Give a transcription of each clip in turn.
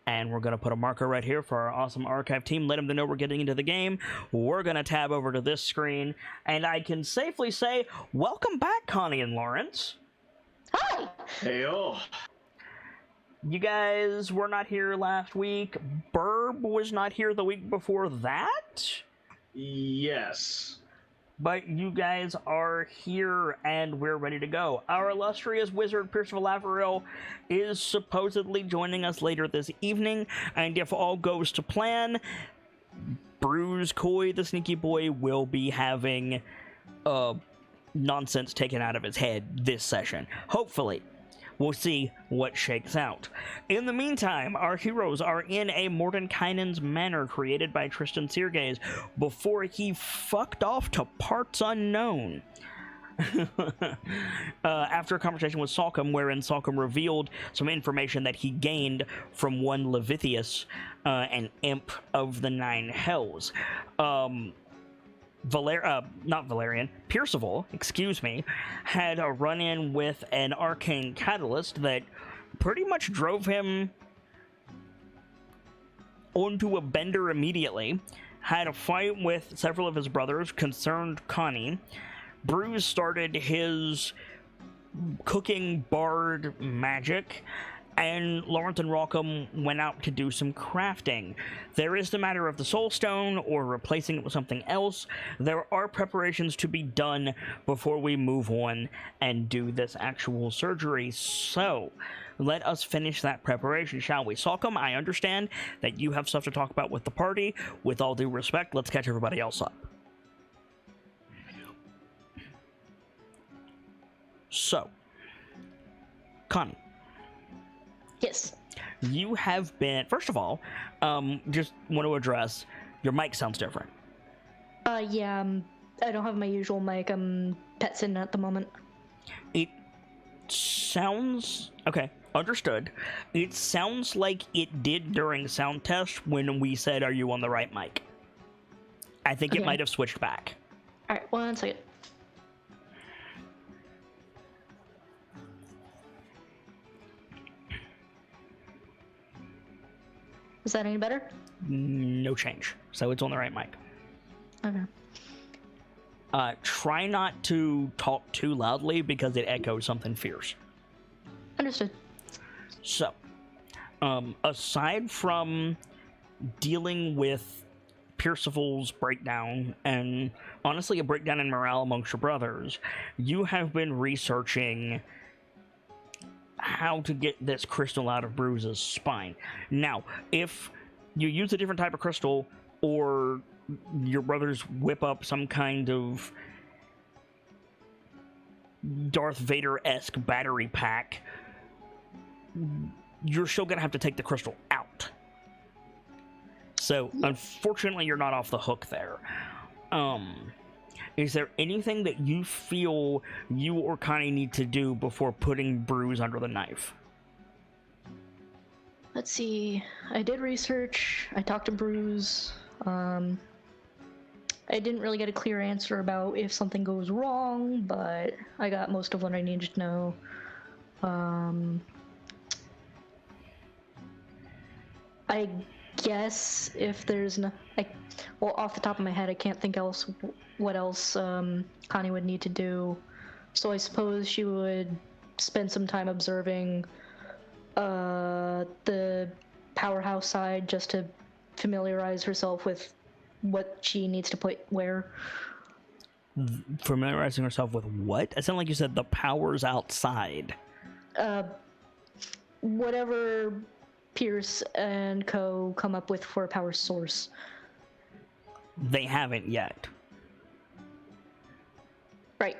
And we're going to put a marker right here for our awesome archive team. Let them know we're getting into the game. We're going to tab over to this screen. And I can safely say, welcome back, Connie and Lawrence. Hi! Heyo. You guys were not here last week. Burb was not here the week before that. Yes. But you guys are here, and we're ready to go. Our illustrious wizard, Percival Averill, is supposedly joining us later this evening, and if all goes to plan, Bruce Coy, the sneaky boy, will be having nonsense taken out of his head this session. Hopefully. We'll see what shakes out. In the meantime, our heroes are in a Mordenkainen's manor created by Tristan Sirgaze before he fucked off to parts unknown. After a conversation with Salcom, wherein Salcom revealed some information that he gained from one Levithius, an imp of the Nine Hells. Percival, excuse me, had a run-in with an arcane catalyst that pretty much drove him onto a bender immediately, had a fight with several of his brothers, concerned Connie. Bruce started his cooking bard magic, and Lawrence and Rockham went out to do some crafting. There is the matter of the Soul Stone, or replacing it with something else. There are preparations to be done before we move on and do this actual surgery, so let us finish that preparation, shall we? Salcom, I understand that you have stuff to talk about with the party. With all due respect, let's catch everybody else up. So, Connie. Yes. You have been, first of all, just want to address, your mic sounds different. Yeah, I don't have my usual mic. I'm pet sitting at the moment. It sounds, okay, understood. It sounds like it did during sound test when we said, are you on the right mic? I think it might have switched back. Alright, 1 second. Is that any better? No change. So it's on the right mic. Okay. Try not to talk too loudly because it echoes something fierce. Understood. So, aside from dealing with Percival's breakdown, and honestly a breakdown in morale amongst your brothers, you have been researching how to get this crystal out of Bruce's spine. Now, if you use a different type of crystal, or your brothers whip up some kind of Darth Vader-esque battery pack, you're still gonna have to take the crystal out. So, unfortunately, you're not off the hook there. Is there anything that you feel you or Connie need to do before putting Bruce under the knife? Let's see. I did research. I talked to Bruce. I didn't really get a clear answer about if something goes wrong, but I got most of what I needed to know. I guess if there's no... well, off the top of my head, I can't think what else Connie would need to do. So I suppose she would spend some time observing the powerhouse side just to familiarize herself with what she needs to put where. Familiarizing herself with what? It sounded like you said the powers outside. Whatever Pierce and co come up with for a power source. They haven't yet. Right.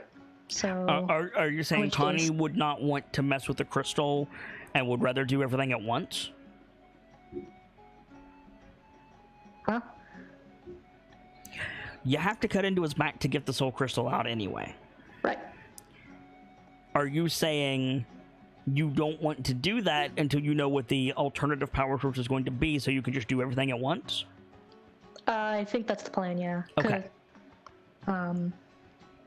So are you saying Connie would not want to mess with the crystal and would rather do everything at once? Huh? You have to cut into his back to get the soul crystal out anyway. Right. Are you saying you don't want to do that until you know what the alternative power source is going to be, so you can just do everything at once? I think that's the plan, yeah. Okay.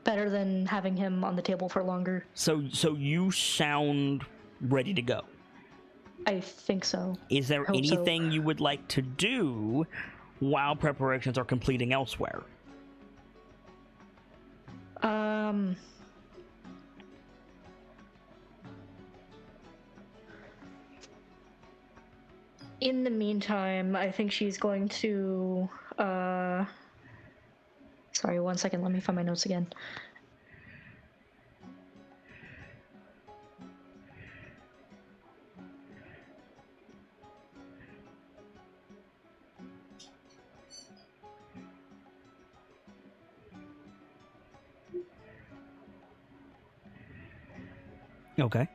Better than having him on the table for longer. So you sound ready to go. I think so. Is there Hope so. anything you would like to do while preparations are completing elsewhere? In the meantime, I think she's going to, sorry, 1 second, let me find my notes again. Okay.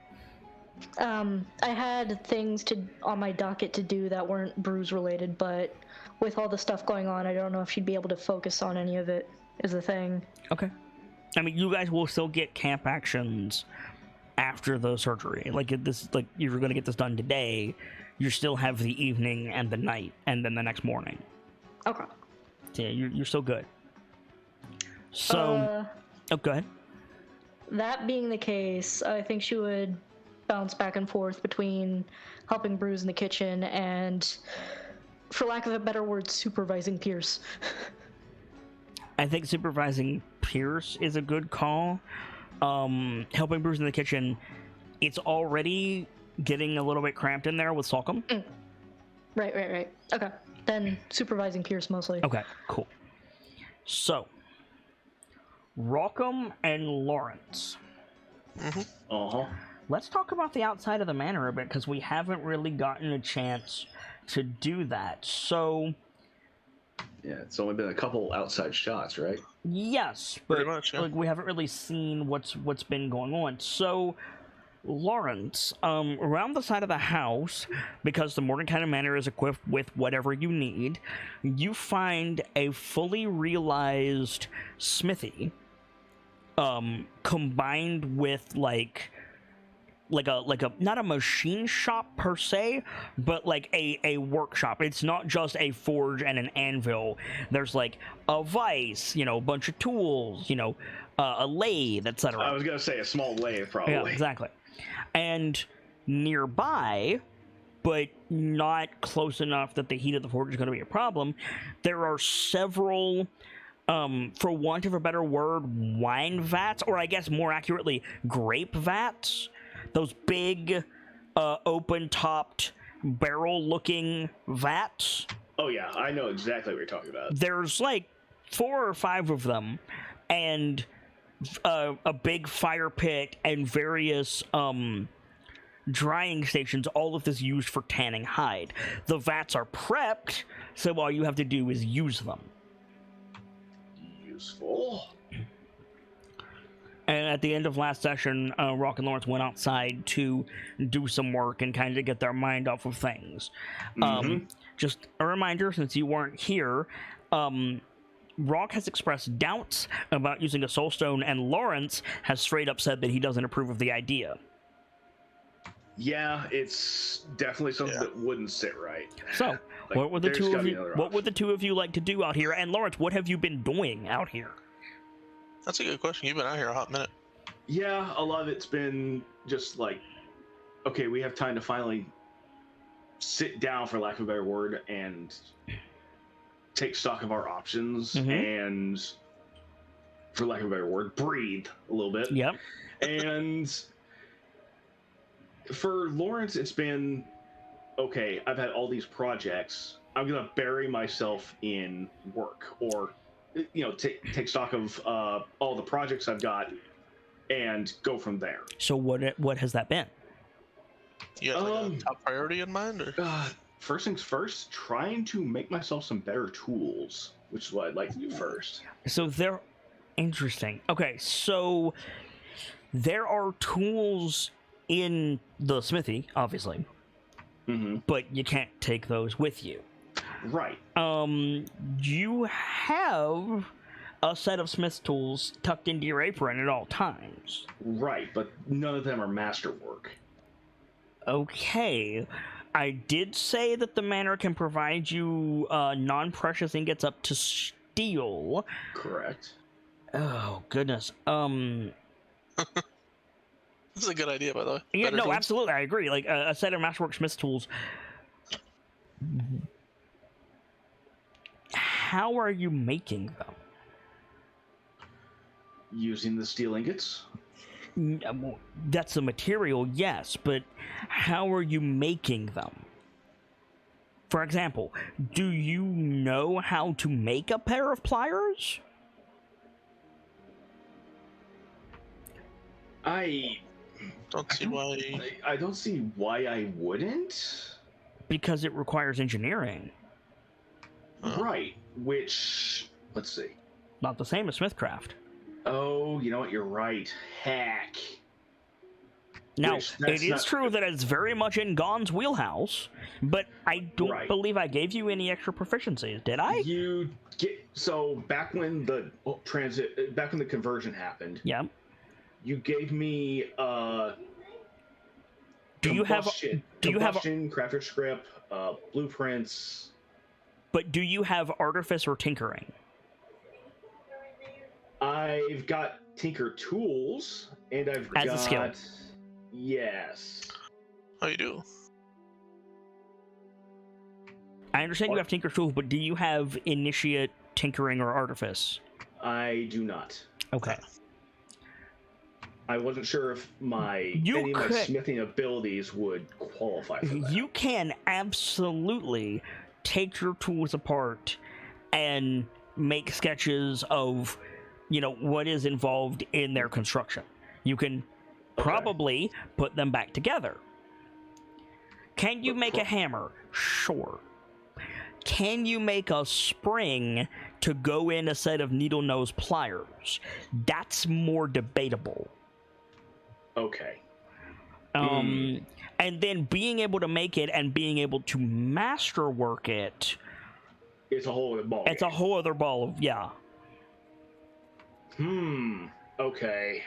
I had things on my docket to do that weren't bruise related, but with all the stuff going on, I don't know if she'd be able to focus on any of it, is the thing. Okay. I mean, you guys will still get camp actions after the surgery. Like, you're going to get this done today. You still have the evening and the night, and then the next morning. Okay. So, yeah, you're still good. So, go ahead. That being the case, I think she would bounce back and forth between helping Bruce in the kitchen and, for lack of a better word, supervising Pierce. I think supervising Pierce is a good call. Helping Bruce in the kitchen, it's already getting a little bit cramped in there with Salcom. Right. Okay. Then supervising Pierce mostly. Okay, cool. So, Rockham and Lawrence. Let's talk about the outside of the manor a bit, because we haven't really gotten a chance to do that. So, yeah, it's only been a couple outside shots, right? Yes, but Pretty much, yeah. like, we haven't really seen what's been going on. So, Lawrence, around the side of the house, because the Mordenkainen Manor is equipped with whatever you need, you find a fully realized smithy, combined with like a not a machine shop per se, but like a workshop. It's not just a forge and an anvil. There's like a vise, a bunch of tools, a lathe, etc. I was gonna say a small lathe, probably. Yeah, exactly. And nearby, but not close enough that the heat of the forge is going to be a problem, there are several, for want of a better word, wine vats, or I guess more accurately, grape vats. Those big, open-topped, barrel-looking vats. Oh yeah, I know exactly what you're talking about. There's like 4 or 5 of them, and a big fire pit and various drying stations, all of this used for tanning hide. The vats are prepped, so all you have to do is use them. Useful. And at the end of last session, Rock and Lawrence went outside to do some work and kind of get their mind off of things. Just a reminder, since you weren't here, Rock has expressed doubts about using a soulstone, and Lawrence has straight up said that he doesn't approve of the idea. Yeah, it's definitely something that wouldn't sit right. So, Like, what would the there's two gotta of be you? another What option. would the two of you like to do out here? And Lawrence, what have you been doing out here? That's a good question. You've been out here a hot minute. Yeah, a lot of it's been just like, okay, we have time to finally sit down, for lack of a better word, and take stock of our options and, for lack of a better word, breathe a little bit. Yep. And for Lawrence, it's been, okay, I've had all these projects. I'm going to bury myself in work, or, take stock of all the projects I've got and go from there. So what has that been? You have like a top priority in mind? Or? First things first, trying to make myself some better tools, which is what I'd like to do first. So they're interesting. Okay, so there are tools in the smithy, obviously, but you can't take those with you. Right. You have a set of smith's tools tucked into your apron at all times. Right, but none of them are masterwork. Okay. I did say that the manor can provide you non-precious ingots up to steel. Correct. Oh, goodness. This is a good idea, by the way. Yeah, Better no, tools. absolutely, I agree. Like a set of Masterwork Smith's tools. How are you making them? Using the steel ingots. That's the material, yes, but how are you making them? For example, do you know how to make a pair of pliers? I Don't see why. I don't see why I wouldn't. Because it requires engineering. Right. Which, let's see. Not the same as Smithcraft. Oh, you know what? You're right. Heck. Now, Which, it that's is not- true that it's very much in Gon's wheelhouse, but I don't Right. believe I gave you any extra proficiencies, did I? You get so back when the back when the conversion happened. Yeah. You gave me Do you have combustion, crafter script, blueprints. But do you have artifice or tinkering? I've got tinker tools, and I've As got a skill. Yes. Oh, you do. I understand you have tinker tools, but do you have initiate, tinkering, or artifice? I do not. Okay. I wasn't sure if any of my could- smithing abilities would qualify for that. You can absolutely take your tools apart and make sketches of, what is involved in their construction. You can probably put them back together. Can you make a hammer? Sure. Can you make a spring to go in a set of needle nose pliers? That's more debatable. Okay. And then being able to make it and being able to masterwork it, It's a whole other ball. it's a whole other ball of, yeah. Okay.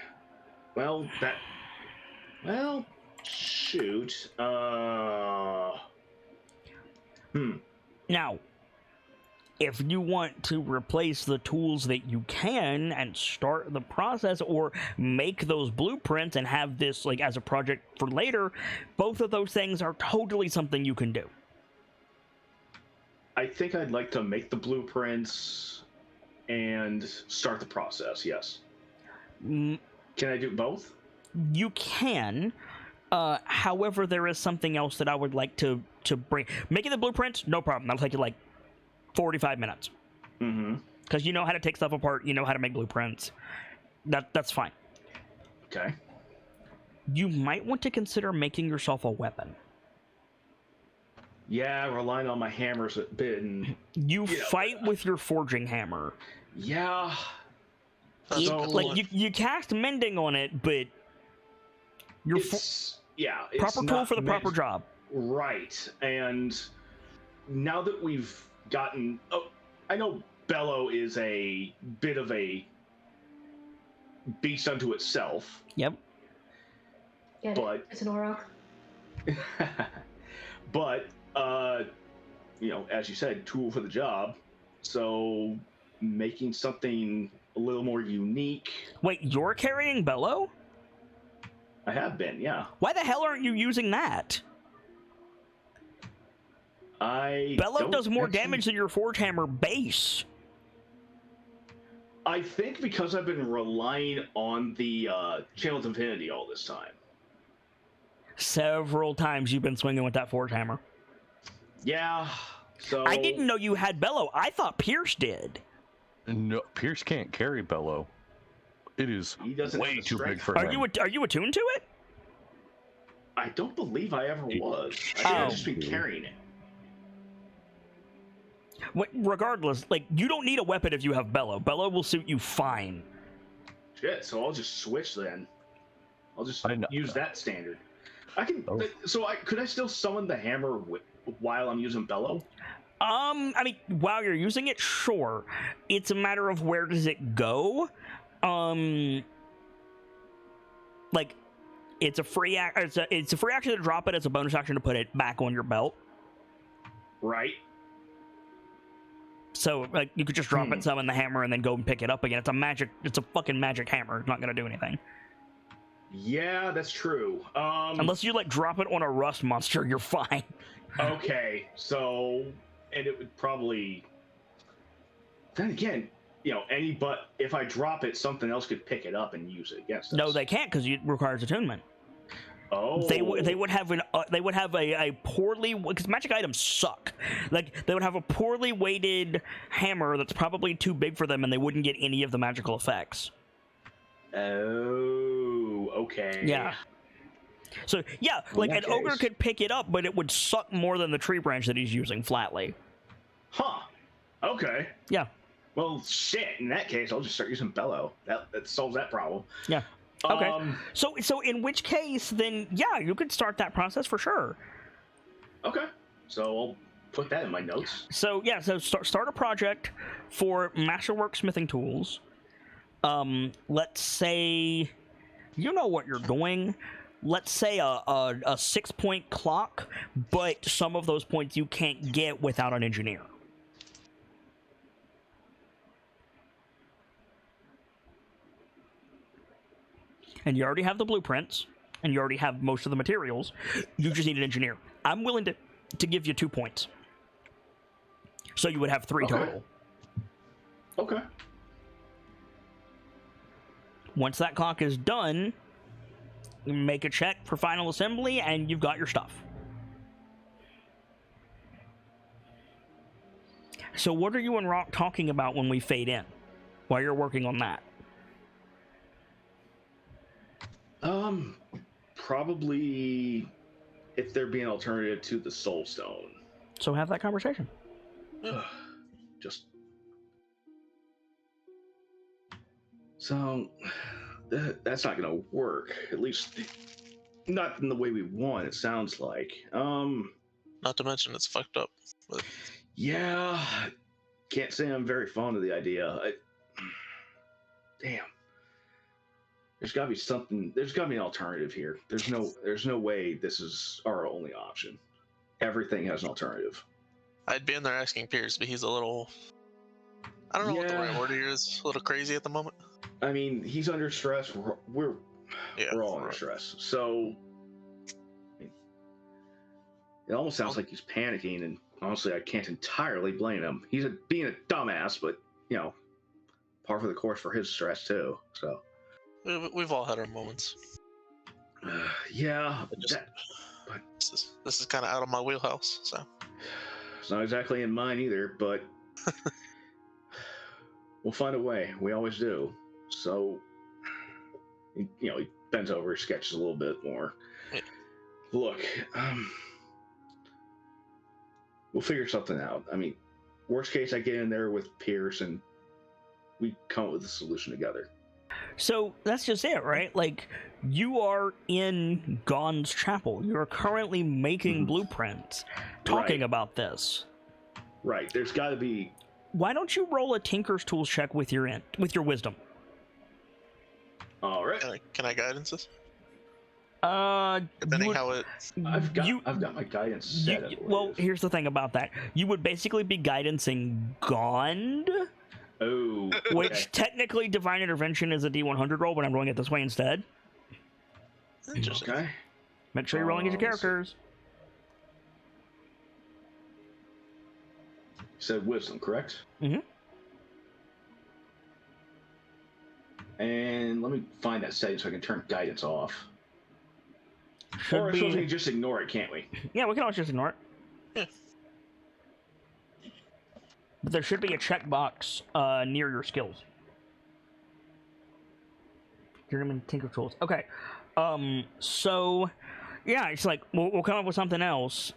Well, shoot. Now, if you want to replace the tools that you can and start the process or make those blueprints and have this as a project for later, both of those things are totally something you can do. I think I'd like to make the blueprints and start the process, yes. Can I do both? You can. However, there is something else that I would like to bring. Making the blueprints, no problem. That'll take you 45 minutes. Because you know how to take stuff apart, you know how to make blueprints. That's fine. Okay. You might want to consider making yourself a weapon. Yeah, relying on my hammers a bit, and You fight with your forging hammer. yeah. You cast mending on it, but your It's proper tool not for the proper meant- job. Right, and now that we've gotten, I know Bellow is a bit of a beast unto itself, Yep. Get But- it? It's an aura. but as you said, tool for the job. So making something a little more unique. Wait, you're carrying Bellow? I have been, yeah. Why the hell aren't you using that? Bellow don't does more actually- damage than your forge hammer base. I think because I've been relying on the Channel of Infinity all this time. Several times you've been swinging with that forge hammer. Yeah. So I didn't know you had Bellow. I thought Pierce did. No, Pierce can't carry Bellow. It is He doesn't way have the too big strength. for Are him. you attuned to it? I don't believe I ever was. I think I've just been carrying it. Regardless, you don't need a weapon if you have Bellow. Bellow will suit you fine. Shit, so I'll just switch then. I'll just I know. use that standard. I can. Oh. Could I still summon the hammer while I'm using Bellow? I mean, while you're using it, sure. It's a matter of where does it go. It's a free it's a free action to drop it. It's a bonus action to put it back on your belt. Right. So you could just drop it, summon the hammer, and then go and pick it up again. It's a fucking magic hammer. It's not gonna do anything. Yeah, that's true. Unless you like drop it on a rust monster, you're fine. Okay, so and it would probably. Then again, but if I drop it, something else could pick it up and use it against us. No, they can't because it requires attunement. Oh. They would have a poorly, because magic items suck. Like they would have a poorly weighted hammer that's probably too big for them, and they wouldn't get any of the magical effects. Oh, okay. Yeah. So yeah, like an ogre case. could pick it up, but it would suck more than the tree branch that he's using flatly. Huh. Okay. Yeah. Well, shit. In that case, I'll just start using bellow. That solves that problem. Yeah. Okay. So in which case, then yeah, you could start that process for sure. Okay. So I'll put that in my notes. So yeah, so start a project for masterwork smithing tools. Let's say you know what you're doing. Let's say a 6-point clock, but some of those points you can't get without an engineer. And you already have the blueprints, and you already have most of the materials. You just need an engineer. I'm willing to give you 2 points. So you would have 3 total. Okay. Once that clock is done, you make a check for final assembly, and you've got your stuff. So what are you and Rock talking about when we fade in, while you're working on that? Probably if there be an alternative to the Soul Stone. So have that conversation. Just so that's not gonna work. At least not in the way we want. It sounds like. Not to mention it's fucked up. But... Yeah, can't say I'm very fond of the idea. Damn. There's got to be something. There's got to be an alternative here. There's no way this is our only option. Everything has an alternative. I'd be in there asking Pierce, but he's a little. I don't know what the right word here is. A little crazy at the moment. I mean, he's under stress. We're all under stress. So it almost sounds like he's panicking, and honestly, I can't entirely blame him. He's being a dumbass, but par for the course for his stress too. So. We've all had our moments. Yeah, but this is kind of out of my wheelhouse, so it's not exactly in mine either. But we'll find a way. We always do. So, he bends over, sketches a little bit more. Yeah. Look, we'll figure something out. I mean, worst case, I get in there with Pierce and we come up with a solution together. So that's just it, right? Like, you are in Gon's chapel. You're currently making blueprints, talking about this. Right. There's got to be. Why don't you roll a Tinker's Tools check with your wisdom? All right. Can I guidance this? Depending how it. I've got my guidance set. Well, here's the thing about that. You would basically be guidancing Gond. Oh, okay. Which technically Divine Intervention is a D100 roll, but I'm rolling it this way instead. Interesting. Okay. Make sure you're rolling as your characters. You said wisdom, correct? Mm-hmm. And let me find that setting so I can turn guidance off. Or I suppose we can just ignore it, can't we? Yeah, we can always just ignore it. Yeah. But there should be a checkbox near your skills. Journeyman Tinker Tools. Okay. So, yeah, it's like, we'll come up with something else.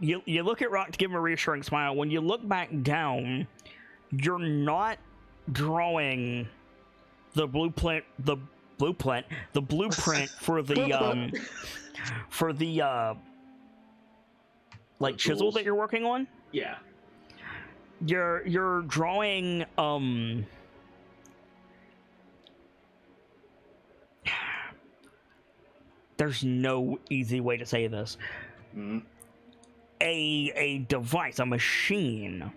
You look at Rock to give him a reassuring smile. When you look back down, you're not drawing the blueprint for the like chisel that you're working on. Yeah. You're drawing there's no easy way to say this. Mm-hmm. A device, a machine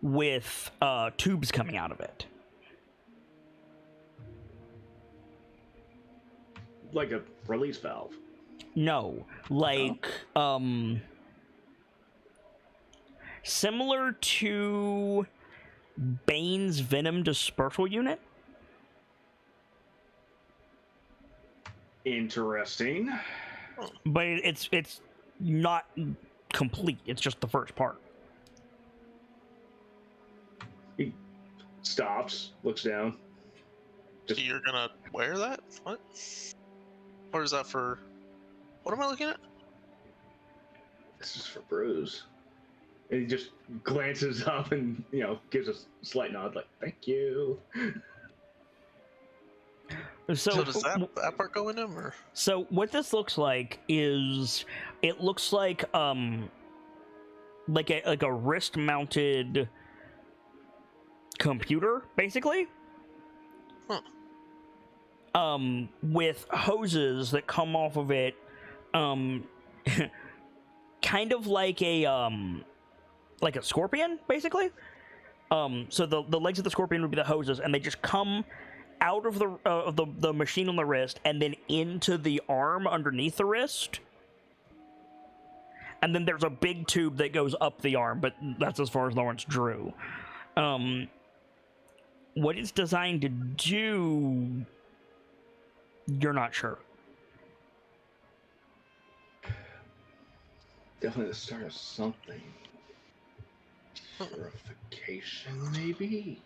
with tubes coming out of it. Like a release valve. No, like similar to Bane's venom dispersal unit. Interesting. But it's not complete. It's just the first part. He stops, looks down. So you're gonna wear that? What? Or is that for... What am I looking at? This is for Bruce. And he just glances up and, gives a slight nod, like, thank you. So does that part go in him, or? So what this looks like is, it looks like a wrist-mounted computer, basically. Huh. With hoses that come off of it, kind of like a scorpion, basically. So the legs of the scorpion would be the hoses, and they just come out of the machine on the wrist and then into the arm underneath the wrist. And then there's a big tube that goes up the arm, but that's as far as Lawrence drew. What it's designed to do, you're not sure. Definitely the start of something. Purification, maybe?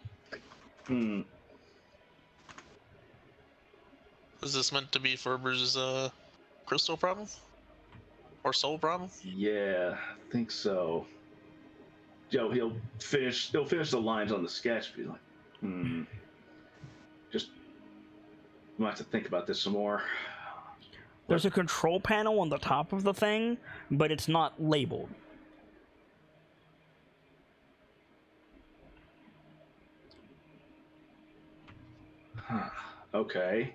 Is this meant to be for Bruce's crystal problem? Or soul problem? Yeah, I think so. Joe, he'll finish the lines on the sketch, be like, just might have to think about this some more. There's a control panel on the top of the thing, but it's not labeled. Huh. Okay.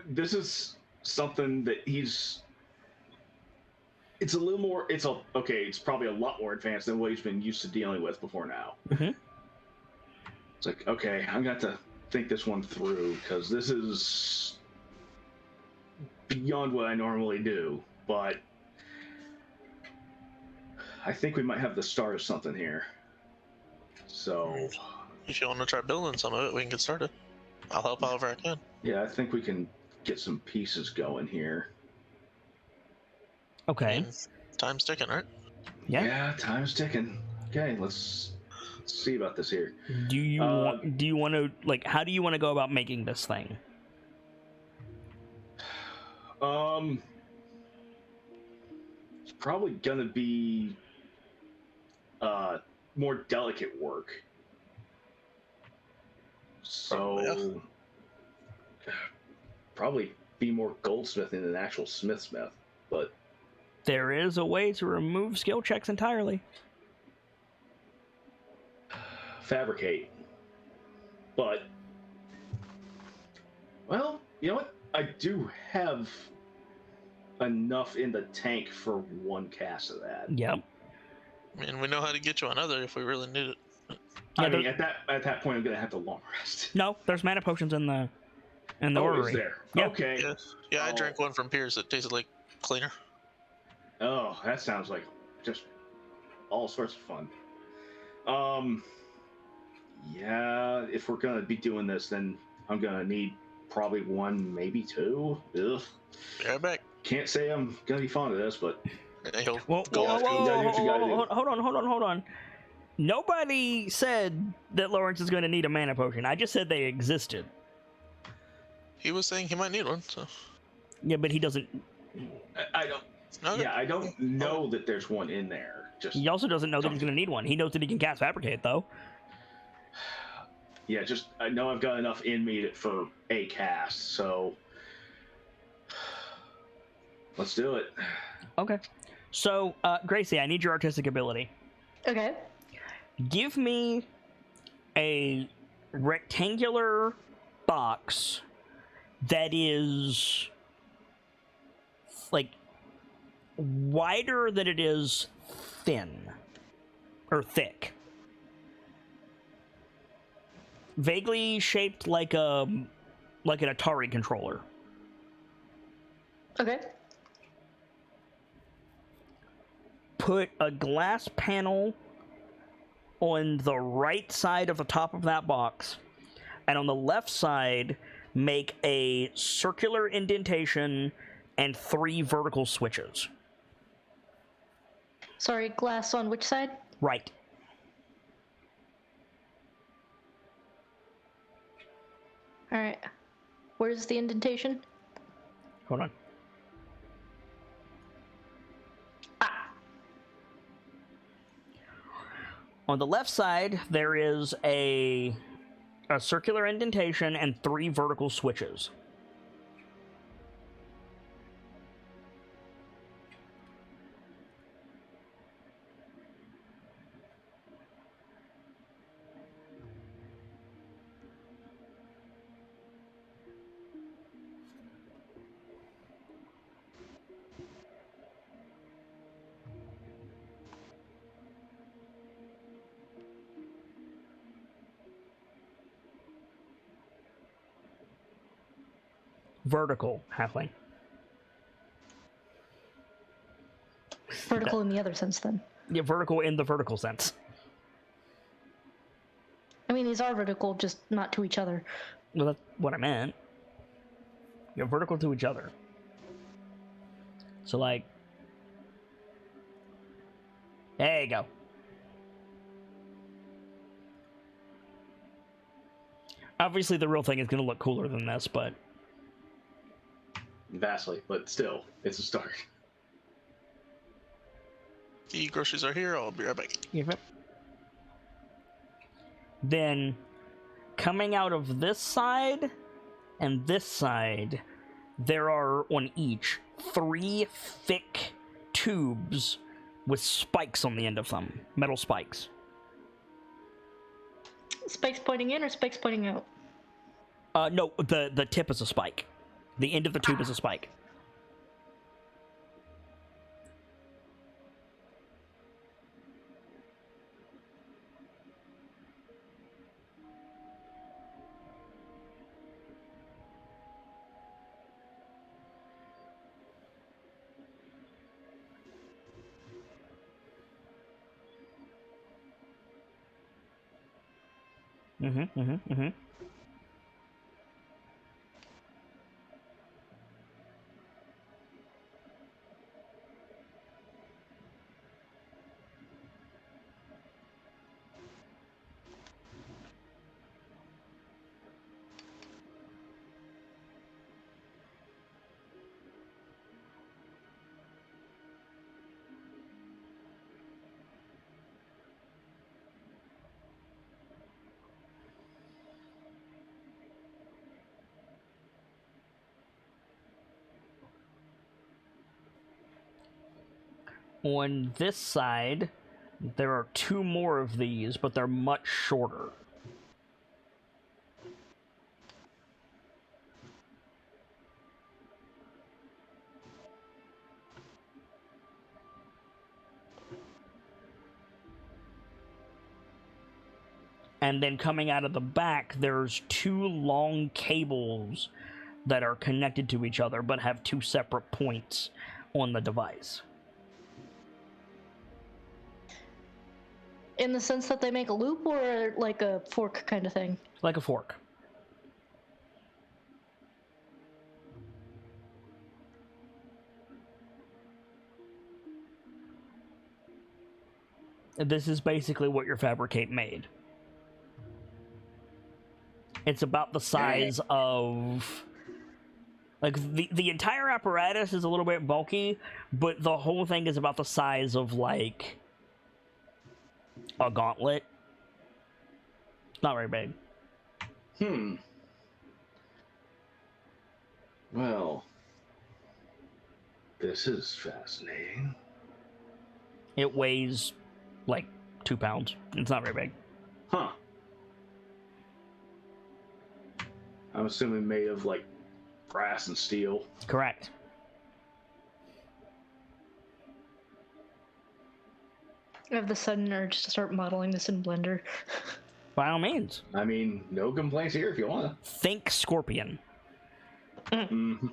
This is something that it's a little more, it's probably a lot more advanced than what he's been used to dealing with before now. Mm-hmm. It's like, okay, I'm going to have to think this one through, because this is beyond what I normally do, but I think we might have the start of something here. So, if you want to try building some of it, we can get started. I'll help however I can. yeah, I think we can get some pieces going here. Okay. And time's ticking, right? Yeah. Time's ticking. Okay, let's see about this here. Do you want to, like, how do you want to go about making this thing? It's probably gonna be more delicate work. So probably be more goldsmithing than actual smith, but There is a way to remove skill checks entirely. fabricate. But, well, you know what? I do have enough in the tank for one cast of that. Yep. I mean, we know how to get you another if we really need it. I mean, at that point, I'm gonna have to long rest. No, there's mana potions in the Is orrery. there? Yeah. Okay. Yeah, I drank one from Pierce that tasted like cleaner. Oh, that sounds like just all sorts of fun. Yeah, if we're gonna be doing this, then I'm gonna need probably one, maybe two. Ugh. Be right back. Can't say I'm gonna be fond of this, but He'll Whoa, go Yeah, after you you. gotta do what you gotta do. hold on. Nobody said that Lawrence is going to need a mana potion. I just said they existed. He was saying he might need one, so. Yeah, but he doesn't. I don't. Okay. Yeah, I don't know that there's one in there. Just He also doesn't know that he's going to need one. He knows that he can cast Fabricate, though. yeah, just I know I've got enough in me for a cast, so let's do it. Okay. So, Gracie, I need your artistic ability. Okay. Give me a rectangular box that is like wider than it is thin. Or thick. Vaguely shaped like an Atari controller. Okay. Put a glass panel on the right side of the top of that box, and on the left side, make a circular indentation and 3 vertical switches. Sorry, glass on which side? Right. Alright. Where's the indentation? Hold on. Ah! On the left side, there is a circular indentation and 3 vertical switches. Vertical, halfling. Vertical in the other sense, then. Yeah, vertical in the vertical sense. I mean, these are vertical, just not to each other. Well, that's what I meant. You're vertical to each other. So, like... There you go. Obviously, the real thing is going to look cooler than this, but... Vastly, but still, it's a start. The groceries are here. I'll be right back. Yep. Then, coming out of this side and this side, there are, on each, 3 thick tubes with spikes on the end of them. Metal spikes. Spikes pointing in or spikes pointing out? No, the tip is a spike. The end of the tube is a spike. On this side, there are 2 more of these, but they're much shorter. And then coming out of the back, there's 2 long cables that are connected to each other, but have 2 separate points on the device. In the sense that they make a loop, or like a fork kind of thing? Like a fork. This is basically what your Fabricate made. It's about the size of... Like, the entire apparatus is a little bit bulky, but the whole thing is about the size of, like... a gauntlet. Not very big. Well, this is fascinating. It weighs like 2 pounds. It's not very big. Huh. I'm assuming made of like brass and steel. Correct. I have the sudden urge to start modeling this in Blender. By all means. I mean, no complaints here if you want to. Think scorpion. Mm-hmm.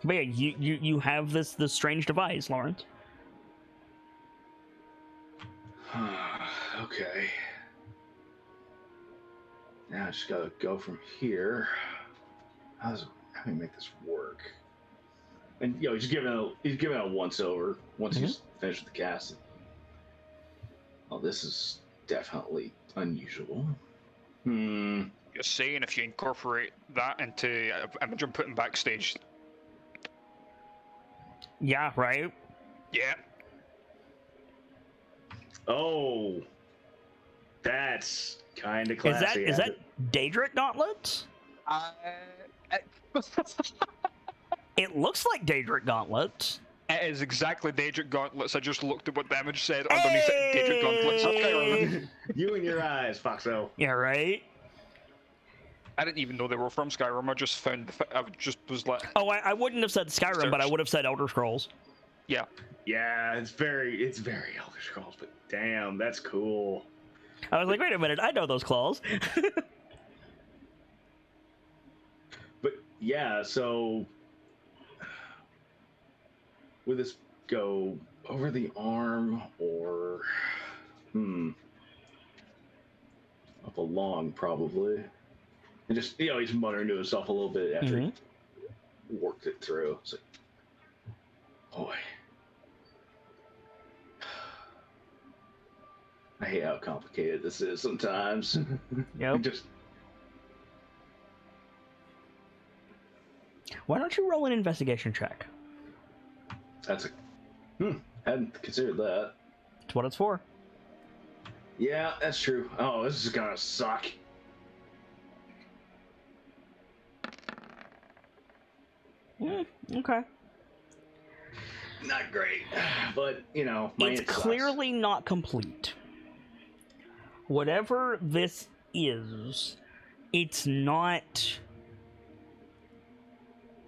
But yeah, you have this strange device, Lawrence. Okay. Now I just gotta go from here. How do we make this work? And he's giving a once over once he's finished with the cast. Oh, this is definitely unusual. You're saying if you incorporate that into Imogen putting backstage. Yeah, right? Yeah. Oh, that's kind of classy. Is that Daedric gauntlets? It looks like Daedric gauntlets. It is exactly Daedric gauntlets. I just looked at what the image said underneath it. Daedric gauntlets. Okay, You and your eyes, Foxo. Yeah, right? I didn't even know they were from Skyrim. I just found. I just was like. Oh, I wouldn't have said Skyrim, but I would have said Elder Scrolls. Yeah. Yeah, it's very Elder Scrolls, but damn, that's cool. I was like, wait a minute, I know those claws. But yeah, so would this go over the arm or up along probably? And just he's muttering to himself a little bit after he worked it through. It's like, boy, I hate how complicated this is sometimes. Yep. Why don't you roll an investigation check? That's hadn't considered that. That's what it's for. Yeah, that's true. Oh, this is gonna suck. Okay. Not great, but It's clearly not complete. Whatever this is, it's not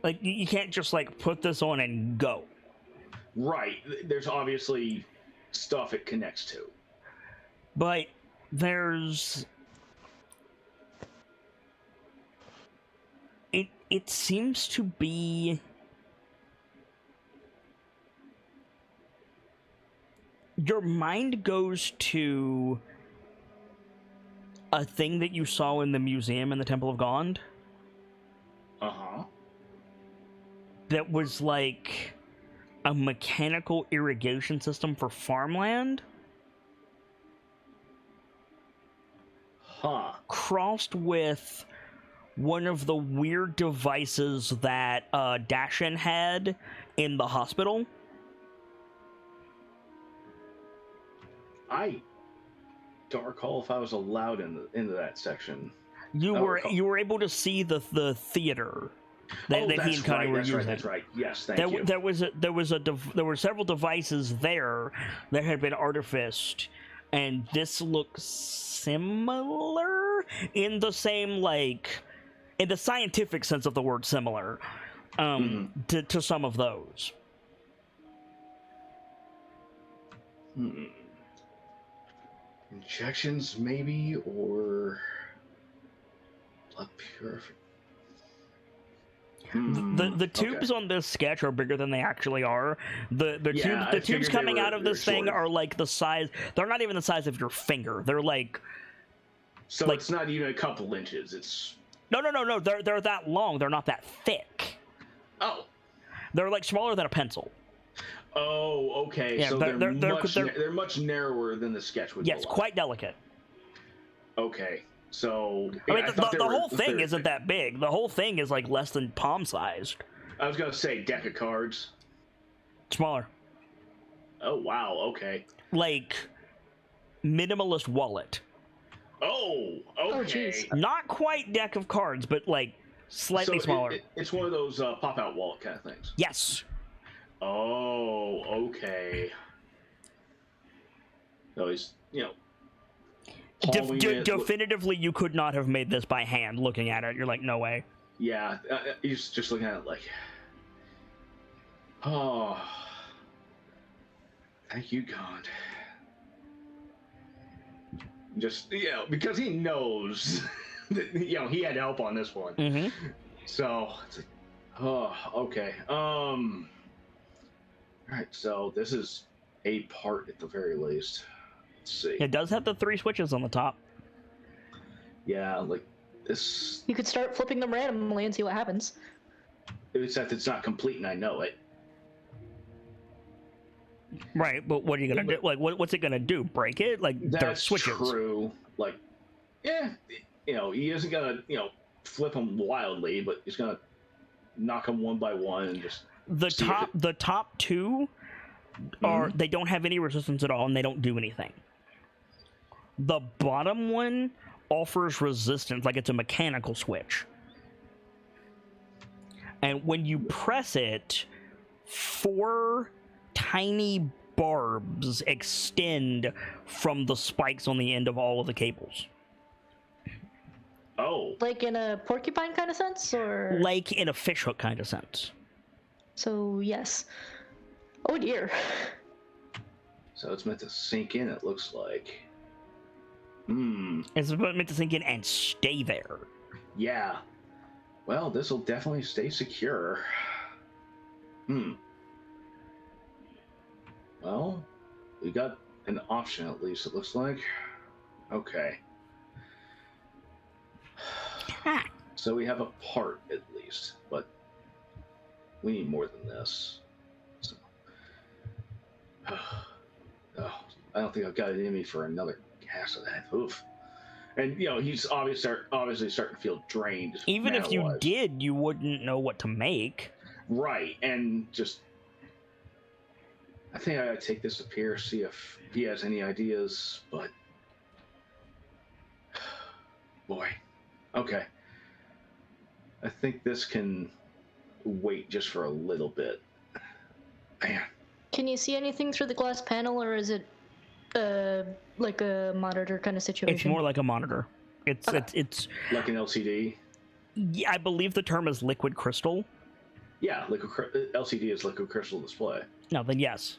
like you can't just like put this on and go. Right. There's obviously stuff it connects to. But there's it seems to be your mind goes to a thing that you saw in the museum in the Temple of Gond. Uh-huh. That was like a mechanical irrigation system for farmland. Huh. Crossed with one of the weird devices that Dashin had in the hospital. I don't recall if I was allowed into that section. You were able to see the theater that he and Connie were using. That's right. Yes, thank you. There were several devices there that had been artificed, and this looks similar in the same in the scientific sense of the word similar to some of those. Injections, maybe, or blood purification. The tubes on this sketch are bigger than they actually are. The tubes coming out of this thing are like the size. They're not even the size of your finger. They're like. So it's not even a couple inches. It's. No. They're that long. They're not that thick. Oh. They're like smaller than a pencil. Oh, okay. Yeah, so they're much narrower than the sketch would be. Yes, quite delicate. Okay. So I mean, the whole thing isn't that big. The whole thing is like less than palm sized. I was gonna say deck of cards. Smaller. Oh wow. Okay. Like minimalist wallet. Oh. Okay. Oh, jeez. Not quite deck of cards, but like slightly smaller. It's one of those pop out wallet kind of things. Yes. Oh. Okay. So he's definitively, you could not have made this by hand. Looking at it, you're like, no way. Yeah, he's just looking at it like, oh, Thank you, God. Just, because he knows that, he had help on this one. Mm-hmm. So, it's like, oh, okay. All right, so this is a part at the very least. Let's see. It does have the 3 switches on the top. Yeah, like this. You could start flipping them randomly and see what happens. Except it's not complete, and I know it. Right, but what are you gonna do? Like, what's it gonna do? Break it? Like, they're That's switches. true. Like, yeah, he isn't gonna, flip them wildly, but he's gonna knock them one by one and just. The top 2 are they don't have any resistance at all, and they don't do anything. The bottom one offers resistance, like it's a mechanical switch. And when you press it, 4 tiny barbs extend from the spikes on the end of all of the cables. Oh. Like in a porcupine kind of sense, or? Like in a fishhook kind of sense. So, yes. Oh dear. So it's meant to sink in, it looks like. It's meant to sink in and stay there. Yeah. Well, this will definitely stay secure. Well, we got an option at least, it looks like. Okay. So we have a part at least, but we need more than this. So. Oh, I don't think I've got it in me for another cast of that. Oof. And, he's obviously starting to feel drained. Even if you mana-wise. did, you wouldn't know what to make. Right, and just... I think I gotta take this to Pierce, see if he has any ideas, but... Boy. Okay. I think this can wait just for a little bit. Man. Can you see anything through the glass panel, or is it like a monitor kind of situation? It's more like a monitor. It's Like an LCD? Yeah, I believe the term is liquid crystal. Yeah, LCD is liquid crystal display. No, then yes.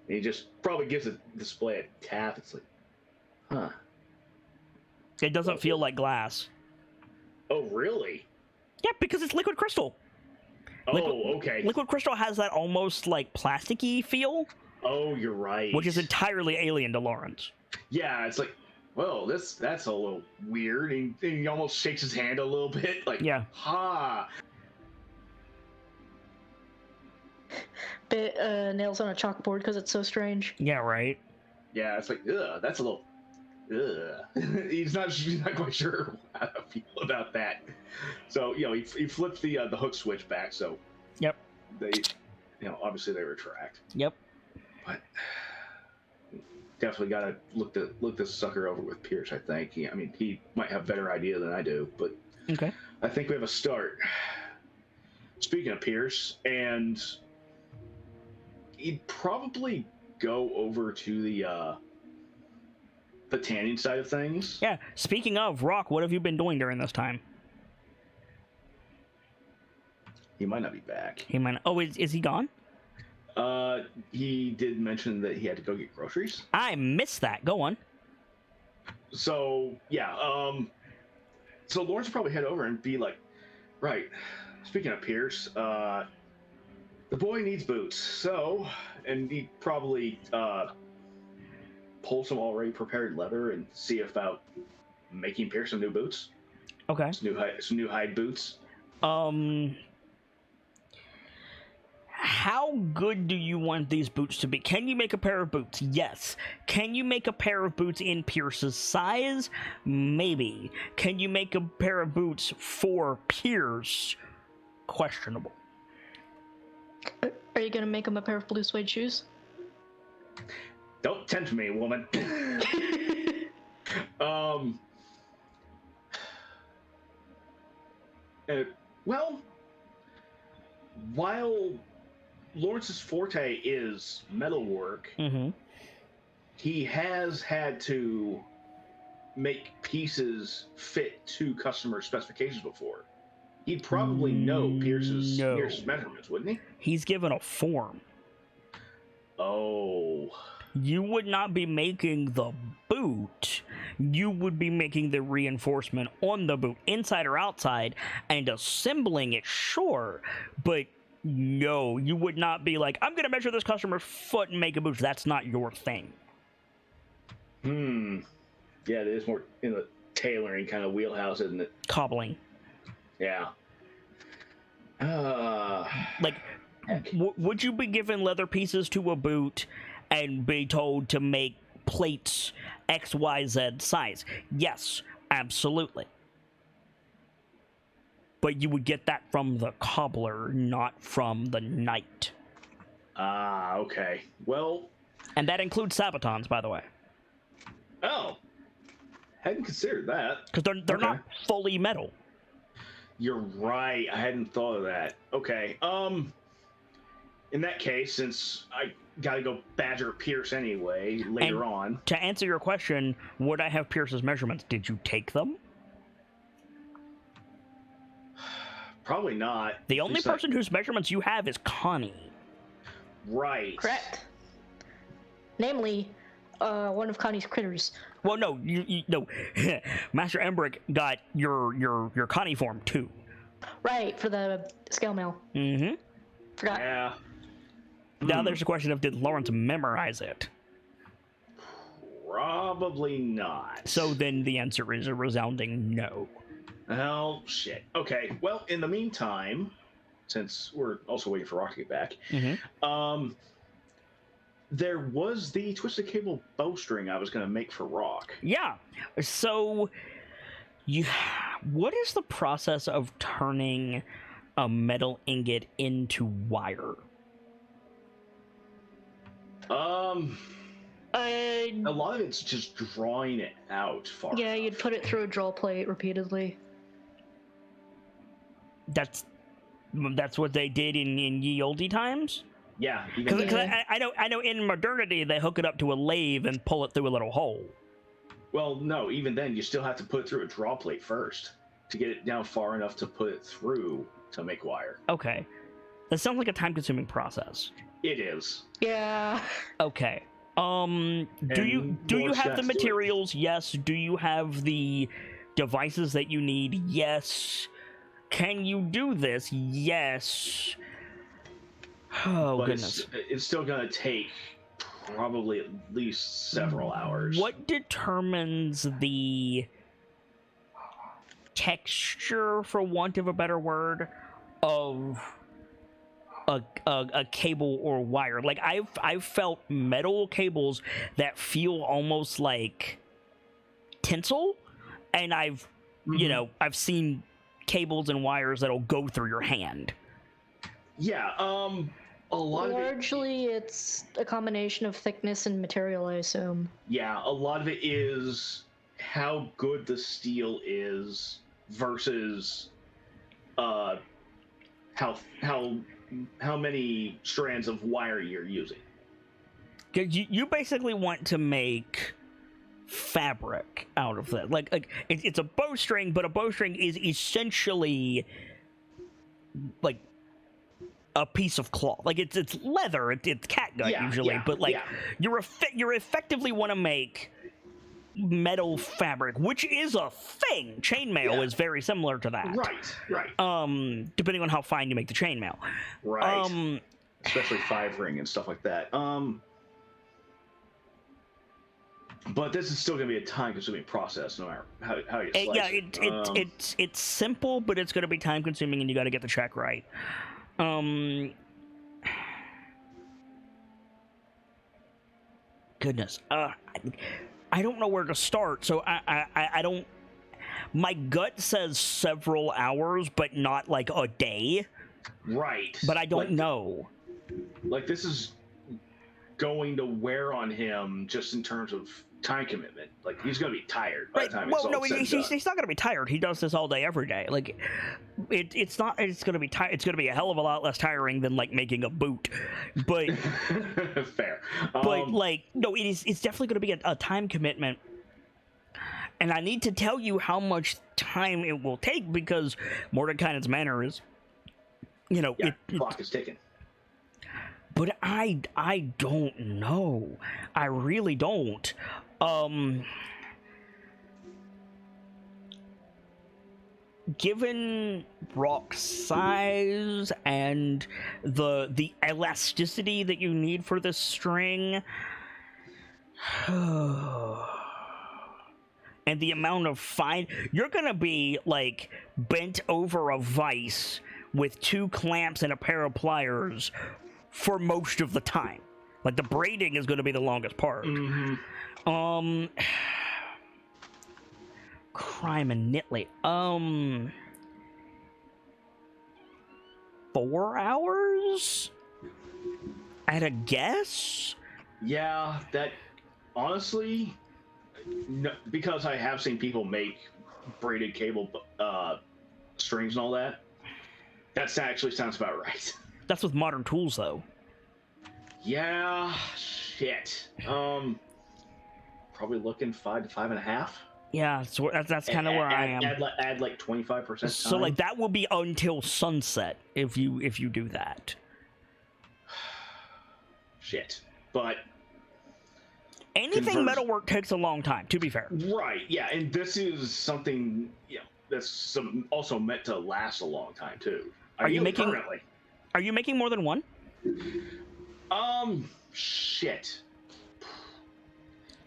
And he just probably gives the display a tap. It's like, huh. It doesn't feel like glass. Oh, really? Yeah, because it's liquid crystal. Okay. Liquid crystal has that almost like plasticky feel. Oh, you're right. Which is entirely alien to Lawrence. Yeah, it's like, well, that's a little weird. And he almost shakes his hand a little bit, like, yeah. Ha. Bit nails on a chalkboard because it's so strange. Yeah, right. Yeah, it's like, ugh, that's a little. Ugh. He's not quite sure how to feel about that. So he flips the hook switch back. So yep, they obviously they retract. Yep. But definitely got to look this sucker over with Pierce. I think. He might have a better idea than I do, but okay. I think we have a start. Speaking of Pierce, and he'd probably go over to the tanning side of things. Yeah. Speaking of, Rock, what have you been doing during this time? He might not be back. He might. Oh, is he gone? He did mention that he had to go get groceries. I missed that. Go on. So yeah. So Lawrence will probably head over and be like, right. Speaking of Pierce, the boy needs boots. So, and he'd probably pull some already prepared leather and see about making Pierce some new boots. Okay. Some new hide boots. How good do you want these boots to be? Can you make a pair of boots? Yes. Can you make a pair of boots in Pierce's size? Maybe. Can you make a pair of boots for Pierce? Questionable. Are you gonna make him a pair of blue suede shoes? Don't tempt me, woman. Well, while Lawrence's forte is metalwork, he has had to make pieces fit to customer specifications before. He'd probably know Pierce's No. measurements, wouldn't he? He's given a form. Oh. You would not be making the boot. You would be making the reinforcement on the boot, inside or outside, and assembling it, sure. But no, you would not be like, I'm going to measure this customer's foot and make a boot. That's not your thing. Yeah, it is more in the tailoring kind of wheelhouse, isn't it? Cobbling. Yeah. Like, would you be given leather pieces to a boot and be told to make plates XYZ size? Yes, absolutely. But you would get that from the cobbler, not from the knight. Okay. Well... And that includes sabatons, by the way. Oh. Hadn't considered that. Because they're not fully metal. You're right. I hadn't thought of that. Okay. In that case, since I gotta go badger Pierce anyway later on. To answer your question, would I have Pierce's measurements? Did you take them? Probably not. The only person whose measurements you have is Connie. Right. Correct. Namely, one of Connie's critters. Well, no, no. Master Embrick got your Connie form too. Right, for the scale mail. Mm-hmm. Forgot. Yeah. Now there's a question of, did Lawrence memorize it? Probably not. So then the answer is a resounding no. Oh, shit. Okay, well, in the meantime, since we're also waiting for Rock to get back, there was the twisted cable bowstring I was going to make for Rock. Yeah. So, what is the process of turning a metal ingot into wire? A lot of it's just drawing it out far. Yeah, enough. you'd put it through a draw plate repeatedly. That's what they did in ye olde times? Yeah. Because I know in modernity they hook it up to a lathe and pull it through a little hole. Well, no, even then you still have to put it through a draw plate first to get it down far enough to put it through to make wire. Okay. That sounds like a time-consuming process. It is. Yeah. Okay. Do you have the materials? Yes. Do you have the devices that you need? Yes. Can you do this? Yes. Oh, but goodness. It's still going to take probably at least several hours. What determines the texture, for want of a better word, of a cable or wire? Like, I've felt metal cables that feel almost like tinsel, and I've seen cables and wires that'll go through your hand. Yeah, a lot Largely, it's a combination of thickness and material, I assume. Yeah, a lot of it is how good the steel is versus how many strands of wire you're using. You basically want to make fabric out of that. Like it's a bowstring, but a bowstring is essentially like a piece of cloth. Like it's leather. It's catgut usually, but like you're effectively want to make metal fabric, which is a thing. Chainmail is very similar to that. Right. Depending on how fine you make the chainmail. Right. Especially 5-ring and stuff like that. But this is still going to be a time-consuming process, no matter how you slice it. It's simple, but it's going to be time-consuming, and you got to get the check right. Goodness. I don't know where to start, so I don't... My gut says several hours, but not like a day. Right. But I don't know. Like, this is going to wear on him just in terms of time commitment. Like, he's going to be tired by the time it's all said and done. He's not going to be tired. He does this all day, every day. Like, it's going to be it's going to be a hell of a lot less tiring than, like, making a boot. But... Fair. But, like, no, it's definitely going to be a time commitment. And I need to tell you how much time it will take because Mordenkainen's manor is, you know, Yeah, clock is ticking. But I don't know. I really don't. Given rock size and the elasticity that you need for this string, and the amount of fine, you're gonna be like bent over a vise with 2 clamps and a pair of pliers for most of the time. Like, the braiding is gonna be the longest part. Crime and Nitley. 4 hours? At a guess? Yeah, that honestly, no, because I have seen people make braided cable strings and all that. That actually sounds about right. That's with modern tools, though. Yeah, shit. Probably looking 5 to 5.5. Yeah, so that's kind of where I am. Add like 25% time. So like that will be until sunset if you do that. Shit, but anything metalwork takes a long time. To be fair, right? Yeah, and this is something that's also meant to last a long time too. Are you making? Permanently. Are you making more than one? Shit.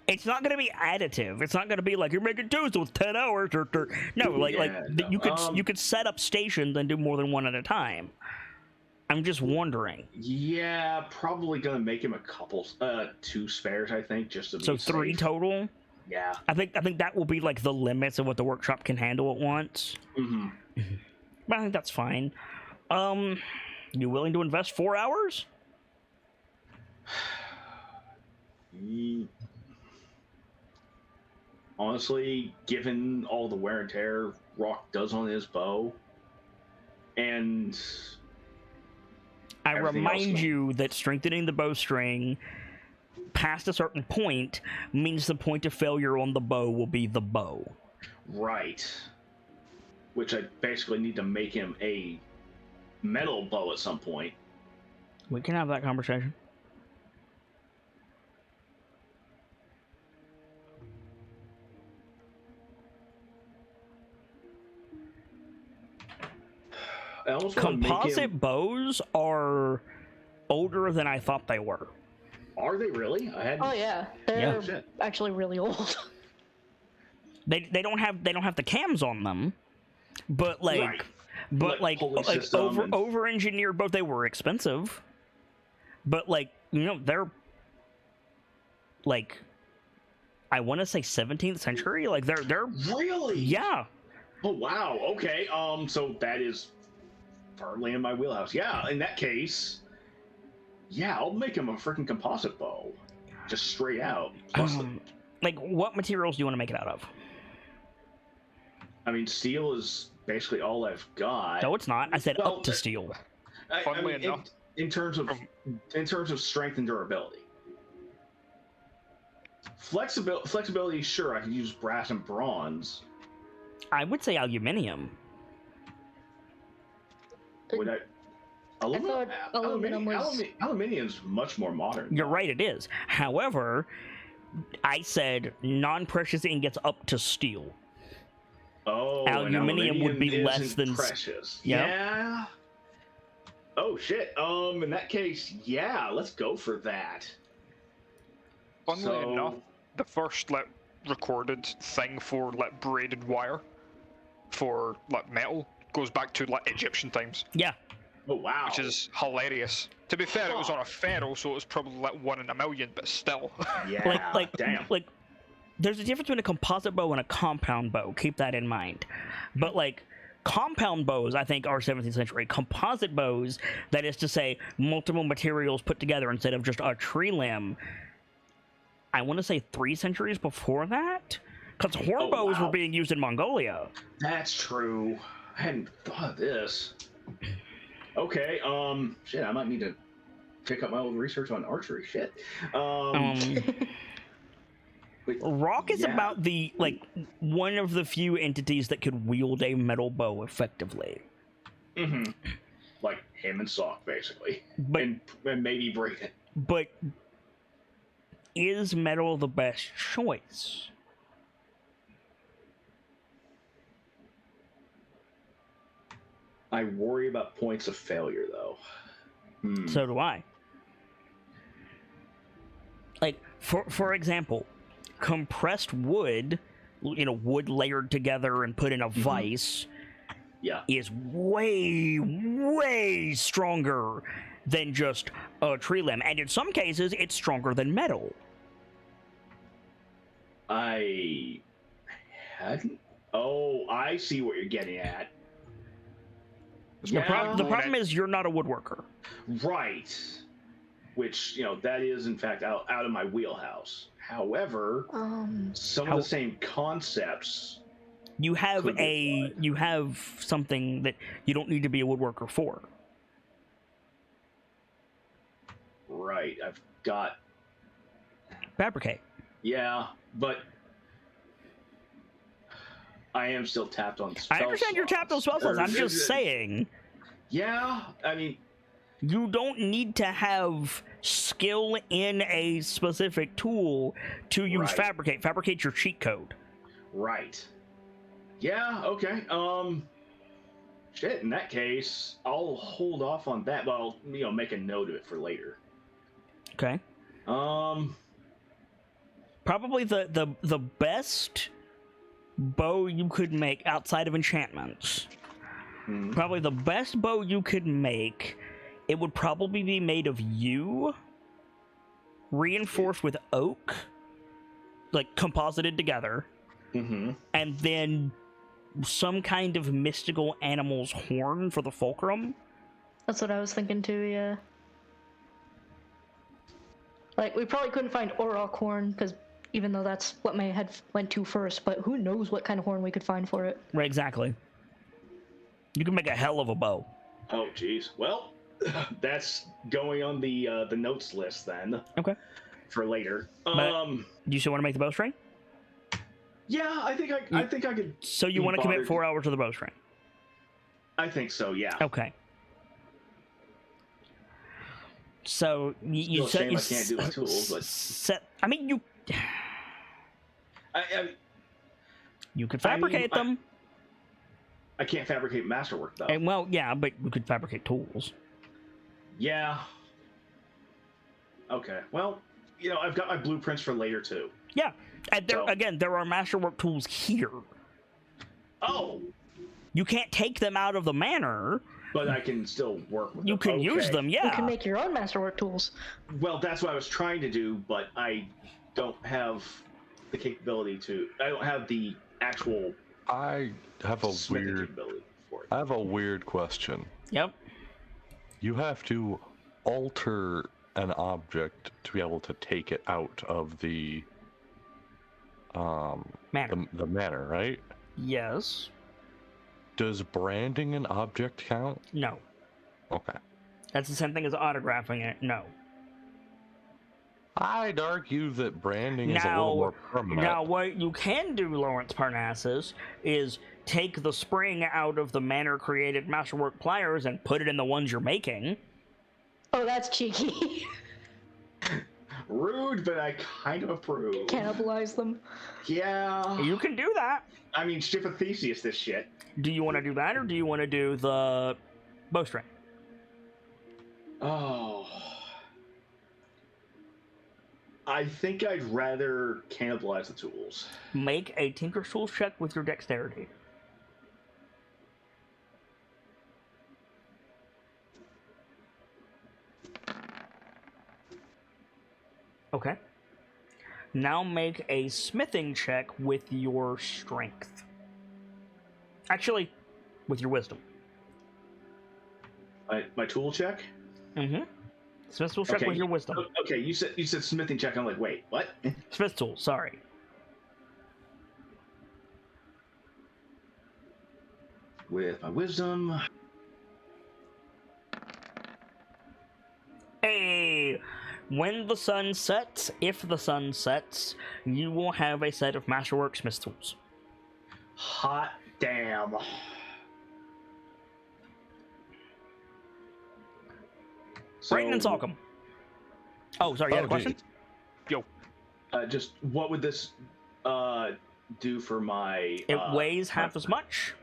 It's not going to be additive. It's not going to be like you're making 2, so it's 10 hours. No, you could set up stations and do more than one at a time. I'm just wondering. Yeah, probably gonna make him a couple, 2 spares, I think, just to be so safe. 3 total. Yeah, I think that will be like the limits of what the workshop can handle at once. But I think that's fine. You willing to invest 4 hours? Honestly, given all the wear and tear Rock does on his bow, and I remind you that strengthening the bowstring past a certain point means the point of failure on the bow will be the bow. Right. Which I basically need to make him a metal bow at some point. We can have that conversation. Composite bows are older than I thought they were. Are they really? Oh yeah, they're actually really old. They don't have the cams on them, but like over engineered both. They were expensive, but they're like, I want to say 17th century. Like they're really, yeah. Oh wow. Okay. So that is firmly in my wheelhouse. Yeah. In that case, yeah, I'll make him a freaking composite bow, just straight out. Plus like, what materials do you want to make it out of? I mean, steel is basically all I've got. No, it's not. I said up to steel. In terms of strength and durability. Flexibility, sure, I could use brass and bronze. I would say aluminium. Would I? Aluminium's much more modern. You're right, it is. However, I said non-precious ingots up to steel. Oh, aluminium would be less than precious. Yep. Yeah. Oh shit. In that case, yeah, let's go for that. Funnily enough, the first recorded thing for braided wire for metal goes back to Egyptian times. Yeah. Oh wow. Which is hilarious. To be fair, it was on a pharaoh, so it was probably 1 in a million, but still. Yeah. Damn. There's a difference between a composite bow and a compound bow. Keep that in mind. But compound bows, I think, are 17th century. Composite bows, that is to say, multiple materials put together instead of just a tree limb, I want to say 3 centuries before that? Because horn bows were being used in Mongolia. That's true. I hadn't thought of this. Okay, shit, I might need to pick up my old research on archery. Shit. Rock is Yeah. about the, like, one of the few entities that could wield a metal bow effectively. Mm-hmm. Like him and Sock, basically. But And maybe Braden. but is metal the best choice? I worry about points of failure, though. So do I. Like, for example, compressed wood, wood layered together and put in a vise, Yeah. is way, way stronger than just a tree limb. And in some cases, it's stronger than metal. I hadn't. Oh, I see what you're getting at. The problem is you're not a woodworker. Right. Which, that is, in fact, out of my wheelhouse. However, some of the same concepts. You have could be applied. you have something that you don't need to be a woodworker for. Right. I've got. Fabricate. Yeah, but I am still tapped on spell I understand you're tapped on spell slots. I'm just saying. Yeah, I mean, You don't need to have skill in a specific tool to use Right. fabricate. Fabricate's your cheat code. right. Yeah, okay. Shit, in that case, I'll hold off on that, but I'll, make a note of it for later. Okay. Probably the best bow you could make outside of enchantments. Probably the best bow you could make, it would probably be made of yew, reinforced with oak, like composited together, Mm-hmm. and then some kind of mystical animal's horn for the fulcrum. That's what I was thinking too, yeah. Like, we probably couldn't find Auroch horn, because even though that's what my head went to first, but who knows what kind of horn we could find for it. Right, exactly. You can make a hell of a bow. Oh, jeez. Well, that's going on the notes list then. Okay. For later. But- Do you still want to make the bowstring? Yeah, I think I could. So you be want to commit bothered. 4 hours to the bowstring? I think so. Yeah. Okay. So you Still a set shame I can't do my tools, but set. I mean, you I you could fabricate them. I can't fabricate masterwork though. And well, yeah, but you could fabricate tools. Yeah. Okay. Well, I've got my blueprints for later too. Yeah, and So- there are masterwork tools here. Oh, You can't take them out of the manor. but I can still work with You them. can use Okay. them, yeah. You can make your own masterwork tools. Well, that's what I was trying to do, but I don't have the capability to. I don't have the actual I have a smithing weird. capability for it. I have a weird question. Yep. You have to alter an object to be able to take it out of the Manor. the manor, right? Yes. Does branding an object count? No. Okay. That's the same thing as autographing it. No. I'd argue that branding is a little more permanent. Now, what you can do, Lawrence Parnassus, is take the spring out of the manor-created masterwork pliers and put it in the ones you're making. Oh, that's cheeky. Rude, but I kind of approve. Cannibalize them. Yeah. You can do that. I mean, ship of Theseus, this shit. Do you want to do that, or do you want to do the bowstring? Oh. I think I'd rather cannibalize the tools. Make a Tinker's Tools check with your dexterity. Okay. Now make a smithing check with your strength. Actually, with your wisdom. My tool check? Mm-hmm. Smith tool check Okay. with your wisdom. Okay, you said smithing check. I'm like, wait, what? Smith tool, sorry. With my wisdom. Hey! When the sun sets, if the sun sets, you will have a set of Masterwork Smith tools. Hot damn. Brighton and Salcom. Oh, sorry, you had a question? Yo. Just what would this do for my? It weighs half as much.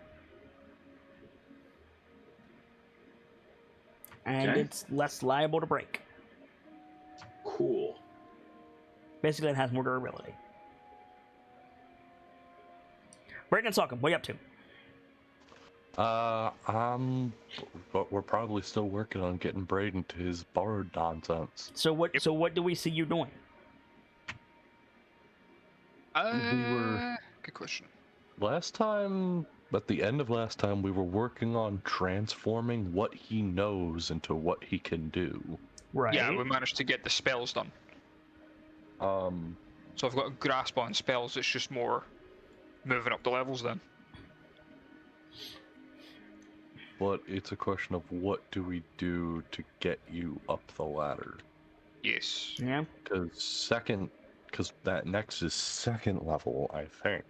And Okay. it's less liable to break. Cool. Basically, it has more durability. Brighton and Salcom, what are you up to? But we're probably still working on getting Braden to his bard nonsense. So what do we see you doing? Good question. At the end of last time, we were working on transforming what he knows into what he can do. Right. Yeah, we managed to get the spells done. So I've got a grasp on spells, it's just more moving up the levels then. But it's a question of what do we do to get you up the ladder? Yes. Yeah. Because that next is second level, I think.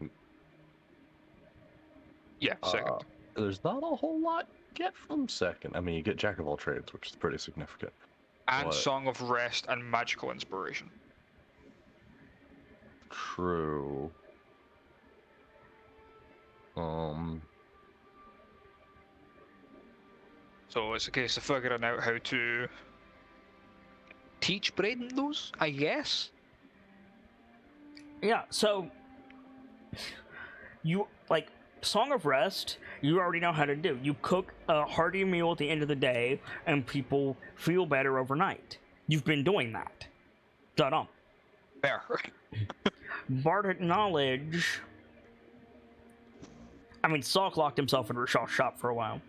Yeah, second. There's not a whole lot you get from second. I mean, you get Jack of all trades, which is pretty significant. And but- Song of Rest and Magical Inspiration. True. So it's a case of figuring out how to teach Braden those, I guess. Yeah, so you like Song of Rest, you already know how to do. You cook a hearty meal at the end of the day and people feel better overnight. You've been doing that. Done. Fair. Bardic knowledge. I mean, Salk locked himself in Rashaw's shop for a while.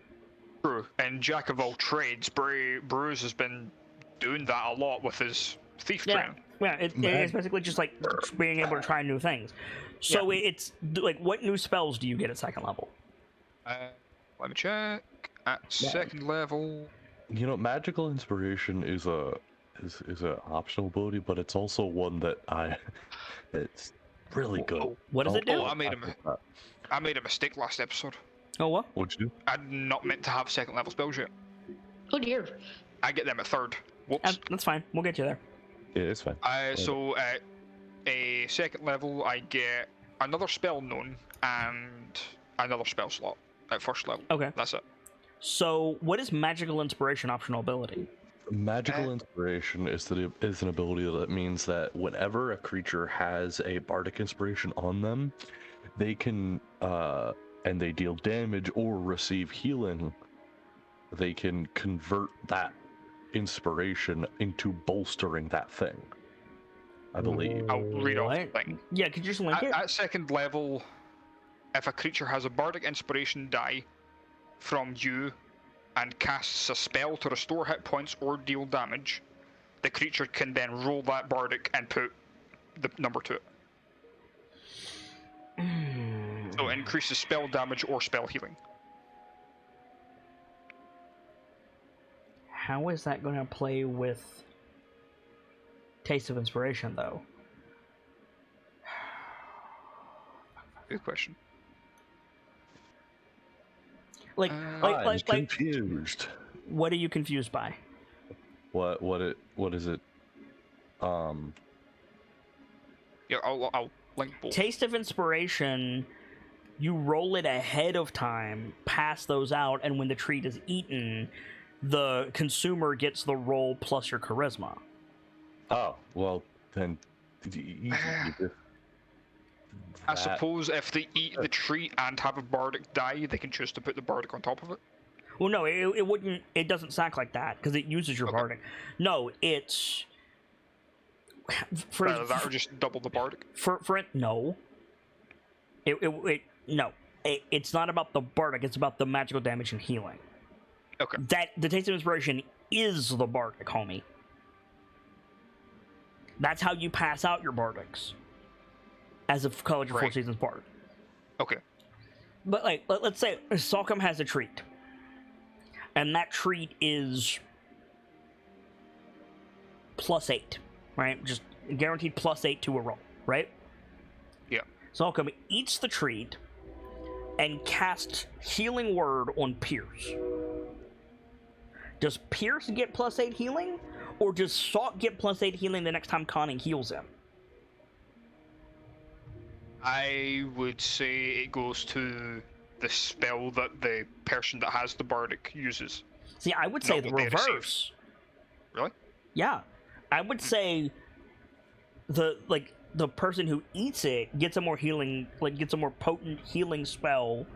True. And Jack of all trades, Bruce has been doing that a lot with his thief training. Yeah, it's basically just like being able to try new things. So it's like, what new spells do you get at second level? Let me check. At second level. You know, magical inspiration is a optional ability, but it's also one that it's really good. What does it do? Oh, I made a mistake last episode. Oh, what? What'd you do? I'm not meant to have second level spells yet. Oh dear. I get them at third. Whoops. That's fine. We'll get you there. Yeah, it's fine. So at a second level, I get another spell known and another spell slot at first level. Okay. That's it. So, what is magical inspiration optional ability? Magical inspiration is an ability that means that whenever a creature has a bardic inspiration on them, they can and they deal damage or receive healing, they can convert that inspiration into bolstering that thing. I believe. I'll read off the What? thing. Yeah, could you just link it? At second level, if a creature has a bardic inspiration die from you and casts a spell to restore hit points or deal damage, the creature can then roll that bardic and put the number to it. So it increases spell damage or spell healing. How is that going to play with Taste of Inspiration, though? Good question. Like, I'm confused. what are you confused by? What is it? Yeah, I'll link both. Taste of Inspiration, you roll it ahead of time, pass those out, and when the treat is eaten, the consumer gets the roll plus your charisma. Oh, well, then... I suppose if they eat the treat and have a bardic die, they can choose to put the bardic on top of it. Well, no, it wouldn't. It doesn't sack like that because it uses your bardic. No, it's for That or just double the bardic. No. It's not about the bardic. It's about the magical damage and healing. Okay. That the Taste of Inspiration is the bardic, homie. That's how you pass out your bardics as a College of Four Right. Seasons bard. Okay. But like, let's say Salcom has a treat, and that treat is +8, right? Just guaranteed +8 to a roll, right? Yeah. So Alchemy eats the treat and casts Healing Word on Pierce. Does Pierce get +8 healing, or does Salk get +8 healing the next time Connie heals him? I would say it goes to the spell that the person that has the bardic uses. See, I would say Not the what they receive. reverse. Really? Yeah, I would say the person who eats it gets a more healing, gets a more potent healing spell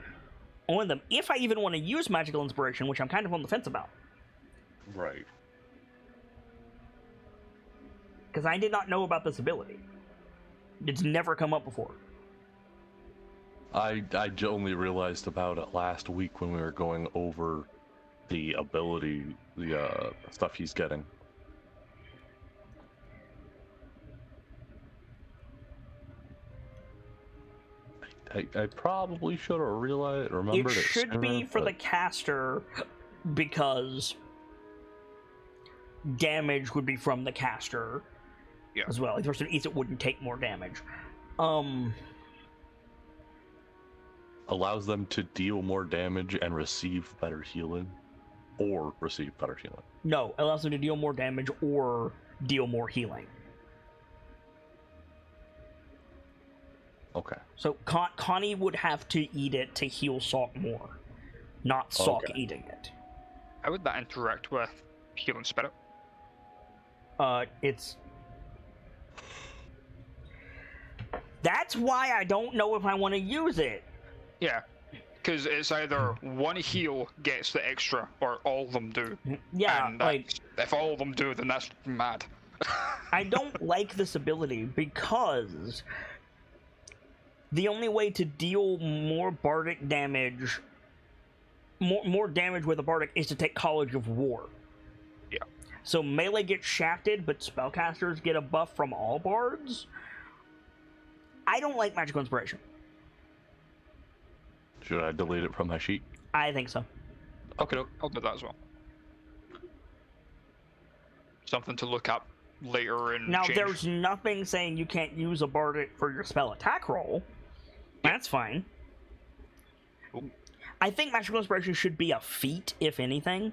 on them. If I even want to use magical inspiration, which I'm kind of on the fence about, Right. because I did not know about this ability. It's never come up before. I only realized about it last week when we were going over the ability, the stuff he's getting. I probably should have remembered it. It should be sooner, for the but- caster, because damage would be from the caster as well. If the person who eats it wouldn't take more damage. Allows them to deal more damage and receive better healing, or receive better healing. No, allows them to deal more damage or deal more healing. Okay. So Connie would have to eat it to heal Salk more, not Salk Okay. eating it. How would that interact with Healing Spirit? That's why I don't know if I want to use it. Yeah, because it's either one heal gets the extra, or all of them do. Yeah, And if all of them do, then that's mad. I don't like this ability because the only way to deal more bardic damage, more damage with a bardic, is to take College of War. Yeah. So melee gets shafted, but spellcasters get a buff from all bards. I don't like Magical Inspiration. Should I delete it from my sheet? I think so. Okay, I'll do that as well. Something to look up later and Now, change. there's nothing saying you can't use a bardic for your spell attack roll. That's fine. Cool. I think Magical Inspiration should be a feat, if anything.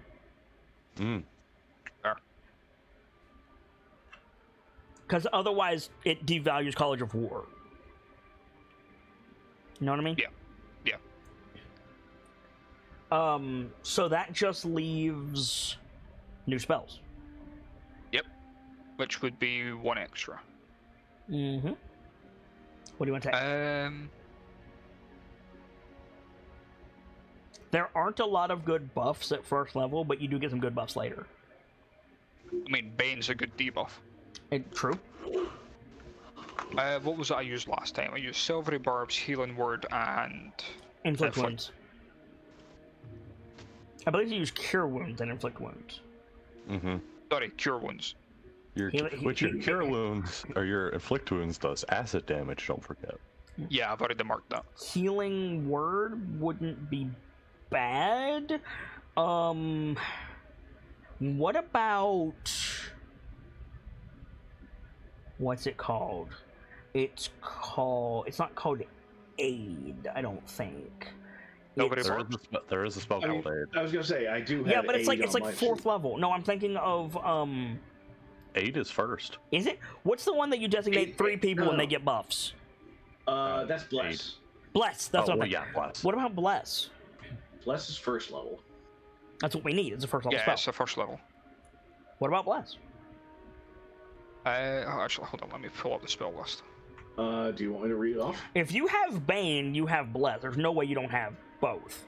Because otherwise, it devalues College of War. You know what I mean? Yeah. So that just leaves new spells. Yep. Which would be one extra. Mm-hmm. What do you want to take? There aren't a lot of good buffs at first level, but you do get some good buffs later. I mean, Bane's a good debuff. True. What was it I used last time? I used Silvery Barbs, Healing Word, and... Inflict Wounds. I believe you use Cure Wounds and Inflict Wounds. Mm-hmm. Sorry, Cure Wounds. Your Cure Wounds, or your Inflict Wounds does acid damage, don't forget. Yeah, I've already marked that. Healing Word wouldn't be bad. What about... What's it called? It's not called Aid, I don't think. Nobody There is a spell called Aid. I was gonna say I do have. Yeah, but it's aid like on my fourth sheet. level. No, I'm thinking of Aid is first. Is it? What's the one that you designate Aid- 3 people and no. they get buffs? That's bless. Bless. That's what I'm thinking. Yeah, Bless. What about Bless? Bless is first level. That's what we need. It's a first level Yeah, spell. it's the first level. What about Bless? Actually, hold on, let me pull up the spell list. Do you want me to read it off? If you have Bane, you have Bless. There's no way you don't have both.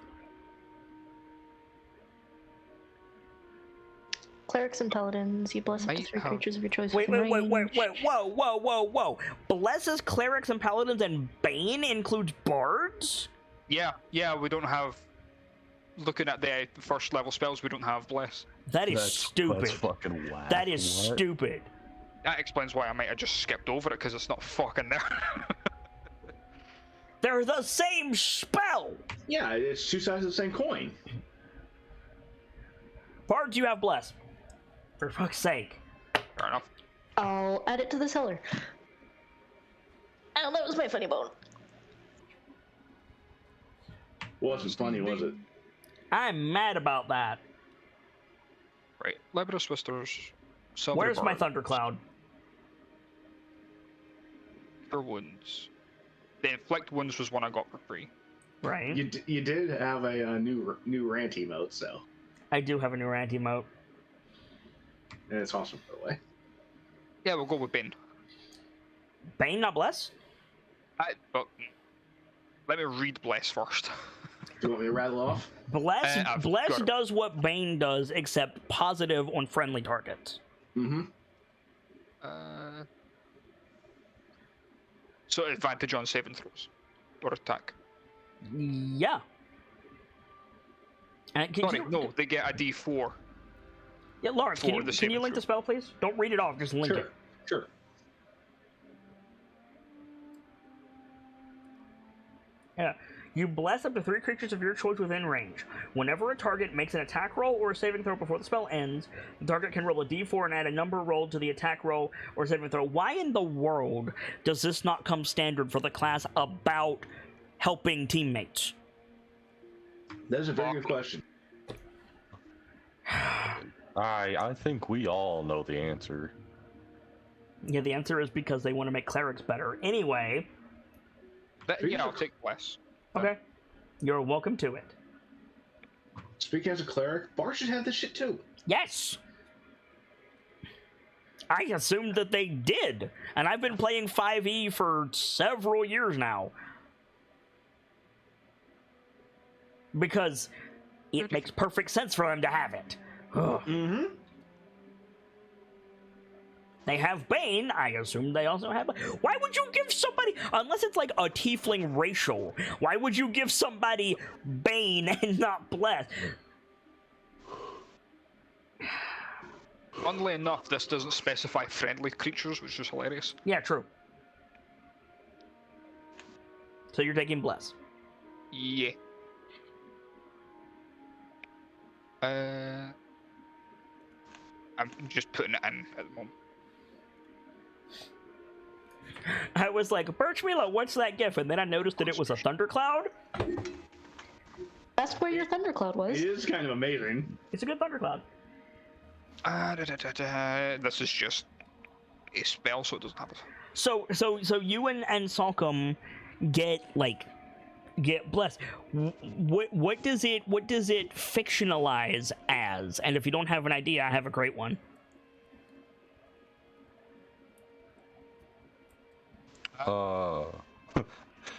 Clerics and paladins, you bless up to Might 3 have- creatures of your choice. Wait, within wait, range. whoa. Bless's clerics and paladins and Bane includes bards? Yeah, we don't have... Looking at the first level spells, we don't have Bless. That is stupid. That's fucking whack. That is What? stupid. That explains why I might have just skipped over it, because it's not fucking there. They're the same spell! Yeah, it's two sides of the same coin. Bards, you have Bless. For fuck's sake. Fair enough. I'll add it to the cellar. Oh, that was my funny bone. Wasn't funny, was it? I'm mad about that. Right. Libris Whisters. Where's my thundercloud? For wounds. The inflict wounds was one I got for free. Right. You did have a new rant emote, so. I do have a new rant emote. And it's awesome, by the way. Yeah, we'll go with Bane. Bane, not Bless? But let me read Bless first. Do you want me to rattle off? Bless does what Bane does, except positive on friendly targets. Mm-hmm. So advantage on saving throws or attack. Yeah. No, they get a D4. Yeah, Lawrence, can you saving link throw. the spell, please? Don't read it off, just link it. Sure. Yeah. You bless up to 3 creatures of your choice within range. Whenever a target makes an attack roll or a saving throw before the spell ends, the target can roll a d4 and add a number rolled to the attack roll or saving throw. Why in the world does this not come standard for the class about helping teammates? That is a very good question. I think we all know the answer. Yeah, the answer is because they want to make clerics better. Anyway. I'll take Bless. Okay. You're welcome to it. Speaking as a cleric, Boughs should have this shit too. Yes! I assumed that they did, and I've been playing 5e for several years now. Because it makes perfect sense for them to have it. Mm-hmm. They have Bane, I assume they also have... Why would you give somebody... Unless it's like a tiefling racial, why would you give somebody Bane and not Bless? Funnily enough, this doesn't specify friendly creatures, which is hilarious. Yeah, true. So you're taking Bless. Yeah. I'm just putting it in at the moment. I was like, Birchmila, what's that gif? And then I noticed that it was a thundercloud. That's where your thundercloud was. It is kind of amazing. It's a good thundercloud. This is just a spell, so it doesn't have it. So you and Salcom get blessed. What does it fictionalize as? And if you don't have an idea, I have a great one.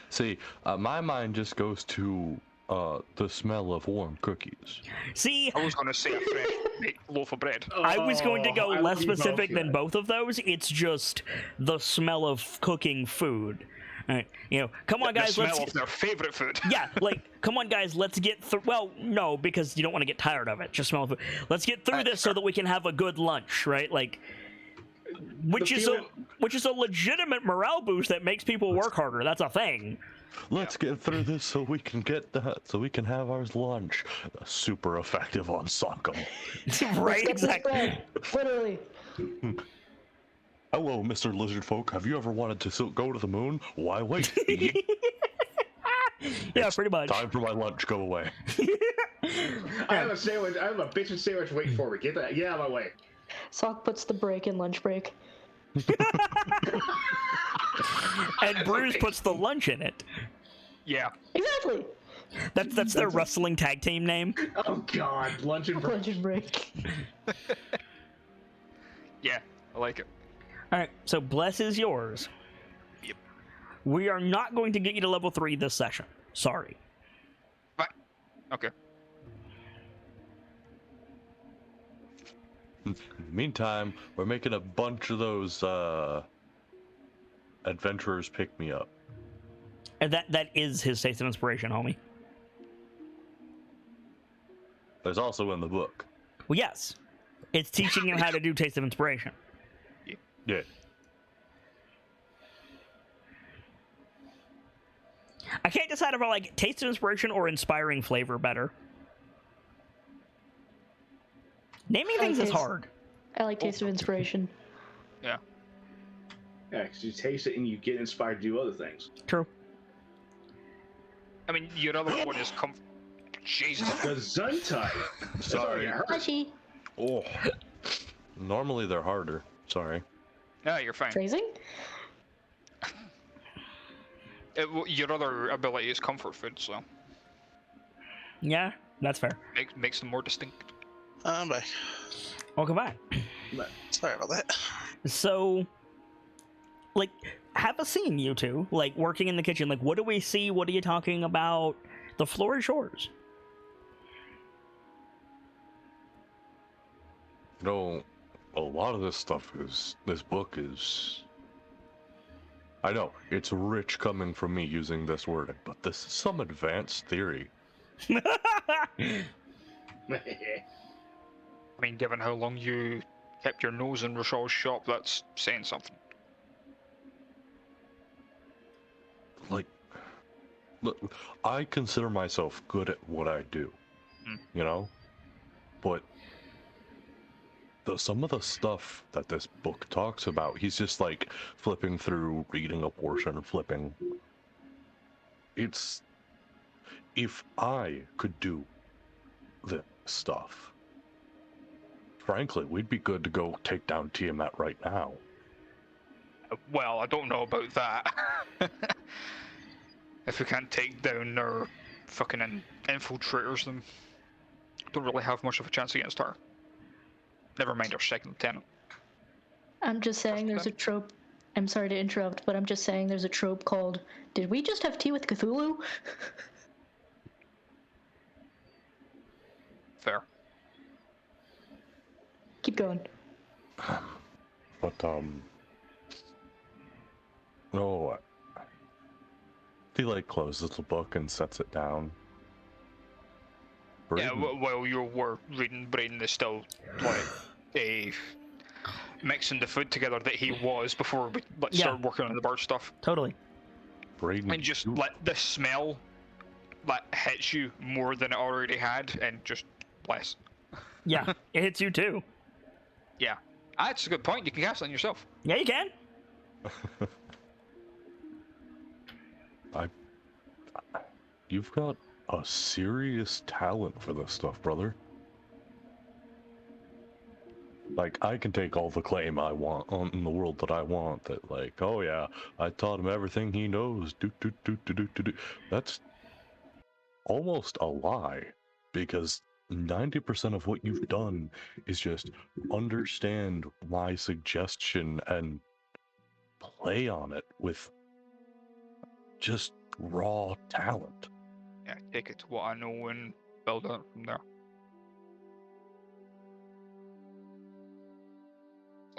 See, my mind just goes to the smell of warm cookies. See, I was going to say a fresh loaf of bread. I was going to go less specific than both of those. It's just the smell of cooking food. Right. Come on, guys. The smell of their favorite food. Yeah, come on, guys. Let's get through. Well, no, because you don't want to get tired of it. Just smell of food. Let's get through this so that we can have a good lunch, right? Which is a legitimate morale boost that makes people work harder. That's a thing. Let's get through this so we can have our lunch. Super effective on Sokka. Right, exactly. Literally. Hello, Mr. Lizard Folk. Have you ever wanted to go to the moon? Why wait? Yeah, pretty much. Time for my lunch. Go away. I have a sandwich. I have a bitchin' sandwich waiting for me. Get out of my way. Sock puts the break in lunch break. And Bruce puts the lunch in it. Yeah. Exactly. That's their wrestling tag team name. Oh God, lunch and break. Lunch and break. Yeah, I like it. All right, so Bless is yours. Yep. We are not going to get you to level 3 this session. Sorry. But okay. Meantime, we're making a bunch of those adventurers pick me up. And that is his taste of inspiration, homie. There's also in the book. Well, yes. It's teaching him how to do taste of inspiration. Yeah. I can't decide if I like taste of inspiration or inspiring flavor better. Naming things is hard. I like taste of inspiration. Yeah. Yeah, because you taste it and you get inspired to do other things. True. I mean, your other one is Jesus. Gesundheit. Sorry. Fleshy. Oh. Normally they're harder. Sorry. Yeah, you're fine. Phrasing? Your other ability is comfort food, so Yeah, that's fair. makes them more distinct. I'm back. Welcome back. Sorry about that. So, like, have a scene, you two. Like, working in the kitchen. Like, what do we see? What are you talking about? The floor is yours. You know, a lot of this book is. I know, it's rich coming from me using this wording, but this is some advanced theory. I mean, given how long you kept your nose in Rochelle's shop, that's saying something. Like, look, I consider myself good at what I do, you know? But some of the stuff that this book talks about, he's just like flipping through, reading a portion, flipping. It's, if I could do this stuff, frankly, we'd be good to go take down Tiamat right now. Well, I don't know about that. If we can't take down our fucking infiltrators, then don't really have much of a chance against her. Never mind our second lieutenant. I'm just saying there's a trope. I'm sorry to interrupt, but I'm just saying there's a trope called, did we just have tea with Cthulhu? Fair. Keep going. But, no, he, like, closes the book and sets it down. Yeah, while you were reading, Braden is still, like, mixing the food together that he was before we started working on the bird stuff. Totally. Braden, And just let the smell that hits you more than it already had, and just bless. Yeah, it hits you too. Yeah. That's a good point. You can cast it on yourself. Yeah, you can. You've got a serious talent for this stuff, brother. Like, I can take all the claim I want in the world that I want, that, like, oh yeah, I taught him everything he knows, That's almost a lie, because 90% of what you've done is just understand my suggestion and play on it with just raw talent. Yeah, take it to what I know and build on it from there.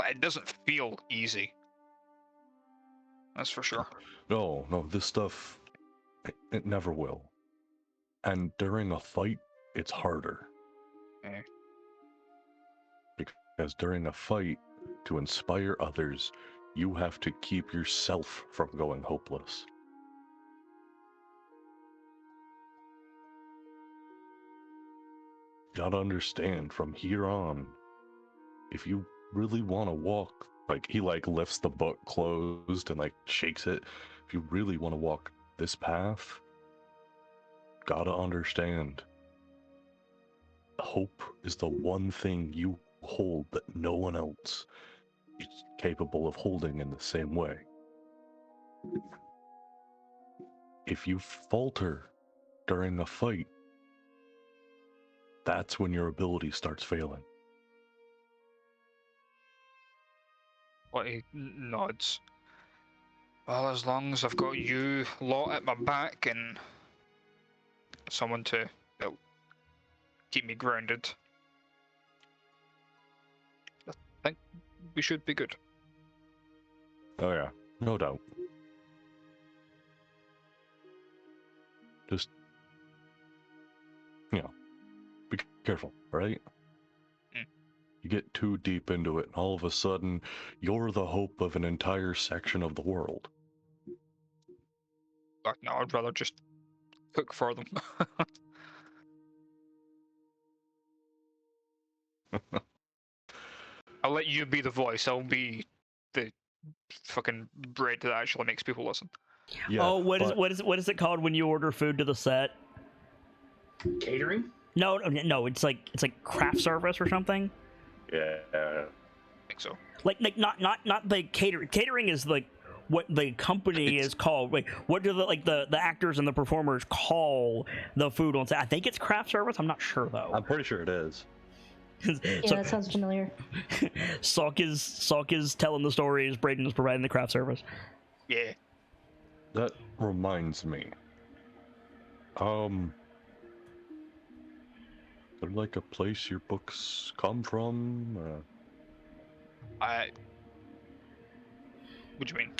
It doesn't feel easy. That's for sure. No, this stuff, it never will. And during a fight, it's harder. Yeah. Because during a fight, to inspire others, you have to keep yourself from going hopeless. Gotta understand, from here on, if you really want to walk, like, he, like, lifts the book closed and, like, shakes it. If you really want to walk this path, gotta understand, hope is the one thing you hold that no one else is capable of holding in the same way. If you falter during a fight, that's when your ability starts failing. Well, he nods. Well, as long as I've got you lot at my back and someone to keep me grounded, I think we should be good. Oh yeah, no doubt. Just, be careful, right? You get too deep into it, and all of a sudden, you're the hope of an entire section of the world. But no, I'd rather just cook for them. I'll let you be the voice. I'll be the fucking bread that actually makes people listen. Yeah, oh, what but is it called when you order food to the set? Catering? No, it's like craft service or something. Yeah. I think so. Like not the catering. Catering is like what the company is called. Wait, what do the actors and the performers call the food on set? I think it's craft service. I'm not sure though. I'm pretty sure it is. Yeah, that sounds familiar. Salk is telling the stories. Braden is providing the craft service. Yeah. That reminds me. Is there like a place your books come from? What do you mean?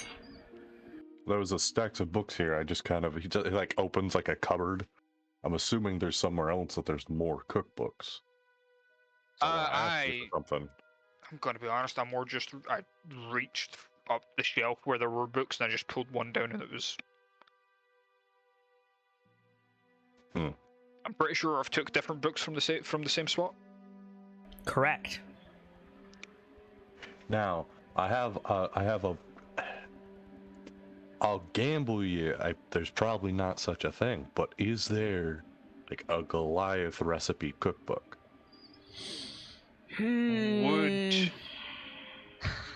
There was a stacks of books here. I just kind of he like opens like a cupboard. I'm assuming there's somewhere else that there's more cookbooks. So something. I'm gonna be honest. I reached up the shelf where there were books and I just pulled one down and it was. I'm pretty sure I've took different books from the same spot. Correct. Now I have a. I'll gamble you. There's probably not such a thing, but is there like a Goliath recipe cookbook? Would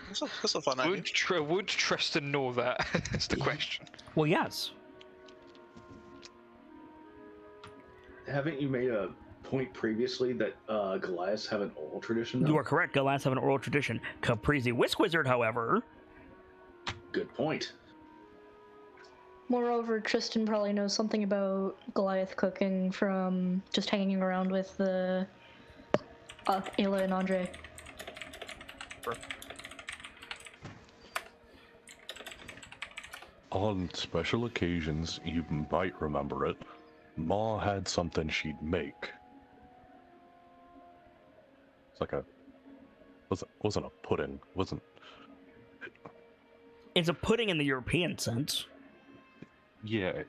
That's a fun idea. would Tristan know that? That's the question. Well, yes. Haven't you made a point previously that Goliaths have an oral tradition? You are correct. Goliaths have an oral tradition. Caprizi Whisk Wizard, however. Good point. Moreover, Tristan probably knows something about Goliath cooking from just hanging around with the Ayla and Andre. Sure. On special occasions, you might remember it. Ma had something she'd make. It's like wasn't a pudding. It's a pudding in the European sense. Yeah,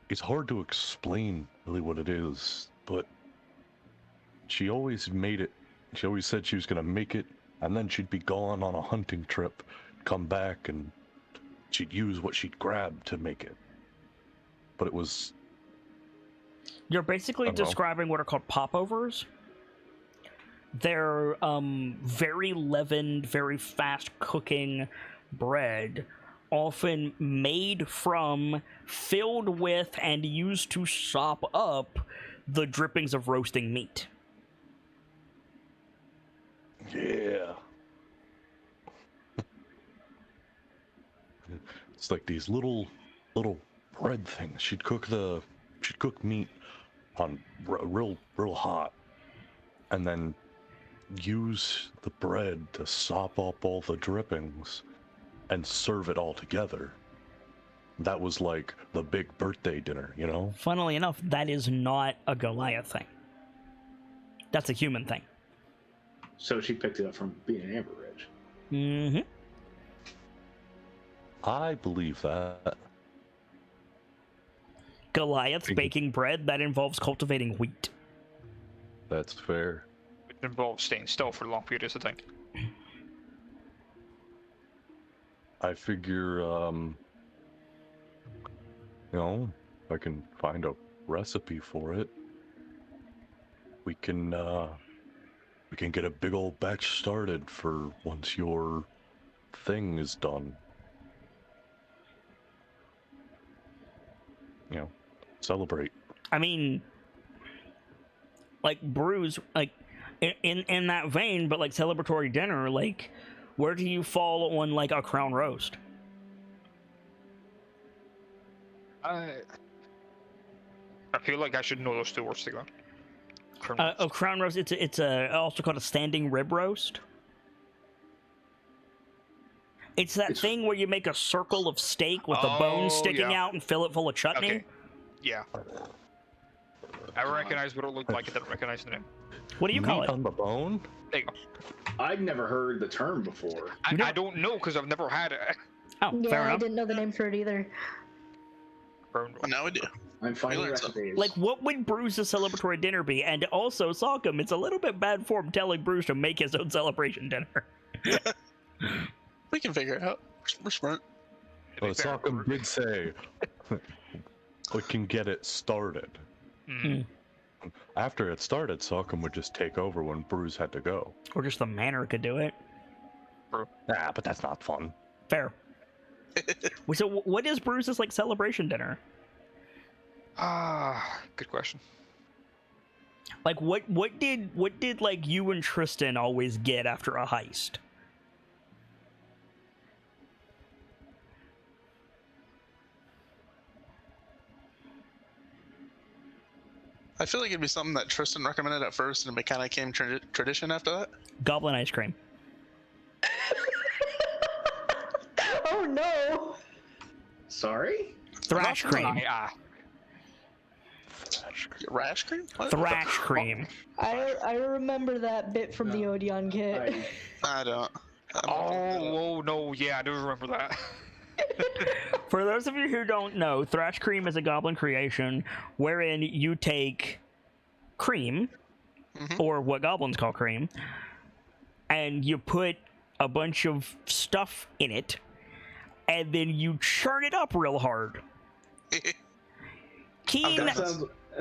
it's hard to explain really what it is, but she always made it. She always said she was gonna make it, and then she'd be gone on a hunting trip, come back, and she'd use what she'd grabbed to make it. But it was... You're basically describing what are called popovers. They're very leavened, very fast cooking bread, often made from, filled with, and used to sop up the drippings of roasting meat. Yeah. It's like these little bread things. She'd cook meat on real hot, and then use the bread to sop up all the drippings and serve it all together. That was like the big birthday dinner, you know? Funnily enough, that is not a Goliath thing. That's a human thing. So she picked it up from being an Amber Ridge. Mm-hmm. I believe that. Goliath's baking bread, that involves cultivating wheat. That's fair. It involves staying still for long periods of time. I figure, if I can find a recipe for it, we can get a big old batch started for once your thing is done. Celebrate. I mean, like brews, like in that vein, but like celebratory dinner, like where do you fall on like a crown roast? I feel like I should know those two words together. A crown roast. It's also called a standing rib roast. It's that thing where you make a circle of steak with the bones sticking out and fill it full of chutney. Okay. Yeah. I recognize what it looked like. I didn't recognize the name. What do you call Meat it? on the bone? There you go. I've never heard the term before. I don't know because I've never had it. Oh, Yeah, fair I enough. didn't know the name for it either. Well, now we do. I'm finding learned something. recipes. Like, what would Bruce's celebratory dinner be? And also, Salcom, it's a little bit bad form telling Bruce to make his own celebration dinner. We can figure it out. We're smart. To be Well, fair, Sokam did say we can get it started. Mm. After it started, Sokam would just take over when Bruce had to go. Or just the manor could do it. Ah, but that's not fun. Fair. So what is Bruce's like celebration dinner? Good question. Like what did like you and Tristan always get after a heist? I feel like it'd be something that Tristan recommended at first, and it kind of came tradition after that. Goblin ice cream. Oh no! Sorry? Thrash cream. Rash cream? What? Thrash cream. I remember that bit from the Odeon kit. I don't. Oh no, yeah, I do remember that. For those of you who don't know, Thrash cream is a goblin creation wherein you take cream, or what goblins call cream, and you put a bunch of stuff in it, and then you churn it up real hard. Keen, That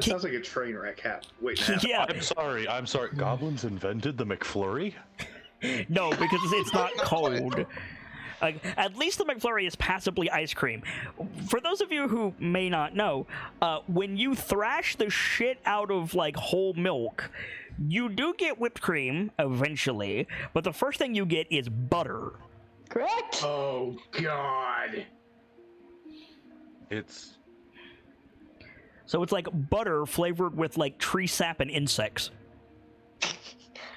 sounds like a train wreck. Wait, yeah, I'm sorry. Goblins invented the McFlurry? no, because it's not cold. At least the McFlurry is passably ice cream. For those of you who may not know, when you thrash the shit out of like whole milk, you do get whipped cream eventually, but the first thing you get is butter. Correct? Oh, God. So it's like butter flavored with like tree sap and insects.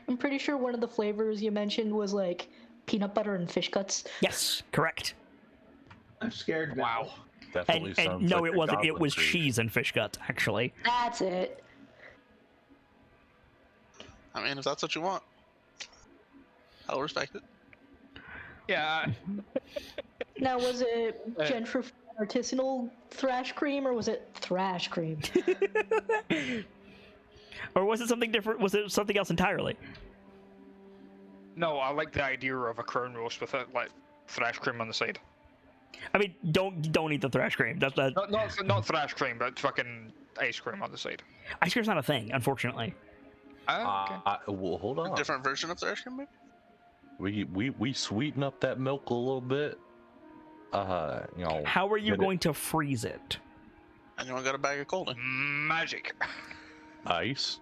I'm pretty sure one of the flavors you mentioned was like peanut butter and fish guts. Yes, correct. I'm scared now. Wow. Definitely And sounds no, like it a wasn't. It goblin was creation. cheese and fish guts, actually. That's it. I mean, if that's what you want, I'll respect it. Yeah. Now, was it gentrified artisanal thrash cream or was it thrash cream? Or was it something different? Was it something else entirely? No, I like the idea of a crown roast with it, like thrash cream on the side. I mean, don't eat the thrash cream. That's that. Not thrash cream, but fucking ice cream on the side. Ice cream's not a thing, unfortunately. Okay. Well, hold on. A different version of the ice cream, maybe? We sweeten up that milk a little bit. How are you going to freeze it? Anyone got a bag of cold? Magic. Ice.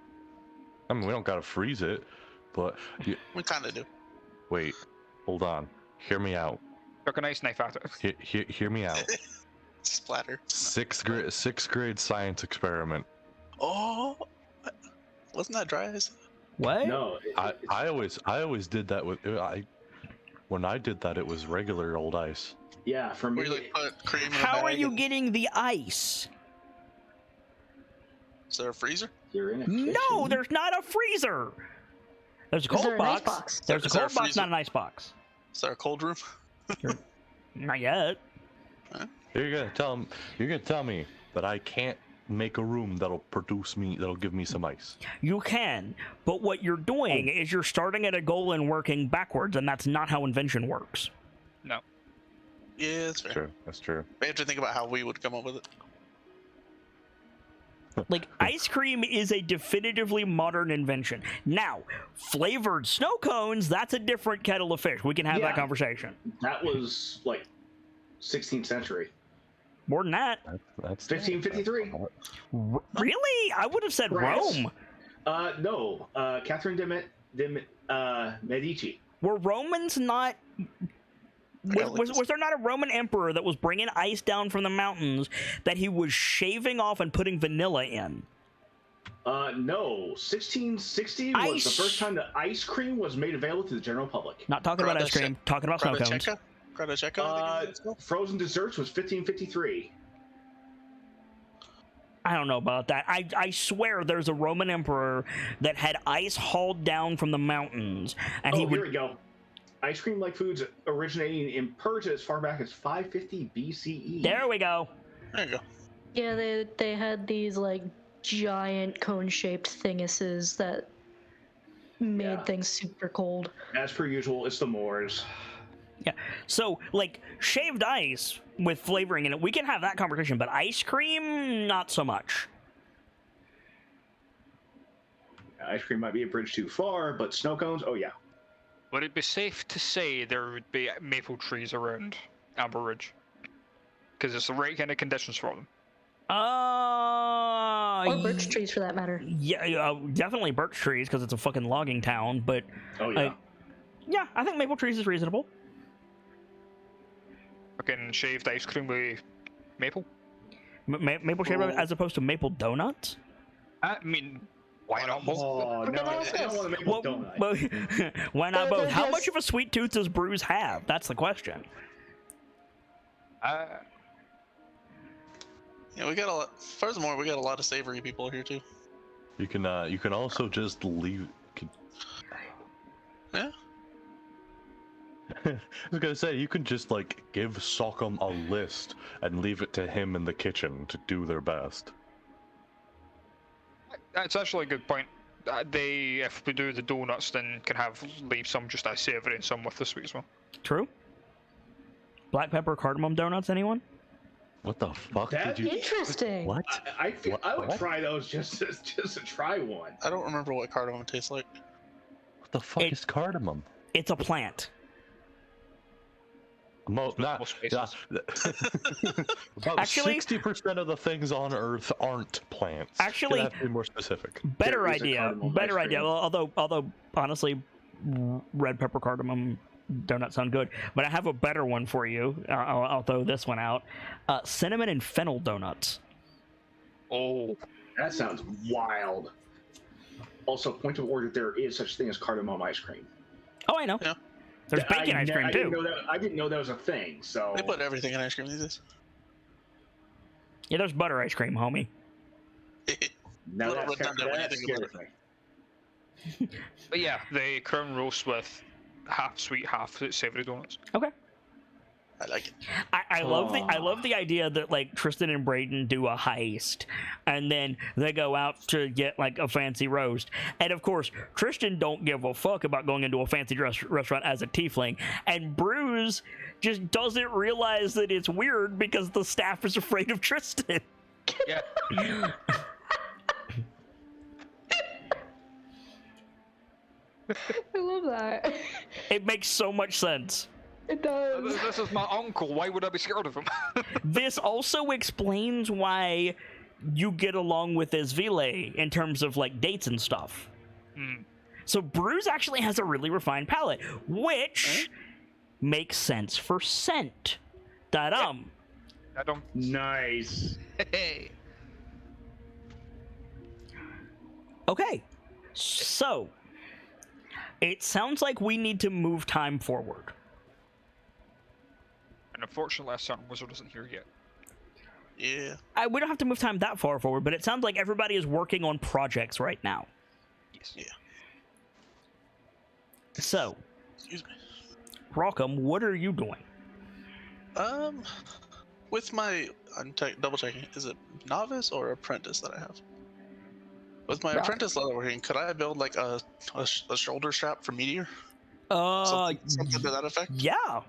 I mean, we don't gotta freeze it, but We kind of do. wait, hold on. Hear me out. Took a nice knife at it. Hear me out. Splatter. Sixth grade science experiment. Oh, wasn't that dry ice? What? No. I always did that with when I did that, it was regular old ice. Yeah, for me. We like put cream in a How are bag you and- getting the ice? Is there a freezer? You're in a No, kitchen. there's not a freezer. There's a Is cold there an ice box. box? There's a Is there a cold box, freezer? not an ice box. Is there a cold room? Not yet. You're gonna tell me that I can't make a room that'll give me some ice. You can, but what you're doing is you're starting at a goal and working backwards, and that's not how invention works. No. Yeah, that's fair. True, that's true. We have to think about how we would come up with it. Like, ice cream is a definitively modern invention. Now, flavored snow cones, that's a different kettle of fish. We can have that Yeah. conversation. That was like 16th century. More than that. That's 1553. Really? I would have said France. Rome. No. Catherine de Medici. Were Romans not... Was there not a Roman emperor that was bringing ice down from the mountains that he was shaving off and putting vanilla in? No. 1660 was Ice. the first time that ice cream was made available to the general public. Not talking about ice cream, talking about snow cones. Gradacheka, I think it's called. Frozen desserts was 1553. I don't know about that. I swear there's a Roman emperor that had ice hauled down from the mountains, and he Here would... we go. Ice cream-like foods originating in Persia as far back as 550 BCE. There we go. There you go. Yeah, they had these like giant cone-shaped thinguses that made Yeah. things super cold. As per usual, it's the Moors. So, like, shaved ice with flavoring in it, we can have that conversation, but ice cream, not so much. Ice cream might be a bridge too far, but snow cones, oh yeah. Would it be safe to say there would be maple trees around Amber Ridge? Because it's the right kind of conditions for them. Or birch trees, for that matter. Yeah, definitely birch trees, because it's a fucking logging town, but... Oh yeah. Yeah, I think maple trees is reasonable. Fucking shaved ice cream with maple? Maple shaved as opposed to maple donuts? I mean, why not both? Oh, no, I don't want to make a donut. Well, why not both? How much of a sweet tooth does Boughs have? That's the question. Yeah, we got a lot. Furthermore, we got a lot of savory people here too. You can also just leave. Yeah. I was gonna say, you can just like give Sockham a list and leave it to him in the kitchen to do their best. That's actually a good point. They, if we do the donuts, then can leave some just as savory and some with the sweet as well. True. Black pepper cardamom donuts, anyone? What the fuck did you? Interesting. What? I feel I would What? try those just to try one. I don't remember what cardamom tastes like. What the fuck is cardamom? It's a plant. About Actually- 60% of the things on Earth aren't plants. Actually- Gonna have to be more specific. Better There is a idea. cardamom Better ice idea. cream. Although honestly, red pepper cardamom donuts sound good. But I have a better one for you. I'll throw this one out. Cinnamon and fennel donuts. Oh, That sounds wild. Also, point of order: there is such thing as cardamom ice cream. Oh, I know. Yeah. There's bacon ice cream too. I didn't know that was a thing. So They put everything in ice cream these days. Yeah, there's butter ice cream, homie. now little that's redundant when you think scary about me. but yeah, the crown roast with half sweet, half savory donuts. Okay. I like it. I love the idea that like Tristan and Brayden do a heist and then they go out to get like a fancy roast, and of course Tristan don't give a fuck about going into a fancy restaurant as a tiefling, and Boughs just doesn't realize that it's weird because the staff is afraid of Tristan. Yeah. I love that. It makes so much sense. It does. This is my uncle. Why would I be scared of him? This also explains why you get along with Esvile in terms of like dates and stuff. So Boughs actually has a really refined palate, which makes sense for scent. Da-dum. I don't. Nice. Hey. Okay, so it sounds like we need to move time forward. And unfortunately, our certain wizard isn't here yet. Yeah. We don't have to move time that far forward, but it sounds like everybody is working on projects right now. Yes. Yeah. So, Excuse me. Rockham, what are you doing? With my, I'm double checking. Is it novice or apprentice that I have? With my apprentice leatherworking, could I build like a shoulder strap for meteor? Something to that effect? Yeah.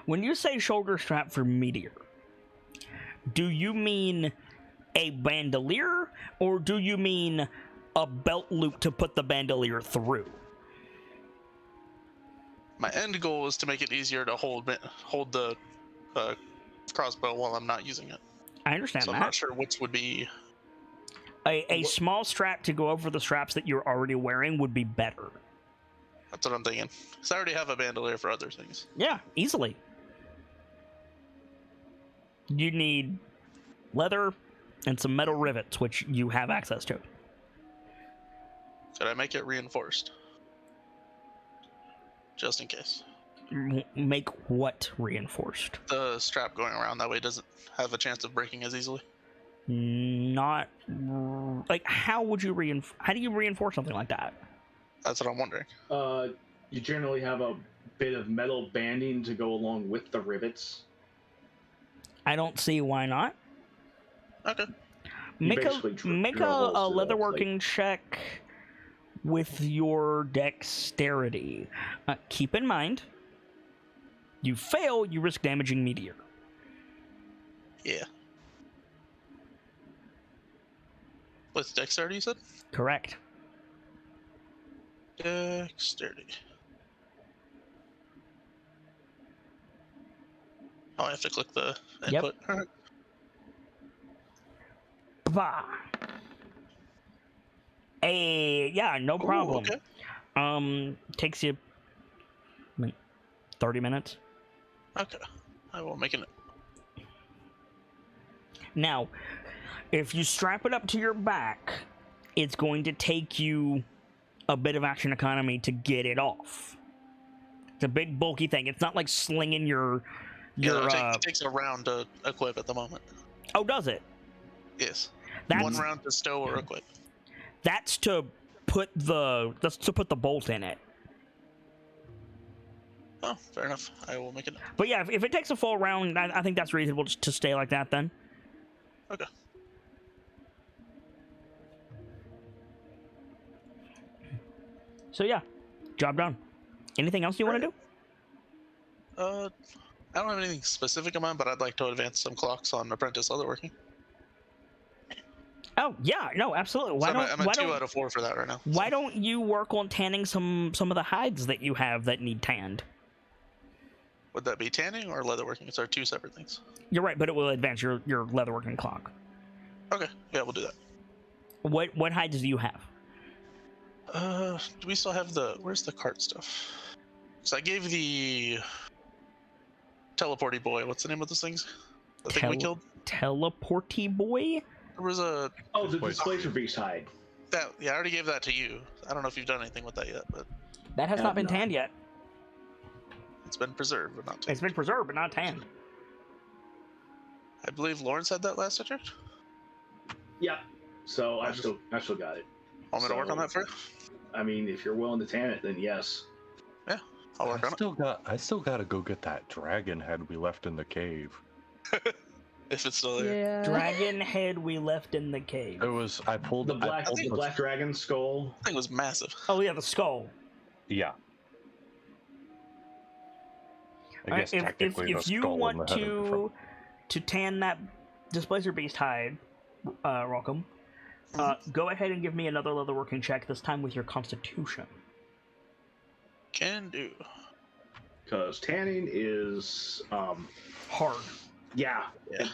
When you say shoulder strap for meteor, do you mean a bandolier or do you mean a belt loop to put the bandolier through? My end goal is to make it easier to hold the crossbow while I'm not using it. I understand So that. I'm not sure which would be. A small strap to go over the straps that you're already wearing would be better. That's what I'm thinking. Because I already have a bandolier for other things. Yeah, easily. You need leather and some metal rivets, which you have access to. Could I make it reinforced? Just in case. Make what reinforced? The strap going around, that way it doesn't have a chance of breaking as easily. Not like how do you reinforce something like that? That's what I'm wondering. You generally have a bit of metal banding to go along with the rivets. I don't see why not. Okay. You Make basically a drill holes through the leatherworking check with your dexterity. Keep in mind, you fail, you risk damaging meteor. Yeah. With dexterity, you said? Correct. Dexterity. Oh, I have to click the input. Yep. Bah. Yeah, no problem. Ooh, okay. Takes you 30 minutes. Okay. I will make it. Now, if you strap it up to your back, it's going to take you a bit of action economy to get it off. It's a big bulky thing. It's not like slinging your it takes a round to equip at the moment. Oh, does it? Yes. That's, 1 round to stow or equip. That's to put the bolt in it. Oh, fair enough. I will make it. But yeah, if it takes a full round, I think that's reasonable to stay like that then. Okay. So yeah, job done. Anything else you want to do? I don't have anything specific in mind, but I'd like to advance some clocks on apprentice leatherworking. Oh yeah, no, absolutely. I'm at 2 out of 4 for that right now. Why don't you work on tanning some of the hides that you have that need tanned? Would that be tanning or leatherworking? It's our 2 separate things. You're right, but it will advance your leatherworking clock. Okay, yeah, we'll do that. What hides do you have? Do we still have where's the cart stuff? So I gave the teleporty boy. What's the name of those things? The thing we killed? Teleporty boy? There was a... Oh, the Displacer Beast hide. Yeah, I already gave that to you. I don't know if you've done anything with that yet, but... That has not been tanned yet. It's been preserved, but not tanned. It's been preserved, but not tanned. I believe Lawrence had that last I checked. Yeah. So I still got it. Want me to work on that for you? I mean, if you're willing to tan it, then yes. Yeah, I'll work on it. I still gotta go get that dragon head we left in the cave. If it's still there. Yeah. Dragon head we left in the cave. It was I pulled The black dragon skull. I think it was massive. Oh yeah, the skull. Yeah. I guess technically if you want to tan that Displacer Beast hide, Rockham, go ahead and give me another leatherworking check, this time with your Constitution. Can do. Because tanning is hard. Yeah.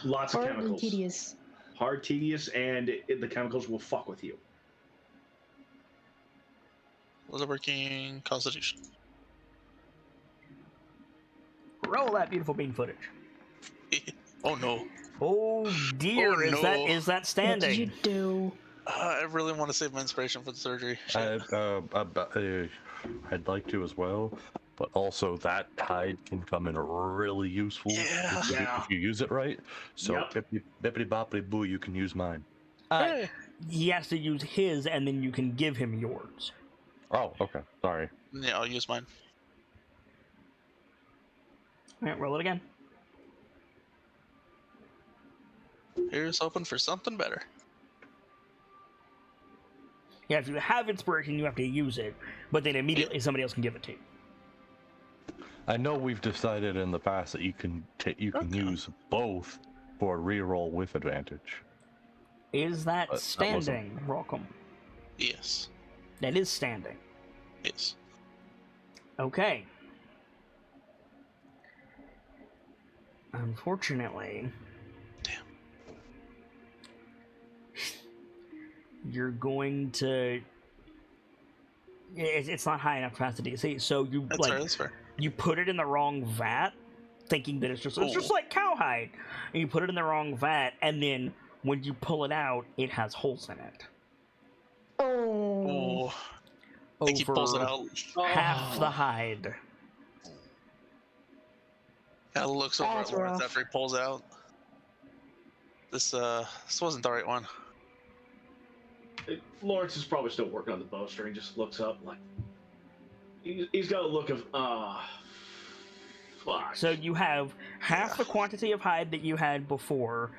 Lots of chemicals. And tedious. Hard, tedious, and the chemicals will fuck with you. Leatherworking Constitution. Roll that beautiful bean footage. Oh no. Oh dear, Oh, no. Is that standing? What did you do? I really want to save my inspiration for the surgery. I'd like to as well, but also that hide can come in really useful if you use it right. So bippity boppity boo, you can use mine. Hey. He has to use his, and then you can give him yours. Oh, okay. Sorry. Yeah, I'll use mine. All right, roll it again. Here's hoping for something better. Yeah, if you have inspiration, you have to use it, but then immediately somebody else can give it to you. I know we've decided in the past that you can use both for a reroll with advantage. Is that standing, Rockham? Yes. That is standing. Yes. Okay. Unfortunately... Damn. You're going to... It's not high enough capacity. See, so you That's fair. You put it in the wrong vat, thinking that it's just like cowhide, and you put it in the wrong vat, and then when you pull it out, it has holes in it. Oh. I think he pulls it out. Half the hide. Kind of looks over at Lawrence after he pulls it out. This wasn't the right one. Lawrence is probably still working on the bowstring. Just looks up like he's got a look of fuck. So you have half the quantity of hide that you had before,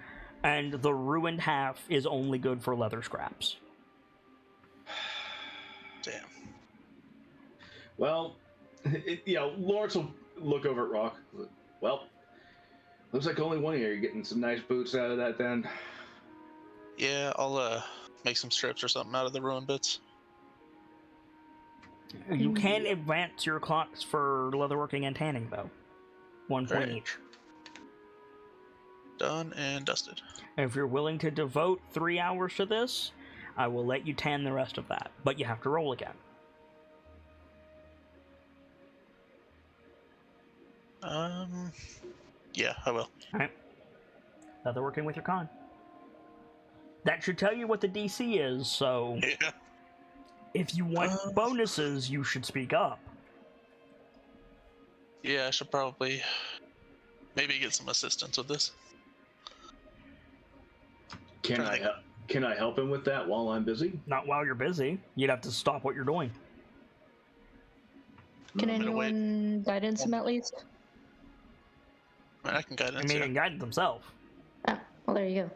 and the ruined half is only good for leather scraps. Damn. Well, Lawrence will look over at Rock. Well, looks like only one of you are getting some nice boots out of that then. Yeah, I'll make some strips or something out of the ruined bits. You can advance your clocks for leatherworking and tanning, though. 1 point each. Done and dusted. And if you're willing to devote 3 hours to this, I will let you tan the rest of that. But you have to roll again. Yeah, I will. Alright. Leatherworking with your con. That should tell you what the DC is, so... Yeah. If you want bonuses, you should speak up. Yeah, I should probably maybe get some assistance with this. Can I help him with that while I'm busy? Not while you're busy. You'd have to stop what you're doing. Can anyone guidance him at least? I mean, I can guidance. I mean, he can guide himself. Ah, well, there you go.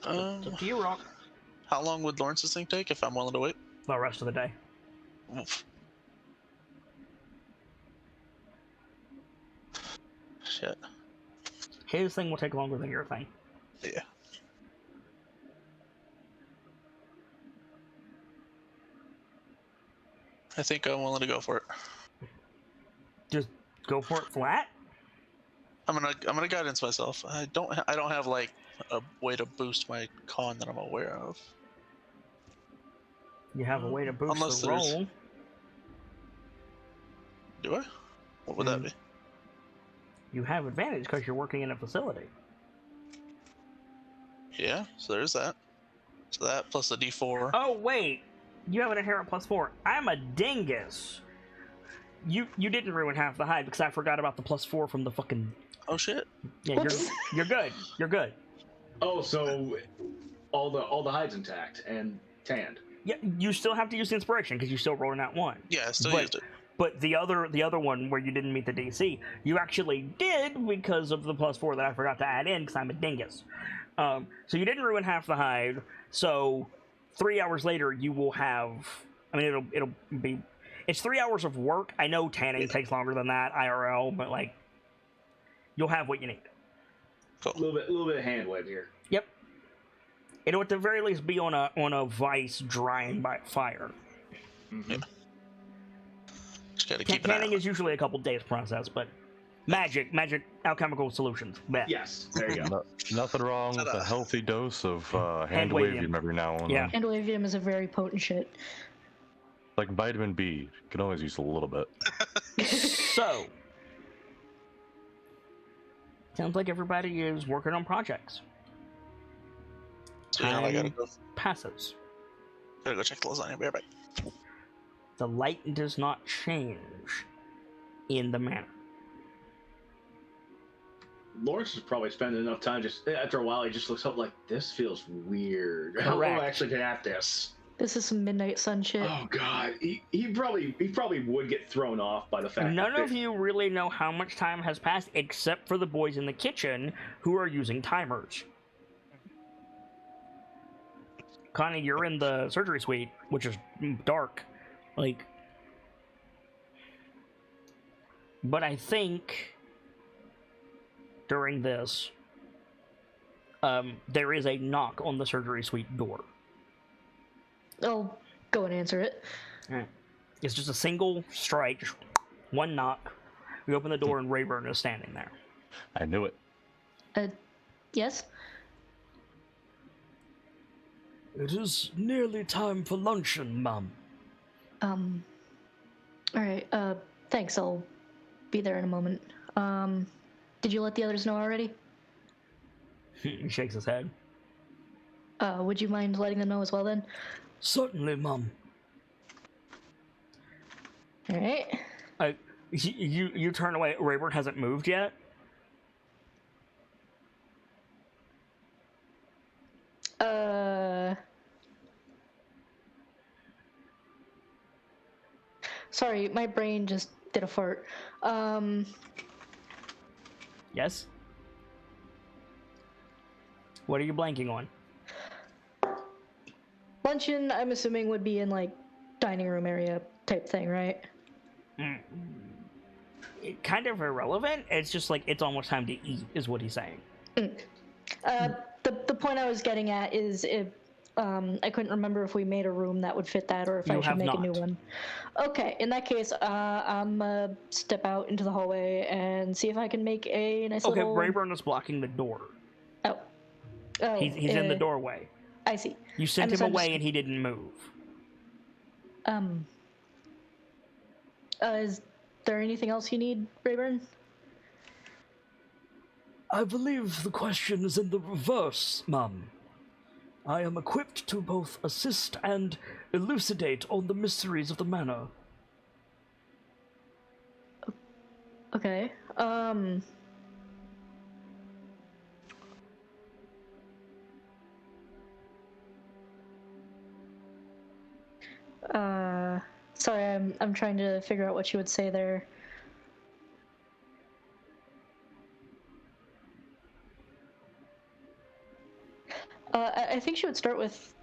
It's up to you, Rock. How long would Lawrence's thing take if I'm willing to wait? The rest of the day. Oof. Shit. His thing will take longer than your thing. Yeah. I think I'm willing to go for it. Just go for it flat? I'm gonna guidance myself. I don't have like a way to boost my con that I'm aware of. You have a way to boost Unless the roll. Do I? What would that be? You have advantage because you're working in a facility. Yeah, so there's that. So that plus the D4. Oh, wait. You have an inherent +4. I'm a dingus. You didn't ruin half the hide because I forgot about the +4 from the fucking... Oh, shit. Yeah, you're good. You're good. Oh, so all the hide's intact and tanned. Yeah, you still have to use the inspiration because you still rolling that one. Yeah, I still used it. But the other one where you didn't meet the DC, you actually did because of the +4 that I forgot to add in because I'm a dingus. So you didn't ruin half the hide. So 3 hours later, you will have. I mean, it'll be. It's 3 hours of work. I know tanning takes longer than that IRL, but like, you'll have what you need. Cool. A little bit of hand wave here. Yep. It'll at the very least be on a vice drying by fire. Mm-hmm. Yeah. Just gotta keep Tanning is usually a couple days process, but magic alchemical solutions. Blech. Yes, there you go. Nothing wrong with a healthy dose of hand wavium. wavium every now and Yeah. then. Hand wavium is a very potent shit. Like vitamin B, can always use a little bit. So, sounds like everybody is working on projects. So I gotta go. Passes. Gotta go check the lasagna. Be right back. The light does not change in the manor. Lawrence is probably spending enough time. Just after a while, he just looks up like, "This feels weird. Correct. How am I actually gonna have this?" This is some midnight sun shit. Oh God, he probably would get thrown off by the fact. None of you really know how much time has passed except for the boys in the kitchen who are using timers. Connie, you're in the surgery suite, which is dark. Like, but I think during this, there is a knock on the surgery suite door. I'll go and answer it. Right. It's just a single strike, just one knock. We open the door and Rayburn is standing there. I knew it. Yes? It is nearly time for luncheon, ma'am. Alright, thanks, I'll be there in a moment. Did you let the others know already? He shakes his head. Would you mind letting them know as well then? Certainly, ma'am. Alright. You turn away. Rayburn hasn't moved yet? Sorry, my brain just did a fart. Yes? What are you blanking on? luncheon, I'm assuming, would be in, like, dining room area type thing, right? Kind of irrelevant. It's just like, it's almost time to eat, is what he's saying. The point I was getting at is if I couldn't remember if we made a room that would fit that or if I should make a new one. Okay, in that case, I'm step out into the hallway and see if I can make a nice little... Okay, Rayburn is blocking the door. Oh. He's in the doorway. I see. You sent him away and he didn't move. Is there anything else you need, Rayburn? I believe the question is in the reverse, Mum. I am equipped to both assist and elucidate on the mysteries of the manor. Okay, sorry, I'm trying to figure out what you would say there. I think she would start with,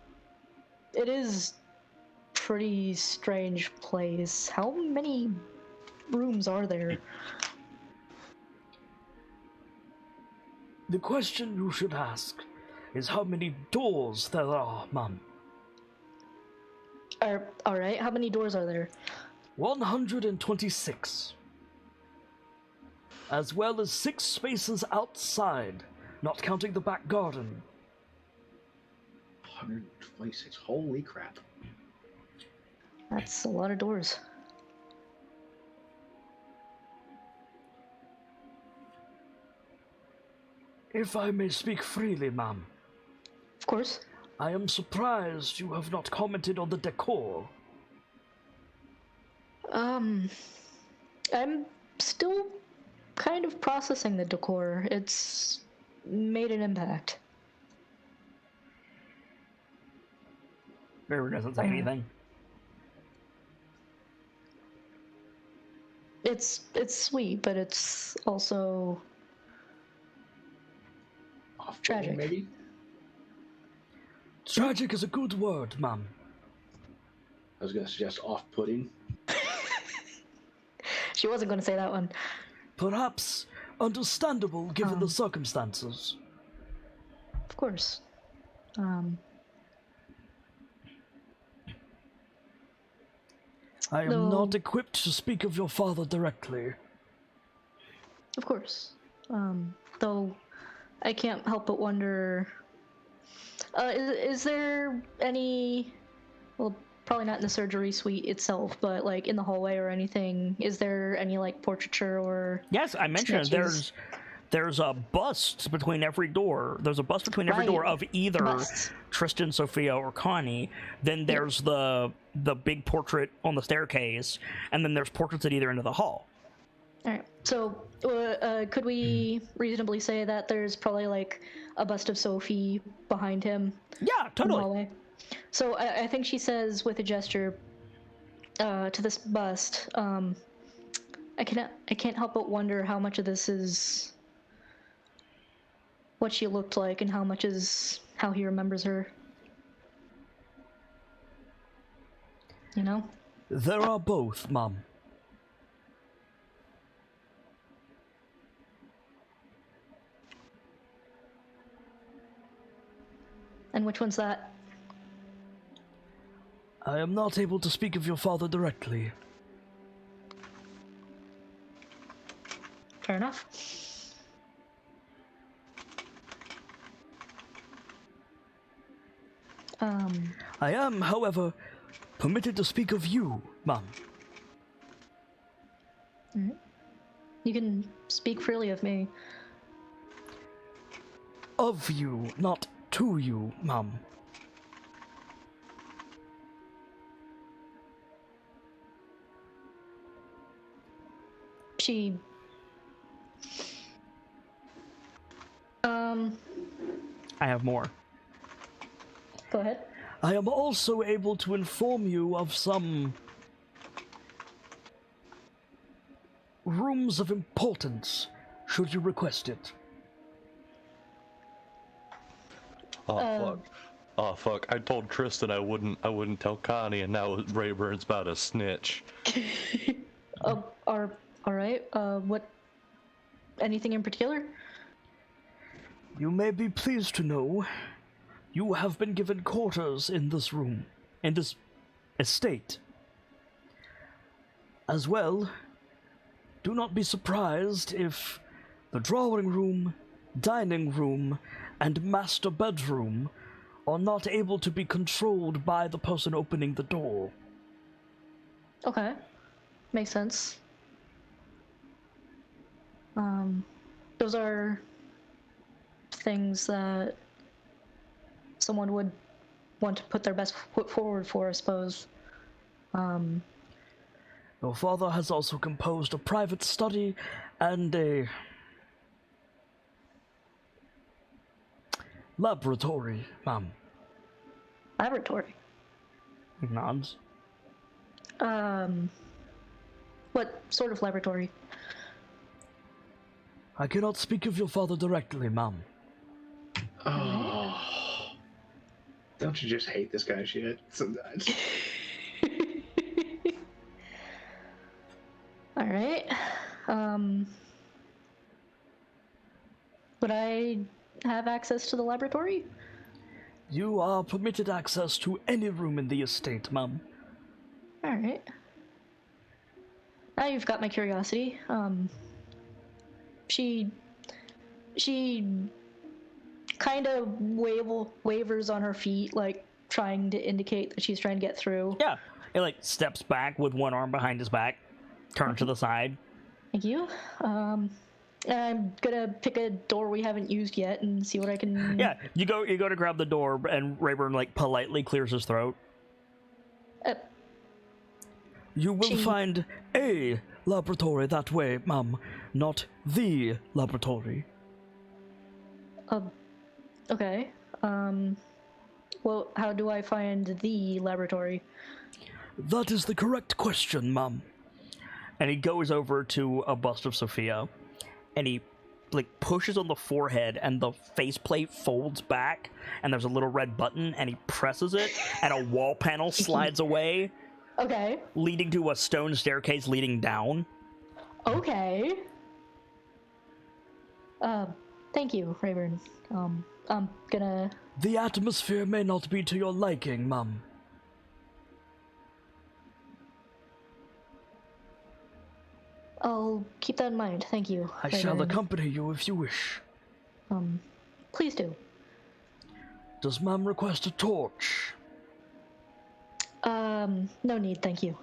it is pretty strange place. How many rooms are there? The question you should ask is how many doors there are, Mum. Alright, how many doors are there? 126. As well as 6 spaces outside, not counting the back garden. 126. Holy crap. That's a lot of doors. If I may speak freely, Ma'am. Of course. I am surprised you have not commented on the decor. I'm still kind of processing the decor. It's made an impact. River doesn't say anything. It's sweet, but it's also tragic. Maybe? Tragic is a good word, Ma'am. I was going to suggest off-putting. She wasn't going to say that one. Perhaps understandable given the circumstances. Of course. I am not equipped to speak of your father directly. Of course. Though I can't help but wonder, is there any, well, probably not in the surgery suite itself, but like in the hallway or anything, is there any like portraiture or... Yes, I mentioned sketches? there's a bust between every door. There's a bust between every door of either Tristan, Sophia, or Connie. Then there's the big portrait on the staircase, and then there's portraits at either end of the hall. Alright, so could we reasonably say that there's probably like a bust of Sophie behind him? Yeah, totally. In the hallway? So I think she says with a gesture to this bust, I can't help but wonder how much of this is what she looked like and how much is how he remembers her. You know? There are both, Mum. And which one's that? I am not able to speak of your father directly. Fair enough. I am, however, permitted to speak of you, Mum. You can speak freely of me. Of you, not to you, Mum. She... I have more. Go ahead. I am also able to inform you of some rooms of importance, should you request it. Oh, fuck. Oh fuck! I told Tristan I wouldn't tell Connie, and now Rayburn's about to snitch. All right. What? Anything in particular? You may be pleased to know you have been given quarters in this room, in this estate. As well, do not be surprised if the drawing room, dining room, and master bedroom are not able to be controlled by the person opening the door. Okay. Makes sense. Those are things that someone would want to put their best foot forward for, I suppose. Your father has also composed a private study and a laboratory, ma'am. Laboratory? He nods. What sort of laboratory? I cannot speak of your father directly, ma'am. Oh. Don't you just hate this guy's shit sometimes? All right. Would I have access to the laboratory? You are permitted access to any room in the estate, ma'am. All right. Now you've got my curiosity. She kind of wavers on her feet, like trying to indicate that she's trying to get through. Yeah, he like steps back with one arm behind his back, turns to the side. Thank you. I'm gonna pick a door we haven't used yet and see what I can. Yeah, you go to grab the door, and Rayburn like politely clears his throat. You will find a laboratory that way, ma'am, not the laboratory. Okay. Well, how do I find the laboratory? That is the correct question, ma'am. And he goes over to a bust of Sophia, and he like pushes on the forehead, and the faceplate folds back, and there's a little red button, and he presses it, and a wall panel slides away. Okay. Leading to a stone staircase leading down. Okay. Thank you, Rayburn. I'm gonna... The atmosphere may not be to your liking, ma'am. I'll keep that in mind, thank you, I Rayburn. shall accompany you if you wish. Please do. Does ma'am request a torch? No need, thank you.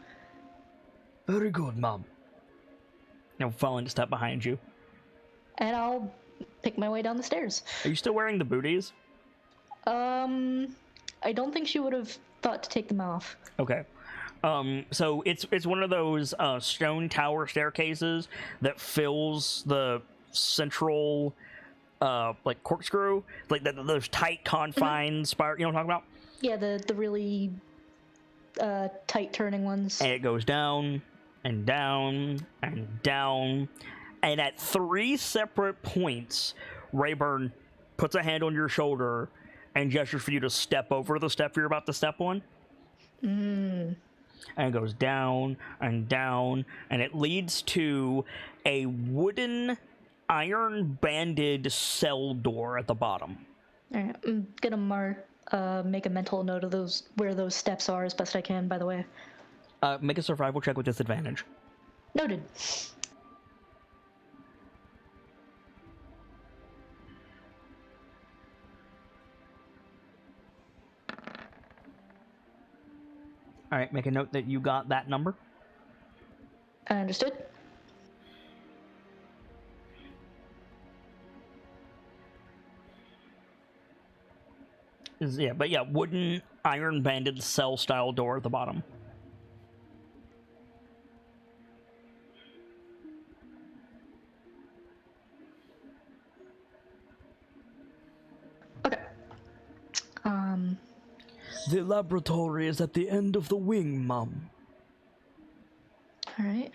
Very good, ma'am. Now following a step behind you. And I'll pick my way down the stairs. Are you still wearing the booties? I don't think she would have thought to take them off. Okay. So it's one of those stone tower staircases that fills the central like corkscrew, like those tight confines spiral. You know what I'm talking about? Yeah, the really tight turning ones. And it goes down and down and down, and at 3 separate points, Rayburn puts a hand on your shoulder and gestures for you to step over the step you're about to step on. And it goes down and down, and it leads to a wooden, iron-banded cell door at the bottom. All right, I'm gonna make a mental note of where those steps are as best I can, by the way. Make a survival check with disadvantage. Noted. All right, make a note that you got that number. Understood. Yeah, but yeah, wooden, iron-banded cell-style door at the bottom. Okay. The laboratory is at the end of the wing, ma'am. All right.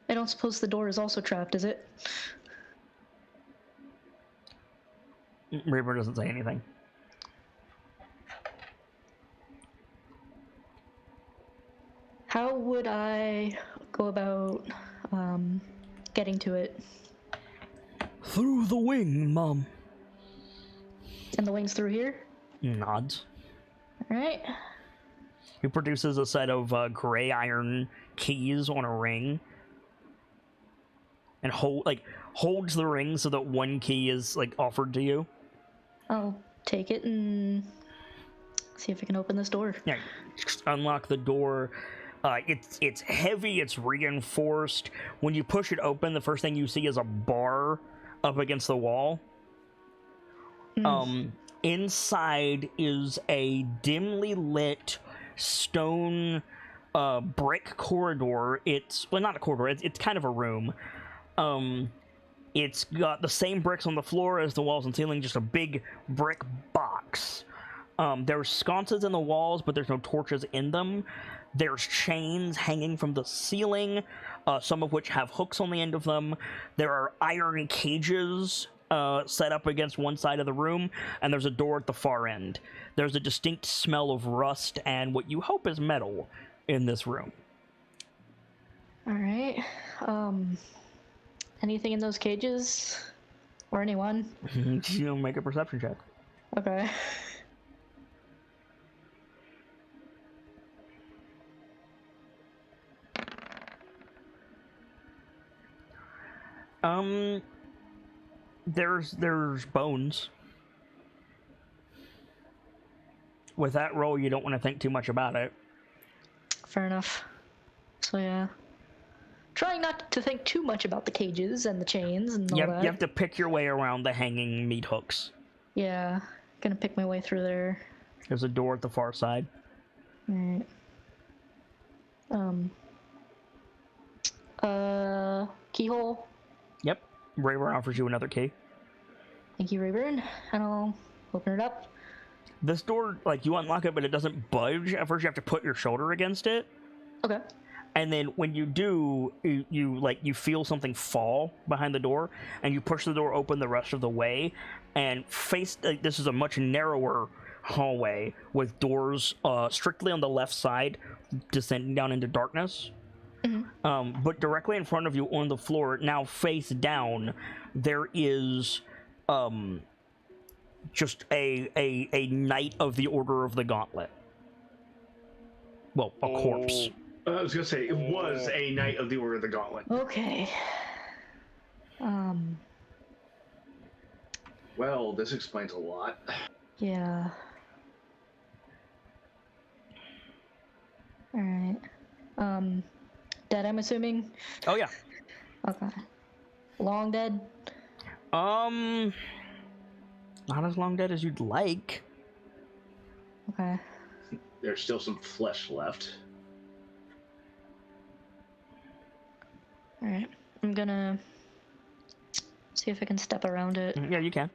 I don't suppose the door is also trapped, is it? Reaper doesn't say anything. How would I go about getting to it? Through the wing, Mom. And the wing's through here? Nods. Alright. He produces a set of gray iron keys on a ring. And holds the ring so that one key is offered to you. I'll take it and see if I can open this door. Yeah, just unlock the door. It's heavy, it's reinforced. When you push it open, the first thing you see is a bar up against the wall. Inside is a dimly lit stone brick corridor. It's not a corridor, it's kind of a room. It's got the same bricks on the floor as the walls and ceiling, just a big brick box. There's sconces in the walls, but there's no torches in them. There's chains hanging from the ceiling, some of which have hooks on the end of them. There are iron cages set up against one side of the room, and there's a door at the far end. There's a distinct smell of rust and what you hope is metal in this room. Alright. Anything in those cages? Or anyone? You'll make a perception check. Okay. There's bones. With that roll, you don't want to think too much about it. Fair enough. So yeah. Trying not to think too much about the cages and the chains and all that. You have to pick your way around the hanging meat hooks. Yeah. Gonna pick my way through there. There's a door at the far side. Alright. Keyhole. Yep. Rayburn offers you another key. Thank you, Rayburn. And I'll open it up. This door, you unlock it, but it doesn't budge. At first, you have to put your shoulder against it. Okay. And then when you do, you feel something fall behind the door, and you push the door open the rest of the way, and this is a much narrower hallway with doors strictly on the left side, descending down into darkness. Mm-hmm. But directly in front of you on the floor, now face down, there is just a Knight of the Order of the Gauntlet. Well, a corpse. I was gonna say, it was a Knight of the Order of the Gauntlet. Okay. Well, this explains a lot. Yeah. Alright. Dead, I'm assuming? Oh, yeah. Okay. Long dead? Not as long dead as you'd like. Okay. There's still some flesh left. Alright. I'm gonna see if I can step around it. Yeah, you can.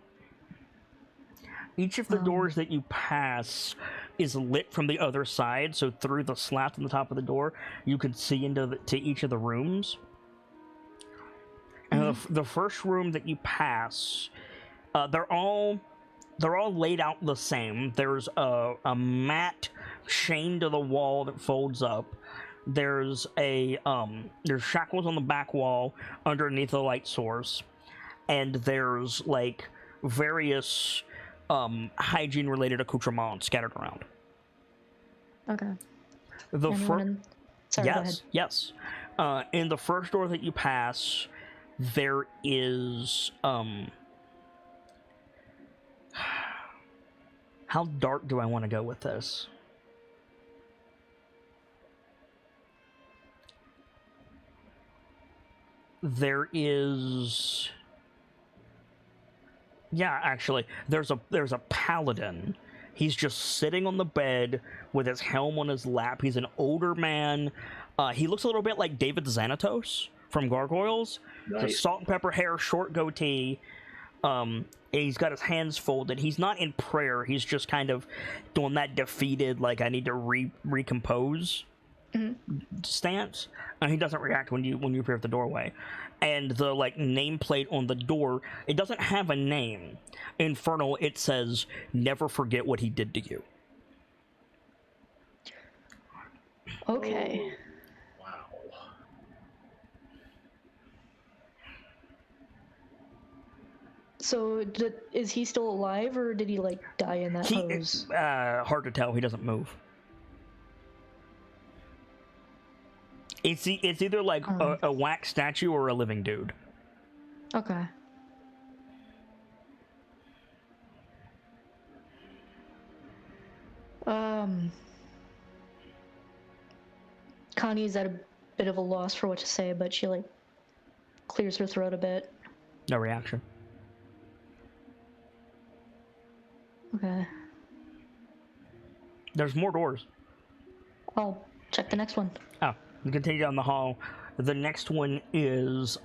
Each of the doors that you pass is lit from the other side, so through the slat on the top of the door, you can see into to each of the rooms. And the first room that you pass, they're all laid out the same. There's a mat chained to the wall that folds up. There's there's shackles on the back wall underneath the light source, and there's various hygiene related accoutrements scattered around. Okay. Sorry, go ahead. Yes. In the first door that you pass, there is how dark do I want to go with this? There is, yeah, actually, there's a paladin. He's just sitting on the bed with his helm on his lap. He's an older man. He looks a little bit like David Xanatos from Gargoyles. Nice. Salt and pepper hair, short goatee. He's got his hands folded. He's not in prayer. He's just kind of doing that defeated, I need to recompose stance, and he doesn't react when you appear at the doorway. And the nameplate on the door, it doesn't have a name. Infernal, it says, "Never forget what he did to you." Okay. Oh, wow. So, is he still alive, or did he die in that pose? Hard to tell. He doesn't move. It's either a wax statue or a living dude. Okay. Connie's at a bit of a loss for what to say, but she clears her throat a bit. No reaction. Okay. There's more doors. I'll check the next one. Oh, you continue down the hall. The next one is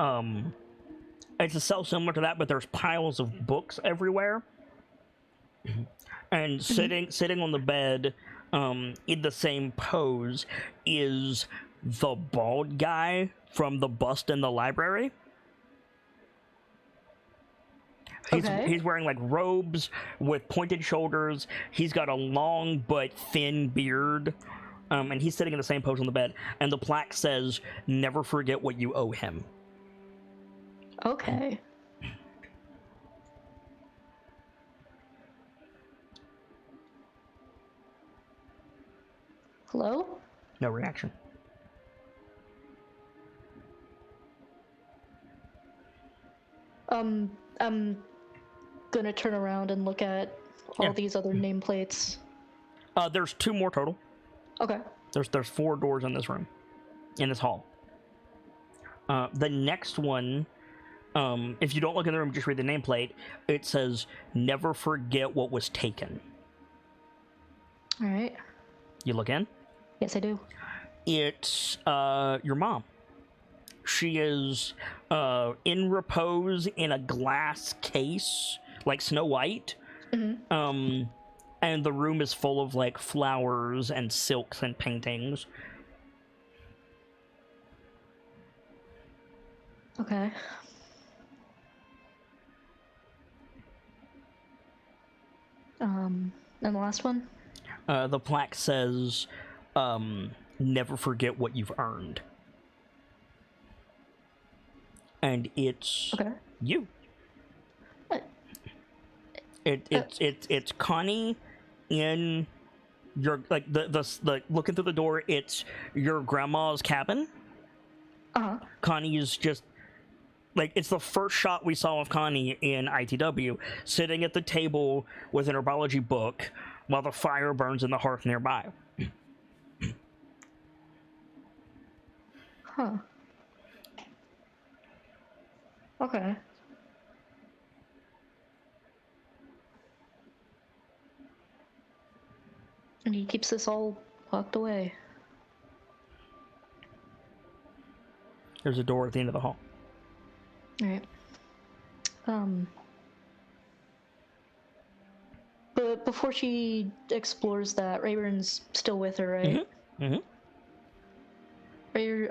it's a cell similar to that, but there's piles of books everywhere. And sitting on the bed, in the same pose, is the bald guy from the bust in the library. He's wearing robes with pointed shoulders. He's got a long but thin beard. And he's sitting in the same pose on the bed. And the plaque says, "Never forget what you owe him." Okay. Hello? No reaction. I'm gonna turn around and look at all these other nameplates. There's 2 more total. Okay. There's 4 doors in this room, in this hall. The next one, if you don't look in the room, just read the nameplate. It says, "Never forget what was taken." All right. You look in? Yes, I do. It's your mom. She is in repose in a glass case, like Snow White. Mm-hmm. And the room is full of flowers and silks and paintings. Okay. And the last one? The plaque says, "Never forget what you've earned." And it's you. It's Connie in your the looking through the door. It's your grandma's cabin. Connie is just it's the first shot we saw of Connie in ITW, sitting at the table with an herbology book while the fire burns in the hearth nearby. Huh. Okay. And he keeps this all locked away. There's a door at the end of the hall. Alright. But before she explores that, Rayburn's still with her, right? Mm-hmm.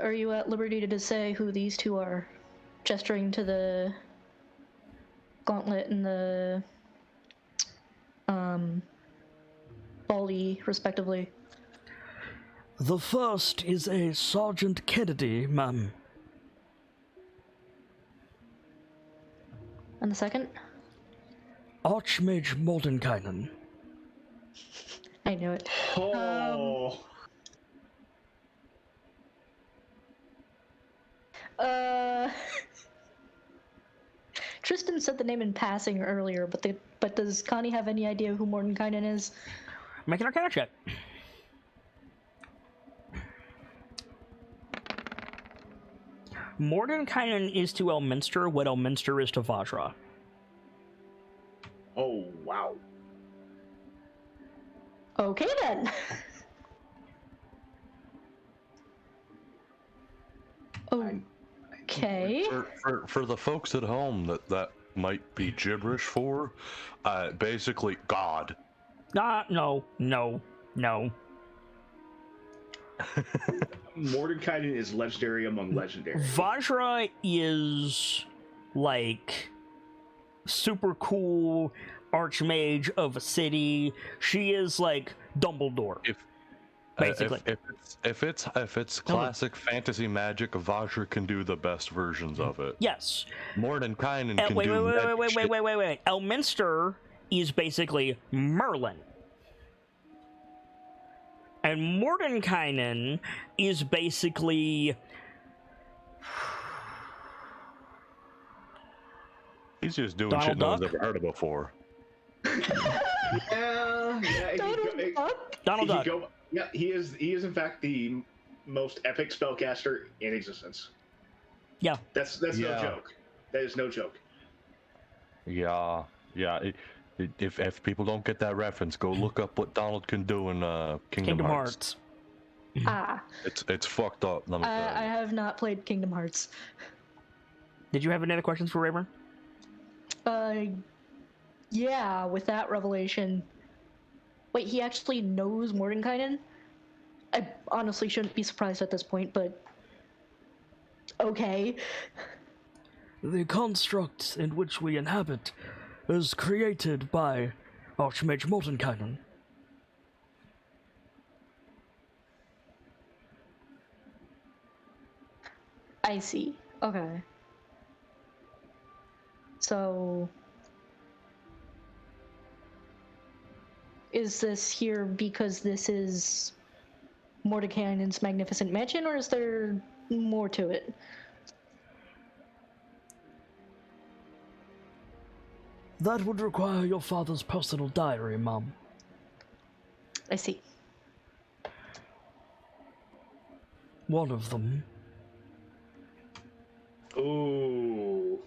Are you at liberty to say who these 2 are? Gesturing to the gauntlet and the Baldy, respectively. The first is a Sergeant Kennedy, ma'am. And the second? Archmage Mordenkainen. I knew it. Oh. Tristan said the name in passing earlier, but does Connie have any idea who Mordenkainen is? Make an Arcana check. Mordenkainen is to Elminster what Elminster is to Vajra. Oh, wow. Okay then. Okay. For the folks at home that might be gibberish for, basically God. No. Mordenkainen is legendary among legendary. Vajra is like super cool archmage of a city. She is like Dumbledore. Basically. If it's classic fantasy magic, Vajra can do the best versions of it. Yes. Mordenkainen can wait, do wait. Elminster is basically Merlin. And Mordenkainen is basically... He's just doing Donald shit no one's Duck? ever heard of before. Yeah. Donald Duck? Yeah, he is in fact the most epic spellcaster in existence. Yeah. That's no joke. That is no joke. Yeah. If people don't get that reference, go look up what Donald can do in Kingdom Hearts. It's fucked up. Let me tell you. I have not played Kingdom Hearts. Did you have any other questions for Rayburn? Yeah, with that revelation. Wait, he actually knows Mordenkainen? I honestly shouldn't be surprised at this point, but... okay. The construct in which we inhabit is created by Archmage Mordenkainen. I see. Okay. So... is this here because this is Mordenkainen's magnificent mansion, or is there more to it? That would require your father's personal diary, Mom. I see. One of them. Ooh.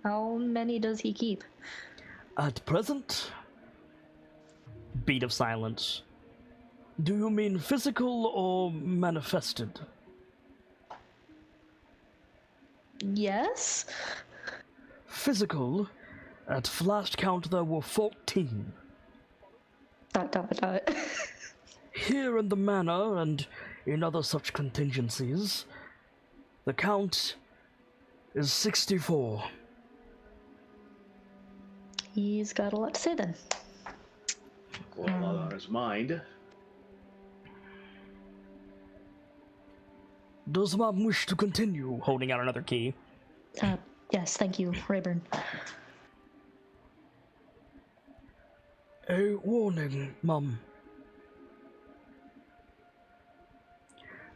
How many does he keep? At present? Beat of silence. Do you mean physical or manifested? Yes? Physical. At last count there were 14. ... Here in the manor and in other such contingencies, the count is 64. He's got a lot to say then. Got a lot on his mind. Does Mom wish to continue? Holding out another key. Yes, thank you, Rayburn. A warning, Mum.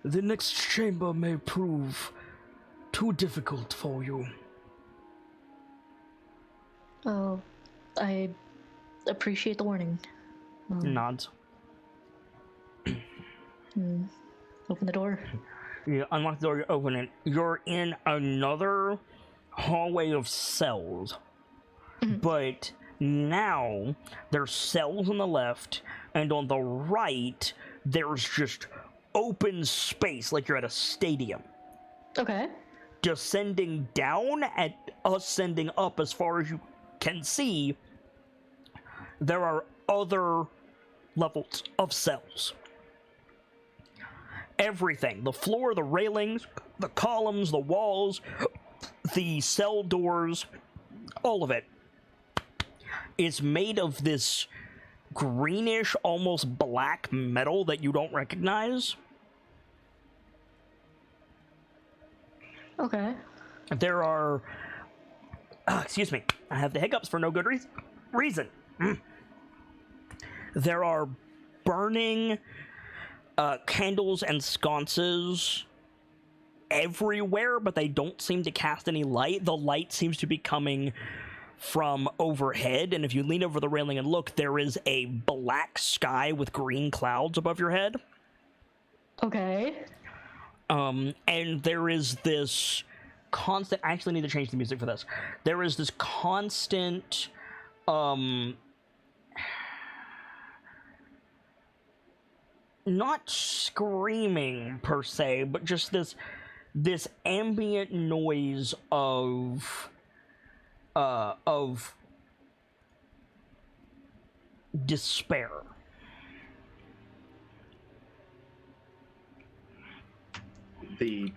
The next chamber may prove too difficult for you. Oh, I appreciate the warning. Nods. Open the door. You unlock the door, you open it. You're in another hallway of cells. But now there's cells on the left, and on the right there's just open space like you're at a stadium. Okay. Descending down and ascending up as far as you can see, there are other levels of cells. Everything, the floor, the railings, the columns, the walls, the cell doors, all of it is made of this greenish, almost black metal that you don't recognize. Okay. There are... excuse me. I have the hiccups for no good reason. There are burning candles and sconces everywhere, but they don't seem to cast any light. The light seems to be coming from overhead, and if you lean over the railing and look, there is a black sky with green clouds above your head. Okay. And there is this constant... I actually need to change the music for this. There is this constant... not screaming per se, but just this ambient noise of despair. the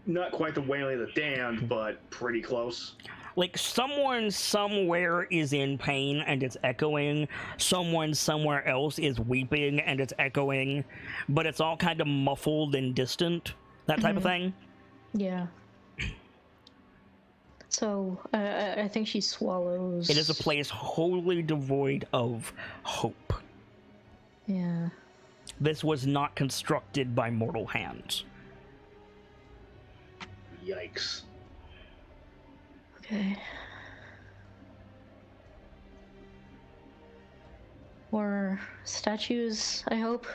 not quite the wailing of the damned, but pretty close. Like someone somewhere is in pain and it's echoing. Someone somewhere else is weeping and it's echoing, but it's all kind of muffled and distant. That type of thing. Yeah. So I think she swallows. It is a place wholly devoid of hope. Yeah. This was not constructed by mortal hands. Yikes. Okay. More statues, I hope.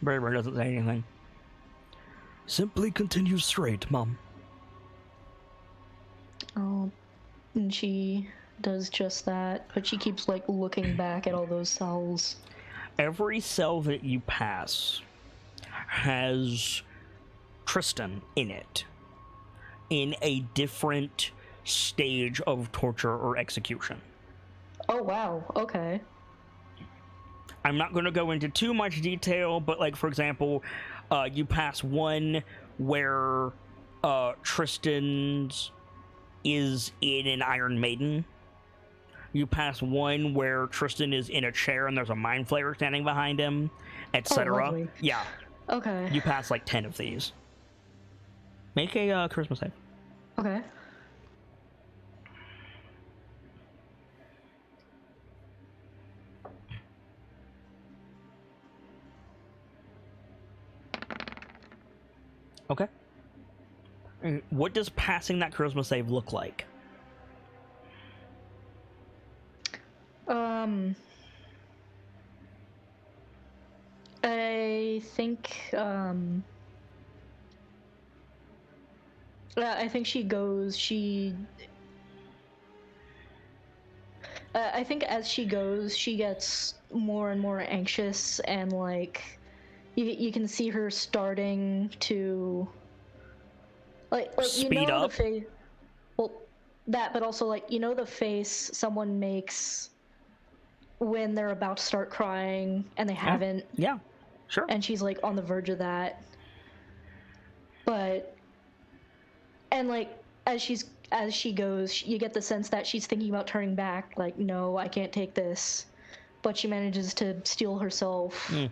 Braver doesn't say anything. Simply continue straight, Mom. Oh, and she does just that, but she keeps like looking back at all those cells. Every cell that you pass has Tristan in it, in a different stage of torture or execution. Oh wow, okay. I'm not going to go into too much detail, but like for example, you pass one where Tristan's is in an Iron Maiden. You pass one where Tristan is in a chair and there's a mind flayer standing behind him, etc. Oh, yeah. Okay. You pass like 10 of these. Make a charisma save. Okay. Okay. What does passing that charisma save look like? I think I think she goes. I think as she goes, she gets more and more anxious, and like you can see her starting to like speed you know up. The face. Well, that, but also like the face someone makes when they're about to start crying and they haven't. Yeah, sure. And she's like on the verge of that. But and like as she goes, you get the sense that she's thinking about turning back, like, no, I can't take this. But she manages to steel herself and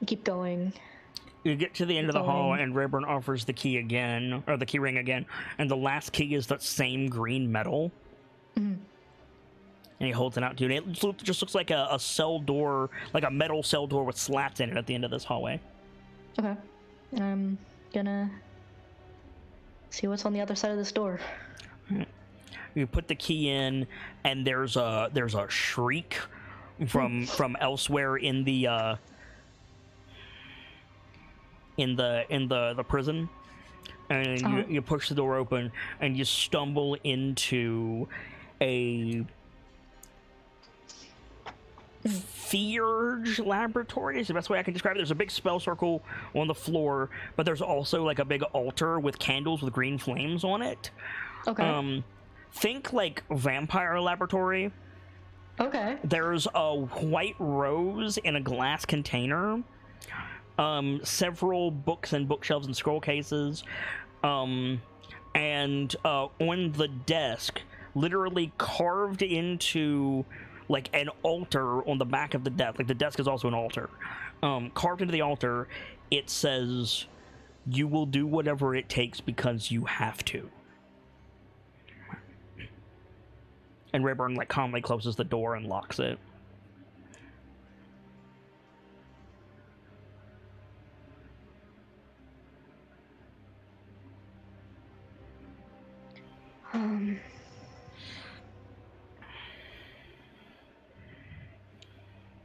keep going. You get to the end of the hall, and Rayburn offers the key again, or the key ring again, and the last key is that same green metal. Mm-hmm. And he holds it out to you, and it just looks like a cell door, like a metal cell door with slats in it at the end of this hallway. Okay. I'm gonna see what's on the other side of this door. You put the key in, and there's a shriek from elsewhere in the prison, and you push the door open, and you stumble into a Theurge laboratory is the best way I can describe it. There's a big spell circle on the floor, but there's also like a big altar with candles with green flames on it. Okay. Think like vampire laboratory. Okay. There's a white rose in a glass container. Several books and bookshelves and scroll cases. And on the desk, literally carved into like an altar on the back of the desk. Like the desk is also an altar. Carved into the altar, it says, "You will do whatever it takes because you have to." And Rayburn like calmly closes the door and locks it.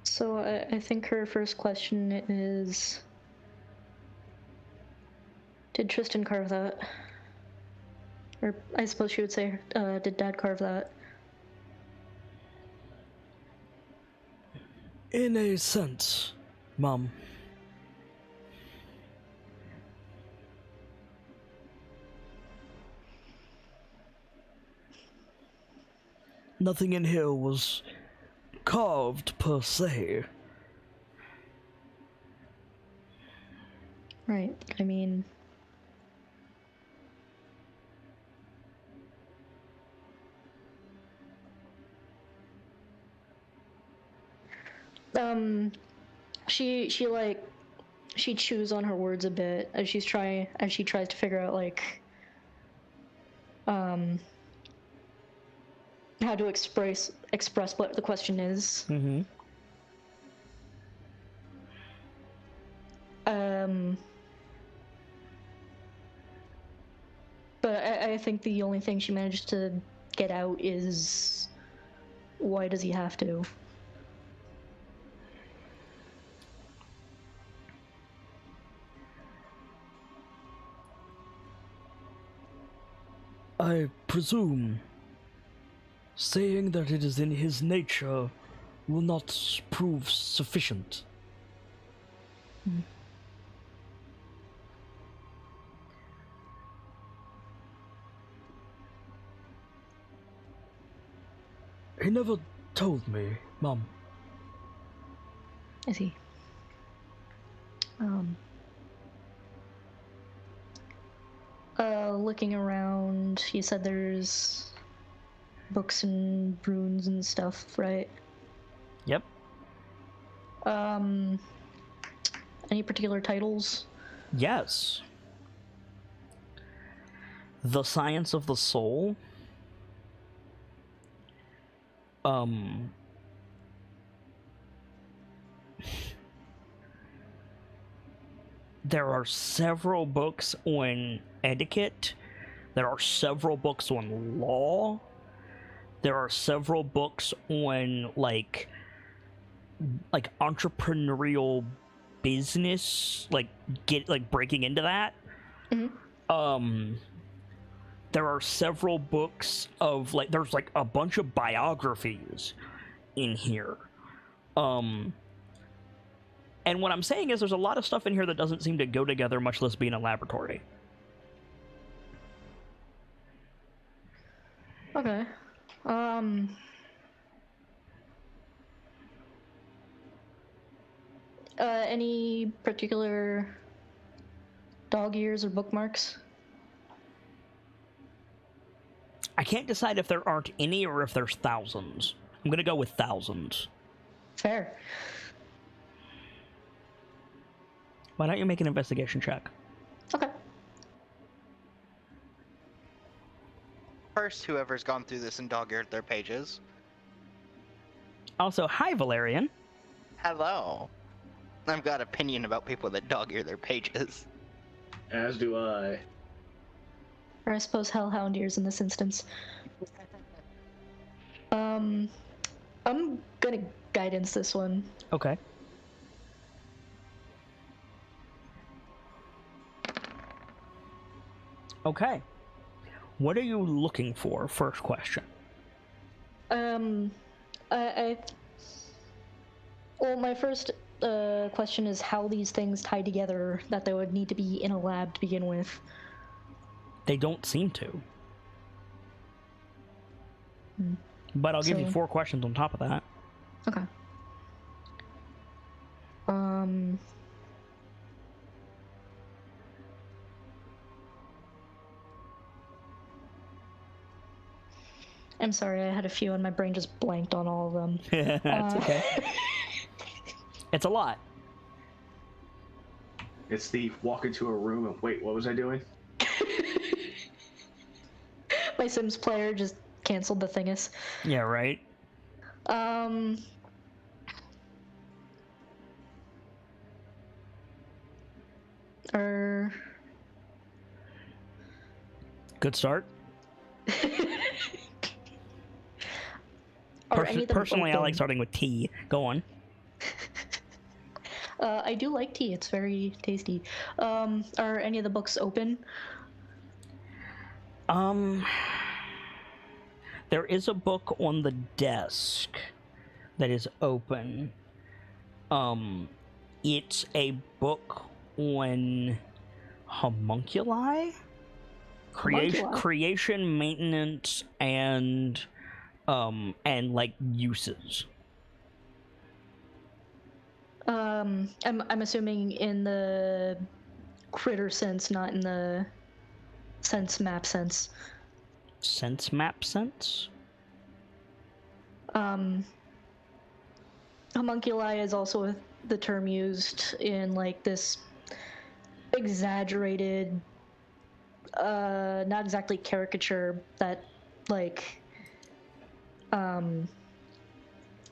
So I think her first question is, did Tristan carve that? Or I suppose she would say, did Dad carve that? In a sense, Mom. Nothing in here was carved per se. Right. I mean... she chews on her words a bit as she tries to figure out, like, how to express what the question is. Mm-hmm. But I think the only thing she managed to get out is, why does he have to? I presume saying that it is in his nature will not prove sufficient. He never told me, Mom. Is he? Looking around, you said there's books and runes and stuff, right? Yep. Any particular titles? Yes. The Science of the Soul. There are several books on etiquette. There are several books on law. There are several books on like entrepreneurial business, breaking into that. Mm-hmm. There are several books of there's a bunch of biographies in here. And what I'm saying is there's a lot of stuff in here that doesn't seem to go together, much less be in a laboratory. Okay. Any particular dog ears or bookmarks? I can't decide if there aren't any or if there's thousands. I'm gonna go with thousands. Fair. Why don't you make an investigation check? Okay. First, whoever's gone through this and dog-eared their pages. Also, hi, Valerian. Hello. I've got opinion about people that dog-ear their pages. As do I. Or I suppose hellhound ears in this instance. I'm gonna guidance this one. Okay. Okay. What are you looking for? First question. Well, my first question is how these things tie together, that they would need to be in a lab to begin with. They don't seem to. But I'll give you 4 questions on top of that. Okay. I'm sorry, I had a few and my brain just blanked on all of them. It's okay. It's a lot. It's the walk into a room and wait, what was I doing? My Sims player just canceled the thingus. Yeah, right? Good start. Personally, I like starting with tea. Go on. I do like tea. It's very tasty. Are any of the books open? There is a book on the desk that is open. It's a book on homunculi? Creation, maintenance, and like uses. I'm assuming in the critter sense, not in the sense map sense. Sense map sense? Homunculi is also the term used in like this exaggerated, not exactly caricature, that like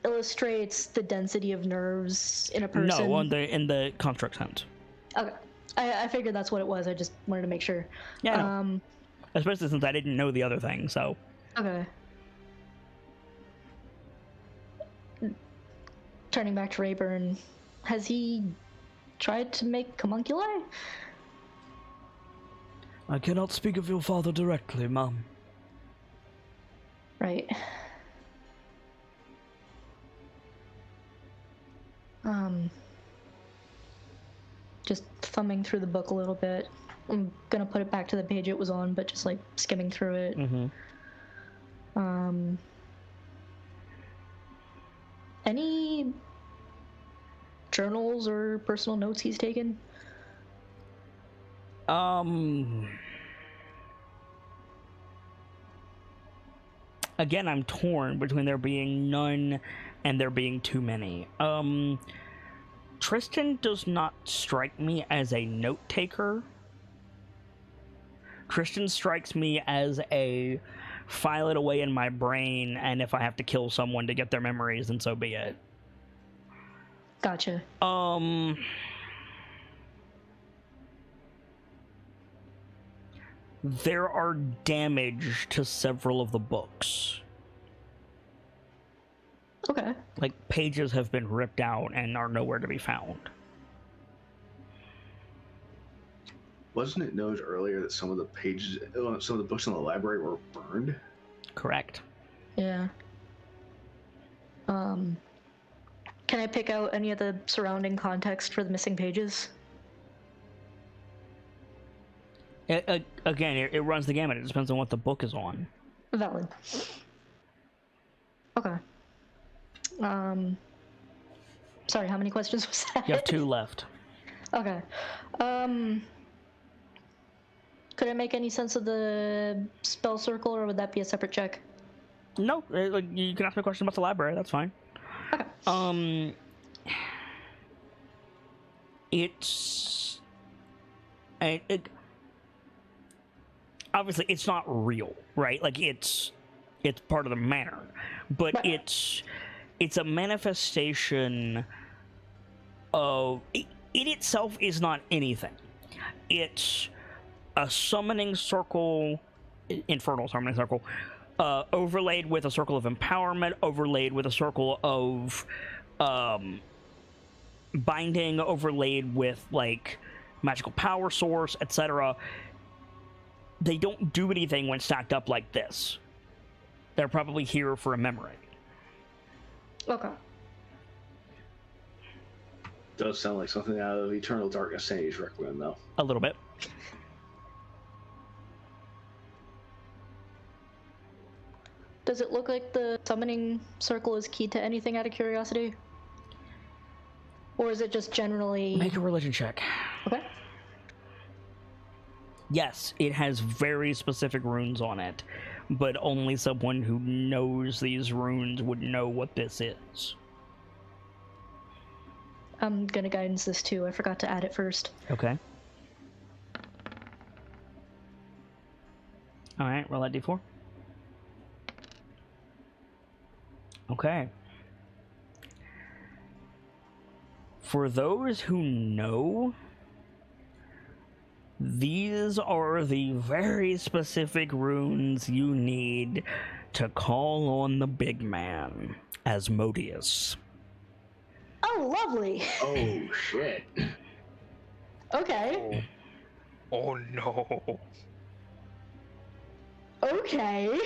illustrates the density of nerves in a person. No, in the construct sense. Okay, I figured that's what it was. I just wanted to make sure. Yeah. No. Especially since I didn't know the other thing, so. Okay. Turning back to Rayburn, has he tried to make homunculi? I cannot speak of your father directly, Mom. Right. Just thumbing through the book a little bit. I'm gonna put it back to the page it was on, but just like skimming through it. Any journals or personal notes he's taken? Again, I'm torn between there being none and there being too many. Tristan does not strike me as a note taker. Tristan strikes me as a file it away in my brain, and if I have to kill someone to get their memories, then so be it. Gotcha. There are damage to several of the books. Okay. Like, pages have been ripped out and are nowhere to be found. Wasn't it noted earlier that some of the pages, some of the books in the library were burned? Correct. Yeah. Can I pick out any of the surrounding context for the missing pages? Again, it runs the gamut. It depends on what the book is on. Valid. Okay. Sorry, how many questions was that? You have 2 left. Okay. Could I make any sense of the spell circle, or would that be a separate check? No, like, you can ask me a question about the library. That's fine. Okay. Obviously it's not real, right? Like, it's part of the manor, but Right. it's a manifestation of it itself is not anything. It's a summoning circle, infernal summoning circle, overlaid with a circle of empowerment, overlaid with a circle of binding, overlaid with like magical power source, etc. They don't do anything when stacked up like this. They're probably here for a memory. Okay. Does sound like something out of Eternal Darkness Sage Requiem, though. A little bit. Does it look like the summoning circle is keyed to anything out of curiosity? Or is it just generally... Make a religion check. Okay. Yes, it has very specific runes on it, but only someone who knows these runes would know what this is. I'm gonna guidance this too. I forgot to add it first. Okay. Alright, roll that d4. Okay. For those who know, these are the very specific runes you need to call on the big man, Asmodeus. Oh, lovely! Oh, shit. Okay. Oh no. Okay.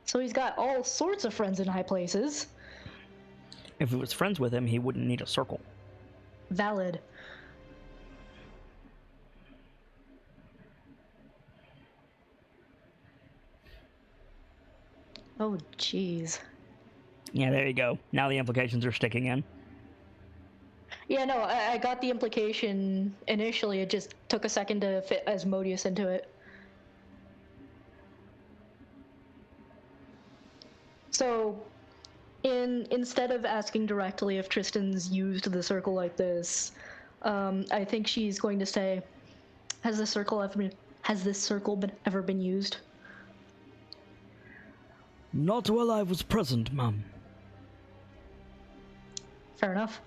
So he's got all sorts of friends in high places. If he was friends with him, he wouldn't need a circle. Valid. Oh, jeez. Yeah, there you go. Now the implications are sticking in. Yeah, no, I got the implication initially. It just took a second to fit Asmodeus into it. So, instead of asking directly if Tristan's used the circle like this, I think she's going to say, "Has this circle ever been used?" Not while I was present, ma'am. Fair enough.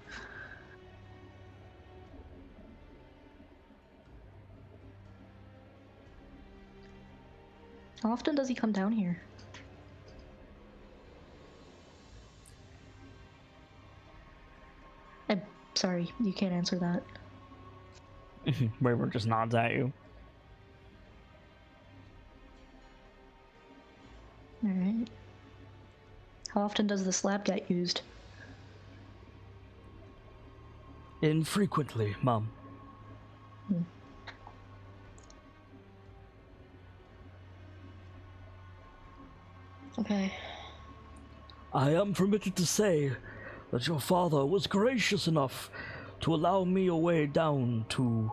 How often does he come down here? I'm sorry, you can't answer that. River just nods at you. Alright. How often does the slab get used? Infrequently, ma'am. Okay. I am permitted to say that your father was gracious enough to allow me a way down to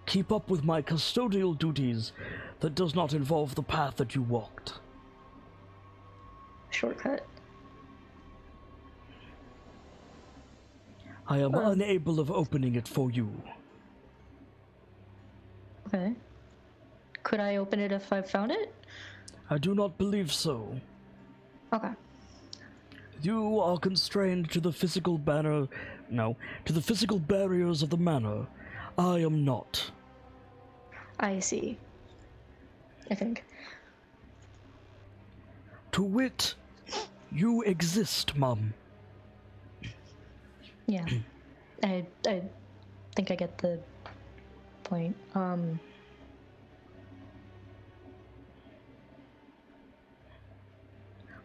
keep up with my custodial duties that does not involve the path that you walked. Shortcut. I am unable of opening it for you. Okay. Could I open it if I found it? I do not believe so. Okay. You are constrained to the physical to the physical barriers of the manor. I am not. I see. I think. To wit, you exist, mum. Yeah. I think I get the point.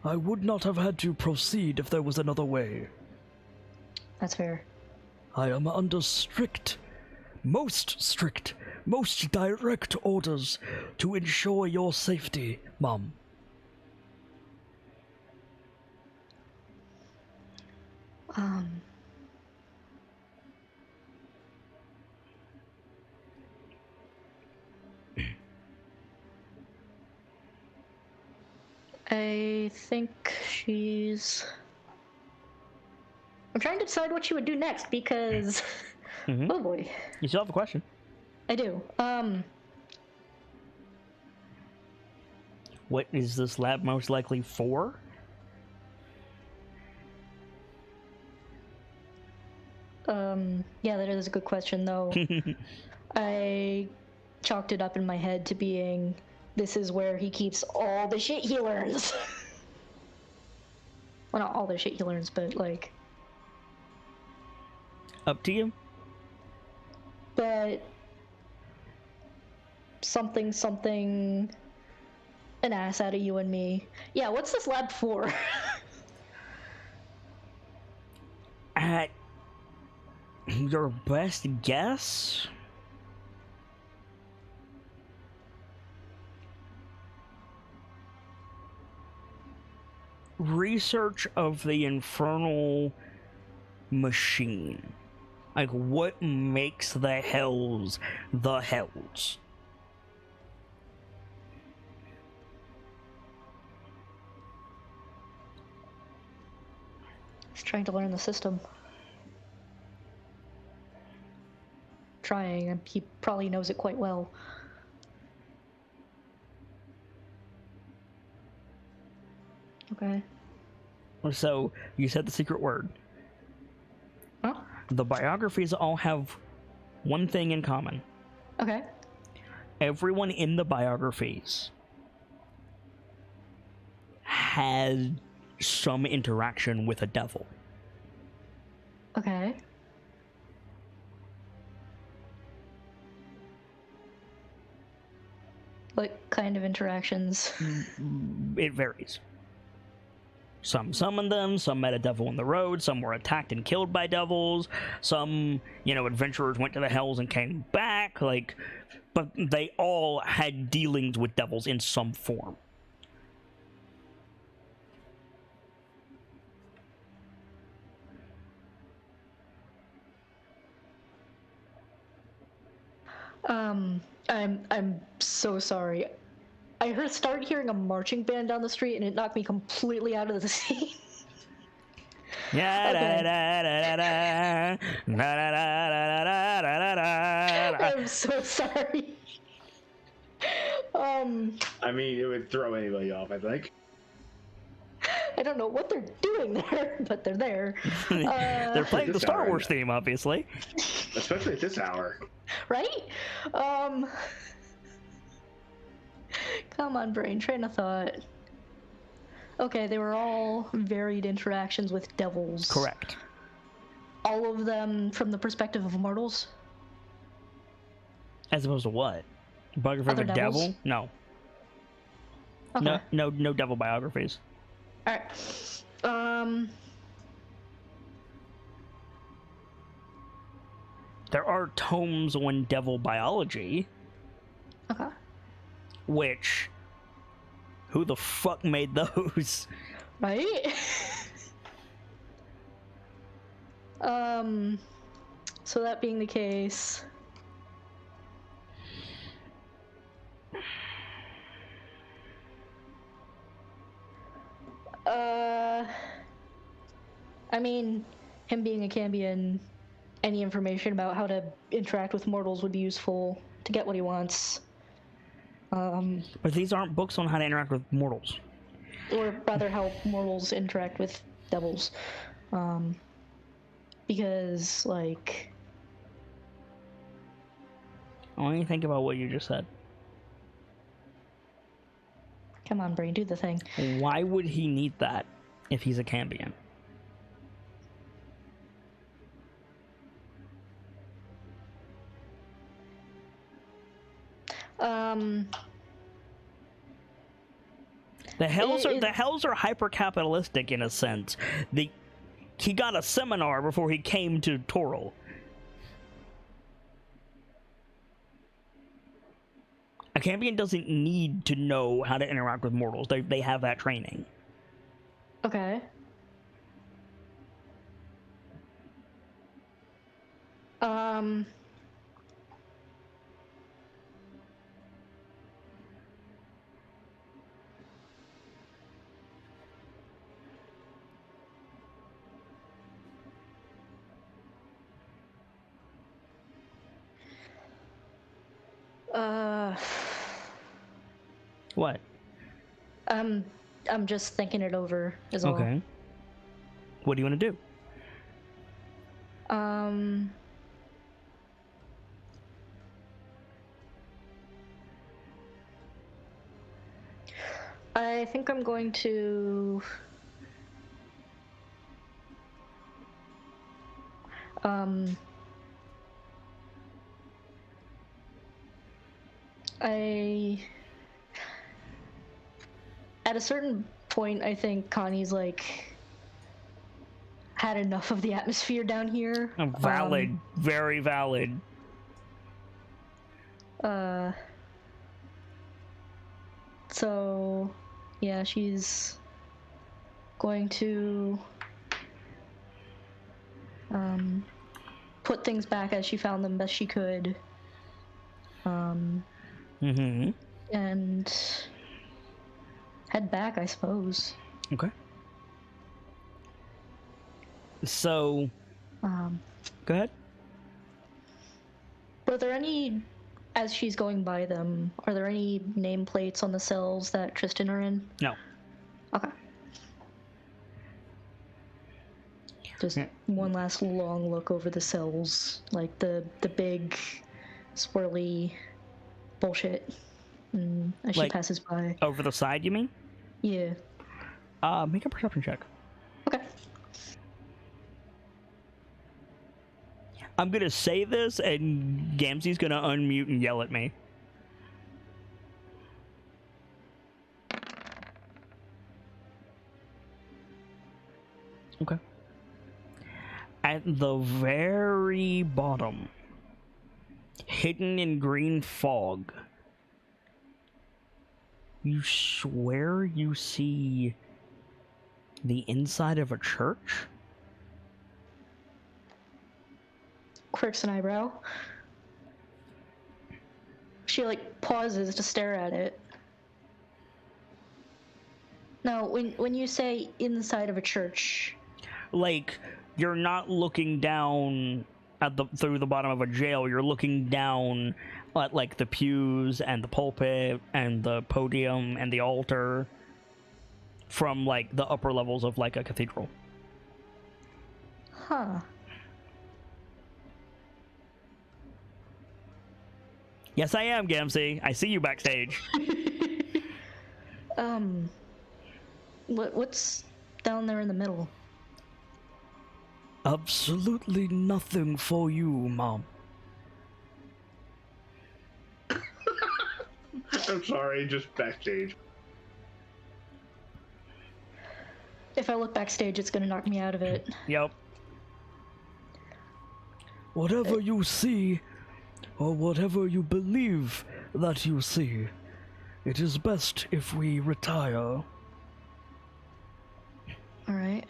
I would not have had to proceed if there was another way. That's fair. I am under most direct orders to ensure your safety, Mum. I think she's... I'm trying to decide what she would do next because... Oh boy. You still have a question. I do. What is this lab most likely for? Yeah, that is a good question, though. I chalked it up in my head to being, this is where he keeps all the shit he learns. Well, not all the shit he learns, but, like... Up to you. But... something... an ass out of you and me. Yeah, what's this lab for? At your best guess? Research of the infernal machine. Like, what makes the hells the hells? He's trying to learn the system. Trying, and he probably knows it quite well. Okay. So, you said the secret word. Huh? The biographies all have one thing in common. Okay. Everyone in the biographies had some interaction with a devil. Okay. What kind of interactions? It varies. Some summoned them, some met a devil on the road, some were attacked and killed by devils, some, adventurers went to the hells and came back, but they all had dealings with devils in some form. I'm so sorry. I started hearing a marching band down the street, and it knocked me completely out of the scene. Yeah. I'm so sorry. I mean, it would throw anybody off, I think. I don't know what they're doing there, but they're there. They're playing the Star Wars theme, obviously. Especially at this hour. Right? Come on, brain, train of thought. Okay, they were all varied interactions with devils. Correct. All of them from the perspective of mortals? As opposed to what? Biography of a devil? No. Okay. No devil biographies. Alright. There are tomes on devil biology. Okay. Which, who the fuck made those? Right? So that being the case, I mean, him being a Cambion, any information about how to interact with mortals would be useful to get what he wants. But these aren't books on how to interact with mortals. Or rather, how mortals interact with devils. Because, like... I want you to think about what you just said. Come on, brain, do the thing. Why would he need that if he's a Cambion? The Hells are hyper-capitalistic in a sense. He got a seminar before he came to Toril. A Cambion doesn't need to know how to interact with mortals. They have that training. Okay. What? I'm just thinking it over, is all. Okay. What do you want to do? I think I'm going to... At a certain point, I think Connie's, like, had enough of the atmosphere down here. Valid. Very valid. So, yeah, she's going to put things back as she found them best she could. And head back, I suppose. Okay. So, go ahead. Were there any, as she's going by them, are there any nameplates on the cells that Tristan are in? No. Okay. Just one last long look over the cells, like the big, swirly bullshit as she passes by. Over the side, you mean? Yeah. Make a perception check. Okay. I'm gonna say this, and Gamzee's gonna unmute and yell at me. Okay. At the very bottom, hidden in green fog, you swear you see the inside of a church? Quirks an eyebrow. She like pauses to stare at it. Now, when you say inside of a church, like you're not looking down at through the bottom of a jail. You're looking down at like the pews and the pulpit and the podium and the altar from like the upper levels of like a cathedral. huh? Yes, I am, Gamsey. I see you backstage. What's down there in the middle? Absolutely nothing for you, Mom. I'm sorry, just backstage. If I look backstage, it's gonna knock me out of it. Yep. Whatever you see, or whatever you believe that you see, it is best if we retire. Alright.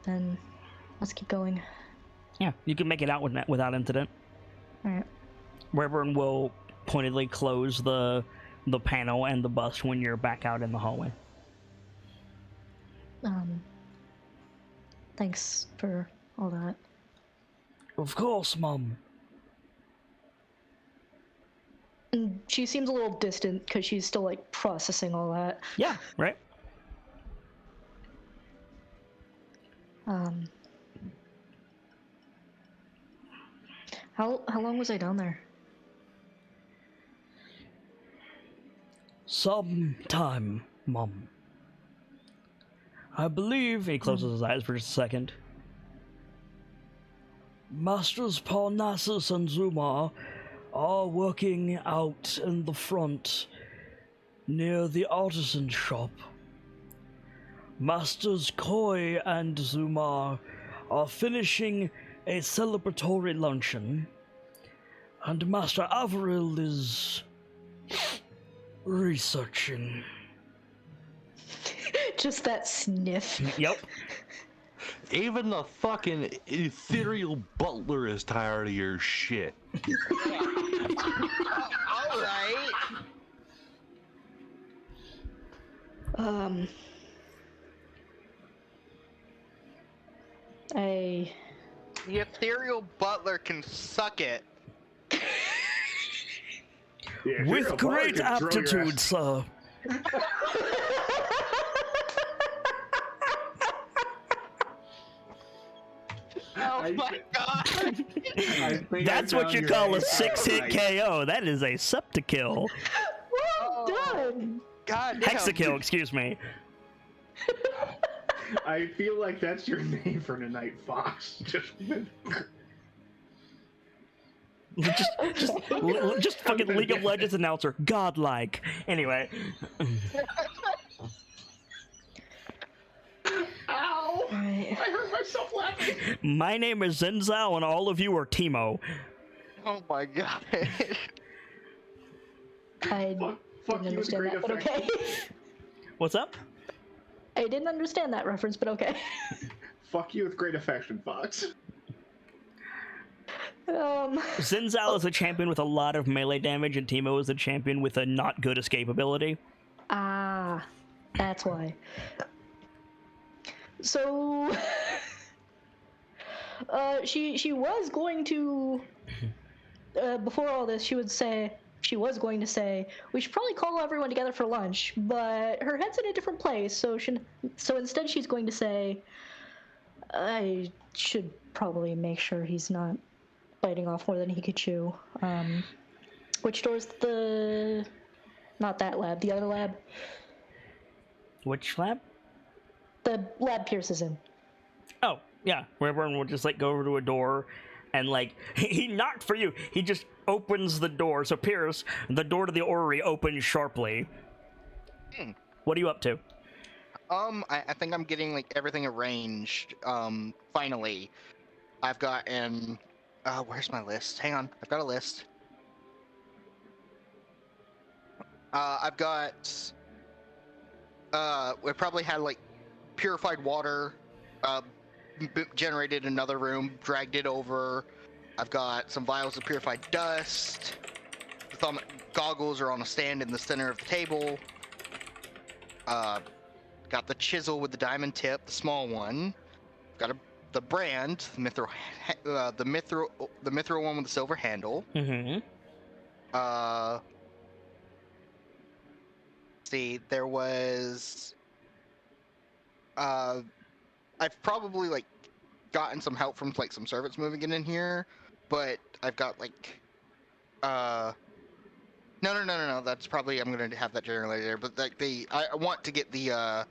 Then let's keep going. Yeah, you can make it out without incident. Alright. Reverend will pointedly close the panel and the bust when you're back out in the hallway. Thanks for all that. Of course, Mom. And she seems a little distant because she's still like processing all that. Yeah, right. How long was I down there? Some time, Mom. I believe He closes his eyes for just a second. Masters Parnassus and Zuma are working out in the front near the artisan shop. Masters Koi and Zuma are finishing a celebratory luncheon, and Master Averil is researching. Just that sniff. Yep. Even the fucking ethereal butler is tired of your shit. All right. The ethereal butler can suck it. Yeah, if you're a With bard, great you can throw your aptitude, ass- sir. Oh my god! I think That's I what found you your call a ass 6-hit outright. KO. That is a septikill. Well done. God damn. Hexakill, excuse me. I feel like that's your name for tonight, Fox. Just fucking League of Legends announcer. Godlike. Anyway. Ow! Alright. I hurt myself laughing. My name is Zenzao, and all of you are Timo. Oh my god. I Fuck didn't you with understand great that, but affection. okay. What's up? I didn't understand that reference, but okay. Fuck you with great affection, Fox. Zenzal is a champion with a lot of melee damage, and Timo is a champion with a not good escape ability. Ah, that's why. So, she was going to, before all this, she was going to say, we should probably call everyone together for lunch, but her head's in a different place, so instead she's going to say, I should probably make sure he's not biting off more than he could chew. Which door's not that lab, the other lab? Which lab? The lab Pierce is in. Oh, yeah. Where everyone will just like go over to a door and like he knocked for you. He just opens the door. So Pierce, the door to the orrery opens sharply. What are you up to? I think I'm getting like everything arranged. Finally, I've got where's my list? Hang on, I've got a list. I've got. We probably had like purified water, generated another room, dragged it over. I've got some vials of purified dust. The thumb goggles are on a stand in the center of the table. Got the chisel with the diamond tip, the small one. Got the brand, the mithril one with the silver handle. Mm-hmm. See, there was. I've probably like gotten some help from like some servants moving in here, but I've got like. No. That's probably I'm gonna have that generated there. But like I want to get the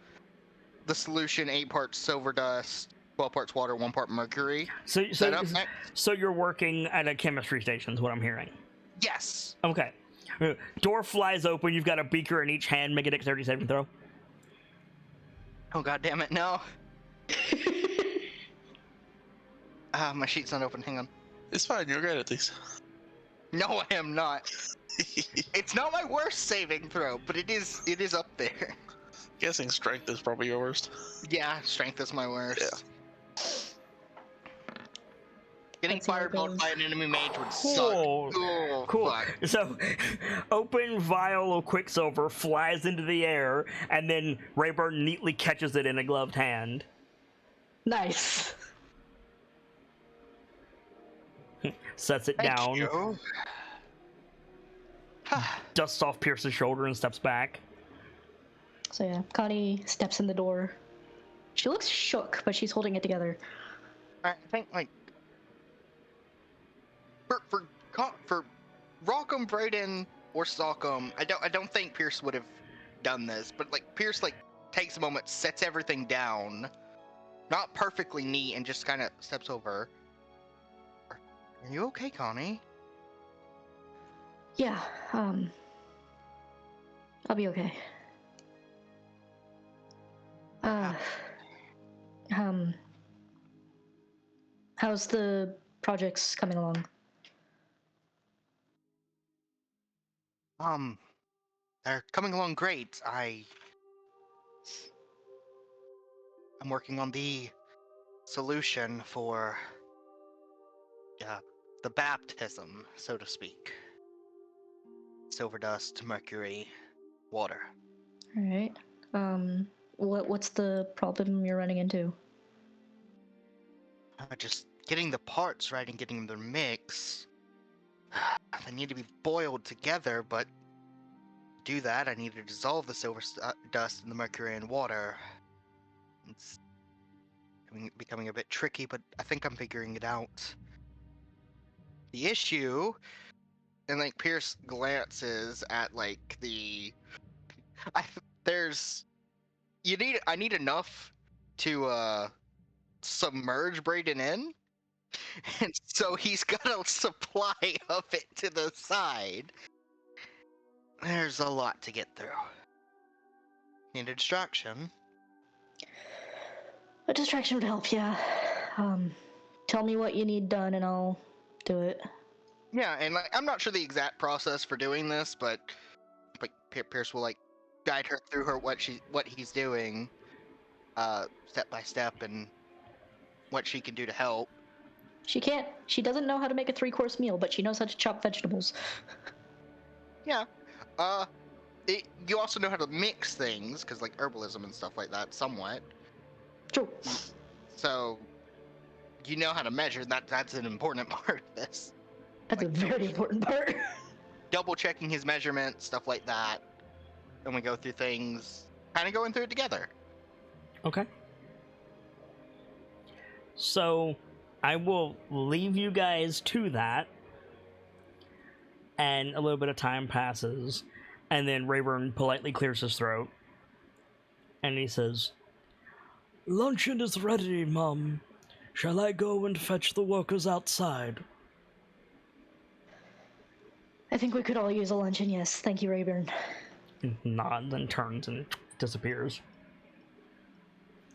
solution 8 parts silver dust, 12 parts water, 1 part mercury. So you're working at a chemistry station, is what I'm hearing. Yes. Okay. Door flies open. You've got a beaker in each hand. Make a dexterity saving throw. Oh god damn it! No. My sheet's not open. Hang on. It's fine. You're great at these. No, I am not. It's not my worst saving throw, but it is up there. Guessing strength is probably your worst. Yeah, strength is my worst. Yeah. Getting fireballed by an enemy mage would suck. Oh, cool. Fuck. So, open vial of Quicksilver flies into the air, and then Rayburn neatly catches it in a gloved hand. Nice. Sets it Thank down. you. Dusts off Pierce's shoulder and steps back. So yeah, Connie steps in the door. She looks shook, but she's holding it together. I think like for Rockham, Brayden, or Stalkham, I don't think Pierce would have done this, but like Pierce like takes a moment, sets everything down, not perfectly neat, and just kind of steps over. Are you okay, Connie? Yeah, I'll be okay. How's the projects coming along? They're coming along great. I'm working on the solution for the baptism, so to speak. Silver dust, mercury, water. All right. What's the problem you're running into? Just getting the parts right and getting them mix. They need to be boiled together, but to do that, I need to dissolve the silver dust in the mercury and water. It's becoming a bit tricky, but I think I'm figuring it out. The issue, and like Pierce glances at like I need enough to submerge Brayden in, and so he's got a supply of it to the side. There's a lot to get through. Need a distraction. A distraction would help, yeah. Tell me what you need done and I'll do it. Yeah, and like I'm not sure the exact process for doing this, but Pierce will like guide her through what he's doing, step by step, and what she can do to help. She doesn't know how to make a 3-course meal, but she knows how to chop vegetables. Yeah. You also know how to mix things, because like herbalism and stuff like that, somewhat. True. So, you know how to measure. That's an important part of this. That's a very important part. Double checking his measurements, stuff like that. And we go through things, kind of going through it together. Okay. So, I will leave you guys to that. And a little bit of time passes. And then Rayburn politely clears his throat. And he says, "Luncheon is ready, Mum. Shall I go and fetch the workers outside?" I think we could all use a luncheon, yes. Thank you, Rayburn. Nods and turns and disappears.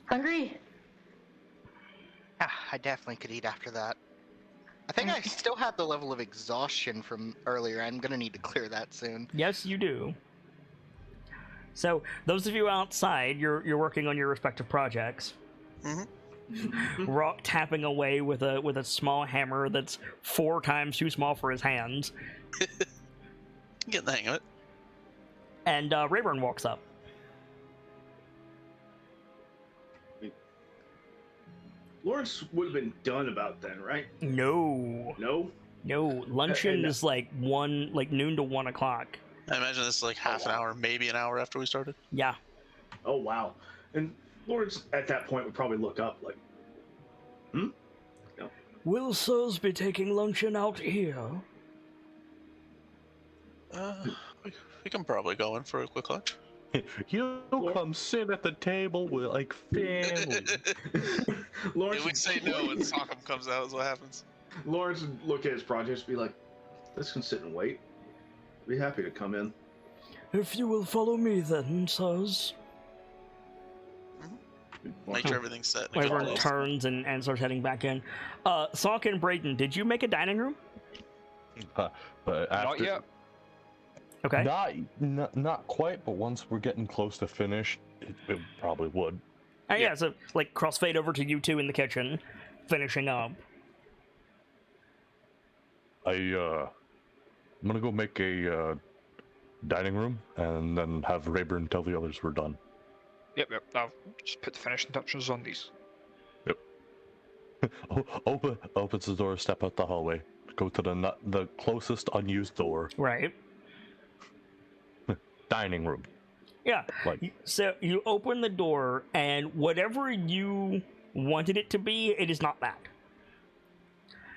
Hungry? Yeah, I definitely could eat after that. I think I still have the level of exhaustion from earlier. I'm gonna need to clear that soon. Yes, you do. So, those of you outside, you're working on your respective projects. Mm-hmm. Rock tapping away with a small hammer that's 4 times too small for his hands. Get the hang of it. And Rayburn walks up. Lawrence would have been done about then, right? No. No? No. Luncheon is like noon to 1 o'clock. I imagine this is like half an hour, maybe an hour after we started. Yeah. Oh, wow. And Lawrence, at that point, would probably look up like, Will sirs be taking luncheon out here? We can probably go in for a quick lunch. You come sit at the table with like family. Lawrence If we say no and Sockham comes out is what happens. Lawrence would look at his projects and be like, this can sit and wait. Be happy to come in. If you will follow me then, sirs. Make sure everything's set. Rayburn turns and starts heading back in. Sock and Brayden, did you make a dining room? But after, Not yet. Okay. Not quite, but once we're getting close to finish, it probably would. Yeah, so like crossfade over to you two in the kitchen, finishing up. I'm gonna go make a dining room and then have Rayburn tell the others we're done. Yep. I'll just put the finishing touches on these. Opens the door, step out the hallway, go to the closest unused door. Right. Dining room. Yeah. Like, So you open the door, and whatever you wanted it to be, it is not that.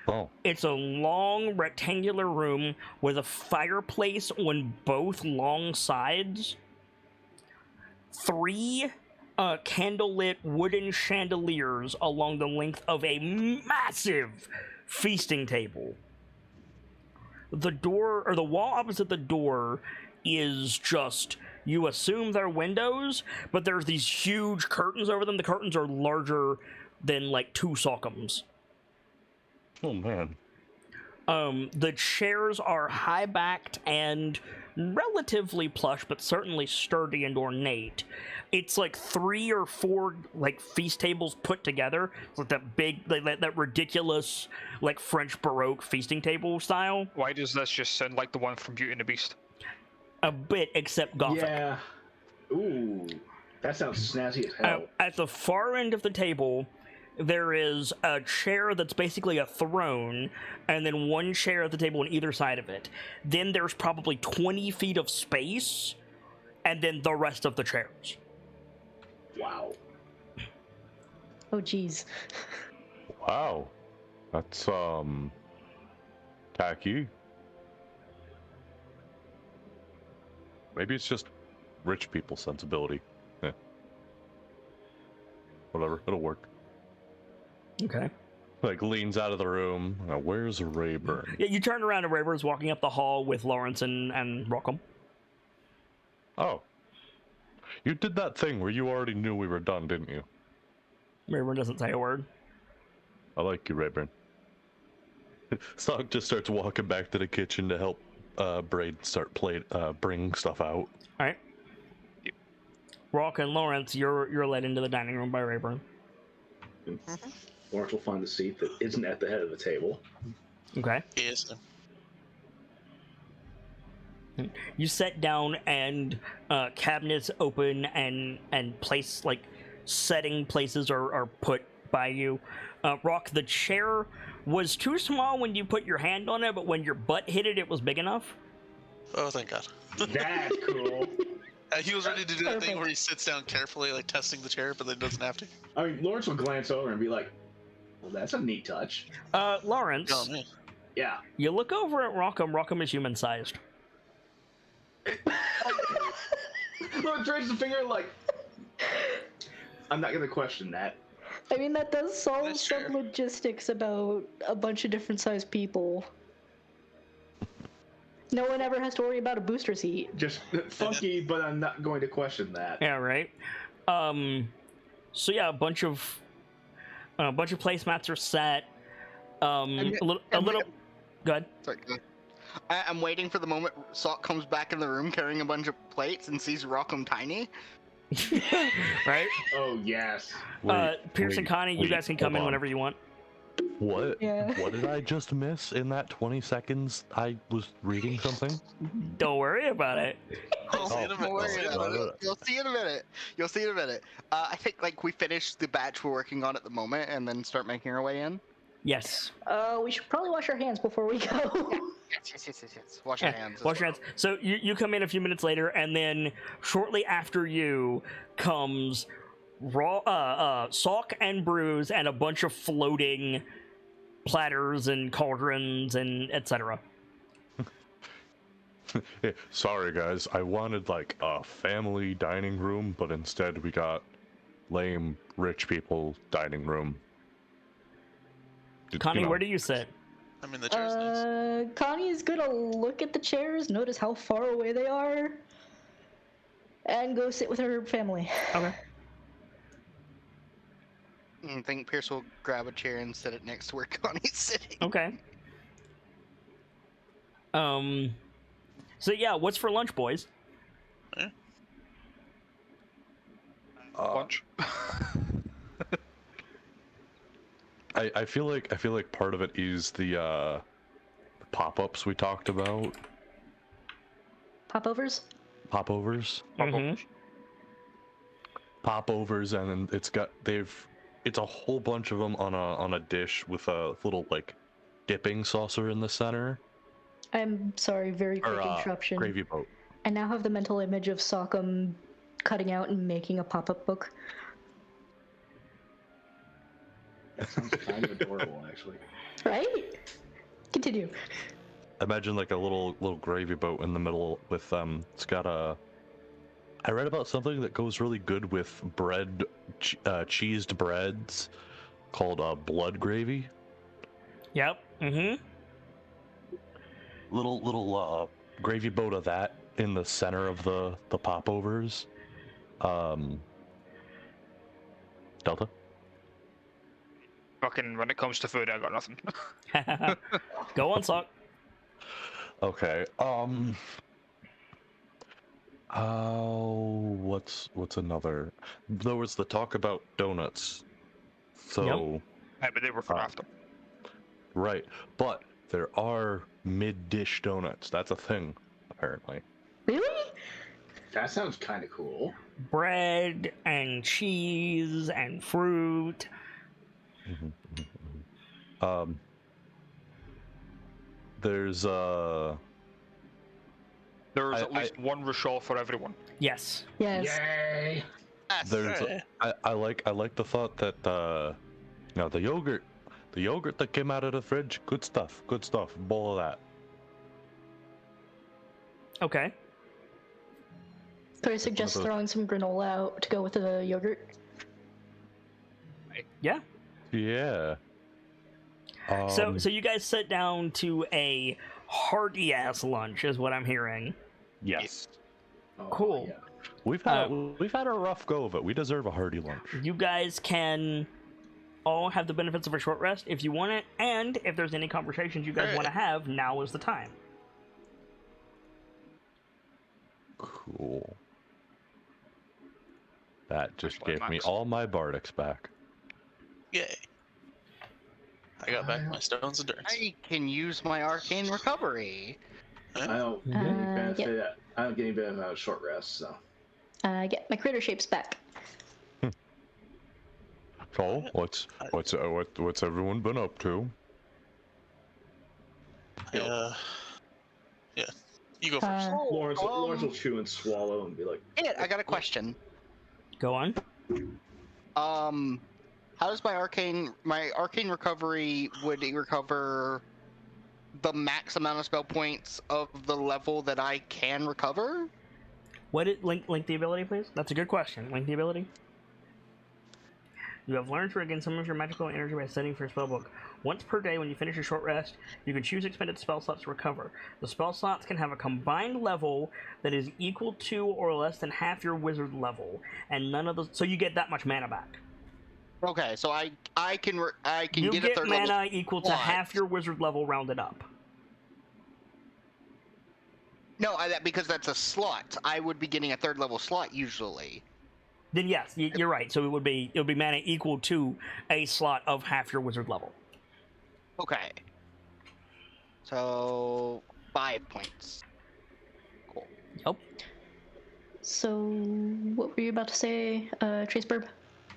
oh, It's a long rectangular room with a fireplace on both long sides. 3 candlelit wooden chandeliers along the length of a massive feasting table. The door, or the wall opposite the door, is just, you assume they're windows, but there's these huge curtains over them. The curtains are larger than like 2 Sockhams. oh man. The chairs are high-backed and relatively plush, but certainly sturdy and ornate. It's like 3 or 4 like feast tables put together, like that big, that ridiculous like French Baroque feasting table style. Why does this just sound like the one from Beauty and the Beast? A bit, except Gothic. Yeah. Ooh. That sounds snazzy as hell. At the far end of the table, there is a chair that's basically a throne, and then 1 chair at the table on either side of it. Then there's probably 20 feet of space, and then the rest of the chairs. Wow. Oh, geez. Wow. That's tacky. Maybe it's just rich people sensibility. Yeah. Whatever, it'll work. Okay. Like leans out of the room. Where's Rayburn? Yeah, you turn around and Rayburn's walking up the hall with Lawrence and Rockham. Oh. You did that thing where you already knew we were done, didn't you? Rayburn doesn't say a word. I like you, Rayburn. Stock just starts walking back to the kitchen to help Braid start bring stuff out. Alright. Rock and Lawrence, you're led into the dining room by Rayburn. Lawrence will find a seat that isn't at the head of the table. Okay. Yes. You sit down and cabinets open and place like setting places are put by you. Rock, the chair was too small when you put your hand on it, but when your butt hit it, it was big enough. Oh, thank God. That's cool. He was ready to do that thing where he sits down carefully, like testing the chair, but then doesn't have to. I mean, Lawrence will glance over and be like, well, that's a neat touch. Lawrence, Oh, man. Yeah. you look over at Rockham. Rockham is human-sized. Lawrence raises a finger like, I'm not going to question that. I mean, that does solve That's some fair. logistics about a bunch of different sized people. No one ever has to worry about a booster seat. Just funky, but I'm not going to question that. Yeah, right. So yeah, a bunch of placemats are set. A little. Go ahead. Sorry. I'm waiting for the moment Sock comes back in the room carrying a bunch of plates and sees Rockham tiny. Right? Oh yes. Pierce and Connie, you guys can come in whenever you want. What? Yeah. What did I just miss in that 20 seconds? I was reading something. Don't worry about it. You'll see in a minute. Don't worry about it. You'll see in a minute. You'll see in a minute. I think like we finish the batch we're working on at the moment, and then start making our way in. Yes. We should probably wash our hands before we go. Yes. Wash our hands. Wash your hands. So you come in a few minutes later, and then shortly after you comes Sock and Bruise and a bunch of floating platters and cauldrons and etc. Sorry guys, I wanted like a family dining room, but instead we got lame rich people dining room. Connie, where do you sit? I mean, the chair's nice. Connie's gonna look at the chairs, notice how far away they are, and go sit with her family. Okay. I think Pierce will grab a chair and sit it next to where Connie's sitting. Okay. So yeah, what's for lunch, boys? Lunch. I feel like part of it is the pop-ups we talked about. Popovers? Popovers. Mm-hmm. Popovers, and then it's a whole bunch of them on a dish with a little like dipping saucer in the center. I'm sorry, very quick interruption. Gravy boat. I now have the mental image of Sockham cutting out and making a pop-up book. That sounds kind of adorable, actually. Right? Continue. Imagine like a little gravy boat in the middle with it's got a. I read about something that goes really good with bread, cheesed breads, called blood gravy. Yep. Mm-hmm. Little gravy boat of that in the center of the popovers. Delta. Fucking, when it comes to food, I got nothing. Go on, Sock. Okay. What's another? There was the talk about donuts. So. Yeah, but they were for after. Right, but there are mid-dish donuts. That's a thing, apparently. Really? That sounds kind of cool. Bread and cheese and fruit. There's There's at least one Rochelle for everyone. Yes. Yes. Yay! there's I like the thought that the yogurt that came out of the fridge, good stuff, bowl of that. Okay. Could I suggest throwing some granola out to go with the yogurt? Yeah. Yeah. So you guys sit down to a hearty ass lunch, is what I'm hearing. Yes. Oh, Cool. yeah. We've had a rough go of it. We deserve a hearty lunch. You guys can all have the benefits of a short rest if you want it, and if there's any conversations you guys want to have, now is the time. Cool. That just gave me all my Bardics back. Yay. I got back my Stone's Endurance. I can use my arcane recovery. I don't get any benefit. I don't get any benefit out of short rest, so. I get my critter shapes back. So, what's everyone been up to? Yeah. You go first. Lawrence will chew and swallow and be like, I got a question. Go on. How does my arcane recovery, would it recover the max amount of spell points of the level that I can recover? What is link the ability, please? That's a good question. Link the ability. You have learned to regain some of your magical energy by studying for your spellbook. Once per day, when you finish a short rest, you can choose expended spell slots to recover. The spell slots can have a combined level that is equal to or less than half your wizard level, and none of those. So you get that much mana back. Okay, so I can You get a third mana level equal to half your wizard level rounded up. No, because that's a slot. I would be getting a third level slot usually. Then yes, you're right. So it would be mana equal to a slot of half your wizard level. Okay. So 5 points. Cool. Yep. So, what were you about to say, Traceburb?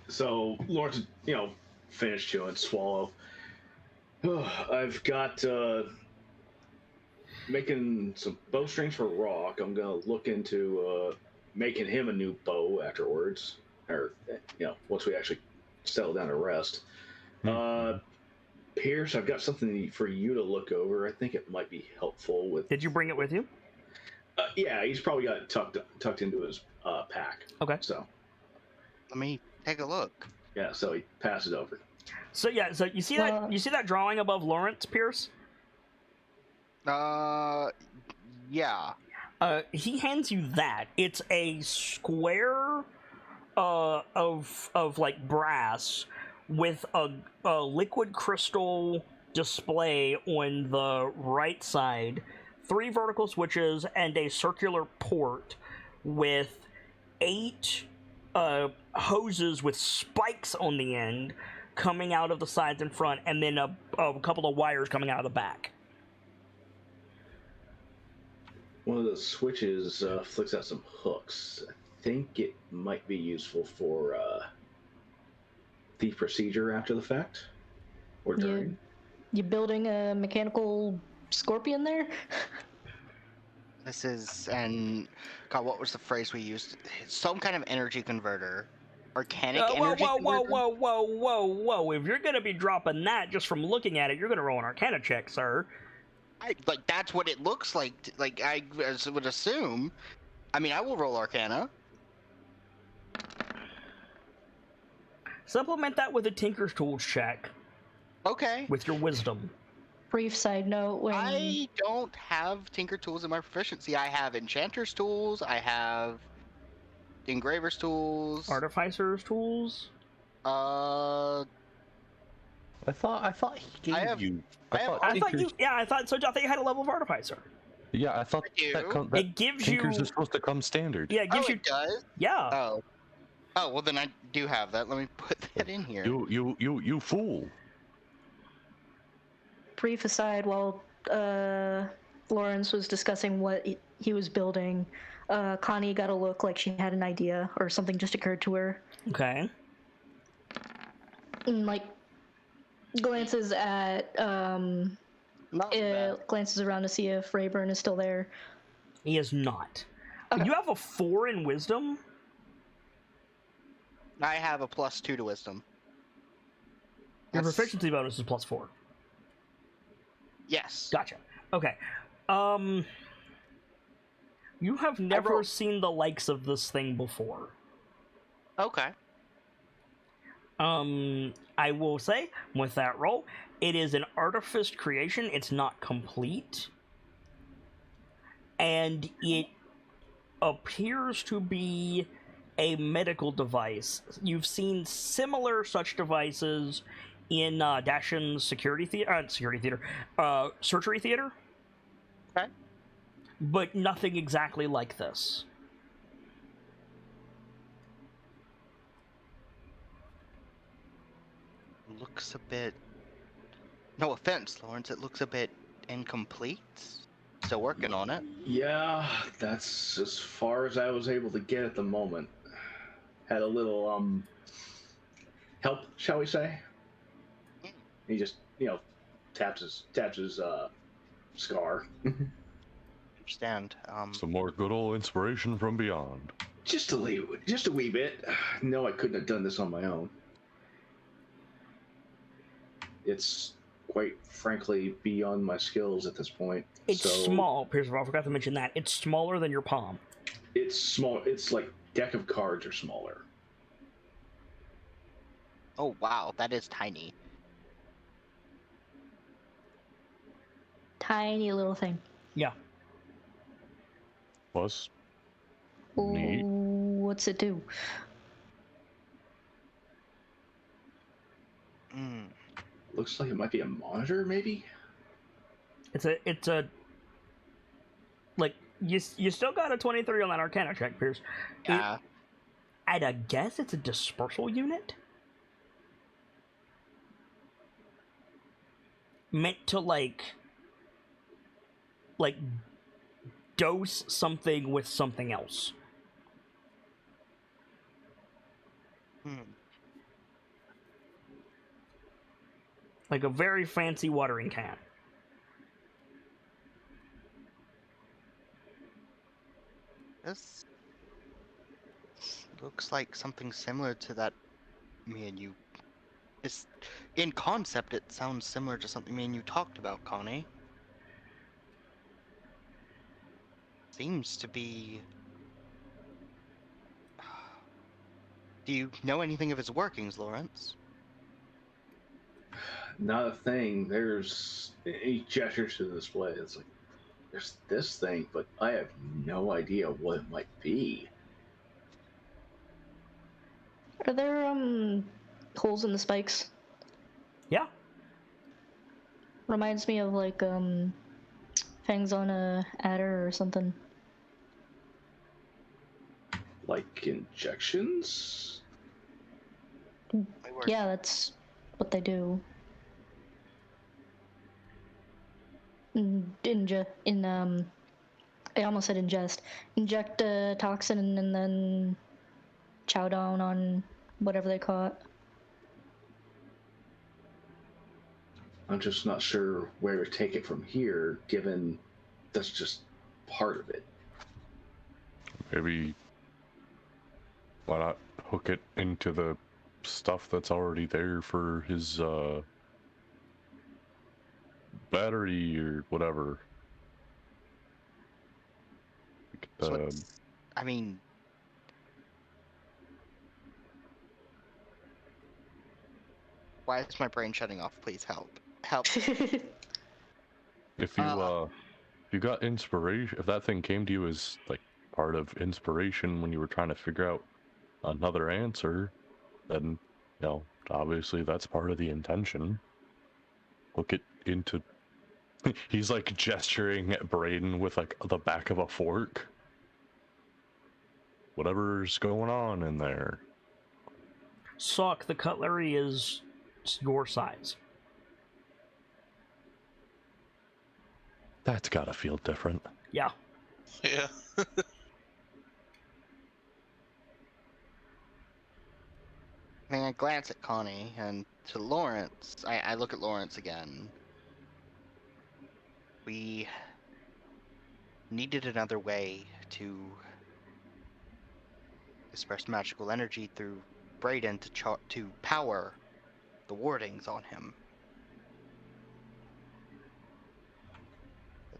So Lawrence, finished chewing, swallow. I've got making some bowstrings for Rock. I'm gonna look into making him a new bow afterwards, or once we actually settle down to rest. Pierce, I've got something for you to look over. I think it might be helpful with. Did you bring it with you? Yeah, he's probably got it tucked into his pack. Okay. So. Let me take a look. Yeah, so he passes it over. So yeah, so you see that drawing above Lawrence, Pierce? Yeah. He hands you that. It's a square of like brass with a liquid crystal display on the right side, 3 vertical switches, and a circular port with 8 hoses with spikes on the end coming out of the sides and front, and then a couple of wires coming out of the back. One of the switches flicks out some hooks. I think it might be useful for the procedure after the fact, or during. You building a mechanical scorpion there? This is, and God, what was the phrase we used? Some kind of energy converter. Organic energy converter? Whoa. If you're going to be dropping that just from looking at it, you're going to roll an Arcana check, sir. That's what it looks like. I would assume. I mean, I will roll Arcana. Supplement that with a Tinker's Tools check. Okay. With your wisdom. Brief side note, when... I don't have Tinker Tools in my proficiency. I have Enchanter's Tools, I have Engraver's Tools. Artificer's Tools? I thought he gave you... I thought you had a level of Artificer. Yeah, I thought that it gives Tinkers you... is supposed to come standard. Yeah, it gives you... It does? Yeah. Oh, well then I do have that. Let me put that in here. You fool. Brief aside, while Lawrence was discussing what he was building, Connie got a look like she had an idea or something just occurred to her. Okay. And, glances at glances around to see if Rayburn is still there. He is not. Okay. You have a 4 in wisdom? I have a +2 to wisdom. Your proficiency bonus is +4. Yes. Gotcha. Okay. You have never seen the likes of this thing before. Okay. I will say, with that roll, it is an artifice creation. It's not complete. And it appears to be a medical device. You've seen similar such devices in Dashin's surgery theater. Okay. But nothing exactly like this. Looks a bit... No offense, Lawrence, it looks a bit incomplete. Still working on it. Yeah, that's as far as I was able to get at the moment. Had a little, help, shall we say? He just, taps his scar. Understand. Some more good old inspiration from beyond. Just a wee bit. No, I couldn't have done this on my own. It's quite frankly beyond my skills at this point. It's small, Pierce. I forgot to mention that. It's smaller than your palm. It's small. It's like deck of cards are smaller. Oh wow, that is tiny. Tiny little thing. Yeah. Plus, neat. What's it do? Looks like it might be a monitor, maybe. It's a like you still got a 23 on that Arcana check, Pierce. Yeah. I'd guess it's a dispersal unit. Meant to, like dose something with something else. Like a very fancy watering can. This looks like something similar to that me and you. In concept, it sounds similar to something me and you talked about, Connie. Seems to be... Do you know anything of its workings, Lawrence? Not a thing. He gestures to the display. It's like, there's this thing, but I have no idea what it might be. Are there holes in the spikes? Yeah. Reminds me of like fangs on a adder or something. Like injections? Yeah, that's what they do. I almost said ingest. Inject a toxin and then chow down on whatever they caught. I'm just not sure where to take it from here, given that's just part of it. Maybe why not hook it into the stuff that's already there for his battery or whatever. So I mean, why is my brain shutting off? Please help. Help. If you got inspiration, if that thing came to you as like part of inspiration when you were trying to figure out another answer, then obviously that's part of the intention. Hook it into... He's like gesturing at Braden with like the back of a fork. Whatever's going on in there. Sock, the cutlery is your size. That's gotta feel different. Yeah. Yeah. I mean, I glance at Connie and to Lawrence. I look at Lawrence again. We needed another way to disperse magical energy through Braden to power the wardings on him.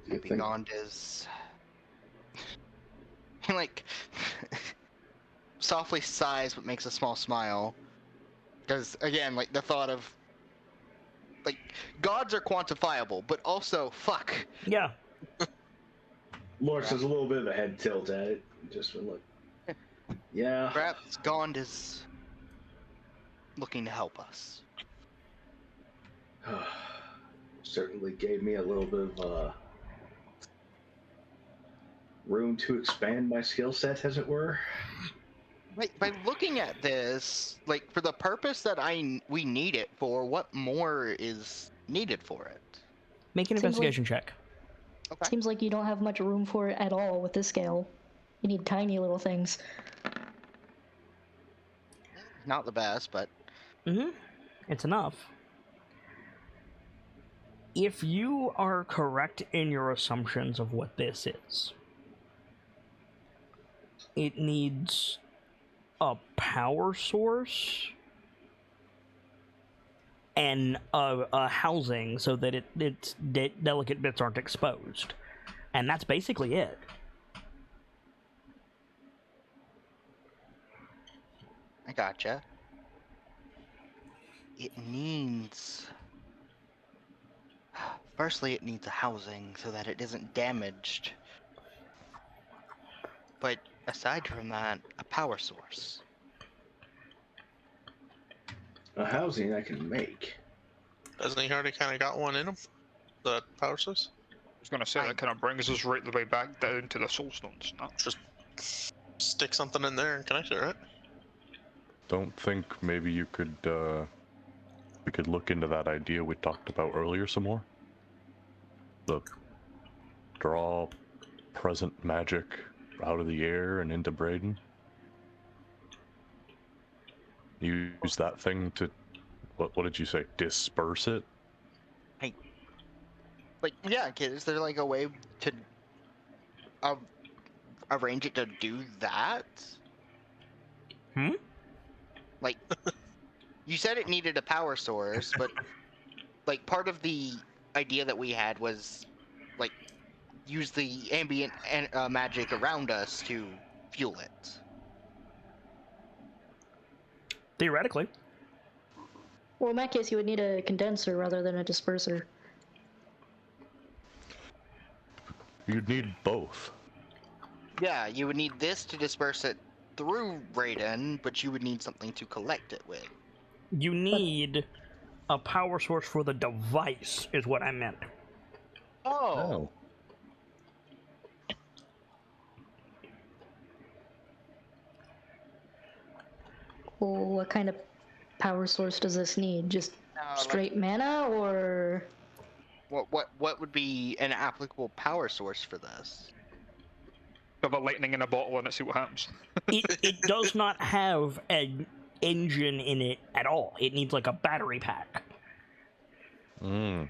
Maybe Gond is like softly sighs but makes a small smile. Because again, like the thought of like gods are quantifiable, but also fuck. Yeah. Lawrence has a little bit of a head tilt at it. Just been like, yeah. Perhaps Gond is looking to help us. Certainly gave me a little bit of room to expand my skill set, as it were. Like, by looking at this, like, for the purpose that we need it for, what more is needed for it? Make an investigation check. Okay. Seems like you don't have much room for it at all with this scale. You need tiny little things. Not the best, but... Mm-hmm. It's enough. If you are correct in your assumptions of what this is, it needs a power source and a housing so that its delicate bits aren't exposed. And that's basically it. I gotcha. It needs... Firstly, it needs a housing so that it isn't damaged. But aside from that, a power source. A housing I can make. Doesn't he already kind of got one in him? The power source? I was going to say, that kind of brings us right the way back down to the soul stones. No? Just stick something in there and connect it, right? don't think maybe you could, we could look into that idea we talked about earlier some more? The draw present magic out of the air and into Braden? Use that thing to, what did you say, disperse it? Like, yeah, kid, is there like a way to arrange it to do that? Like, you said it needed a power source, but like part of the idea that we had was like use the ambient magic around us to fuel it. Theoretically. Well, in that case, you would need a condenser rather than a disperser. You'd need both. Yeah, you would need this to disperse it through Raiden, but you would need something to collect it with. You need a power source for the device, is what I meant. Oh. Well, what kind of power source does this need? Just straight mana, or What would be an applicable power source for this? Shove a lightning in a bottle and see what happens. It does not have an engine in it at all. It needs like a battery pack. So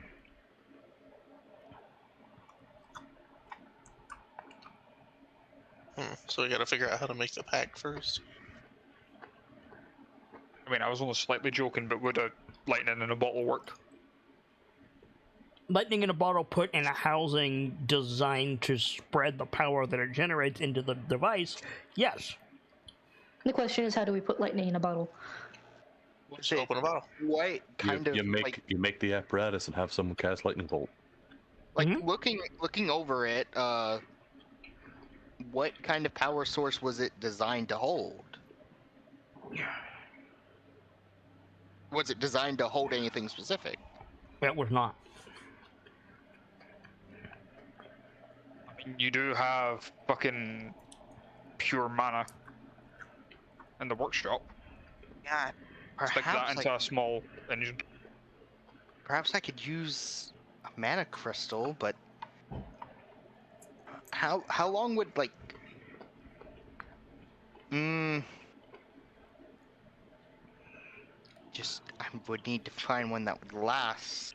we gotta figure out how to make the pack first. I mean, I was only slightly joking, but would a lightning in a bottle work? Lightning in a bottle put in a housing designed to spread the power that it generates into the device, yes. the question is, how do we put lightning in a bottle? Just open a bottle. What kind of you make the apparatus and have someone cast lightning bolt. like looking over it? What kind of power source was it designed to hold? Was it designed to hold anything specific? It was not. I mean, you do have fucking pure mana in the workshop. Yeah, Stick that into a small engine. Perhaps I could use a mana crystal, but how long would like just I would need to find one that would last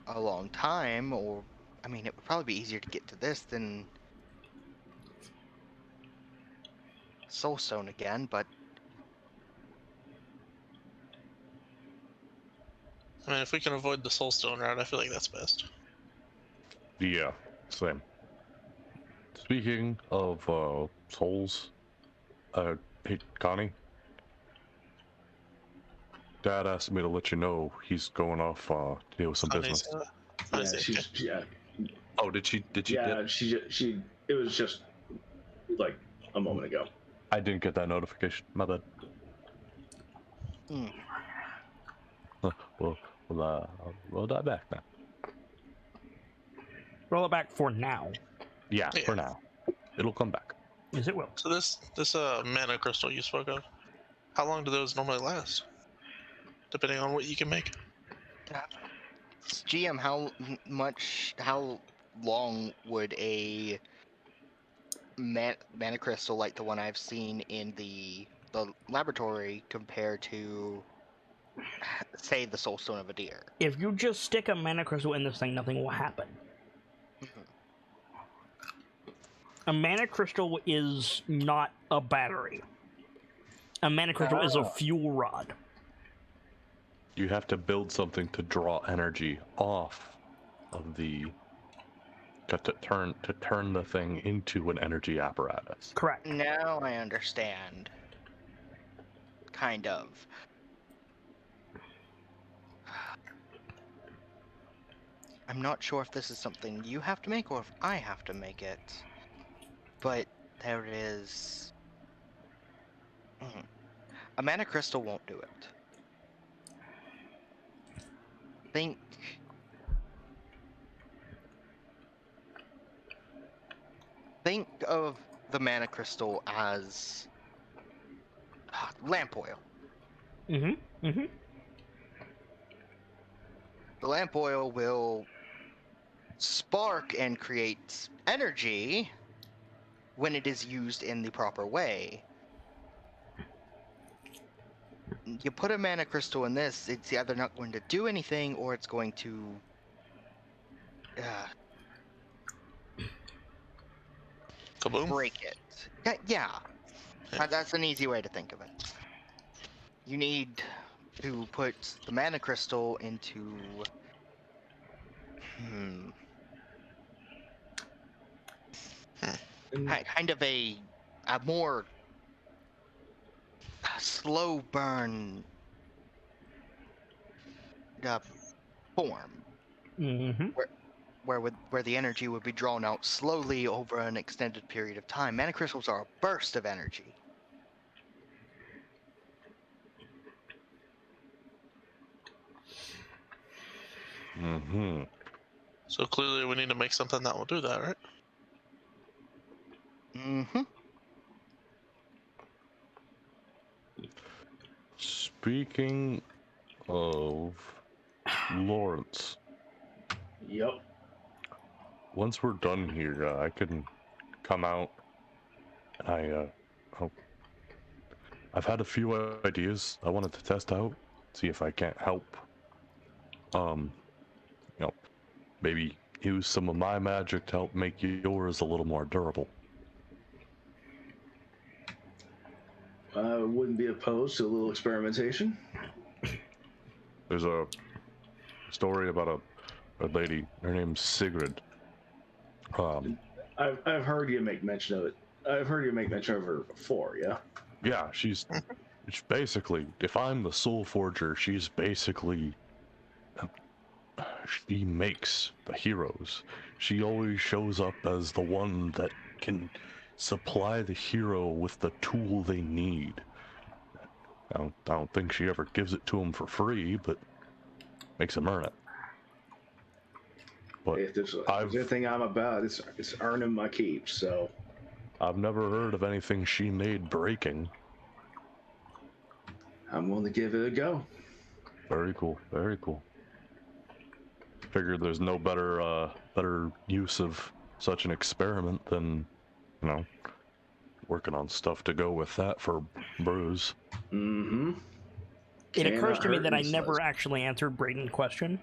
a long time, or I mean it would probably be easier to get to this than Soulstone again, but I mean, if we can avoid the Soulstone route, I feel like that's best. Yeah, same. Speaking of souls, hey Connie, Dad asked me to let you know he's going off to deal with some business. Yeah. Oh, did she? Yeah, she. It was just like a moment ago. I didn't get that notification. My bad. We'll die back now. Roll it back for now. Yeah, for now. It'll come back. Yes, it will. So this mana crystal you spoke of, how long do those normally last? Depending on what you can make. GM, how long would a mana crystal like the one I've seen in the laboratory compare to, say, the Soulstone of a Deer? If you just stick a mana crystal in this thing, nothing will happen. A mana crystal is not a battery. A mana crystal is a fuel rod. You have to build something to draw energy off of the to turn the thing into an energy apparatus. Correct. Now I understand. Kind of. I'm not sure if this is something you have to make or if I have to make it. But there it is. A mana crystal won't do it. Think of the mana crystal as lamp oil. Mm-hmm. The lamp oil will spark and create energy when it is used in the proper way. You put a mana crystal in this, it's either not going to do anything or it's going to Kaboom. break it. Yeah. That's an easy way to think of it. You need to put the mana crystal into kind of a more slow burn form. Mm-hmm. Where the energy would be drawn out slowly over an extended period of time. Mana crystals are a burst of energy. Mm-hmm. So clearly we need to make something that will do that, right? Mm-hmm. Speaking of Lawrence. Yep. Once we're done here, I can come out. I've had a few ideas I wanted to test out, see if I can't help. Maybe use some of my magic to help make yours a little more durable. I wouldn't be opposed to a little experimentation. There's a story about a lady. Her name's Sigrid. I've heard you make mention of it. I've heard you make mention of her before. Yeah. Yeah, she's basically. If I'm the soul forger, she's basically. She makes the heroes. She always shows up as the one that can supply the hero with the tool they need. I don't think she ever gives it to them for free, but makes them earn it. But If there's anything I'm about, it's earning my keep. So I've never heard of anything she made breaking. I'm willing to give it a go. Very cool. Very cool. Figured there's no better use of such an experiment than, working on stuff to go with that for Brews. Mm-hmm. It occurs to me that I never actually answered Braden's question.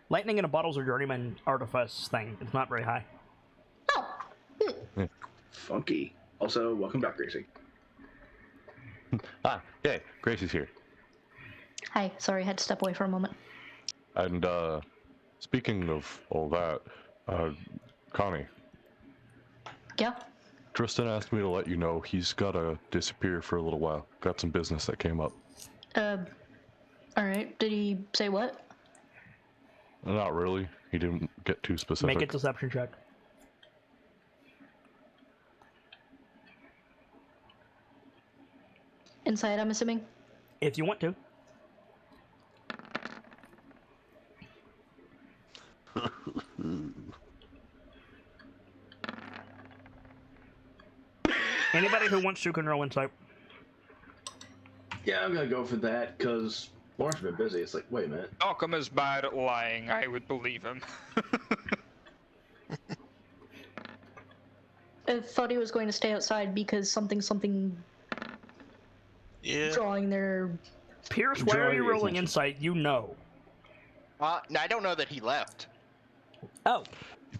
Lightning in a bottle's a journeyman artifice thing. It's not very high. Oh. Funky. Also, welcome back, Gracie. Yeah, Gracie's here. Hi. Sorry, I had to step away for a moment. And speaking of all that, Connie. Yeah? Tristan asked me to let you know he's gotta disappear for a little while. Got some business that came up. Alright. Did he say what? Not really. He didn't get too specific. Make a deception check. Inside, I'm assuming? If you want to. Anybody who wants to can roll insight. Yeah, I'm gonna go for that because Lawrence has been busy. It's like, wait a minute. Malcolm is bad at lying. I would believe him. I thought he was going to stay outside because something Yeah. drawing their... Pierce, why are you rolling insight? You know. I don't know that he left. Oh.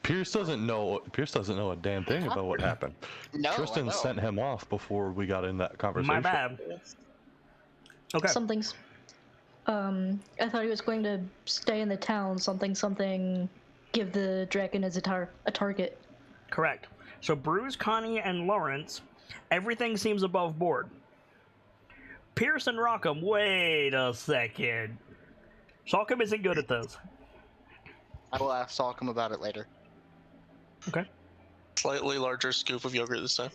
Pierce doesn't know a damn thing about what happened. No, Tristan sent him off before we got in that conversation. My bad. Okay. Something's... I thought he was going to stay in the town. Something... Give the dragon as a target. Correct. So Bruce, Connie, and Lawrence, everything seems above board. Pierce and Rockham, wait a second. Salcom isn't good at this. I will ask Salcom about it later. Okay. Slightly larger scoop of yogurt this time.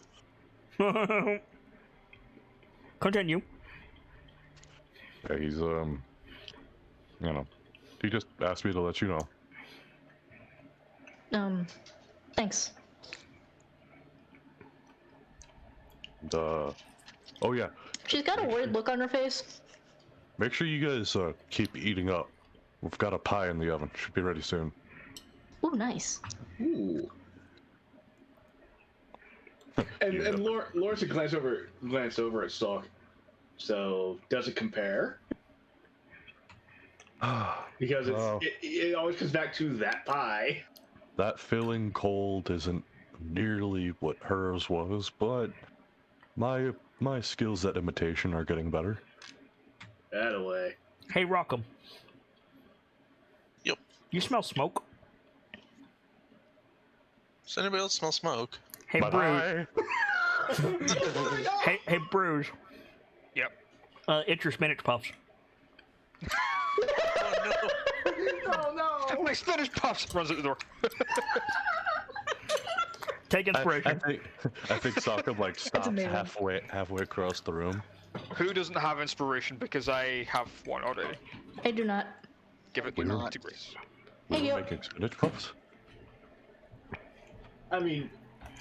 Continue. Yeah, he's he just asked me to let you know. Thanks. And, Oh yeah. She's got a worried look on her face. Make sure you guys keep eating up. We've got a pie in the oven. Should be ready soon. Ooh, nice. Ooh. And Laura should glance over at Stalk. So, does it compare? Because it always comes back to that pie. That filling cold isn't nearly what hers was, but my skills at imitation are getting better. Thataway. Hey, Rockham. Yep. You smell smoke? Does anybody else smell smoke? Hey, Bruce. hey, Bruce. Yep. It's your spinach puffs. Oh no! My spinach puffs runs out the door. Take inspiration. I think Sokka like stopped amazing. halfway across the room. Who doesn't have inspiration? Because I have one already. I do not. Give it Weird. to Grace. We Hey, were yo. making spinach puffs. I mean,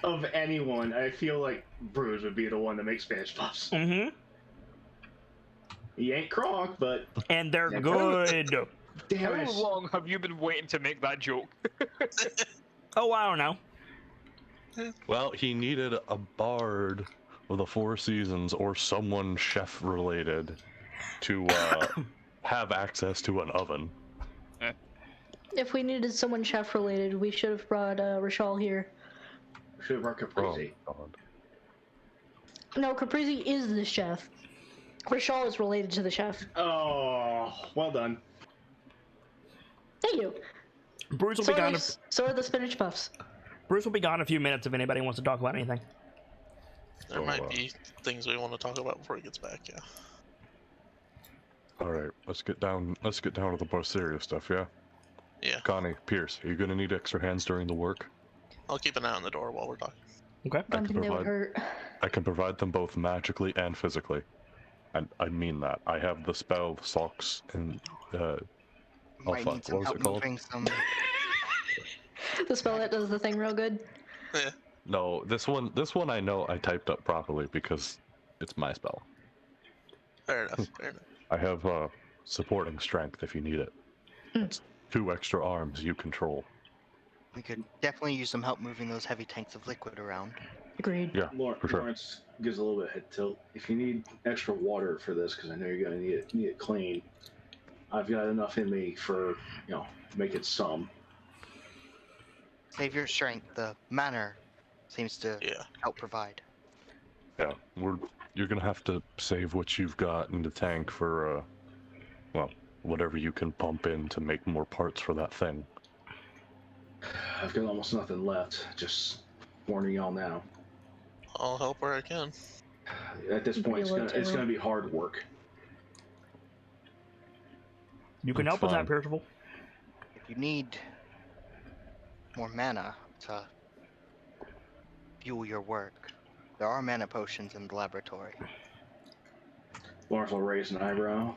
of anyone, I feel like Bruce would be the one to make Spanish puffs. Mm-hmm. He ain't Kronk, but And they're Yeah, good. damn How it. long have you been waiting to make that joke? Oh, I don't know. Well, he needed a bard of the Four Seasons or someone chef related to have access to an oven. If we needed someone chef related, we should have brought Rashal here. Should have brought Caprese. Oh, God. No, Caprese is the chef. Rashal is related to the chef. Oh, well done. Thank you. Bruce will So be are, gone. so are the spinach puffs. Bruce will be gone in a few minutes if anybody wants to talk about anything. There might be things we want to talk about before he gets back. Yeah. All right, let's get down to the more serious stuff. Yeah. Yeah. Connie, Pierce, are you gonna need extra hands during the work? I'll keep an eye on the door while we're talking. Okay. Don't think that would hurt. I can provide them both magically and physically. And I mean that. I have the spell socks and Might fuck, need some what was help it called? moving some. The spell that does the thing real good. Yeah. No, this one I know I typed up properly because it's my spell. Fair enough. Fair enough. I have supporting strength if you need it. It's 2 extra arms you control. We could definitely use some help moving those heavy tanks of liquid around. Agreed. Yeah, for sure. Lawrence gives a little bit of head tilt. If you need extra water for this, because I know you're gonna need it clean, I've got enough in me for make it some. Save your strength. The manner seems to help provide. Yeah, you're gonna have to save what you've got in the tank for whatever you can pump in to make more parts for that thing. I've got almost nothing left. Just warning y'all now. I'll help where I can. At this point, it's gonna be hard work. You can That's help with that, fine. Percival. If you need more mana to fuel your work, there are mana potions in the laboratory. Lawrence will raise an eyebrow.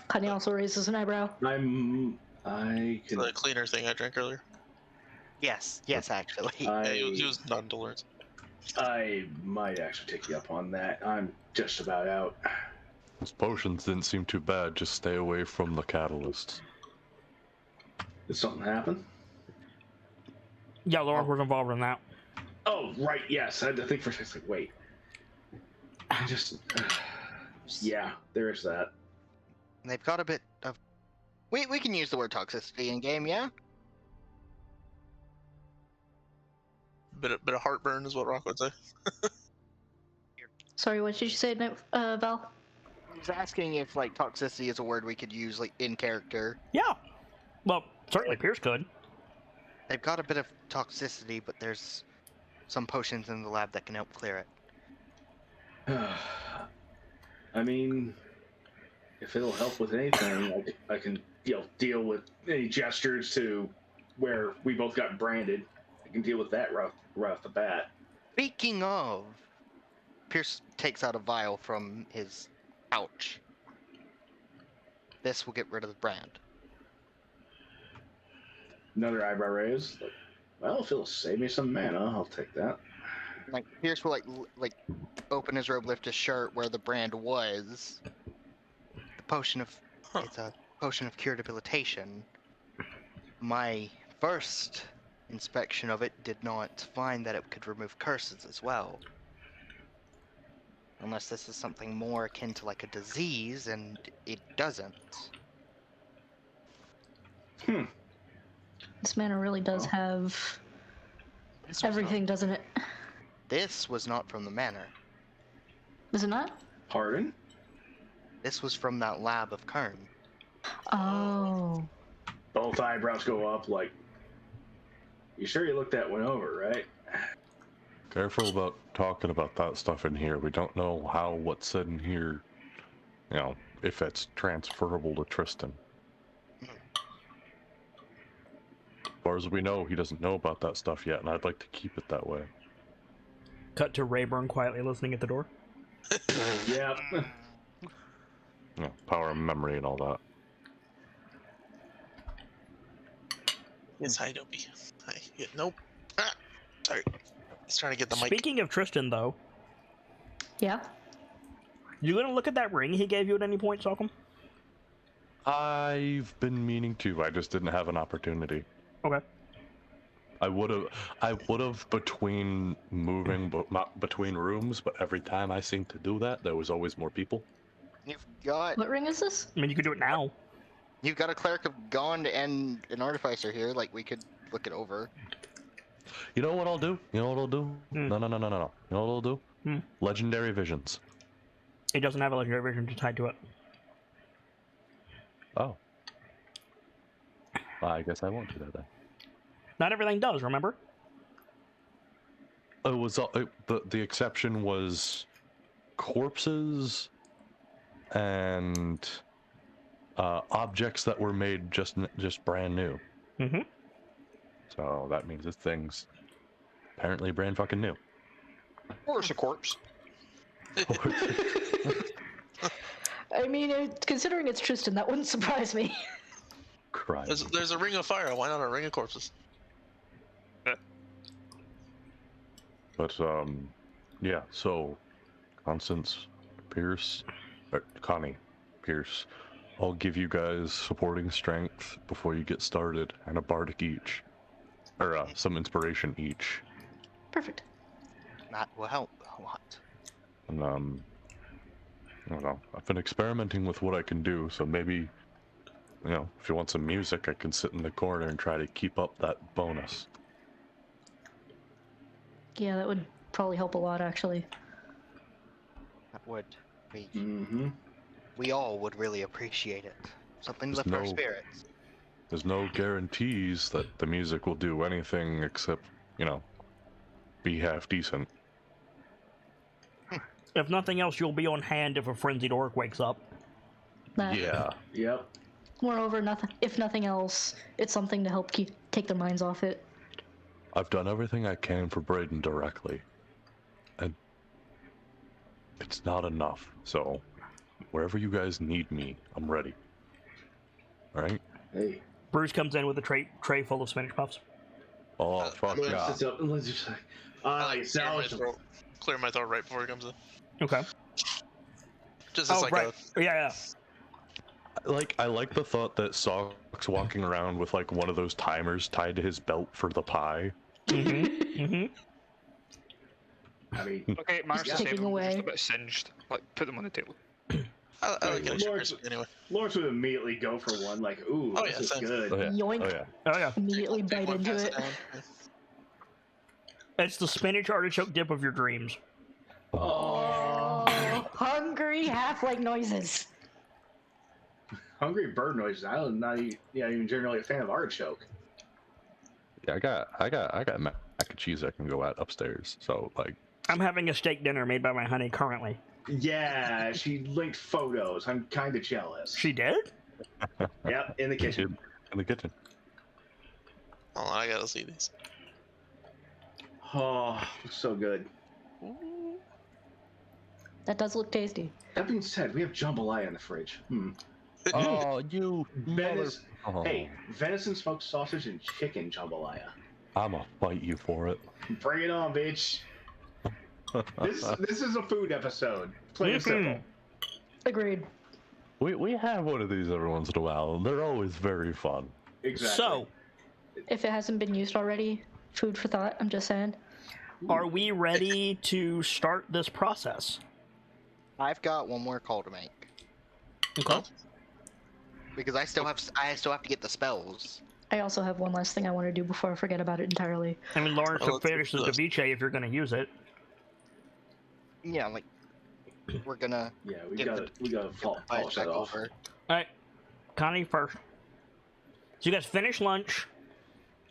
Connie also raises an eyebrow. I can. The cleaner thing I drank earlier. Yes, actually. Yeah, he was non-tolerant. I might actually take you up on that. I'm just about out. Those potions didn't seem too bad. Just stay away from the catalysts. Did something happen? Yeah, Lawrence was involved in that. Oh, right, yes. I had to think for a second. Wait. I just... yeah, there is that. They've got a bit of... We can use the word toxicity in game, yeah? Bit of heartburn is what Rock would say. Sorry, what did you say, Val? I was asking if toxicity is a word we could use in character. Yeah. Well, certainly Pierce could. They've got a bit of toxicity, but there's some potions in the lab that can help clear it. I mean, if it'll help with anything, I can deal with any gestures to where we both got branded. I can deal with that right off the bat. Speaking of, Pierce takes out a vial from his pouch. This will get rid of the brand. Another eyebrow raise. Well, if it'll save me some mana, I'll take that. Like Pierce will like open his robe, lift his shirt where the brand was. The potion of it's a potion of cure debilitation. My first inspection of it did not find that it could remove curses as well. Unless this is something more akin to like a disease, and it doesn't. This manor really does have This was everything, doesn't it? This was not from the manor. Is it not? Pardon? This was from that lab of Kern. Oh. Both eyebrows go up like, you sure you looked that one over, right? Careful about talking about that stuff in here. We don't know how what's said in here, you know, if it's transferable to Tristan. As far as we know, he doesn't know about that stuff yet, and I'd like to keep it that way. Cut to Rayburn quietly listening at the door. Yeah. Yeah, power of memory and all that. Yes, hi, Dopey. Hi. Yeah, nope. Ah, sorry. He's trying to get the mic. Speaking of Tristan, though, Yeah. you gonna look at that ring he gave you at any point, Salcom? I've been meaning to. I just didn't have an opportunity. Okay. I would have between moving, but not between rooms. But every time I seemed to do that, there was always more people. You've got What ring is this? I mean, you could do it now. a cleric of Gond and an artificer here. Like we could look it over. You know what I'll do? No. You know what I'll do? Hmm. Legendary visions. It doesn't have a legendary vision tied to it. Oh. Well, I guess I won't do that then. Not everything does, remember? It was the exception was corpses and objects that were made just brand new. Mm-hmm. So that means this thing's apparently brand fucking new. Or it's a corpse. I mean, considering it's Tristan, that wouldn't surprise me. Crying. There's a ring of fire. Why not a ring of corpses? But yeah. So, Constance, Pierce, Connie, Pierce, I'll give you guys supporting strength before you get started, and a bardic each, or some inspiration each. Perfect. That will help a lot. And I don't know. I've been experimenting with what I can do, so maybe, you know, if you want some music, I can sit in the corner and try to keep up that bonus. Yeah, that would probably help a lot, actually. That would. We all would really appreciate it. Something to lift our spirits. There's no guarantees that the music will do anything except, you know, be half decent. If nothing else, you'll be on hand if a frenzied orc wakes up. Yeah. Yep. Moreover, if nothing else, it's something to help take their minds off it. I've done everything I can for Braden directly, and it's not enough. So, wherever you guys need me, I'm ready. All right? Hey. Bruce comes in with a tray full of spinach puffs. Oh, fuck yeah. Let's just Clear my throat right before he comes in. Okay. Just as right. Yeah. I like the thought that Sock's walking around with like one of those timers tied to his belt for the pie. Mm-hmm. I mean, Okay, managed to taking save them, away. just a bit singed. Like, put them on the table. I like getting sugars anyway. Lawrence would immediately go for one, like, ooh, Oh, this yeah, is sounds good. Oh yeah. Yoink. Oh yeah. Oh yeah. Immediately Take bite one, into pass it. down. It's the spinach artichoke dip of your dreams. Oh, hungry halfling noises. Hungry bird noises. I'm not even generally a fan of artichoke. Yeah, I got mac and cheese I can go at upstairs. So like, I'm having a steak dinner made by my honey currently. Yeah, she linked photos. I'm kind of jealous. She did? Yep, in the kitchen. in the kitchen. Hold on, I gotta see these. Oh, so good. That does look tasty. That being said, we have jambalaya in the fridge. Oh, you Venison. Oh. Hey, venison smoked sausage and chicken jambalaya. I'ma fight you for it. Bring it on, bitch. This is a food episode. Plain and simple. Agreed. We have one of these every once in a while, and they're always very fun. Exactly. So, If it hasn't been used already, food for thought, I'm just saying. are we ready to start this process? I've got one more call to make. Okay. Because I still have to get the spells. I also have one last thing I want to do before I forget about it entirely. I mean, Lawrence Oh, could finish the ceviche if you're going to use it. Yeah, like we're gonna. Yeah, we Get gotta polish that off. All right, Connie first. So you guys finish lunch,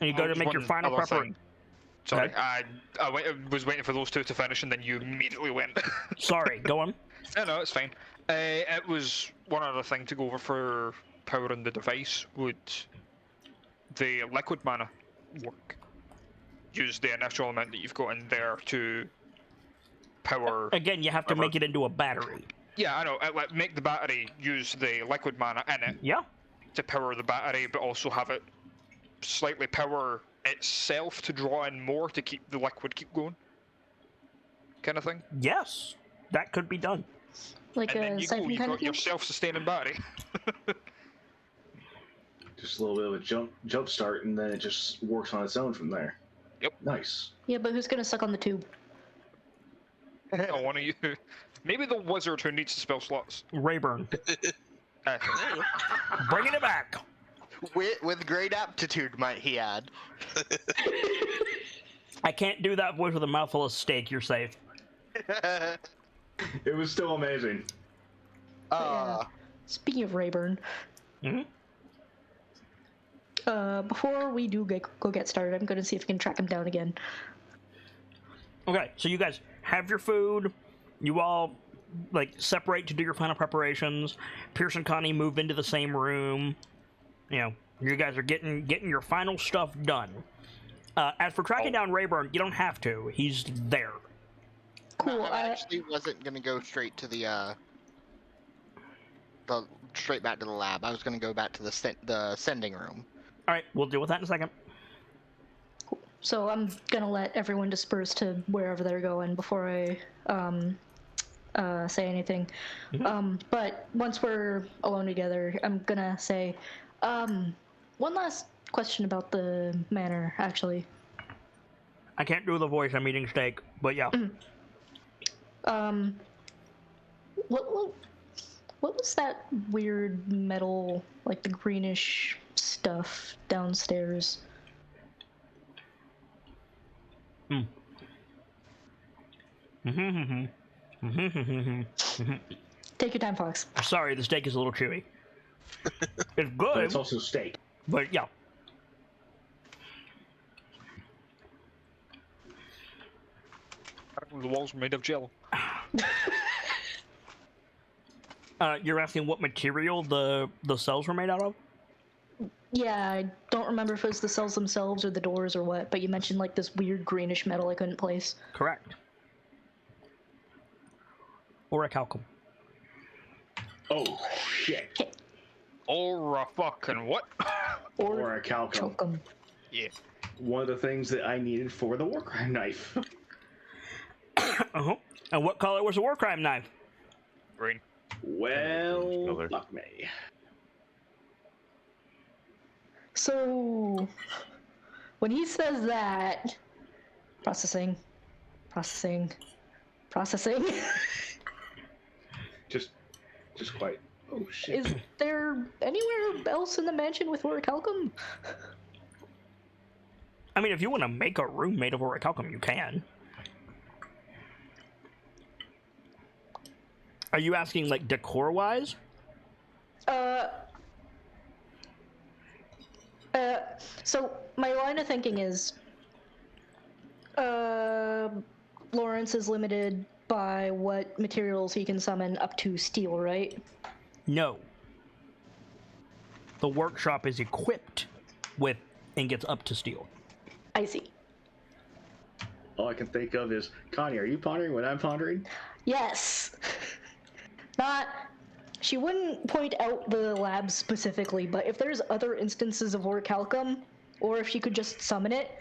and you go to make your final preparation. Sorry, Okay. I was waiting for those two to finish, and then you immediately went. Sorry, go on. No, it's fine. It was one other thing to go over for powering the device. Would the liquid mana work? Use the initial amount that you've got in there to power. Again, you have to make it into a battery. Yeah, I know. Make the battery use the liquid mana in it Yeah. to power the battery, but also have it slightly power itself to draw in more to keep the liquid keep going. Kind of thing. Yes, that could be done. Like And then a you go, siphon you've kind of got thing? your self-sustaining battery. Just a little bit of a jump start, and then it just works on its own from there. Yep. Nice. Yeah, but who's gonna suck on the tube? Oh, one of you. Maybe the wizard who needs the spell slots. Rayburn, Uh, bringing it back. With great aptitude, might he add. I can't do that voice with a mouthful of steak. You're safe. It was still amazing. Speaking of Rayburn, Hmm? before we do go get started, I'm gonna see if we can track him down again. Okay, so you guys have your food. You all like separate to do your final preparations. Pierce and Connie move into the same room. You know, you guys are getting your final stuff done. As for tracking down Rayburn, you don't have to. He's there. Cool. I actually wasn't gonna go straight to the straight back to the lab. I was gonna go back to the sending room. All right, we'll deal with that in a second. So I'm gonna let everyone disperse to wherever they're going before I say anything. But once we're alone together, I'm gonna say one last question about the manor, actually. I can't do the voice. I'm eating steak, but yeah. What was that weird metal, like the greenish stuff downstairs? Take your time, Fox. Sorry, the steak is a little chewy. It's good, But it's also steak. but yeah. the walls were made of jello. You're asking what material the cells were made out of? Yeah, I don't remember if it was the cells themselves or the doors or what, but you mentioned like this weird greenish metal I couldn't place. Correct. Orichalcum. Oh shit. Or a fucking what? Or a calcum. Chalcum. Yeah. One of the things that I needed for the war crime knife. Uh-huh. And what color was the war crime knife? Green. Well, Color. fuck me. So, when he says that, processing. Just quite. Oh shit. Is there anywhere else in the mansion with orichalcum? I mean, if you want to make a room made of orichalcum, you can. Are you asking, like, decor-wise? So my line of thinking is, Lawrence is limited by what materials he can summon up to steel, right? No. The workshop is equipped with ingots up to steel. I see. All I can think of is, Connie, are you pondering what I'm pondering? Yes. She wouldn't point out the lab specifically, but if there's other instances of orichalcum, or if she could just summon it,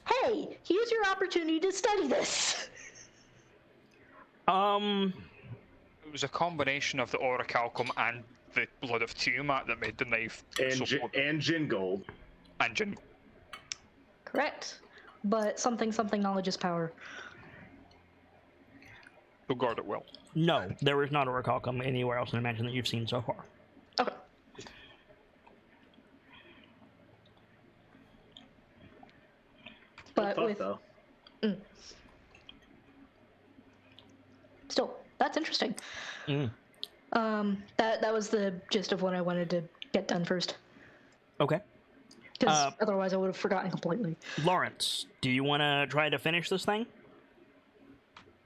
hey, here's your opportunity to study this. It was a combination of the orichalcum and the blood of Tiamat that made the knife and Jin Gold. And Jin. Correct. But something knowledge is power. You'll guard it well. No, there is not orichalcum anywhere else in the mansion that you've seen so far. Okay. But with though. Still, that's interesting. That was the gist of what I wanted to get done first. Okay. Because otherwise I would have forgotten completely. Lawrence, do you want to try to finish this thing?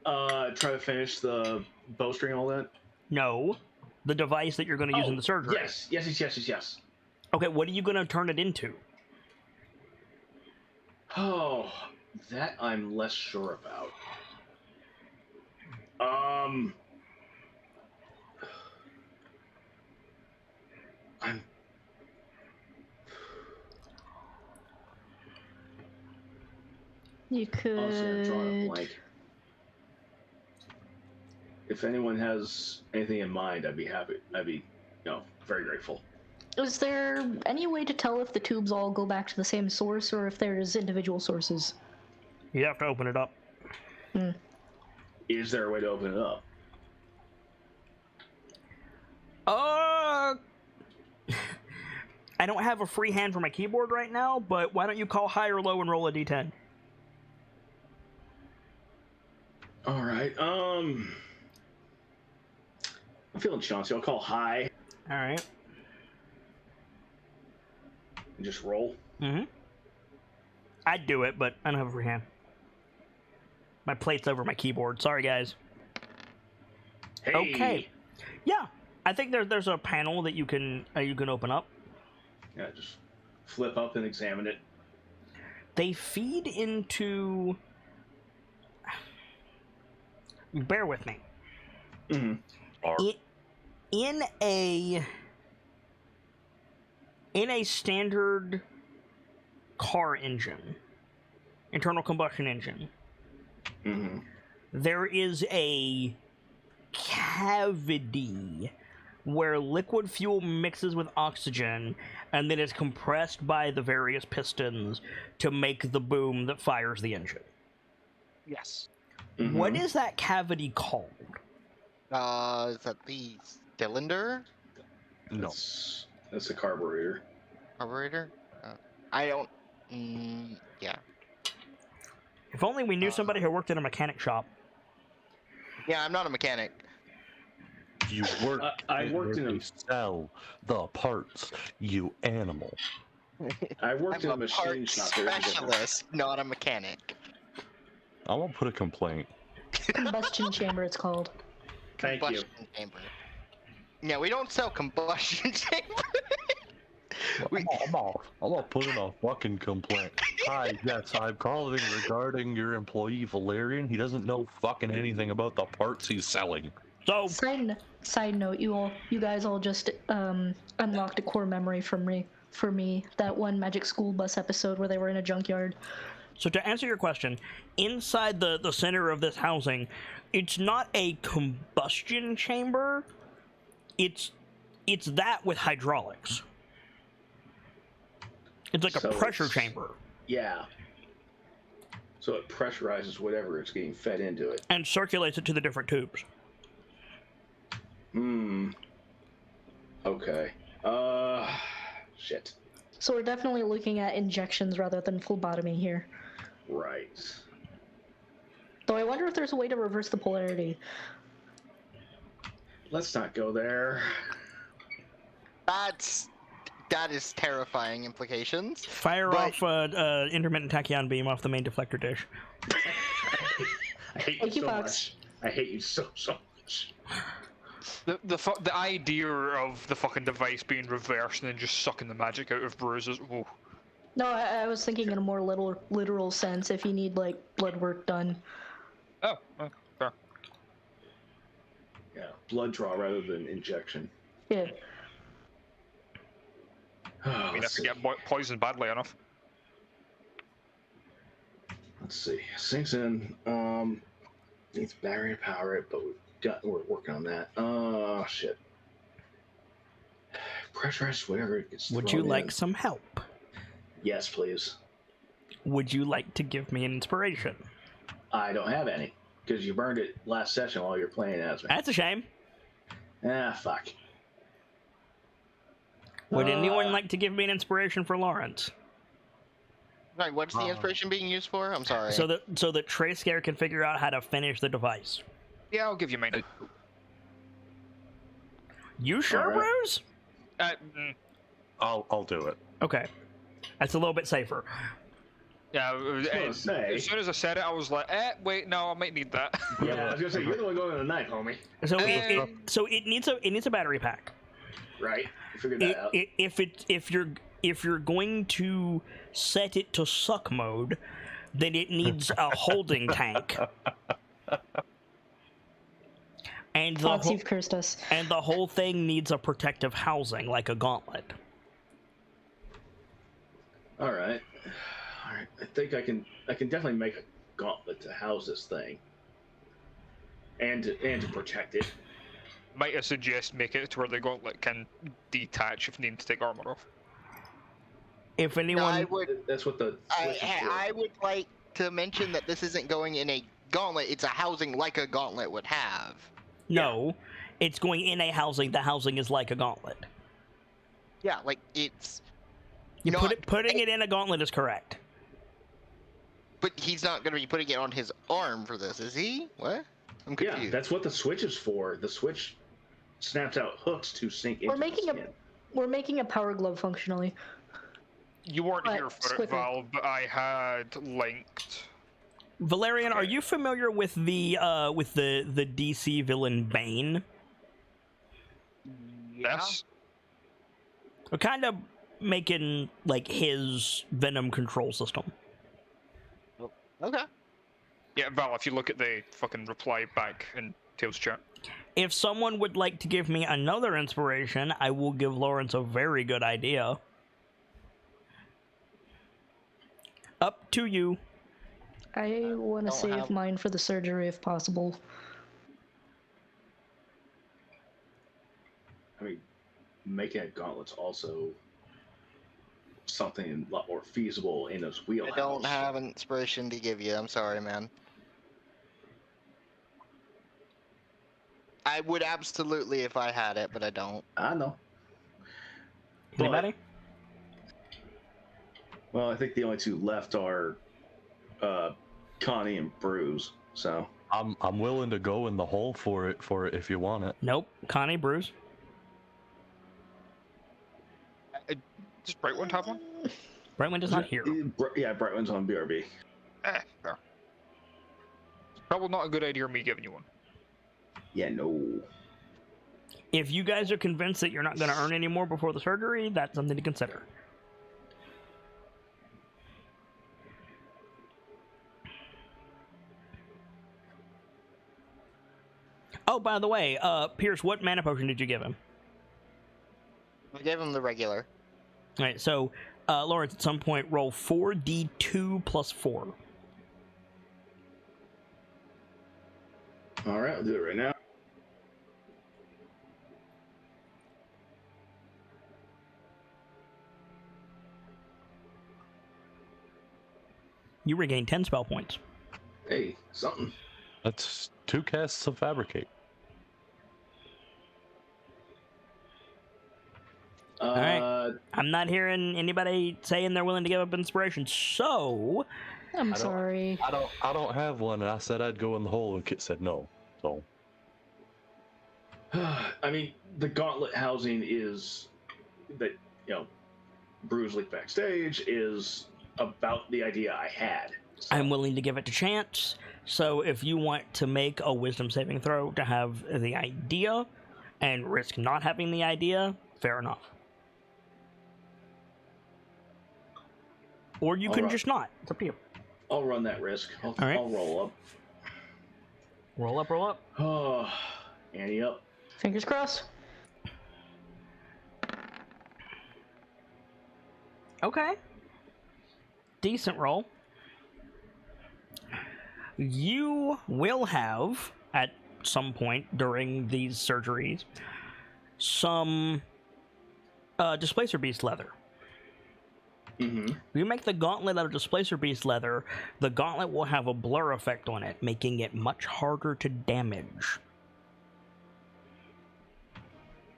Try to finish the bowstring and all that? No. The device that you're going to use in the surgery. Yes. Okay, what are you going to turn it into? Oh, that I'm less sure about. You could. Honestly, I'm drawing a blank. If anyone has anything in mind, I'd be happy. I'd be, very grateful. Is there any way to tell if the tubes all go back to the same source or if there's individual sources? You have to open it up. Is there a way to open it up? I don't have a free hand for my keyboard right now, but why don't you call high or low and roll a d10? All right. I'm feeling chauncey. I'll call high. All right. And just roll. I'd do it, but I don't have a free hand. My plate's over my keyboard. Sorry, guys. Hey. Okay. Yeah, I think there's a panel that you can open up. Yeah, just flip up and examine it. They feed into. Bear with me. In a standard car engine, internal combustion engine, there is a cavity where liquid fuel mixes with oxygen and then is compressed by the various pistons to make the boom that fires the engine. Yes. What is that cavity called? Is that the cylinder? No. That's a carburetor. Carburetor? I don't... yeah. If only we knew somebody who worked in a mechanic shop. Yeah, I'm not a mechanic. You work. I worked in a sell the parts, you animal. I worked in a machine parts shop. Specialist, not a mechanic. I'm gonna put a complaint. Combustion chamber, it's called. Thank Combustion chamber. Yeah, we don't sell combustion chamber. I'm gonna put in a fucking complaint. Hi, yes, I'm calling regarding your employee Valerian. He doesn't know fucking anything about the parts he's selling. So, Side note, you guys all just unlocked a core memory for me. That one Magic School Bus episode where they were in a junkyard. So to answer your question, inside the center of this housing, it's not a combustion chamber. It's that with hydraulics. It's like a pressure chamber. Yeah. So it pressurizes whatever it's getting fed into it. And circulates it to the different tubes. Okay. Shit. So we're definitely looking at injections rather than phlebotomy here. Right. Though I wonder if there's a way to reverse the polarity. Let's not go there. That is terrifying implications. Fire off intermittent tachyon beam off the main deflector dish. I hate Thank you you, so Fox. much. I hate you so much. The idea of the fucking device being reversed and then just sucking the magic out of bruises. Whoa. No, I was thinking in a more literal sense if you need, like, blood work done. Oh, fair. Yeah, blood draw rather than injection. Yeah. I mean, if you get poisoned badly enough. Let's see. Sinks in. Needs battery to power it, but we're working on that. Oh shit. Pressurized whatever it gets. Would you like some help? Yes, please. Would you like to give me an inspiration? I don't have any because you burned it last session while you're playing as me. That's a shame. Ah, fuck. Would anyone like to give me an inspiration for Lawrence? Right, what's the inspiration being used for? I'm sorry. So that Trayscare can figure out how to finish the device. Yeah, I'll give you mine. You sure, All right. Bruce? I'll do it. Okay. That's a little bit safer. Yeah, gonna say. as soon as I said it, I was like, wait, no, I might need that. Yeah, I was gonna say you're the one going on the knife, homie. So it needs a battery pack. Right. You figured that out. If you're going to set it to suck mode, then it needs a holding tank. And you've cursed us. And the whole thing needs a protective housing, like a gauntlet. All right. I think I can definitely make a gauntlet to house this thing, and to protect it. Might I suggest make it to where the gauntlet can detach if needing to take armor off? If anyone, That's what the. I would like to mention that this isn't going in a gauntlet. It's a housing like a gauntlet would have. No, it's going in a housing. The housing is like a gauntlet. Yeah, like it's. Putting it in a gauntlet is correct. But he's not going to be putting it on his arm for this, is he? What? I'm confused. Yeah, that's what the switch is for. The switch snaps out hooks to sink into the skin. We're making a power glove functionally. You weren't here for it, Val, but I had linked. Valerian, are you familiar with the DC villain Bane? Yes. We're kind of making like his venom control system. Okay. Yeah, Val, if you look at the fucking reply back in Tails chat. If someone would like to give me another inspiration, I will give Lawrence a very good idea. Up to you. I want to save mine for the surgery if possible. I mean, making a gauntlet's also something a lot more feasible in those wheelhouse. I don't have an inspiration to give you. I'm sorry, man. I would absolutely if I had it, but I don't. I know. Anybody? Well, I think the only two left are Connie and Bruce. So I'm willing to go in the hole for it if you want it. Nope. Connie, Bruce. Does Brightwind have one? Brightwind is not here. Yeah, Brightwind's on BRB. Fair. Probably not a good idea me giving you one. Yeah, no. If you guys are convinced that you're not going to earn any more before the surgery, that's something to consider. Oh, by the way, Pierce, what mana potion did you give him? I gave him the regular. All right, so Lawrence, at some point, roll 4d2 plus 4. All right, I'll do it right now. You regain 10 spell points. Hey, something. That's 2 casts of Fabricate. All right. I'm not hearing anybody saying they're willing to give up inspiration, so I'm sorry. I don't have one, and I said I'd go in the hole, and Kit said no. So I mean, the gauntlet housing is that, Bruce leaked backstage is about the idea I had. So. I'm willing to give it to chance. So if you want to make a wisdom saving throw to have the idea and risk not having the idea, fair enough. Or you can just not. It's up to you. I'll run that risk. I'll roll up. Roll up, roll up. Oh, Annie up. Fingers crossed. Okay. Decent roll. You will have, at some point during these surgeries, some Displacer Beast leather. Mm-hmm. If you make the gauntlet out of Displacer Beast leather, the gauntlet will have a blur effect on it, making it much harder to damage.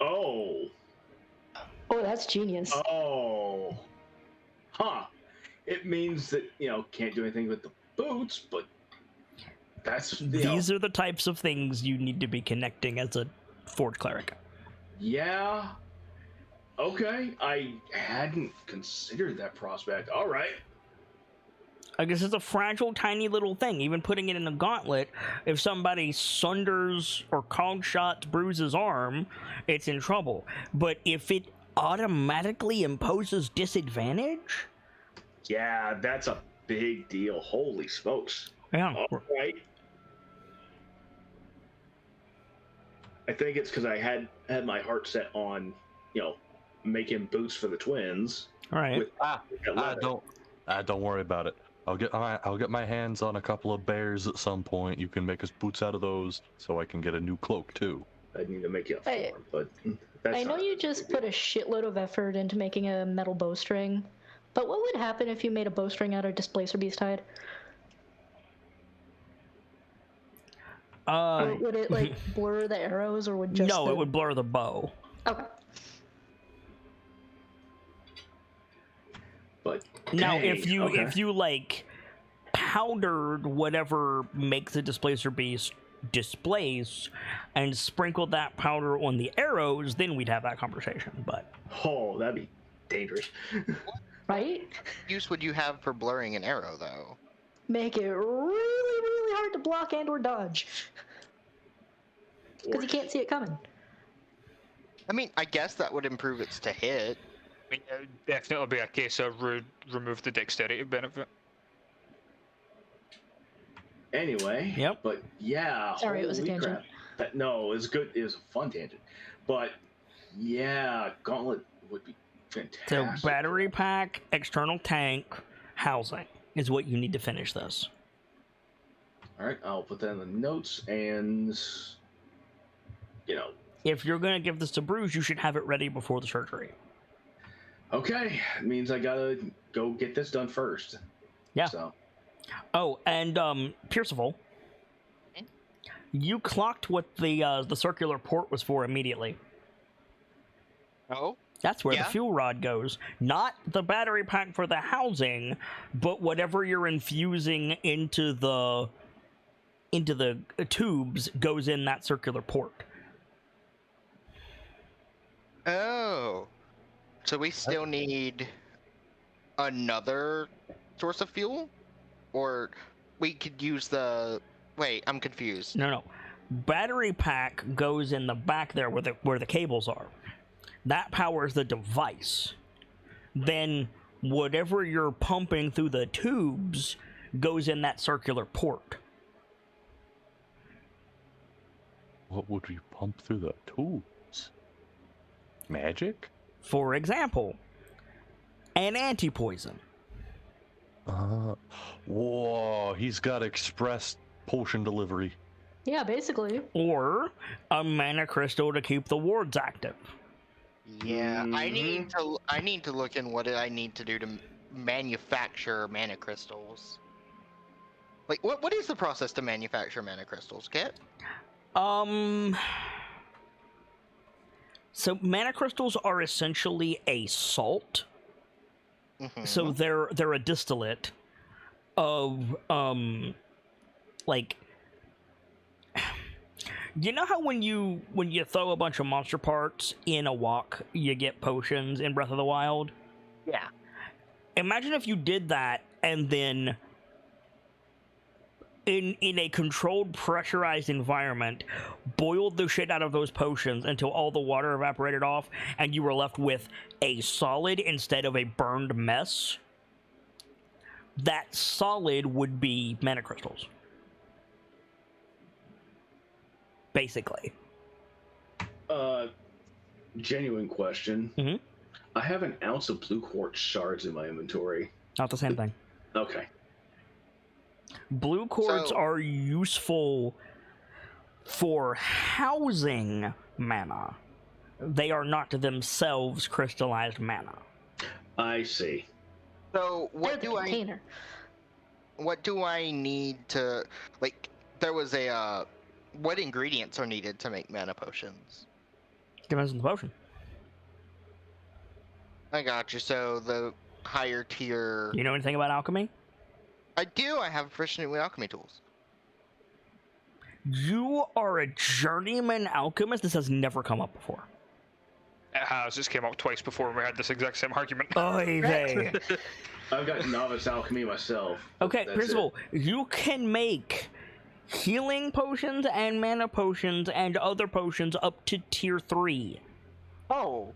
Oh. Oh, that's genius. Oh. Huh. It means that, can't do anything with the boots, but that's... These are the types of things you need to be connecting as a Forge Cleric. Yeah. Okay. I hadn't considered that prospect. All right. I guess it's a fragile, tiny little thing. Even putting it in a gauntlet, if somebody sunders or cog shots Bruise's arm, it's in trouble. But if it automatically imposes disadvantage... Yeah, that's a big deal. Holy smokes. Yeah. All right. I think it's because I had my heart set on, making boots for the twins. All right. Don't worry about it. I'll get my hands on a couple of bears at some point. You can make us boots out of those, so I can get a new cloak too. I need to make you a form, but that's I know not you just put a shitload of effort into making a metal bowstring, but what would happen if you made a bowstring out of Displacer Beast hide? Or would it blur the arrows, or would just no? It would blur the bow. Okay. But now, dang, if you powdered whatever makes the Displacer Beast displace and sprinkled that powder on the arrows, then we'd have that conversation. But that'd be dangerous. Right? What use would you have for blurring an arrow, though? Make it really, really hard to block and or dodge. Because you can't see it coming. I mean, I guess that would improve its to hit. I mean, it would definitely be a case of remove the dexterity benefit. Anyway. Yep. But yeah. Sorry, it was a tangent. Crap. No, it was good. It was a fun tangent. But yeah, Gauntlet would be fantastic. so battery pack, external tank, housing is what you need to finish this. All right, I'll put that in the notes, and If you're going to give this to Bruce, you should have it ready before the surgery. Okay, it means I gotta go get this done first. Yeah. So. Oh, and Pierceville, you clocked what the circular port was for immediately. Oh? That's where Yeah? the fuel rod goes. Not the battery pack for the housing, but whatever you're infusing into the tubes goes in that circular port. Oh. So we still need another source of fuel? Or we could use the... Wait, I'm confused. No. Battery pack goes in the back there where the cables are. That powers the device. Then whatever you're pumping through the tubes goes in that circular port. What would we pump through the tubes? Magic? For example, an anti-poison. Whoa, he's got express potion delivery. Yeah, basically. Or a mana crystal to keep the wards active. Yeah, I need to look in what I need to do to manufacture mana crystals. Like, what is the process to manufacture mana crystals, Kit? So mana crystals are essentially a salt. Mm-hmm. So they're a distillate of like, you know how when you throw a bunch of monster parts in a wok, you get potions in Breath of the Wild? Yeah. Imagine if you did that and then in a controlled, pressurized environment, boiled the shit out of those potions until all the water evaporated off, and you were left with a solid instead of a burned mess. That solid would be mana crystals. Basically. Genuine question. Mm-hmm. I have an ounce of blue quartz shards in my inventory. Not the same thing. Okay. Blue cords So- are useful for housing mana. They are not themselves crystallized mana. I see. So They're the container. what do I need to, like, there was a, what ingredients are needed to make mana potions? Depends on the potion. I got you. So the higher tier. You know anything about alchemy? I do. I have proficiency with alchemy tools. You are a journeyman alchemist? This has never come up before. It has. This came up twice before and we had this exact same argument. Oy vey. I've got novice alchemy myself. Okay, That's first of it. all, you can make healing potions and mana potions and other potions up to tier 3. Oh.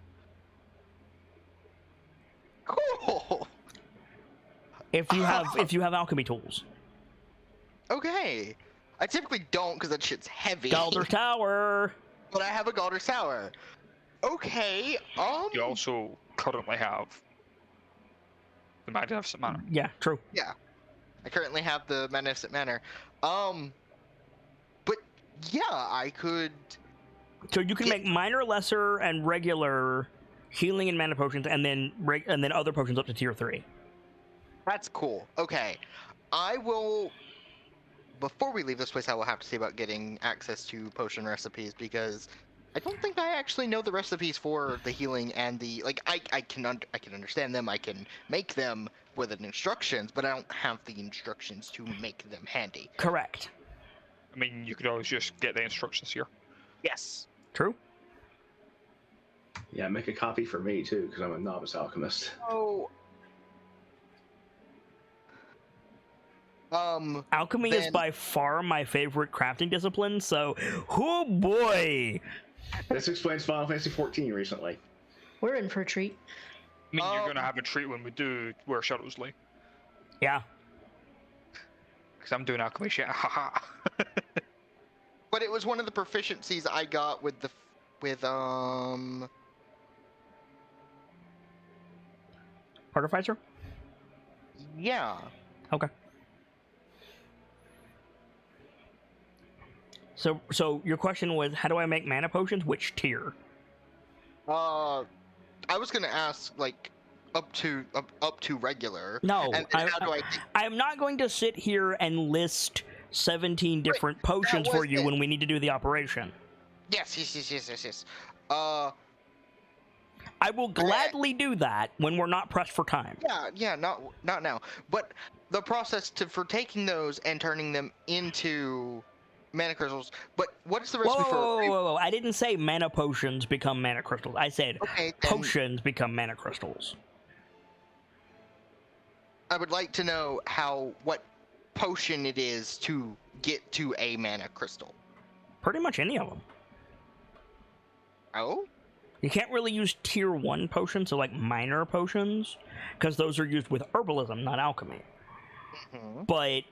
Cool. If you have alchemy tools. Okay. I typically don't because that shit's heavy. Galder's Tower. But I have a Galder Sour. Okay. You also currently have the Magnificent Manor. Yeah, true. Yeah. I currently have the Magnificent Manor. But yeah, I could. So you can make minor, lesser, and regular healing and mana potions, and then other potions up to tier 3. That's cool. Okay. I will. Before we leave this place, I will have to see about getting access to potion recipes because I don't think I actually know the recipes for the healing and the I can understand them. I can make them with the instructions, but I don't have the instructions to make them handy. Correct. I mean, you could always just get the instructions here. Yes. True. Yeah, make a copy for me too, because I'm a novice alchemist. Oh. Alchemy is then- by far my favorite crafting discipline, so oh boy. This explains Final Fantasy 14 recently. We're in for a treat. I mean, you're gonna have a treat when we do where shadows lay. Yeah. Because I'm doing alchemy shit. Haha. But it was one of the proficiencies I got with Artificer? yeah. Okay. So your question was, how do I make mana potions? Which tier? I was gonna ask like up to regular. No, And then how do I I'm not going to sit here and list 17 different potions for was you it. when we need to do the operation. Yes. I will gladly do that when we're not pressed for time. Yeah, not now. But the process for taking those and turning them into mana crystals. But what is the recipe Whoa. I didn't say mana potions become mana crystals. I said Okay, then potions become mana crystals. I would like to know what potion it is to get to a mana crystal. Pretty much any of them. Oh? You can't really use tier 1 potions, so like minor potions, because those are used with herbalism, not alchemy. Mm-hmm. But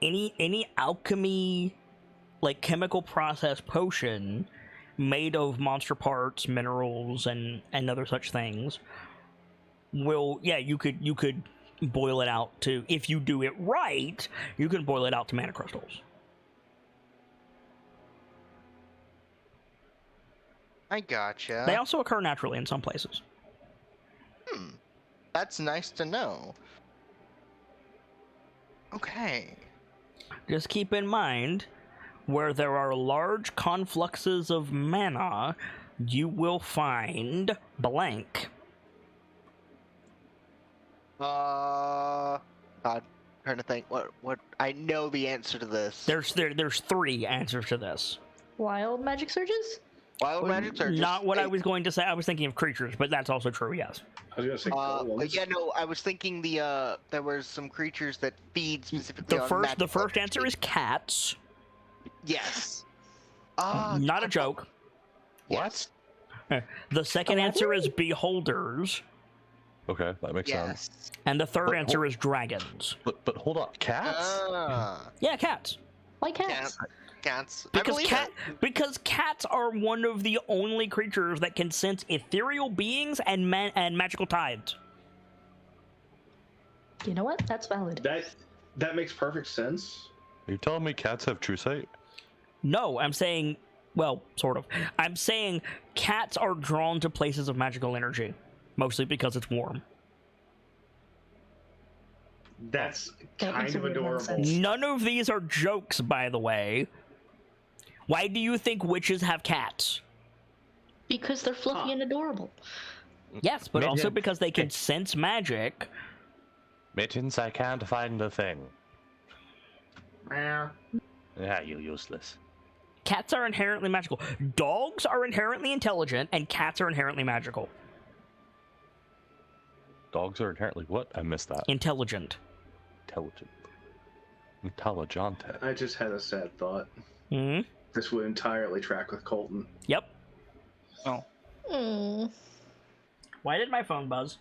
any alchemy, like chemical process potion made of monster parts, minerals, and other such things, you could boil it out to, if you do it right, you can boil it out to mana crystals. I gotcha. They also occur naturally in some places. That's nice to know. Okay. Just keep in mind, where there are large confluxes of mana, you will find blank. God, trying to think. What? I know the answer to this. There's 3 answers to this. Wild magic surges? Wild magic surges. Not what I was going to say. I was thinking of creatures, but that's also true. Yes. I was gonna say golems. Yeah, no, I was thinking there was some creatures that feed specifically on The magic first weapons. answer is cats. Yes. Not a joke. Yes. The second answer is beholders, Okay, that makes sense. Yes. and the third But- answer is dragons. But hold up, cats? Yeah, cats. Like cats. Cats. I Because believe it. because cats are one of the only creatures that can sense ethereal beings and magical tides. You know what? That's valid. That makes perfect sense. Are you telling me cats have true sight? No, I'm saying, well, sort of. I'm saying cats are drawn to places of magical energy, mostly because it's warm. That's That makes kind of a weird amount of adorable. sense. None of these are jokes, by the way. Why do you think witches have cats? Because they're fluffy and adorable. Yes, but also Mittens. because they can sense magic. Mittens, I can't find a thing. Yeah. Yeah, you useless. Cats are inherently magical. Dogs are inherently intelligent, and cats are inherently magical. Dogs are inherently what? I missed that. Intelligent. Intelligent. Intelligente. I just had a sad thought. Hmm. This would entirely track with Colton. Yep. Mm. Why did my phone buzz?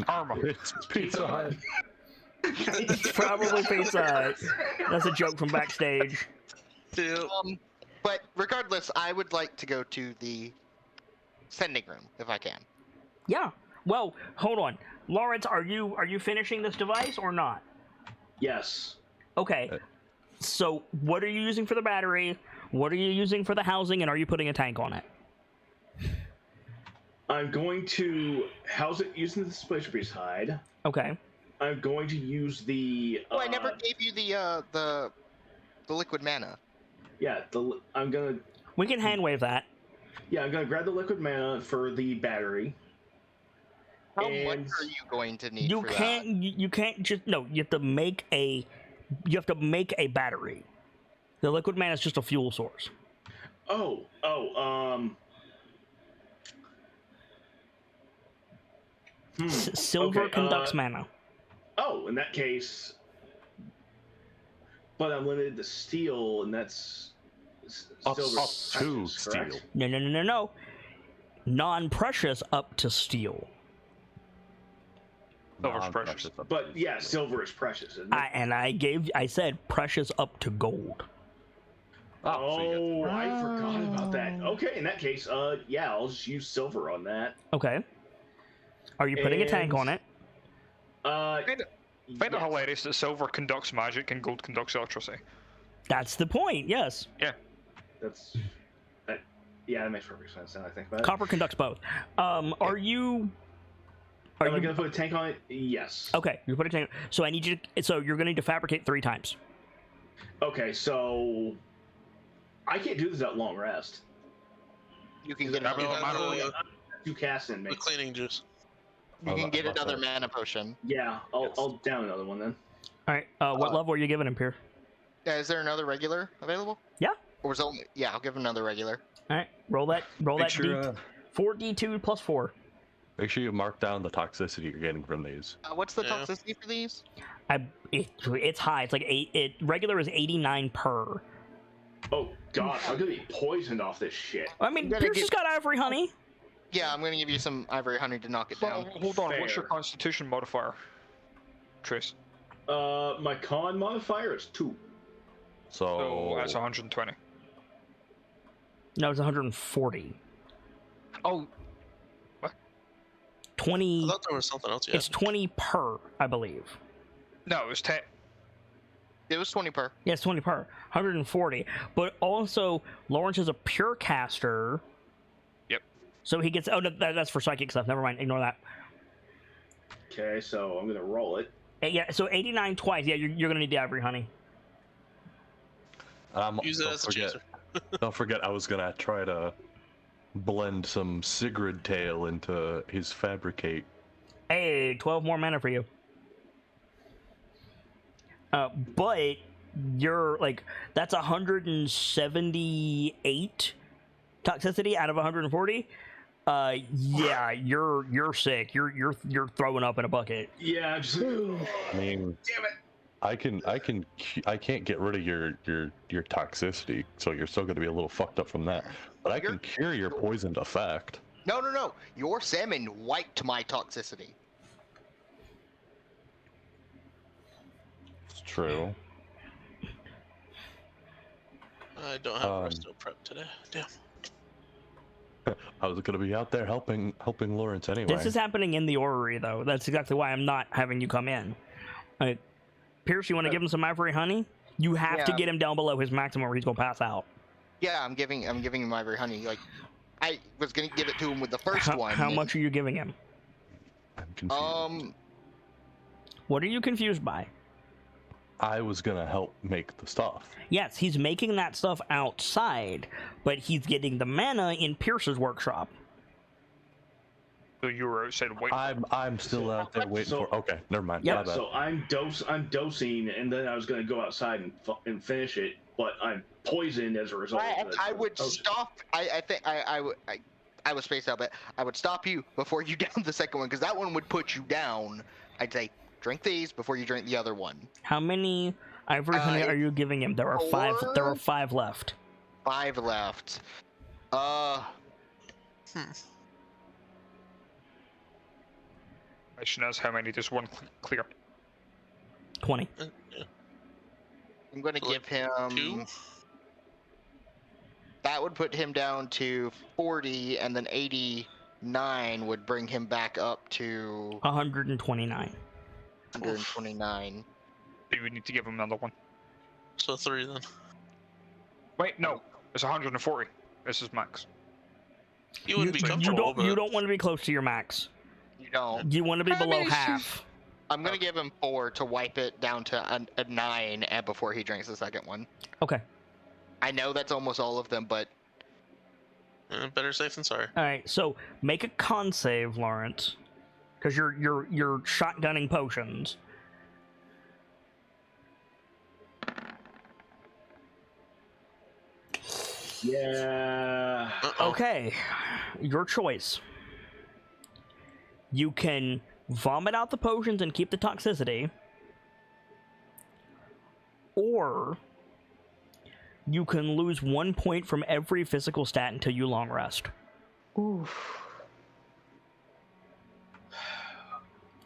Karma. It's Pizza Hut. It's probably Pizza Hut. That's a joke from backstage. Dude, But regardless, I would like to go to the sending room if I can. Yeah. Well, hold on, Lawrence. Are you finishing this device or not? Yes. Okay. So, what are you using for the battery? What are you using for the housing? And are you putting a tank on it? I'm going to house it using the display hide. Okay. I'm going to use the. Oh, I never gave you the liquid mana. Yeah, I'm gonna. We can hand wave that. Yeah, I'm gonna grab the liquid mana for the battery. How And- much are you going to need? You for can't. That? You can't just no. You have to make a. You have to make a battery. The liquid mana is just a fuel source. Silver Okay, conducts mana. Oh, in that case. But I'm limited to steel, and that's silver. Up to steel. No. Non-precious up to steel. Silver's precious. But yeah, silver is precious, isn't it? I said precious up to gold. Oh, I forgot about that. Okay, in that case, yeah, I'll just use silver on that. Okay. Are you putting a tank And- on it? Find it yes. hilarious that silver conducts magic and gold conducts electricity. That's the point. Yes. That's. Yeah, that makes perfect sense now I think about it. Copper conducts both. Are you? Are Am I you? gonna put a tank on it? Yes. Okay, you put a tank. So I need you. So you're going to need to fabricate 3 times. Okay, so I can't do this without long rest. You can Is get it another. available? You cast in me. the cleaning juice. You can get I'll another say. mana potion. Yeah, I'll down another one then. All right. What level are you giving him, Pierre? Is there another regular available? Yeah. Or is it only? Yeah, I'll give him another regular. All right. Roll that. Roll Make that. sure, 4d2 plus 4. make sure you mark down the toxicity you're getting from these. What's the Yeah. toxicity for these? It's high. It's like 8. It regular is 89 per. Oh god, I'm gonna be poisoned off this shit. I mean, You gotta Pierce get- has got ivory honey. Yeah, I'm gonna give you some ivory honey to knock it down. Hold on, what's your Fair. constitution modifier? Trace. My con modifier is 2. So So that's 120. No, it's 140. Oh, 20. I thought there was something else. Yeah. It's 20 per, I believe. no, it was 10. It was 20 per. Yeah, it's 20 per. 140. But also, Lawrence is a pure caster. Yep. So he gets. Oh, no, that's for psychic stuff. Never mind. Ignore that. Okay, so I'm gonna roll it. Yeah, so 89 twice. Yeah, you're going to need the ivory honey. Use it don't as a forget, chaser. don't forget, I was gonna try to blend some Sigrid tail into his fabricate. Hey, 12 more mana for you. But you're like, that's 178 toxicity out of 140. Yeah, you're sick. You're throwing up in a bucket. Yeah, just. I mean, Damn it! I can't get rid of your toxicity, so you're still gonna be a little fucked up from that. But I can cure your poisoned effect. No. Your salmon wiped my toxicity. It's true. I don't have resto prep today. Damn. I was gonna be out there helping Lawrence anyway. This is happening in the orrery, though. That's exactly why I'm not having you come in. Pierce, you want to give him some ivory honey? You have to Yeah. get him down below his maximum or he's gonna pass out. Yeah, I'm giving him ivory honey. Like, I was gonna give it to him with the first one. How much are you giving him? I'm confused. What are you confused by? I was gonna help make the stuff. Yes, he's making that stuff outside, but he's getting the mana in Pierce's workshop. So you were outside waiting. I'm still out there waiting for. Okay, never mind. Yep. My bad. So I'm dosing, and then I was gonna go outside and finish it, but I'm poisoned as a result. I would stop. I think I was spaced out, but I would stop you before you down the second one, because that one would put you down. I'd say drink these before you drink the other one. How many ivory honey are you giving him? There are 5. There are 5 left. 5 left. Question is, how many does one clear? 20. I'm gonna give him 2. That would put him down to 40, and then 89 would bring him back up to 129. 129. Do we need to give him another one? So 3 then. Wait, no. It's 140. This is max. You wouldn't be You comfortable. don't. You don't want to be close to your max. You don't. You want to be below half. I'm gonna give him 4 to wipe it down to a 9 before he drinks the second one. Okay. I know that's almost all of them, but Better safe than sorry. All right. So make a con save, Lawrence, because you're shotgunning potions. Yeah. Okay, your choice. You can vomit out the potions and keep the toxicity, or you can lose 1 point from every physical stat until you long rest. Oof.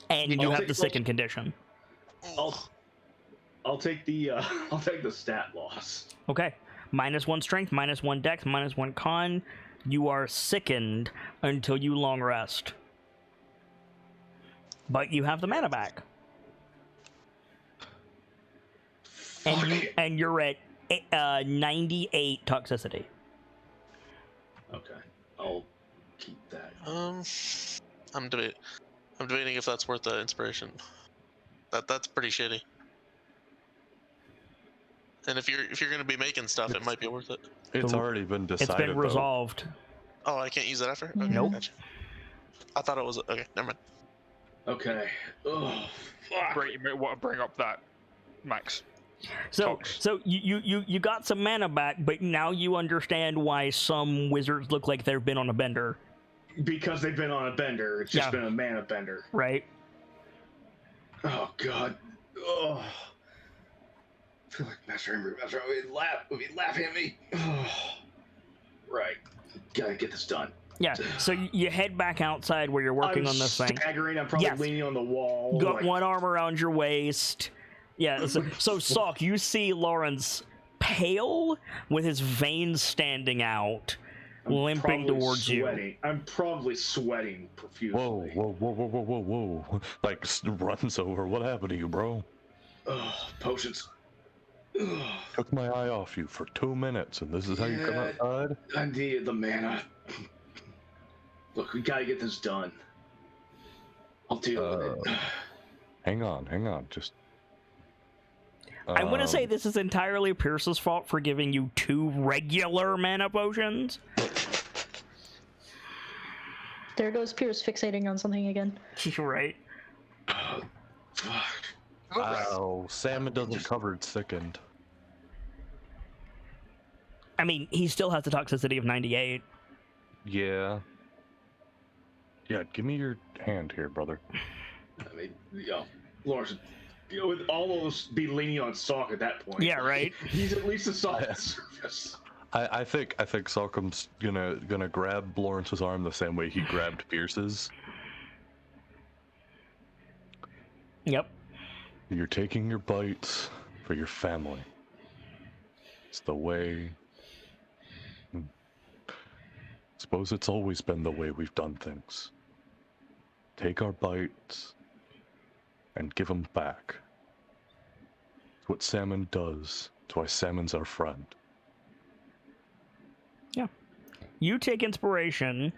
And you have the sickened condition. I'll take the stat loss. Okay. -1 strength, -1 dex, -1 con. You are sickened until you long rest. But you have the mana back. And you're at 98 toxicity. Okay, I'll keep that. I'm debating if that's worth the inspiration. That's pretty shitty. And if you're gonna be making stuff, it might be worth it. It's already been decided. It's been resolved. Oh, I can't use it after? Okay, Nope. Gotcha. I thought it was okay. Never mind. Okay. Oh, fuck. Right, you might want to bring up that max. So you got some mana back, but now you understand why some wizards look like they've been on a bender. Because they've been on a bender. It's just been a mana bender. Right? Oh god. Oh. I feel like Master would laugh at me. Oh. Right. Gotta get this done. Yeah, so you head back outside where you're working on this thing. Staggering, I'm probably leaning on the wall. Got one arm around your waist. Yeah, so Salk, you see Lawrence pale with his veins standing out, limping towards you. I'm probably sweating profusely. Whoa. Like, runs over. What happened to you, bro? Oh, potions. Ugh. Took my eye off you for 2 minutes, and this is how you come outside? I needed the mana. Look, we gotta get this done. I'll deal with it. Hang on. Just... I want to say this is entirely Pierce's fault for giving you 2 regular mana potions. There goes Pierce fixating on something again. Right. Fuck. Oh, salmon doesn't cover it sickened. I mean, he still has the toxicity of 98. Yeah. Yeah, give me your hand here, brother. I mean, Lawrence, would almost be leaning on Salk at that point. Yeah, right. He's at least a solid surface. I think Salkum's gonna grab Lawrence's arm the same way he grabbed Pierce's. Yep. You're taking your bites for your family. It's the way... Suppose it's always been the way we've done things. Take our bites and give them back. It's what salmon does. That's why salmon's our friend. Yeah. You take inspiration,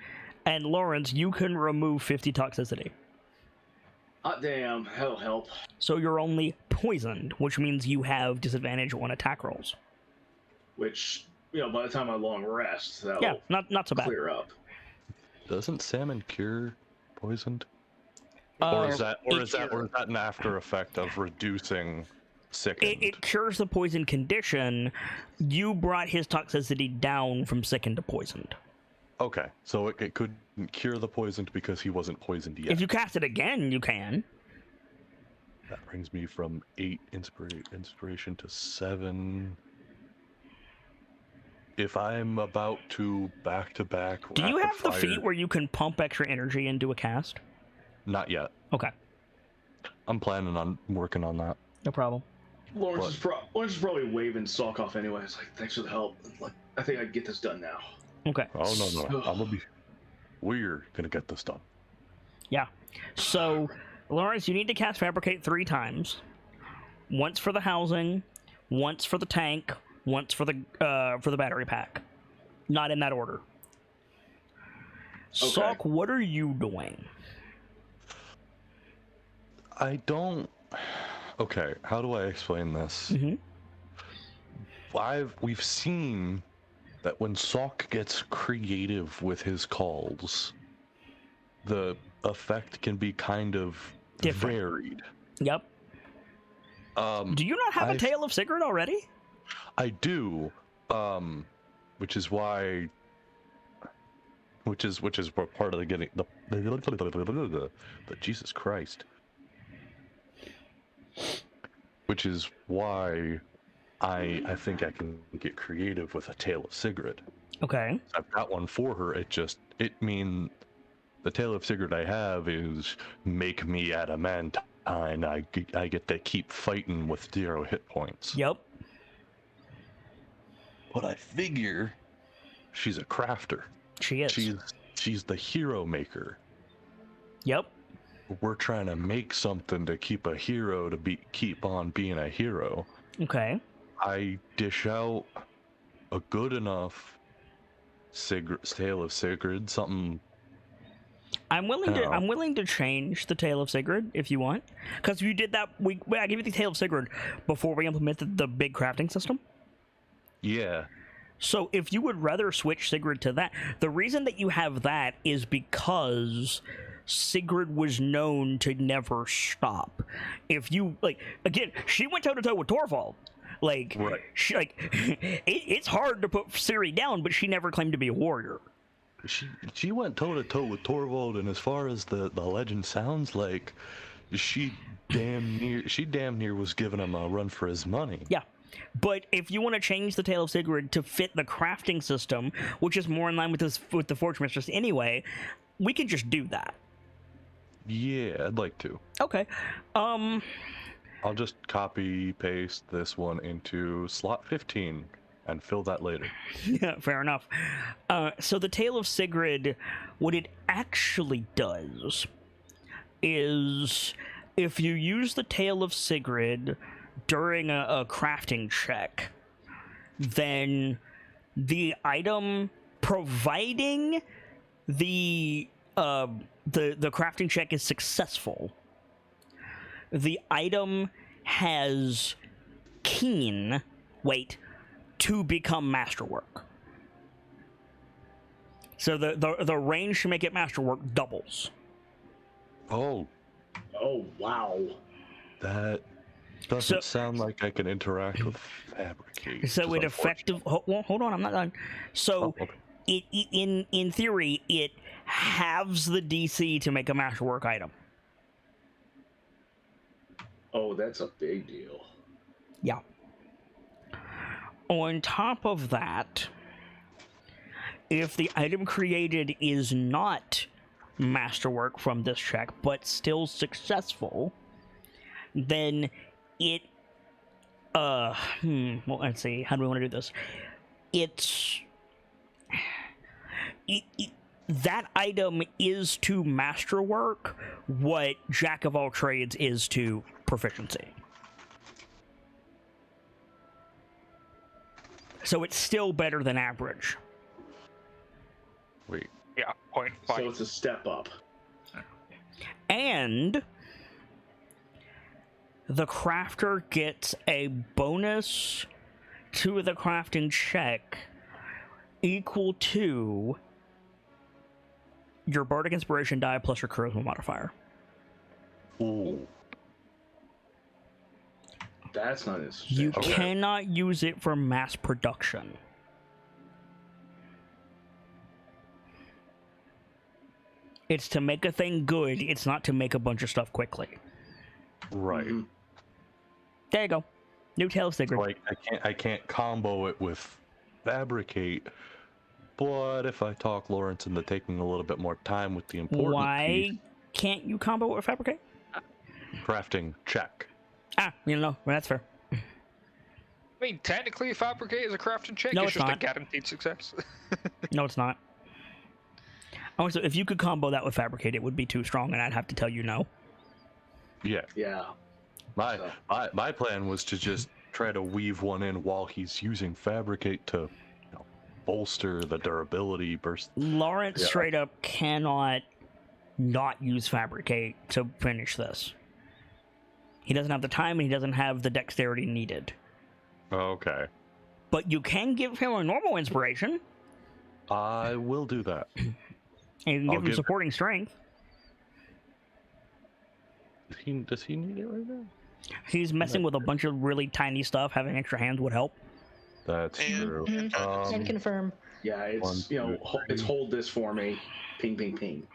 and Lawrence, you can remove 50 toxicity. Hot damn, that'll help. So you're only poisoned, which means you have disadvantage on attack rolls. Which, by the time I long rest, that'll not so bad. clear up. Doesn't salmon cure poisoned? Or is that an after effect of reducing sickened? It cures the poison condition. You brought his toxicity down from sickened to poisoned. Okay, so it couldn't cure the poisoned because he wasn't poisoned yet. If you cast it again, you can. That brings me from 8 inspiration to 7. If I'm about to back-to-back... Do you have the feat where you can pump extra energy into a cast? Not yet. Okay. I'm planning on working on that. No problem. Lawrence is probably waving Salk off anyway. It's like, thanks for the help. Like, I think I can get this done now. Okay. Oh, no. We're gonna get this done. Yeah. So, Lawrence, you need to cast Fabricate 3 times. Once for the housing, once for the tank, once for the battery pack. Not in that order. Okay. Salk, what are you doing? Okay, how do I explain this? We've seen that when Salk gets creative with his calls, the effect can be kind of different. Varied. Yep. Do you not have a Tale of Sigurd already? I do, which is why, which is part of the getting the Jesus Christ. Which is why I think I can get creative with a Tale of Sigurd. Okay. I've got one for her. The Tale of Sigurd I have is make me adamant, and I get to keep fighting with 0 hit points. Yep. But I figure she's a crafter. She is. She's the hero maker. Yep. We're trying to make something to keep a hero to keep on being a hero. Okay. I dish out a good enough Tale of Sigurd, something. I'm willing to change the Tale of Sigurd if you want, because you did that. I gave you the Tale of Sigurd before we implemented the big crafting system. Yeah. So if you would rather switch Sigurd to that, the reason that you have that is because Sigurd was known to never stop. If you again, she went toe to toe with Torvald. Right. It's hard to put Ciri down, but she never claimed to be a warrior. She went toe to toe with Torvald, and as far as the legend sounds like, she damn near was giving him a run for his money. Yeah. But if you want to change the Tale of Sigurd to fit the crafting system, which is more in line with the Forge Mistress anyway, we can just do that. Yeah, I'd like to. Okay. I'll just copy paste this one into slot 15 and fill that later. Yeah, fair enough. So the Tale of Sigurd, what it actually does is if you use the Tale of Sigurd during a crafting check, then the item, providing the crafting check is successful, the item has keen weight to become masterwork. So the range to make it masterwork doubles. Oh wow. That doesn't sound like I can interact with Fabricate. So it effective. Hold on, I'm not done. So okay. In theory, it halves the DC to make a masterwork item. Oh, that's a big deal. Yeah. On top of that, if the item created is not masterwork from this check, but still successful, then it, well, let's see, how do we want to do this? That item is to masterwork what Jack of all trades is to proficiency. So it's still better than average. Wait. Yeah, 0.5. So it's a step up. And the crafter gets a bonus to the crafting check equal to your Bardic Inspiration die plus your Charisma modifier. Ooh. That's not as You cannot use it for mass production. It's to make a thing good, it's not to make a bunch of stuff quickly. Right. Mm-hmm. There you go. New tail sticker. Like I can't combo it with fabricate, but if I talk Lawrence into taking a little bit more time with the important Why piece, can't you combo it with fabricate? crafting check. Well, that's fair. I mean, technically, fabricate is a crafting check. No, it's it's just not. a guaranteed success. No, it's not. Also, if you could combo that with fabricate, it would be too strong, and I'd have to tell you no. Yeah. Yeah. My plan was to just try to weave one in while he's using fabricate to bolster the durability burst. Lawrence straight up cannot not use fabricate to finish this. He doesn't have the time, and he doesn't have the dexterity needed. Okay. But you can give him a normal inspiration. I will do that. And you can give him supporting strength. Does he need it right now? He's messing with a bunch of really tiny stuff. Having extra hands would help. That's true. Can confirm. Yeah, it's it's hold this for me. Ping, ping, ping.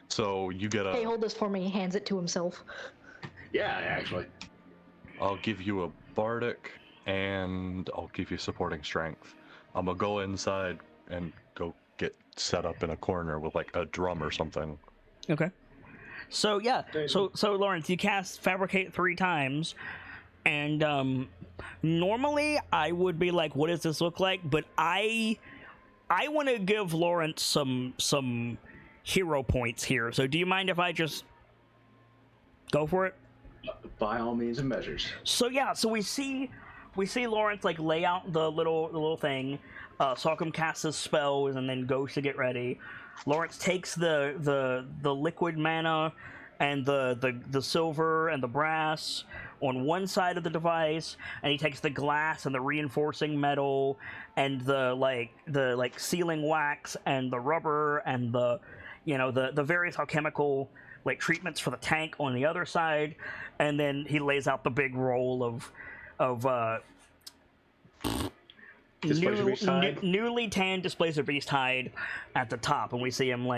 So you get Hey, hold this for me. He hands it to himself. Yeah, actually. I'll give you a bardic, and I'll give you supporting strength. I'm gonna go inside and go get set up in a corner with like a drum or something. Okay. So yeah, so Lawrence, you cast fabricate 3 times, and normally I would be like, what does this look like? But I want to give Lawrence some hero points here. So do you mind if I just go for it? By all means and measures. So yeah, so we see Lawrence like lay out the little thing. Salcom casts his spells and then goes to get ready. Lawrence takes the liquid mana and the silver and the brass on one side of the device, and he takes the glass and the reinforcing metal and the sealing wax and the rubber and the various alchemical treatments for the tank on the other side, and then he lays out the big roll of newly tanned Displacer Beast hide at the top, and we see him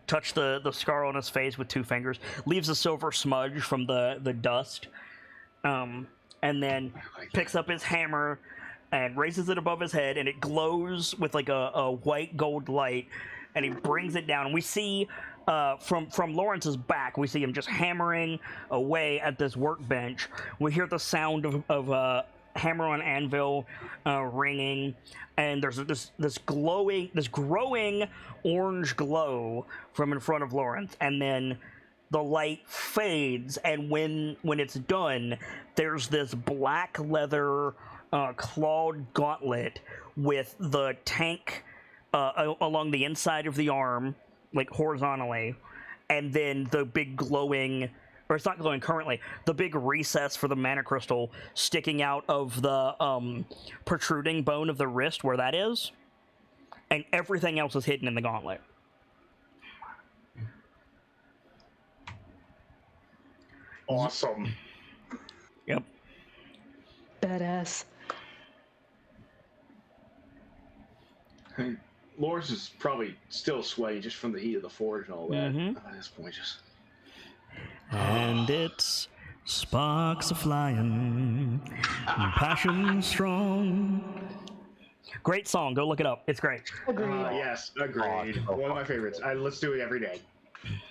touch the scar on his face with 2 fingers, leaves a silver smudge from the dust, and then picks up his hammer and raises it above his head, and it glows with a white gold light, and he brings it down, and we see from Lawrence's back, we see him just hammering away at this workbench. We hear the sound of hammer on anvil ringing, and there's this growing orange glow from in front of Lawrence, and then the light fades, and when it's done, there's this black leather clawed gauntlet with the tank along the inside of the arm, horizontally, and then the big glowing, or it's not glowing currently, the big recess for the mana crystal sticking out of the protruding bone of the wrist where that is, and everything else is hidden in the gauntlet. Awesome. Yep. Badass. Lawrence is probably still sweaty just from the heat of the forge and all that. At this point, And it's sparks are flying, passion strong. Great song. Go look it up. It's great. Agreed. Yes, agreed. One of my favorites. Let's do it every day.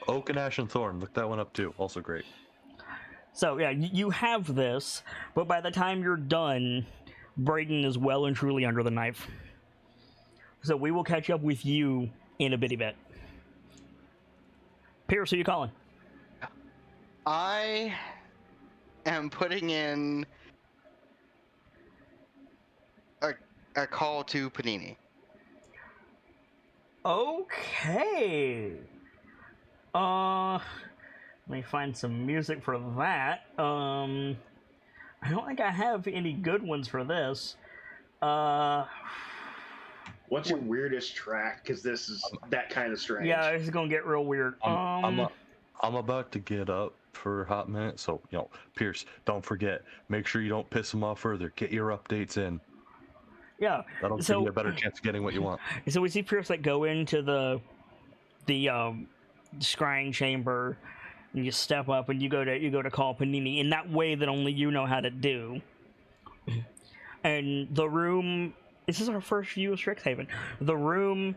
Oak and Ash and Thorn. Look that one up too. Also great. So yeah, you have this, but by the time you're done, Brayden is well and truly under the knife. So we will catch up with you in a bitty bit. Pierce, who you calling? I am putting in a a call to Panini. Okay. Let me find some music for that. I don't think I have any good ones for this. What's your weirdest track? Because this is that kind of strange. Yeah, it's gonna get real weird. I'm about to get up for a hot minute, so Pierce, don't forget. Make sure you don't piss them off further. Get your updates in. Yeah, That'll give you a better chance of getting what you want. So we see Pierce like go into the scrying chamber, and you step up and you go to call Panini in that way that only you know how to do. And the room. This is our first view of Strixhaven. The room,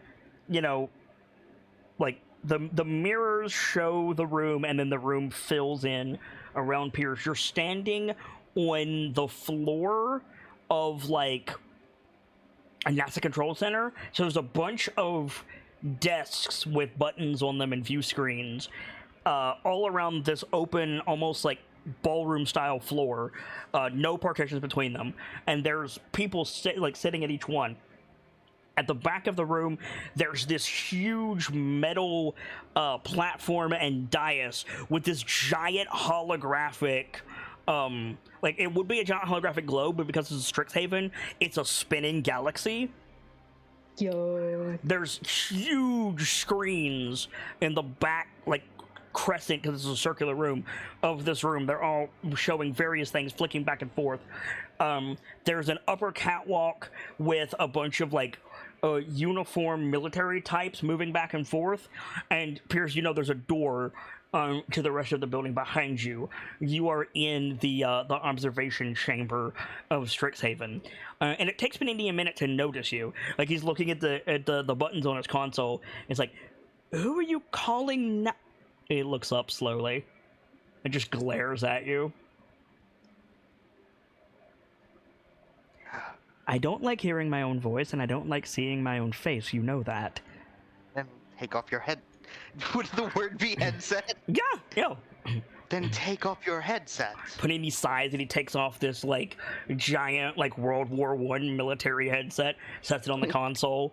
like the mirrors show the room, and then the room fills in around Pierce. You're standing on the floor of and that's the control center. So there's a bunch of desks with buttons on them and view screens all around this open, almost like ballroom style floor. No partitions between them, and there's people sitting at each one. At the back of the room, there's this huge metal platform and dais with this giant holographic it would be a giant holographic globe, but because it's a Strixhaven, it's a spinning galaxy. Yo. There's huge screens in the back, crescent, because it's a circular room of this room. They're all showing various things, flicking back and forth. There's an upper catwalk with a bunch of uniform military types moving back and forth. And Pierce, there's a door to the rest of the building behind you. You are in the observation chamber of Strixhaven, and it takes Panini a minute to notice you. He's looking at the buttons on his console. It's like, who are you calling now? He looks up slowly and just glares at you. I don't like hearing my own voice, and I don't like seeing my own face. You know that. Then take off your head. Would the word be headset? Yeah. Then take off your headset. Panini sighs and he takes off this giant World War I military headset, sets it on the console.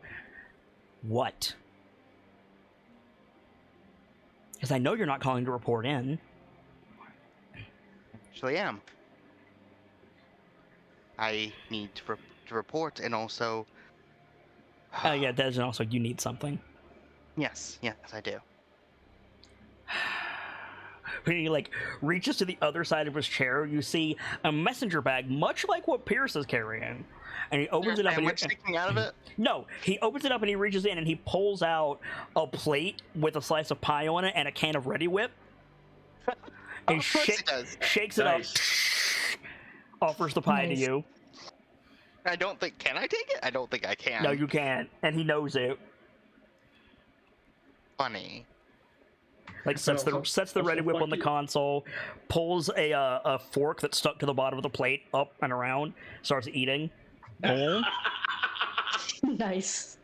What? Because I know you're not calling to report in. Actually am. I need to report, and also... yeah, Des, and also you need something. Yes, I do. When he reaches to the other side of his chair, you see a messenger bag, much like what Pierce is carrying, and he opens it up. And sticking out of it? No, he opens it up and he reaches in and he pulls out a plate with a slice of pie on it and a can of Ready Whip. And shakes it up, offers the pie to you. I don't think. Can I take it? I don't think I can. No, you can't, and he knows it. Funny. Sets the Ready Whip on the console, pulls a fork that's stuck to the bottom of the plate up and around, starts eating. Nice.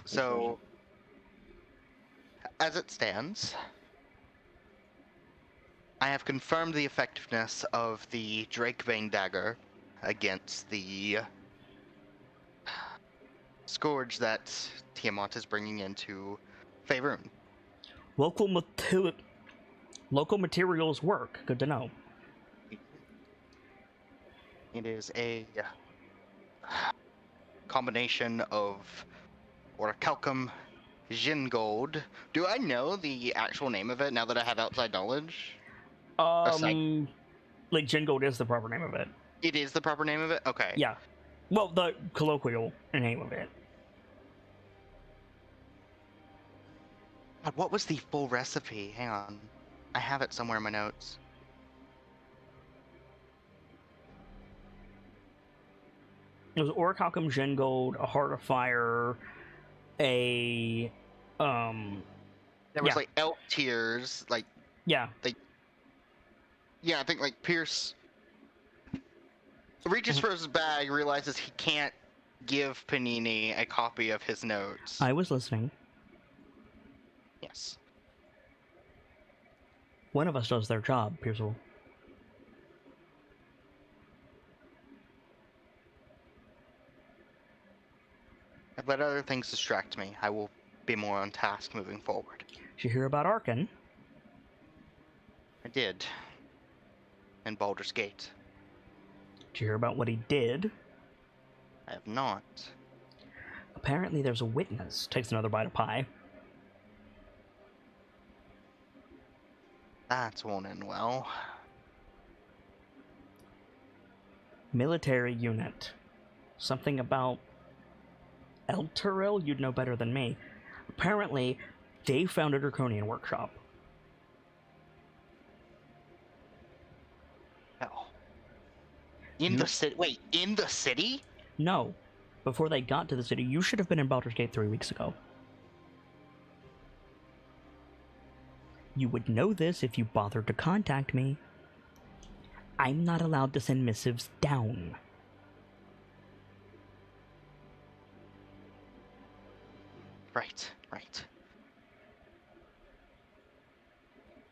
So, as it stands, I have confirmed the effectiveness of the Drakebane dagger against the scourge that Tiamat is bringing into Faerun. Local materials work. Good to know. It is a combination of orichalcum, Jingold. Do I know the actual name of it now that I have outside knowledge? Jingold is the proper name of it. It is the proper name of it? Okay. Yeah. Well, the colloquial name of it. God, what was the full recipe? Hang on. I have it somewhere in my notes. It was orichalcum, Jingold, a Heart of Fire, a There was elk tears, yeah. Yeah, I think Pierce reaches for his bag, realizes he can't give Panini a copy of his notes. I was listening. Yes. One of us does their job, Pierce will. let other things distract me. I will be more on task moving forward. Did you hear about Arkan? I did. In Baldur's Gate. Did you hear about what he did? I have not. Apparently there's a witness. Takes another bite of pie. That won't end well. Military unit. Something about Elturil? You'd know better than me. Apparently, they found a Draconian workshop. Hell. In the city? Wait, in the city? No. Before they got to the city, you should have been in Baldur's Gate 3 weeks ago. You would know this if you bothered to contact me. I'm not allowed to send missives down. Right, right.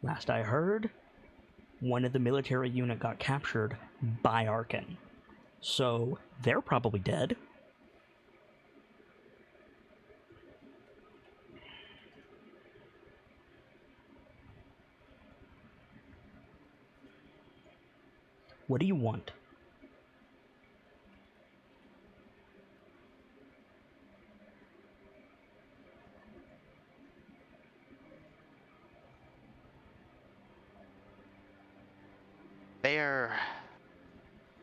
Last I heard, one of the military unit got captured by Arkan. So, they're probably dead. What do you want? Bear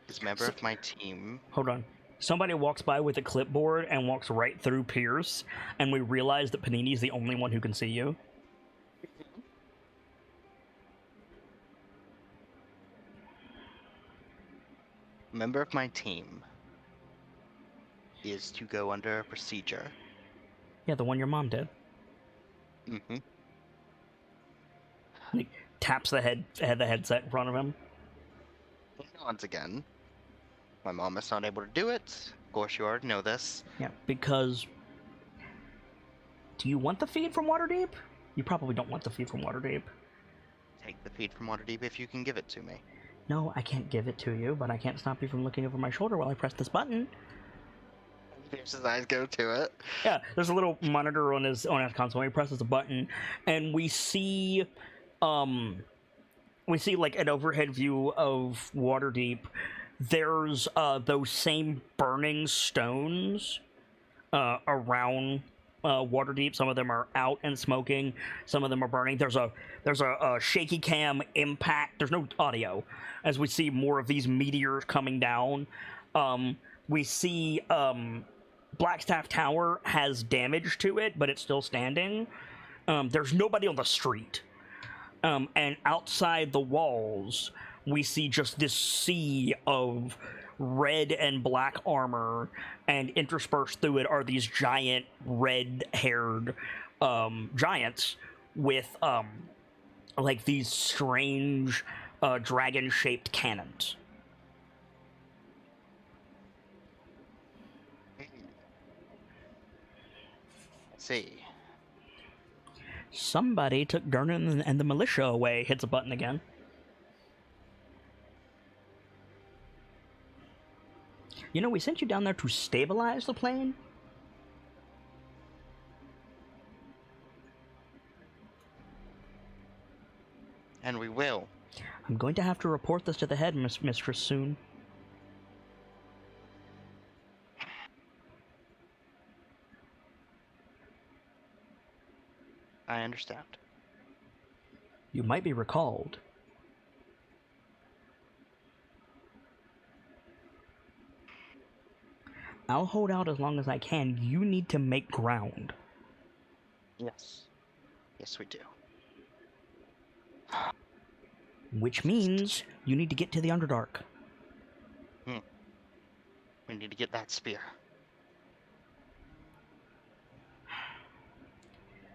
is a member of my team. Hold on. Somebody walks by with a clipboard and walks right through Pierce, and we realize that Panini's the only one who can see you. Member of my team is to go under a procedure. Yeah, the one your mom did. Mm-hmm. He taps the headset in front of him. Once again, my mom is not able to do it. Of course, you already know this. Yeah, because... Do you want the feed from Waterdeep? You probably don't want the feed from Waterdeep. Take the feed from Waterdeep if you can give it to me. No, I can't give it to you, but I can't stop you from looking over my shoulder while I press this button. Pierce's eyes go to it. Yeah, there's a little monitor on his console. He presses a button, and we see like an overhead view of Waterdeep. There's those same burning stones around Waterdeep. Some of them are out and smoking. Some of them are burning. There's a shaky cam impact. There's no audio as we see more of these meteors coming down. We see Blackstaff Tower has damage to it, but it's still standing. There's nobody on the street. And outside the walls, we see just this sea of red and black armor, and interspersed through it are these giant red-haired giants with like these strange dragon-shaped cannons. Let's see. Somebody took Gurnan and the militia away. Hits a button again. You know, we sent you down there to stabilize the plane. And we will. I'm going to have to report this to the head mistress soon. I understand. You might be recalled. I'll hold out as long as I can. You need to make ground. Yes. Yes, we do. Which means you need to get to the Underdark. We need to get that spear.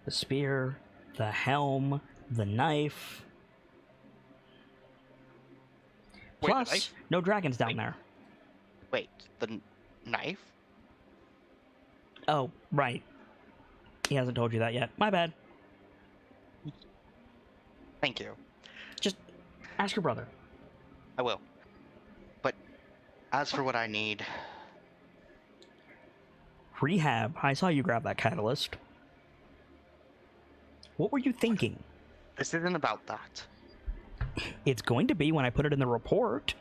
The spear, the helm, the knife. Wait, Plus, the knife? no dragons down there. Wait, the knife? Oh, right. He hasn't told you that yet. My bad. Thank you. Just ask your brother. I will. But as for what I need, Rehab, I saw you grab that catalyst. What were you thinking? This isn't about that. It's going to be when I put it in the report.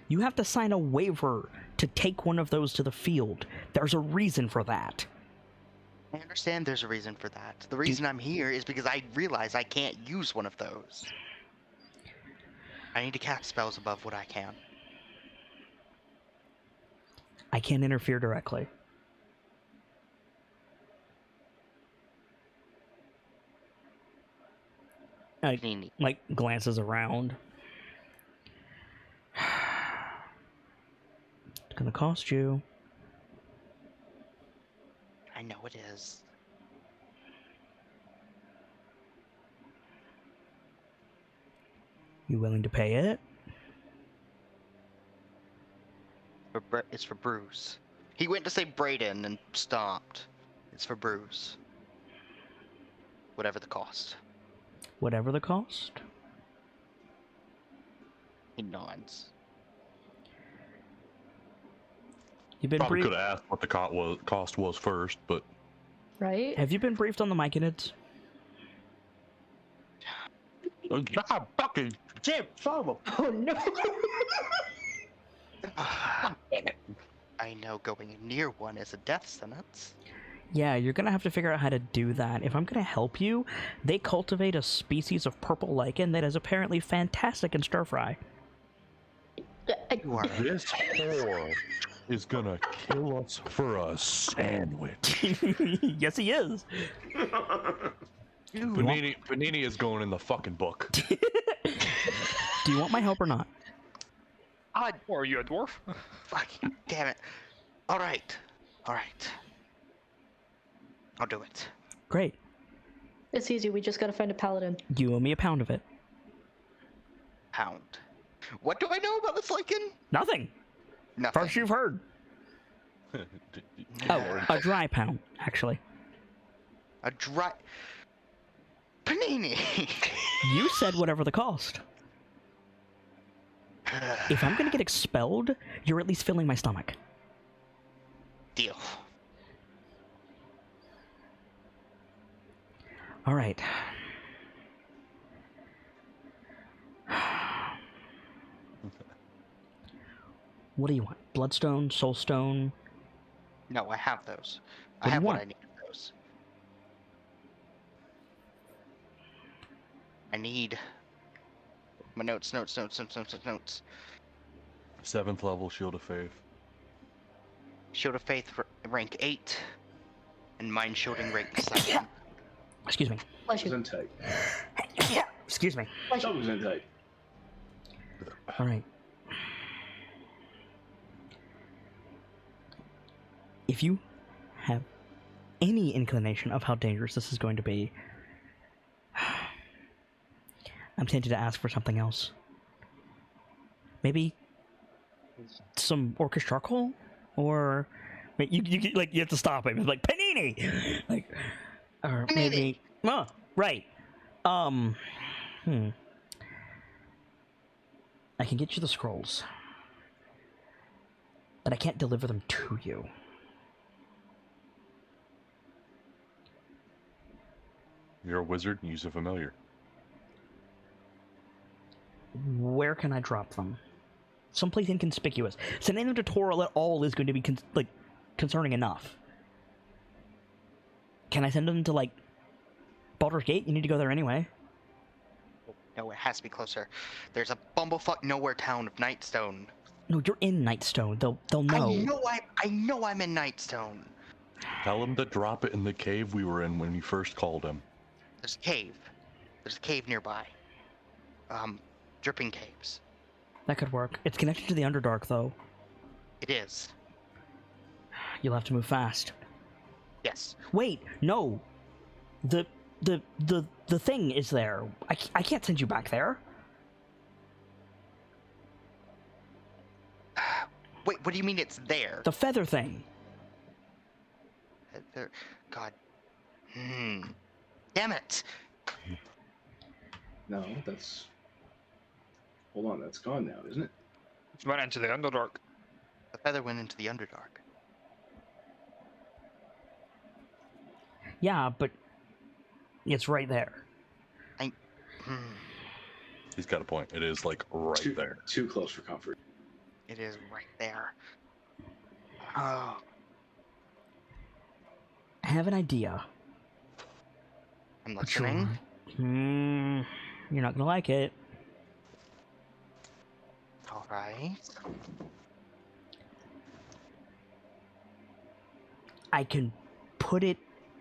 You have to sign a waiver to take one of those to the field. There's a reason for that. I understand there's a reason for that. The reason I'm here is because I realize I can't use one of those. I need to cast spells above what I can. I can't interfere directly. Like, glances around. It's gonna cost you. I know it is. You willing to pay it? It's for Bruce. He went to say Brayden and stopped. It's for Bruce. Whatever the cost. Whatever the cost? He nods. You've been Probably briefed. could have asked what the cost was first, but Right? Have you been briefed on the Myconids? God fucking shit, son of a- Oh no! I know going near one is a death sentence. Yeah, you're gonna have to figure out how to do that. If I'm gonna help you, they cultivate a species of purple lichen that is apparently fantastic in stir fry. You are This whore is gonna kill us for a sandwich. Yes, he is. Panini is going in the fucking book. Do you want my help or not? Or are you a dwarf? fucking damn it. Alright. Alright. I'll do it. Great. It's easy, we just gotta find a paladin. You owe me a pound of it. Pound. What do I know about this lichen? Nothing. Nothing. First you've heard. Oh, a dry pound, actually. A dry... Panini! You said whatever the cost. If I'm gonna get expelled, you're at least filling my stomach. Deal. All right. What do you want? Bloodstone, soulstone? No, I have those. What I do you have what want? I need of those. I need... My notes. 7th level Shield of Faith. Shield of Faith rank 8. And Mind Shielding rank 7. Excuse me. Bless you. Intake. Excuse me. Something's intake. All right. If you have any inclination of how dangerous this is going to be, I'm tempted to ask for something else. Maybe some orcish charcoal, or you like you have to stop him. It's like panini, like, or maybe. Oh, right. I can get you the scrolls, but I can't deliver them to you. You're a wizard and use a familiar. Where can I drop them? Someplace inconspicuous. Sending them to Toril at all is going to be concerning enough. Can I send them to like Baldur's Gate? You need to go there anyway. No, it has to be closer. There's a bumblefuck nowhere town of Nightstone. No, you're in Nightstone. They'll know. I know I'm in Nightstone. Tell him to drop it in the cave we were in when you first called him. There's a cave. There's a cave nearby. Dripping caves. That could work. It's connected to the Underdark, though. It is. You'll have to move fast. Yes. Wait, no. The thing is there. I can't send you back there. Wait, what do you mean it's there? The feather thing. God. Damn it. No, that's hold on, that's gone now, isn't it? It went into the Underdark. The feather went into the Underdark. Yeah, but it's right there. He's got a point. It is like right there. Too close for comfort. It is right there. Oh. I have an idea. I'm listening. You're not gonna like it. Alright. I can put it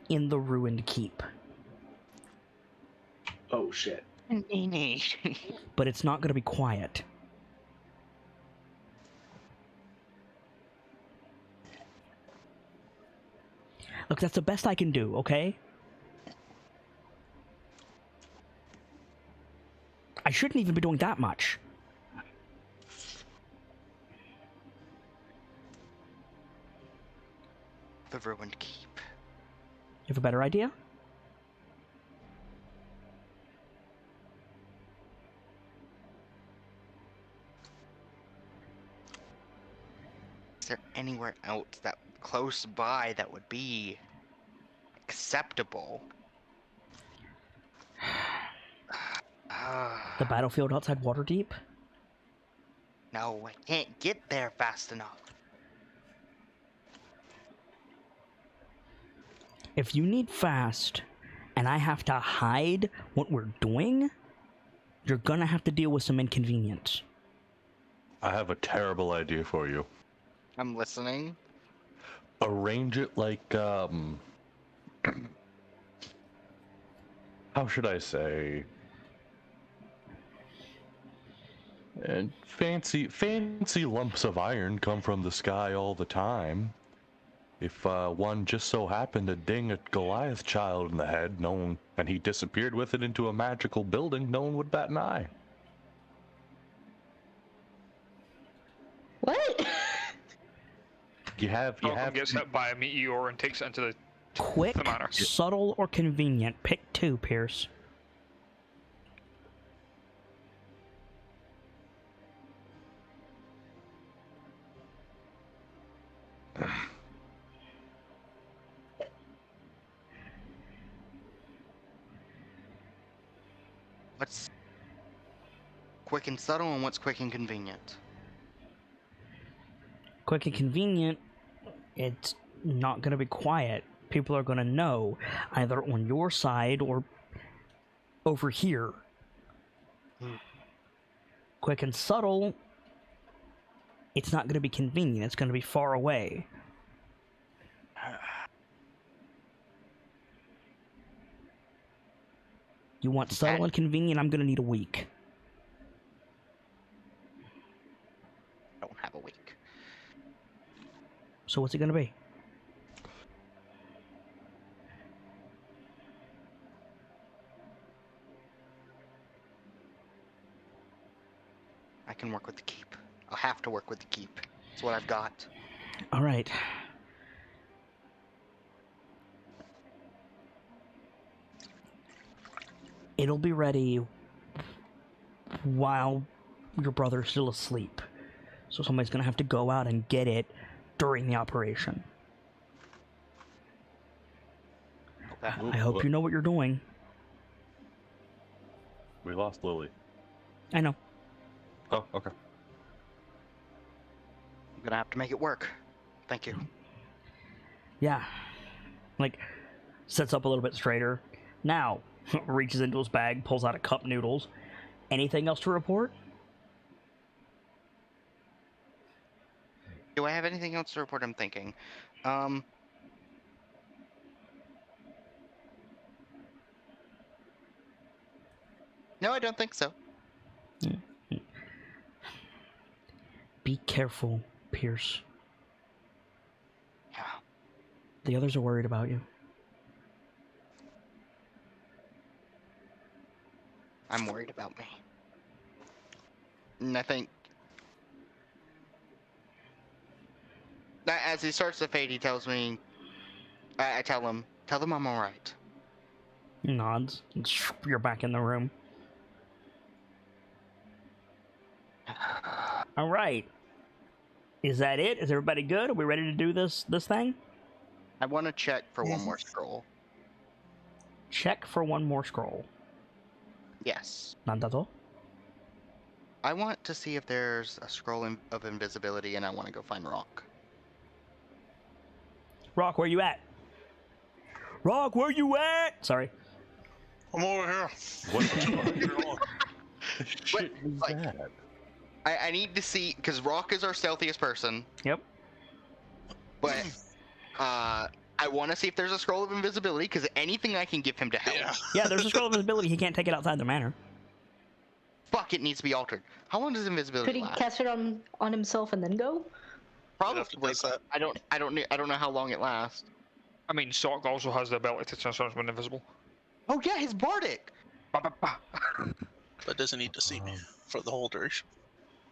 in the ruined keep. Oh shit. But it's not gonna be quiet. Look, that's the best I can do, okay? I shouldn't even be doing that much. The ruined keep. You have a better idea? Is there anywhere else that close by that would be acceptable? The battlefield outside Waterdeep? No, I can't get there fast enough. If you need fast, and I have to hide what we're doing, you're gonna have to deal with some inconvenience. I have a terrible idea for you. I'm listening. Arrange it like, how should I say? And fancy lumps of iron come from the sky all the time. If one just so happened to ding a Goliath child in the head, and he disappeared with it into a magical building, no one would bat an eye. What? Malcolm gets hit by a meteor and takes it into Quick, the manor. subtle, or convenient. Pick two, Pierce. What's quick and subtle and what's quick and convenient? Quick and convenient, it's not going to be quiet. People are going to know, either on your side or over here. Quick and subtle, it's not going to be convenient. It's going to be far away. You want subtle and convenient, I'm going to need a week. I don't have a week. So what's it going to be? I can work with the keep. I'll have to work with the keep. It's what I've got. All right. It'll be ready while your brother's still asleep. So somebody's gonna have to go out and get it during the operation. Okay. I hope you know what you're doing. We lost Lily. I know. Oh, okay. I'm gonna have to make it work. Thank you. Yeah. Like, sits up a little bit straighter. Now, reaches into his bag, pulls out a cup noodles. Anything else to report? Do I have anything else to report? I'm thinking. No, I don't think so. Be careful, Pierce. Yeah. The others are worried about you. I'm worried about me. And I think... As he starts to fade, he tells me... I tell them I'm alright. Nods. You're back in the room. All right. Is that it? Is everybody good? Are we ready to do this thing? I want to check for one more scroll. Check for one more scroll. Yes. Nandato? I want to see if there's a scroll of invisibility, and I want to go find Rock. Rock, where you at? Rock, where you at? Sorry. I'm over here. What the shit is like, that? I need to see, because Rock is our stealthiest person, Yep. but I want to see if there's a scroll of invisibility, because anything I can give him to help. Yeah, there's a scroll of invisibility. He can't take it outside the manor. Fuck, it needs to be altered. How long does invisibility Could he last? cast it on himself and then go? Probably. Have to test that. I don't know how long it lasts. I mean, Sock also has the ability to transform when invisible. Oh yeah, his bardic. Ba, ba, ba. But doesn't need to see me for the whole duration.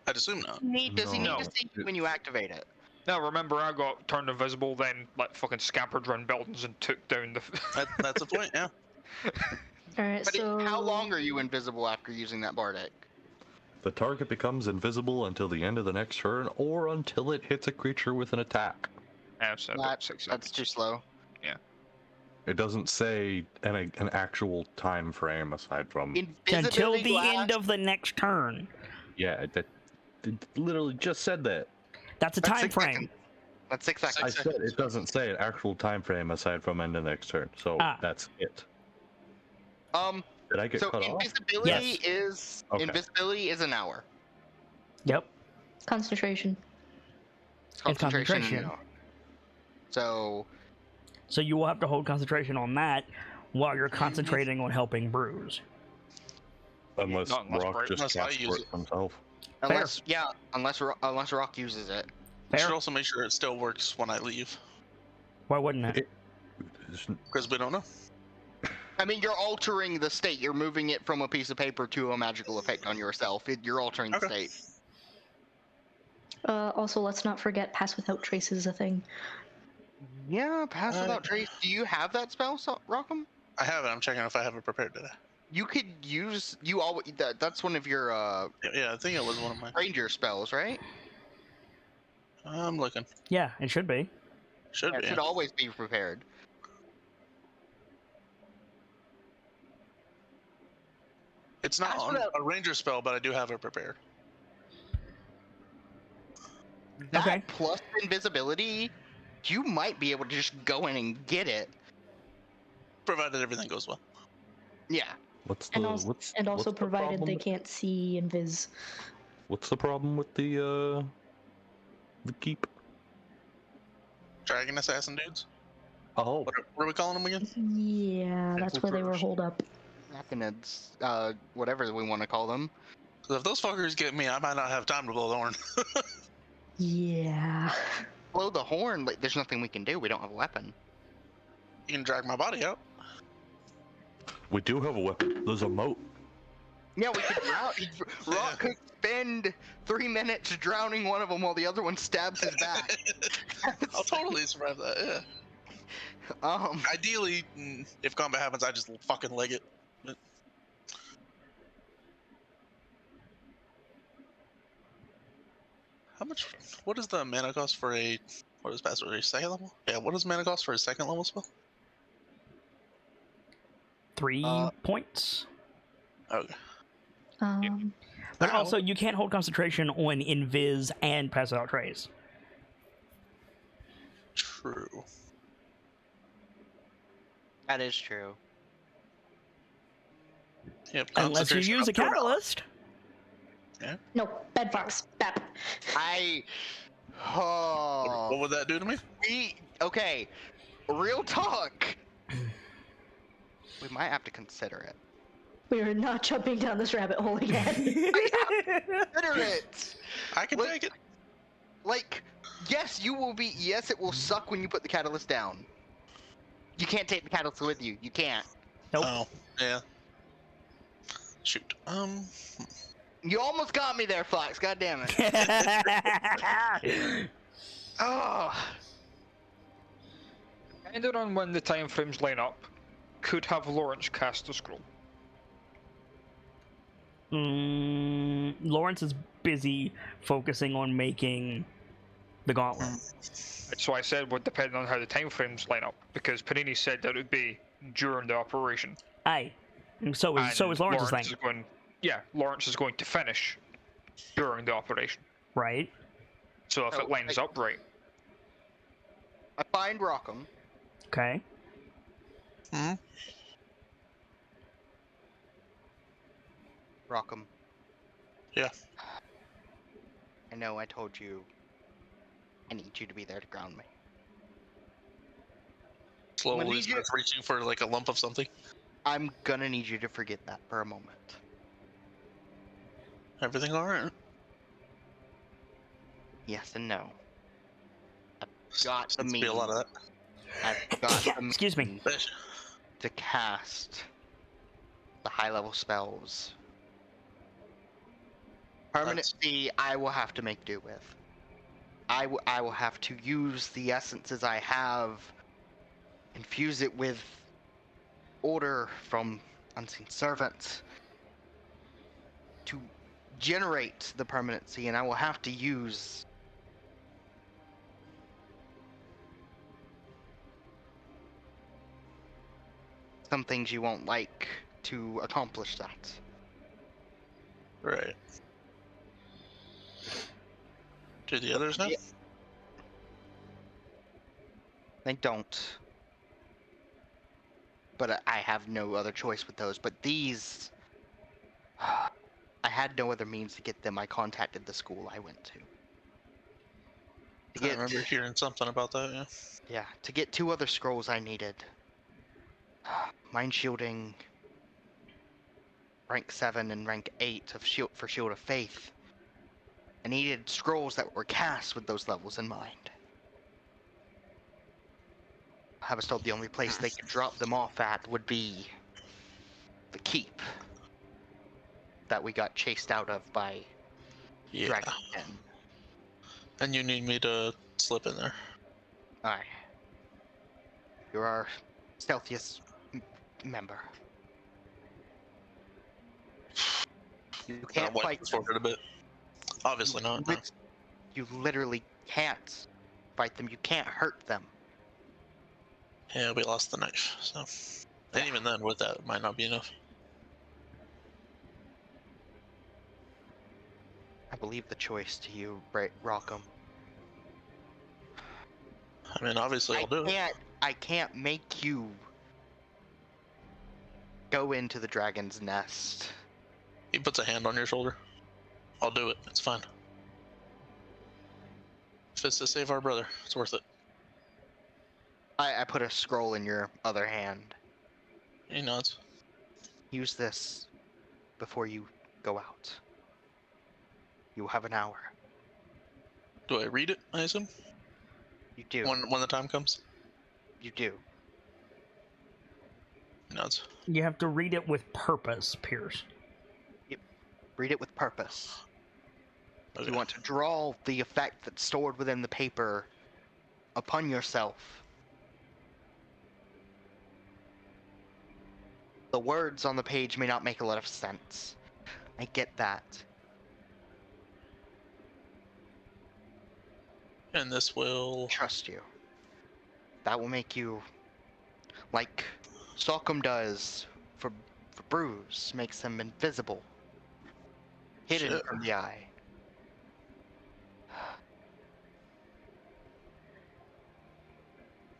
I'd assume not. Does he need No. to see you when you activate it? Now remember, I got turned invisible, then like fucking scampered around buildings and took down the. That's the point, yeah. Alright, But so... how long are you invisible after using that bardic? The target becomes invisible until the end of the next turn, or until it hits a creature with an attack. So about 6 That's too slow. It doesn't say an actual time frame aside from. Until Invisibility the lasts- end of the next turn. Yeah, it literally just said that. That's a That's time 6 frame. seconds. That's 6 seconds. I said it doesn't say an actual time frame aside from end of next turn, so that's it. Did I get So cut off? invisibility Yes. invisibility is an hour. Yep. Concentration. It's Concentration. concentration. An hour. So So you will have to hold concentration on that while you're concentrating on helping Bruise. Unless Not unless Rock Bright- just unless I casts use for it himself. unless Rock uses it. We Fair. should also make sure it still works when I leave, Why wouldn't it? because we don't know. I mean, you're altering the state. You're moving it from a piece of paper to a magical effect on yourself. You're altering the Okay. state. Also, let's not forget Pass Without Trace is a thing. Yeah, pass without trace. Do you have that spell, Rockham? I have it. I'm checking if I have it prepared today. You could use that's one of your Yeah, I think it was one of my. ranger spells, right? I'm looking. Yeah, it should be. Should Yeah, be. it should always be prepared. It's not Pass on without- a ranger spell, but I do have it prepared. That Okay. plus invisibility, you might be able to just go in and get it. Provided everything goes well. Yeah. What's the And also, what's also the provided problem they with- can't see invis. What's the problem with the keep? Dragon assassin dudes. Oh, What are we calling them again? Yeah, that's where they were holed up. Aconids, whatever we want to call them. 'Cause if those fuckers get me, I might not have time to blow the horn. Yeah. Blow the horn, like, there's nothing we can do. We don't have a weapon. You can drag my body out. we do have a weapon. There's a moat. Yeah, we could Rock could spend 3 minutes drowning one of them while the other one stabs his back. I'll totally survive that. Yeah. Ideally, if combat happens, I just fucking leg it. But... How much? What is the mana cost for a? What is password? A second level? Yeah. What is mana cost for a second level spell? 3 points. Okay. But Ow. also, you can't hold concentration on Invis and Pass Without Trace. True. That is true. Yep. Unless you concentration use a up to an hour. catalyst. No, bedbugs. Bap. What would that do to me? Okay, real talk. We might have to consider it. We are not jumping down this rabbit hole again. Consider it. I can take it. Like, yes, you will be. Yes, it will suck when you put the catalyst down. You can't take the catalyst with you. You can't. Nope. Oh, yeah. Shoot. You almost got me there, Fox. God damn it. Oh. Depending on when the time frames line up, could have Lawrence cast the scroll. Lawrence is busy focusing on making the gauntlet. So I said, well, depending on how the time frames line up, because Panini said that it would be during the operation. Aye. So is Lawrence's thing. Lawrence is going to finish during the operation. Right. So if it lines up right. I find Rockham. Okay. Rockham. Yeah. I know I told you I need you to be there to ground me. Slowly starts reaching for like a lump of something. I'm gonna need you to forget that for a moment. Everything alright? Yes and no. I've got the Be a lot of that. I've got the Excuse me. to cast the high-level spells. Permanency, I will have to make do with. I will have to use the essences I have, infuse it with order from Unseen Servants to generate the permanency, and I will have to use some things you won't like to accomplish that. Right. Do the others know? Yeah. They don't. But I have no other choice with those. But these... I had no other means to get them. I contacted the school I went to. I remember hearing something about that, yeah. Yeah, to get 2 other scrolls I needed. Mind Shielding, rank 7 and rank 8 of Shield of Faith. I needed scrolls that were cast with those levels in mind. I was told the only place they could drop them off at would be the keep that we got chased out of by Dragon Den. And you need me to slip in there. Aye. You're our stealthiest member. You can't fight them. A bit. Obviously not. No. You literally can't fight them. You can't hurt them. Yeah, we lost the knife, so... And even then, with that, it might not be enough. I believe the choice to you, Rockham. I mean, obviously I'll do it. I can't make you go into the dragon's nest. He puts a hand on your shoulder. I'll do it. It's fine. If it's to save our brother, it's worth it. I put a scroll in your other hand. He nods. Use this before you go out. You will have an hour. Do I read it, I assume? You do. When the time comes? You do. He nods. You have to read it with purpose, Pierce. Read it with purpose. Okay. You want to draw the effect that's stored within the paper upon yourself. The words on the page may not make a lot of sense. I get that. And this will... Trust you. That will make you, like Sockham does for Boughs, makes them invisible. Hidden from the eye.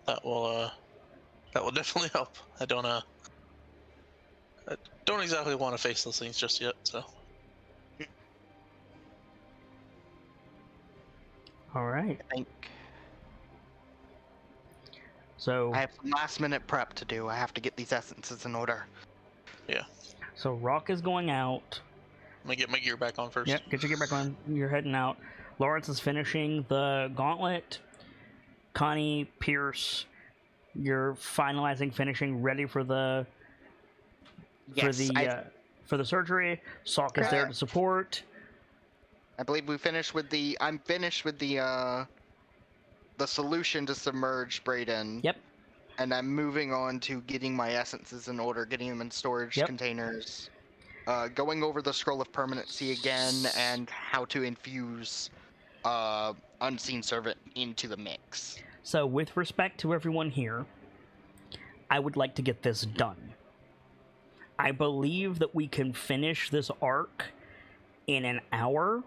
That will definitely help. I don't exactly want to face those things just yet, so. All right. I think So I have some last minute prep to do. I have to get these essences in order. Yeah. So Rock is going out. Let me get my gear back on first. Yep, get your gear back on. You're heading out. Lawrence is finishing the gauntlet. Connie, Pierce, you're finishing, ready for the for the surgery. Salk is there to support. I believe we finished with the. I'm finished with the solution to submerge Brayden. Yep. And I'm moving on to getting my essences in order, getting them in storage containers. going over the Scroll of Permanency again and how to infuse Unseen Servant into the mix. So, with respect to everyone here, I would like to get this done. I believe that we can finish this arc in an hour,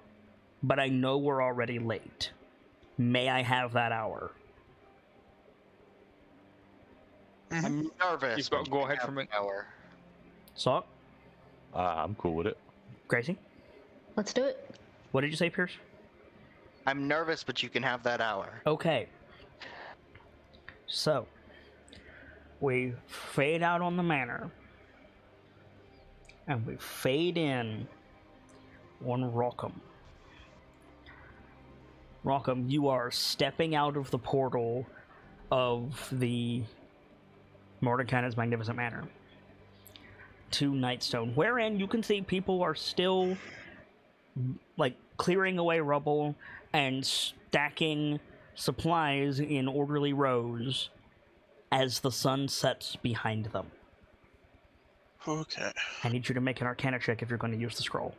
but I know we're already late. May I have that hour? I'm nervous. You've got to go ahead from it. Hour. Salk? I'm cool with it. Gracie? Let's do it. What did you say, Pierce? I'm nervous, but you can have that hour. Okay. So, we fade out on the manor. And we fade in on Rockham. Rockham, you are stepping out of the portal of the Mordecai's Magnificent Manor to Nightstone, wherein you can see people are still, like, clearing away rubble and stacking supplies in orderly rows as the sun sets behind them. Okay. I need you to make an Arcana check if you're going to use the scroll.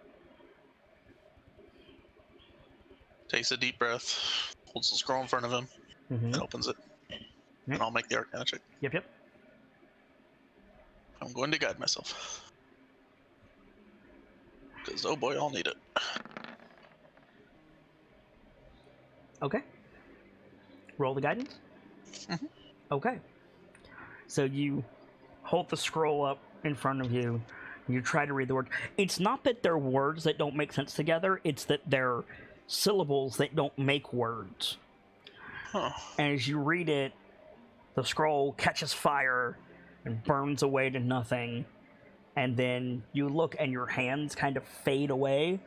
Takes a deep breath, holds the scroll in front of him, and opens it. And I'll make the Arcana check. Yep. I'm going to guide myself. Because, oh boy, I'll need it. Okay. Roll the guidance. Okay. So you hold the scroll up in front of you. You try to read the word. It's not that they're words that don't make sense together. It's that they're syllables that don't make words. Huh. And as you read it, the scroll catches fire and burns away to nothing. And then you look and your hands kind of fade away.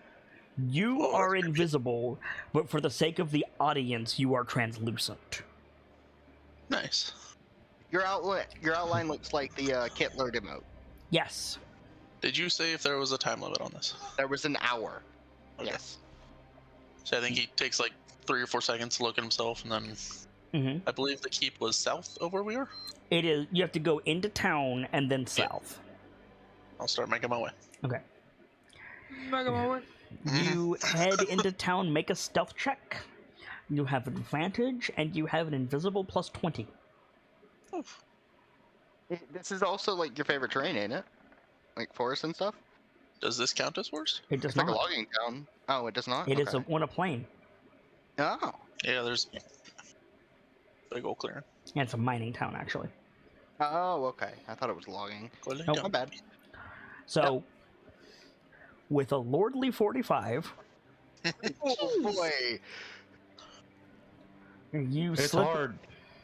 You are invisible, but for the sake of the audience, you are translucent. Nice. Your outline looks like the Kittler emote. Yes. Did you say if there was a time limit on this? There was an hour. Okay. Yes. So I think he takes like 3 or 4 seconds to look at himself, and then I believe the keep was south of where we are. It is. You have to go into town and then south. I'll start making my way. Okay. You head into town, make a stealth check. You have advantage, and you have an invisible plus 20. Oof. This is also like your favorite terrain, ain't it? Like forest and stuff? Does this count as worst? It does It's not. like a logging town. Oh, it does not? It is Okay. on a plain. Oh. Yeah, there's big old clearing. Yeah, it's a mining town, actually. Oh, okay. I thought it was logging. Nope. My bad. So, with a lordly 45, Oh boy. you It's slip hard.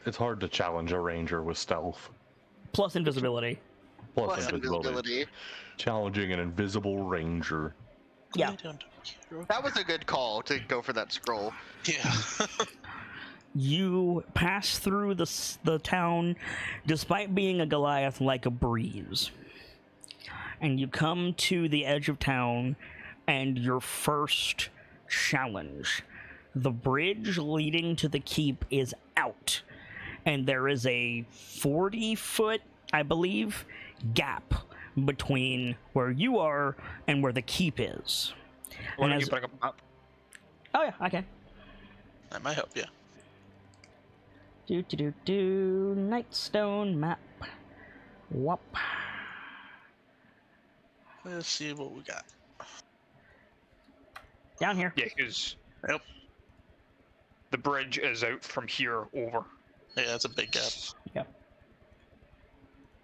It's hard to challenge a ranger with stealth. plus invisibility. Plus invisibility. Challenging an invisible ranger. Yeah. That was a good call to go for that scroll. Yeah. You pass through the town, despite being a Goliath, like a breeze. And you come to the edge of town, and your first challenge. The bridge leading to the keep is out, and there is a 40-foot, I believe, gap between where you are and where the keep is. Why And don't as- you bring up a map? Oh yeah, I can. That might help, yeah. Nightstone map. Wop. Let's see what we got. Down here. Yeah, because Yep. the bridge is out from here over. Yeah, that's a big gap. Yeah.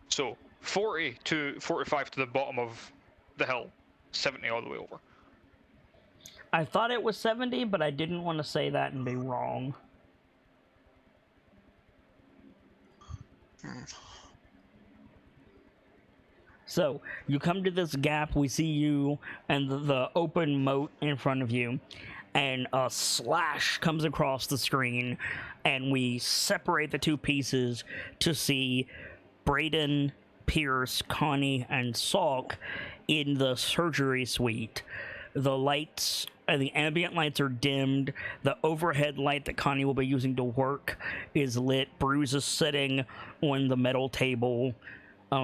So 40 to 45 to the bottom of the hill, 70 all the way over. I thought it was 70, but I didn't want to say that and be wrong. So, you come to this gap, we see you and the open moat in front of you, and a slash comes across the screen, and we separate the two pieces to see Brayden, Pierce, Connie, and Salk in the surgery suite. The lights, the ambient lights are dimmed. The overhead light that Connie will be using to work is lit. Bruce is sitting on the metal table,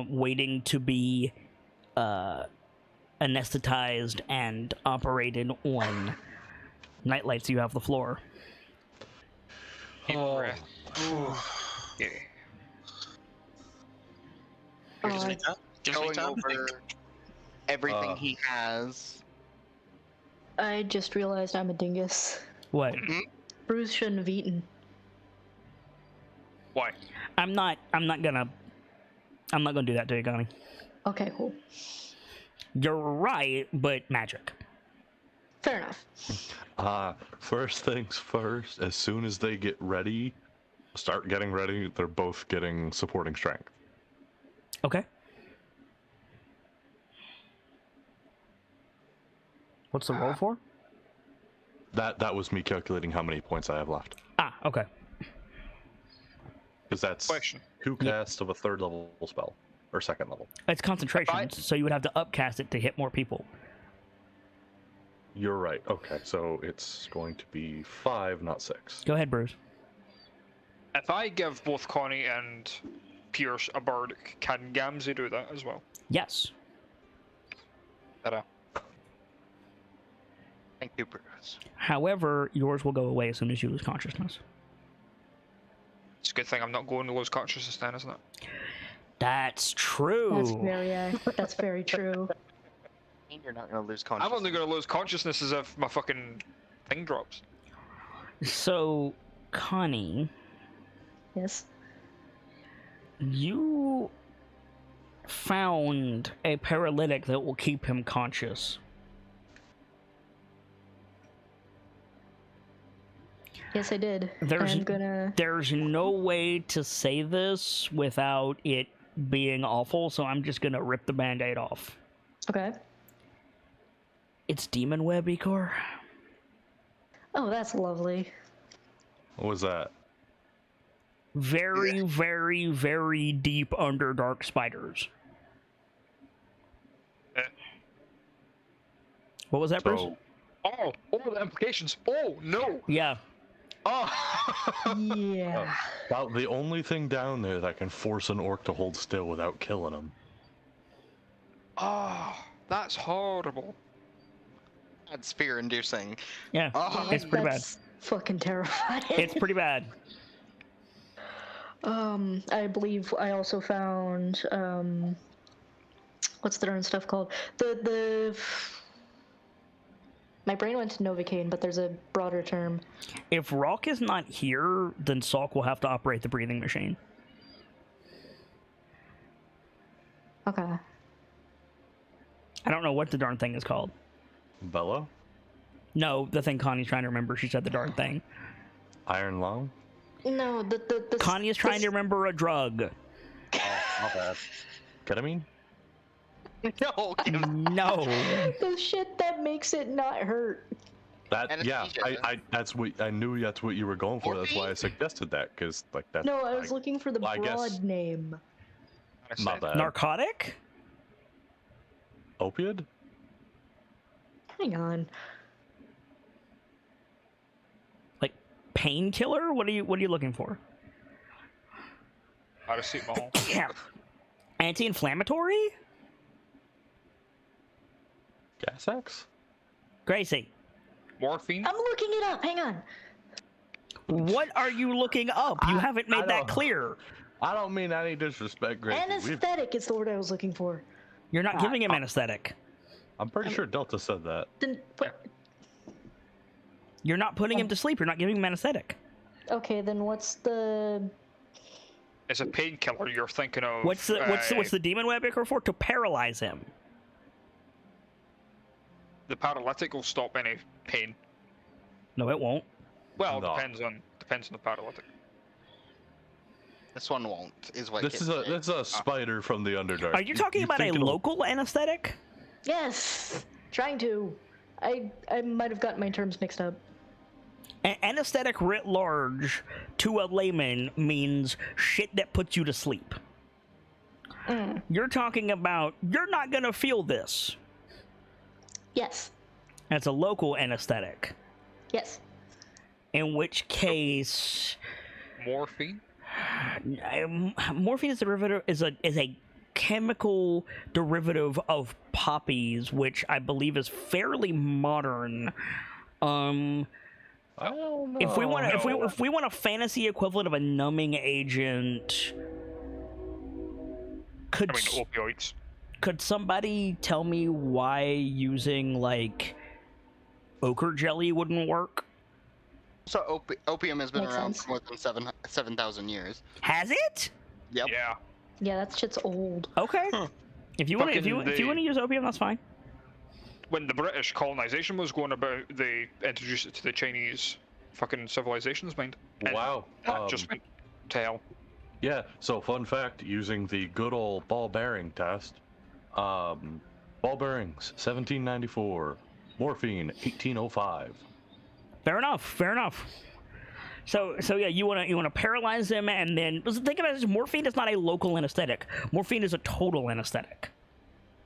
waiting to be anesthetized and operated on. KnightLites, you have the floor. Deep breath. Yeah. Gives me time. Gives me Going time to think. over everything he has. I just realized I'm a dingus. What? Bruce shouldn't have eaten. Why? I'm not gonna do that to you, Connie. Okay, cool. You're right, but magic. Fair enough. First things first, as soon as they get ready, start getting ready, they're both getting supporting strength. Okay. What's the roll for? That was me calculating how many points I have left. Ah, okay. Because that's Question. 2 casts of a 3rd level spell. Or 2nd level. It's concentration, I- so you would have to upcast it to hit more people. You're right. Okay, so it's going to be 5, not 6. Go ahead, Bruce. If I give both Connie and Pierce a bardic, can Gamzee do that as well? Yes. Ta-da. Thank you, Bruce. However, yours will go away as soon as you lose consciousness. It's a good thing I'm not going to lose consciousness then, isn't it? That's true. That's very true. You're not going to lose consciousness. I'm only going to lose consciousness as if my fucking thing drops. So, Connie, Yes. you found a paralytic that will keep him conscious. Yes, I did. There's- I'm gonna. There's no way to say this without it being awful, so I'm just gonna rip the band-aid off. Okay. It's Demon Web, Ikor. Oh, that's lovely. What was that? Very, very, very deep Underdark spiders. What was that, Bruce? So, Oh, the implications. Oh, no. Yeah. Oh. Yeah. about the only thing down there that can force an orc to hold still without killing him. Oh, that's horrible. That's fear-inducing. Yeah. Oh, It's pretty bad. That's fucking terrifying. It's pretty bad. I believe I also found what's the darn stuff called? My brain went to Novocaine, but there's a broader term. If Rock is not here, then Salk will have to operate the breathing machine. Okay. I don't know what the darn thing is called. Bella? No, the thing Connie's trying to remember. She said the darn thing. Iron Lung? No, the Connie is trying to remember a drug. Oh, not bad. Ketamine? no. No. the shit that makes it not hurt. That yeah, Anesthesia. that's what I knew. That's what you were going for. That's why I suggested that, because like that's No, I was looking for the well, I guess- broad name. not bad. Narcotic? Opiate? Hang on. Like painkiller? What are you looking for? Paracetamol. Yeah. Anti-inflammatory? Gas X? Gracie, Morphine? I'm looking it up. Hang on. what are you looking up? You haven't made that don't- clear. I don't mean any disrespect, Gracie. Anesthetic is the word I was looking for. You're not giving him anesthetic. I'm pretty sure Delta said that. Then, You're not putting him to sleep. You're not giving him anesthetic. okay, then what's the? It's a painkiller you're thinking of. What's the demon web Icar for? To paralyze him. The paralytic will stop any pain. No, it won't. Well, No. depends on the paralytic. This one won't, is what This is a spider from the Underdark. Are you talking about a think it'll- local anesthetic? Yes, trying to. I might have gotten my terms mixed up. Anesthetic writ large, to a layman, means shit that puts you to sleep. You're talking about, you're not gonna feel this. Yes. That's a local anesthetic. Yes. In which case, Morphine? morphine is a derivative, is a chemical derivative of poppies, which I believe is fairly modern. I don't know. If we want a fantasy equivalent of a numbing agent, opioids. Could somebody tell me why using like ochre jelly wouldn't work? So opium has been Makes around sense. for more than 7,000 years. Has it? Yep. Yeah. Yeah, that shit's old. Okay. Huh. If you want to use opium, that's fine. When the British colonization was going about, they introduced it to the Chinese fucking civilizations, mind. And Wow. that just went to hell. Yeah, so fun fact, using the good old ball bearing test, ball bearings, 1794, morphine, 1805. Fair enough. So yeah, you wanna paralyze them, and then think of it as morphine is not a local anesthetic. Morphine is a total anesthetic.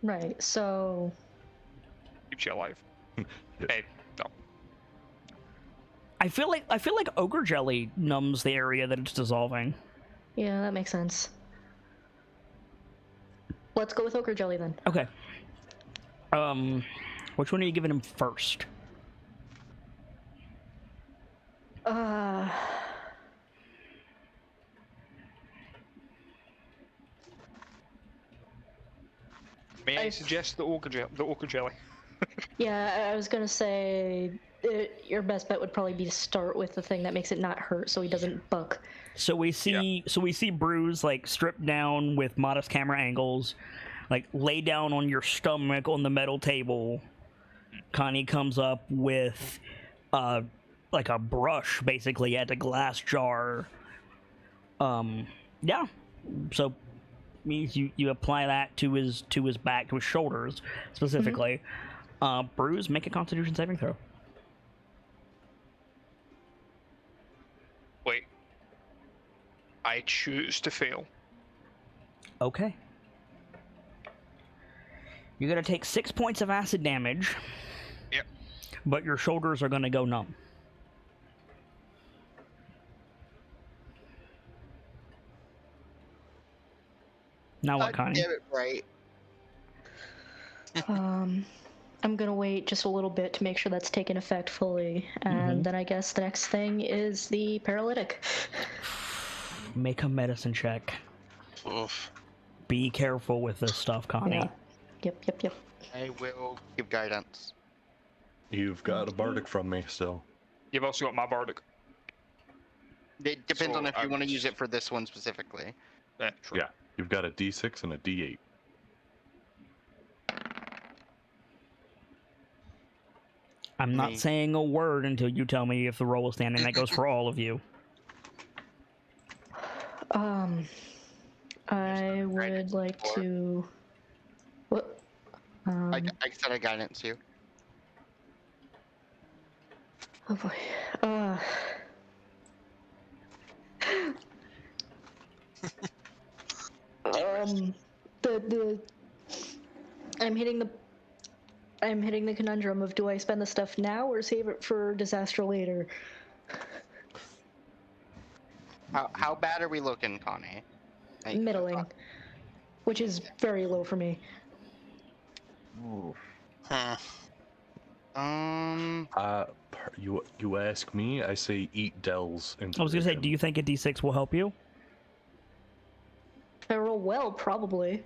Right, so... Keeps you alive. Hey, no. I feel like ochre jelly numbs the area that it's dissolving. Yeah, that makes sense. Let's go with ochre jelly then. Okay. Which one are you giving him first? May I suggest the ochre jelly? Yeah, I was gonna say your best bet would probably be to start with the thing that makes it not hurt, so he doesn't buck. So we see Bruce like stripped down with modest camera angles, like lay down on your stomach on the metal table. Connie comes up with like a brush basically at a glass jar. Yeah. So you apply that to his back, to his shoulders specifically. Bruce, make a Constitution saving throw. Wait. I choose to fail. Okay. You're gonna take 6 points of acid damage. Yep. But your shoulders are gonna go numb. Now what, Connie? Get it right. I'm gonna wait just a little bit to make sure that's taken effect fully, and then I guess the next thing is the paralytic. Make a medicine check. Oof. Be careful with this stuff, Connie. Yeah. Yep. I will give guidance. You've got a bardic from me still. You've also got my bardic. It depends So on if you want to use it for this one specifically. True. Yeah, you've got a D6 and a D8. I'm not saying a word until you tell me if the roll is standing. That goes for all of you. I would like to... What? I said I guidance you. Oh boy. I'm hitting the conundrum of, do I spend the stuff now or save it for disaster later? How bad are we looking, Connie? Middling, which is very low for me. Huh. You ask me, I say eat Dell's. I was gonna say, do you think a D6 will help you? If I roll well, probably.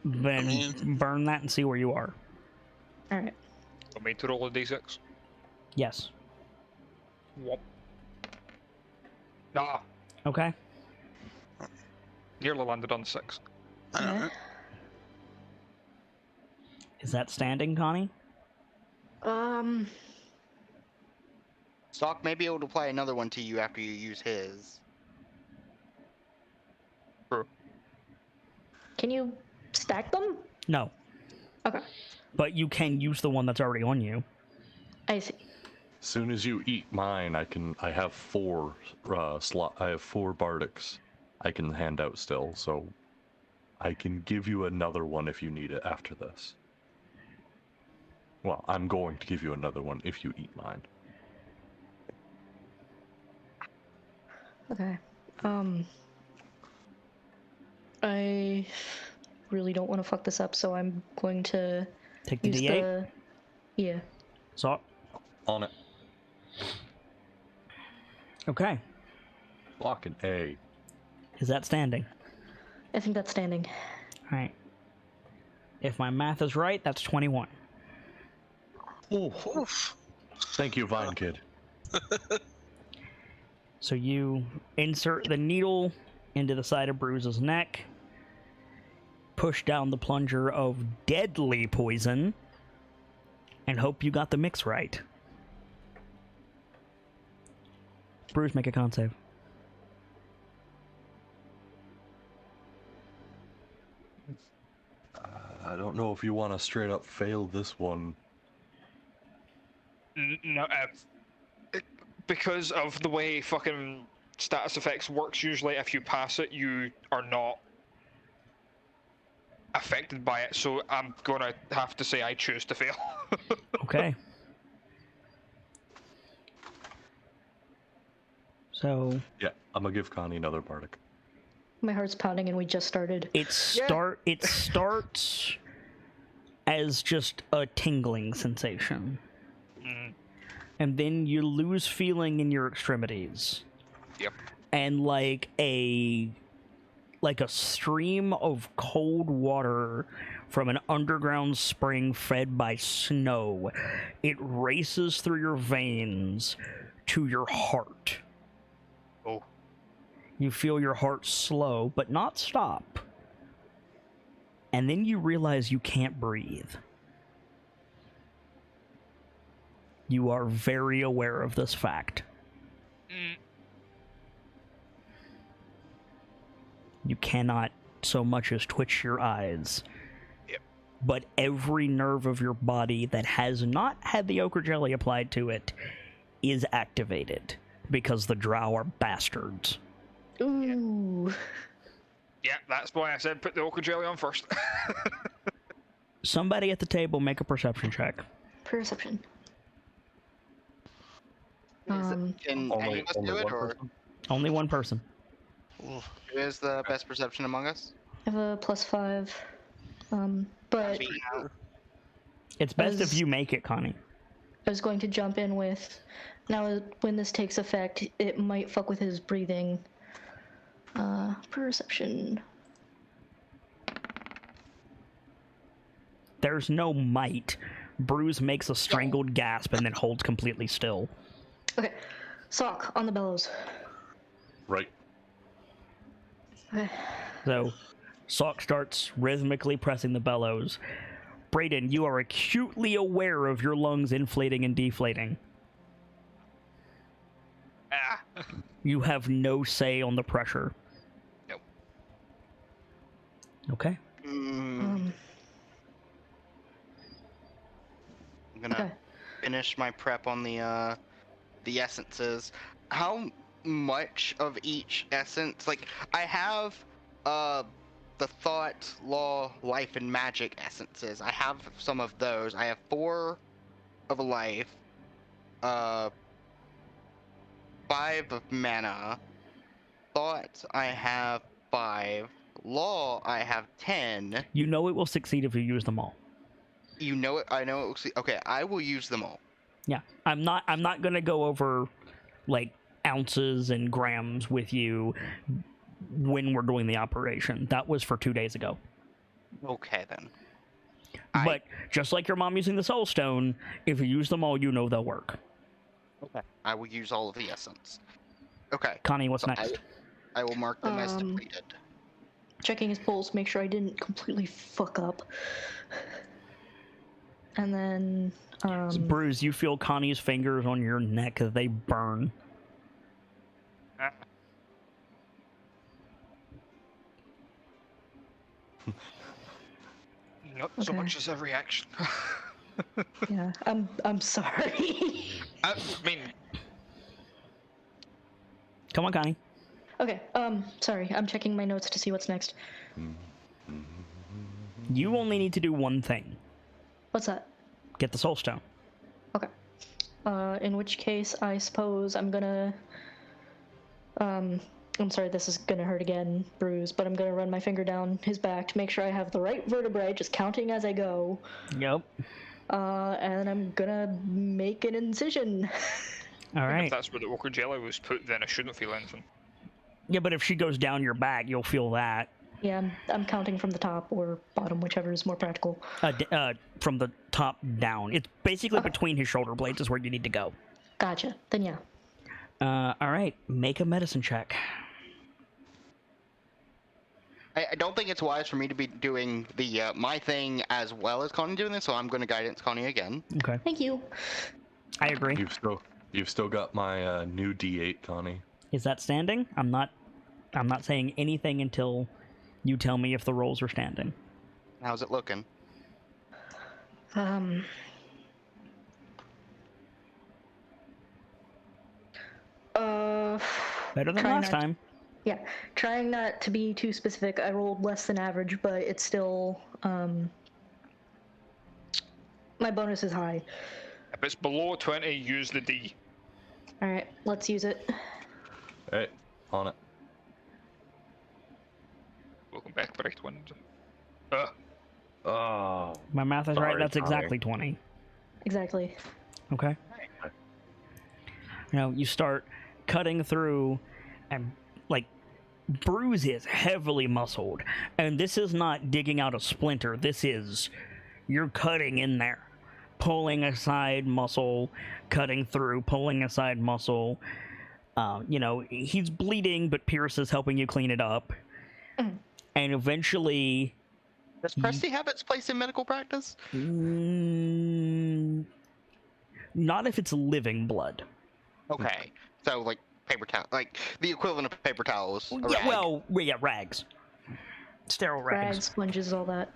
Then burn that and see where you are. Alright. Want me to roll a d6? Yes. Whoop. Nah. Okay. Nearly landed on 6. I don't know. Is that standing, Connie? Stock may be able to apply another one to you after you use his. True. Can you stack them? No. Okay. But you can use the one that's already on you. I see. As soon as you eat mine, I have 4 I have 4 bardics I can hand out still, so I can give you another one if you need it after this. Well, I'm going to give you another one if you eat mine. Okay. I really don't want to fuck this up, so I'm going to Take the use D8. Yeah. So, On it. okay. Block an A. Is that standing? I think that's standing. All right. If my math is right, that's 21. Oof. Thank you, Vine Kid. So you insert the needle into the side of Bruce's neck, push down the plunger of deadly poison, and hope you got the mix right. Bruce, make a con save. I don't know if you want to straight up fail this one. No, because of the way fucking status effects works, usually if you pass it, you are not affected by it, so I'm gonna have to say I choose to fail. Okay. So Yeah, I'm gonna give Connie another bardic. My heart's pounding and we just started. it starts as just a tingling sensation. And then you lose feeling in your extremities. Yep. And like a stream of cold water from an underground spring fed by snow, it races through your veins to your heart. Oh. You feel your heart slow, but not stop. And then you realize you can't breathe. You are very aware of this fact. You cannot so much as twitch your eyes. Yep. But every nerve of your body that has not had the ochre jelly applied to it is activated, because the drow are bastards. Ooh. Yeah, that's why I said put the ochre jelly on first. Somebody at the table make a perception check. Perception. Can any of us do it, or Only one person. who is the best perception among us? I have a +5. But It's best if you make it, Connie. I was going to jump in with, now when this takes effect, it might fuck with his breathing. Perception. There's no might. Bruce makes a strangled gasp and then holds completely still. Okay. Sock on the bellows. Right. Okay. So, Sock starts rhythmically pressing the bellows. Brayden, you are acutely aware of your lungs inflating and deflating. You have no say on the pressure. Nope. Okay. I'm gonna finish my prep on the essences. How much of each essence? Like, I have the thought, law, life, and magic essences. I have some of those. I have 4 of life, 5 of mana. Thought, I have 5. Law, I have 10. You know it will succeed if you use them all. You know it. I know it will see. Okay, I will use them all. Yeah. I'm not gonna go over like ounces and grams with you when we're doing the operation. That was for 2 days ago. Okay then. But just like your mom using the soul stone, if you use them all, you know they'll work. Okay. I will use all of the essence. Okay. Connie, what's So next? I will mark them as depleted. Checking his pulse, make sure I didn't completely fuck up. And then, Bruce, you feel Connie's fingers on your neck as they burn. Not so much as a reaction. yeah, I'm sorry. I mean, Come on, Connie. Okay, sorry, I'm checking my notes to see what's next. You only need to do one thing. What's that? Get the soul stone. Okay. In which case, I suppose I'm gonna, I'm sorry, this is gonna hurt again, Bruce, but I'm gonna run my finger down his back to make sure I have the right vertebrae, just counting as I go. Yep. And I'm gonna make an incision. All right. If that's where the ochre jelly was put, then I shouldn't feel anything. Yeah, but if she goes down your back, you'll feel that. Yeah, I'm counting from the top or bottom, whichever is more practical. From the top down. It's basically between his shoulder blades is where you need to go. Gotcha. Then yeah. All right, make a medicine check. I don't think it's wise for me to be doing the my thing as well as Connie doing this, so I'm going to guidance Connie again. Okay. Thank you. I agree. You've still got my new D8, Connie. Is that standing? I'm not saying anything until you tell me if the rolls are standing. How's it looking? Better than last time. Yeah, trying not to be too specific. I rolled less than average, but it's still my bonus is high. If it's below 20, use the D. All right, let's use it. Hey, on it. Welcome back, Brechtwind. Oh. My math is right. Sorry, That's Connie. exactly 20. Exactly. Okay. Now you start cutting through, and like Bruise is heavily muscled, and this is not digging out a splinter. This is you're cutting in there, pulling aside muscle, cutting through, pulling aside muscle. He's bleeding, but Pierce is helping you clean it up, and eventually. Does Presty have its place in medical practice? Not if it's living blood. Okay, so like paper towel, like the equivalent of paper towels. Rags. Sterile rags. Rags, sponges, all that.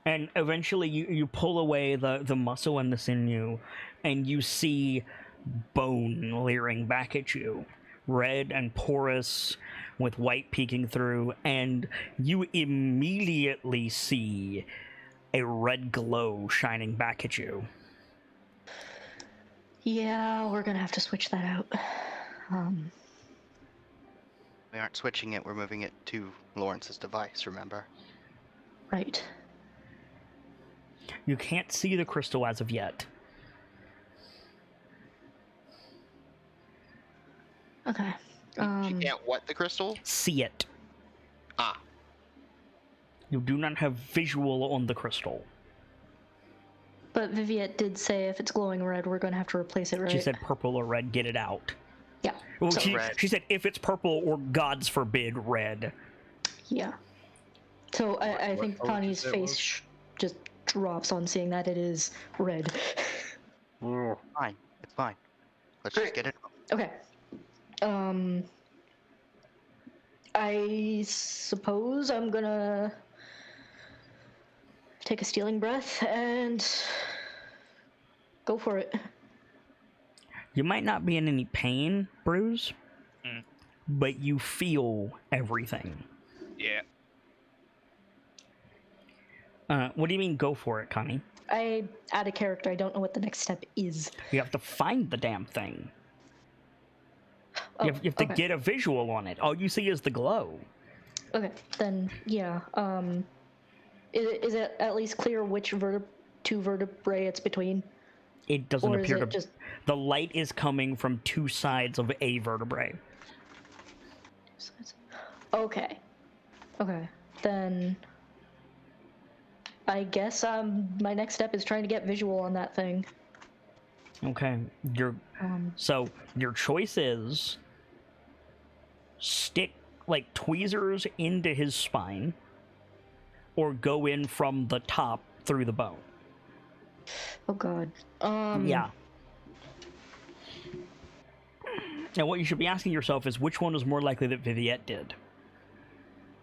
And eventually you pull away the muscle and the sinew, and you see bone leering back at you. Red and porous, with white peeking through, and you immediately see a red glow shining back at you. Yeah, we're gonna have to switch that out. We aren't switching it, we're moving it to Lawrence's device, remember? Right. You can't see the crystal as of yet. Okay. She can't what the crystal? See it. Ah. You do not have visual on the crystal. But Viviette did say if it's glowing red, we're gonna have to replace it, right? She said purple or red, get it out. Yeah. Well, So she said if it's purple or, God's forbid, red. Yeah. So I think Connie's face just drops on seeing that it is red. Fine, it's fine. Let's just get it. Okay. I suppose I'm gonna take a stealing breath and go for it. You might not be in any pain, Bruce, but you feel everything. Yeah. What do you mean, go for it, Connie? I add a character. I don't know what the next step is. You have to find the damn thing. Oh, You have to okay. get a visual on it. All you see is the glow. Okay, then yeah. Is it at least clear which two vertebrae it's between? It doesn't Or is appear it to. just- The light is coming from two sides of a vertebrae. Okay. Okay. Then I guess my next step is trying to get visual on that thing. Okay. So your choice is stick like tweezers into his spine, or go in from the top through the bone. Oh God. Yeah. Now what you should be asking yourself is which one is more likely that Viviette did.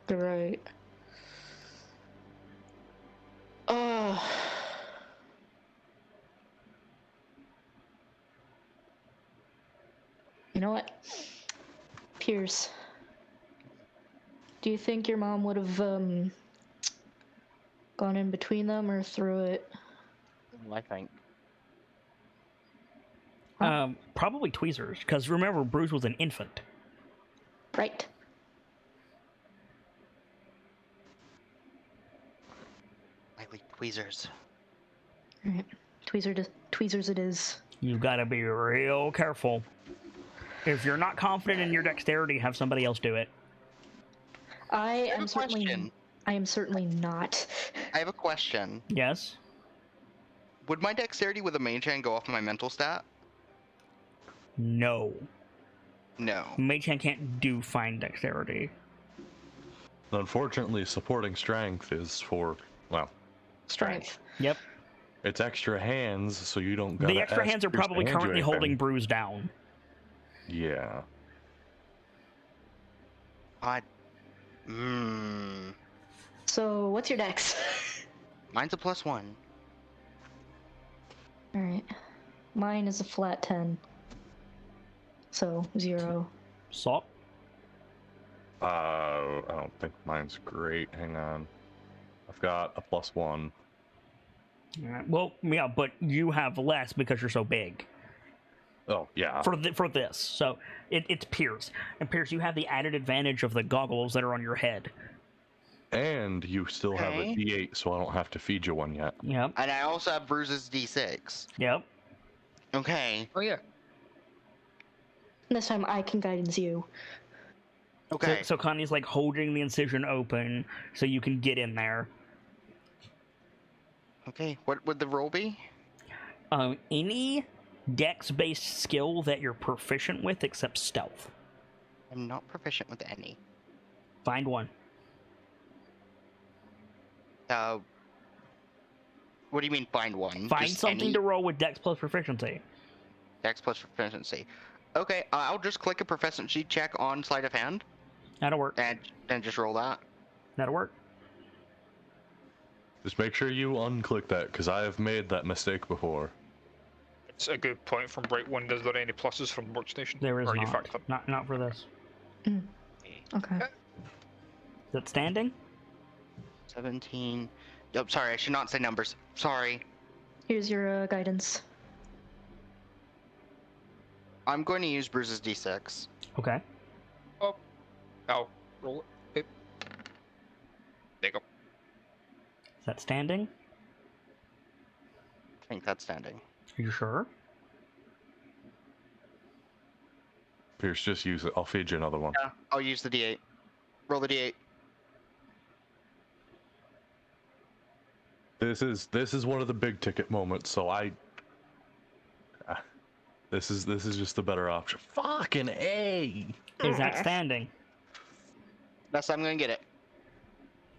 Right. You know what? Pierce, do you think your mom would have gone in between them or through it? I think. Probably tweezers, because remember, Bruce was an infant. Right. Likely tweezers. Alright. Tweezers it is. You gotta be real careful. If you're not confident in your dexterity, have somebody else do it. I have am a certainly. question. I am certainly not. I have a question. Yes? Would my dexterity with a mage hand go off my mental stat? No. No. Mage hand can't do fine dexterity. Unfortunately, supporting strength is for, well, Strength. Yep. it's extra hands, so you don't gotta The extra ask hands are Pierce to probably hand you currently holding anything. Bruise down. Yeah. So, what's your dex? Mine's a +1. Alright. Mine is a flat 10. So, 0. Salt? I don't think mine's great. Hang on. I've got a +1. Well, yeah, but you have less because you're so big. Oh, yeah. For this. So, it's Pierce. And Pierce, you have the added advantage of the goggles that are on your head. And you still have a Okay. D8, so I don't have to feed you one yet. Yep. And I also have Bruise's D6. Yep. Okay. Oh yeah. This time I can guidance you. Okay. So Connie's like holding the incision open so you can get in there. Okay. What would the roll be? Any dex-based skill that you're proficient with except stealth. I'm not proficient with any. Find one. What do you mean find one? Find Just something any? to roll with dex plus proficiency. Dex plus proficiency. Okay, I'll just click a proficiency check on sleight of hand That'll work. and then just roll that. That'll work. Just make sure you unclick that, because I have made that mistake before. It's a good point from Brightwind. Is there any pluses from workstation? There is or you not. factored? Not for this. Okay. Is it standing? 17. Oh, sorry, I should not say numbers. Sorry. Here's your guidance. I'm going to use Bruise's D6. Okay. I'll roll it. There you go. Is that standing? I think that's standing. Are you sure? Pierce, just use it. I'll feed you another one. Yeah, I'll use the D8. Roll the D8. This is one of the big ticket moments, so this is just the better option. Fucking A. Is that standing? That's I'm going to get it.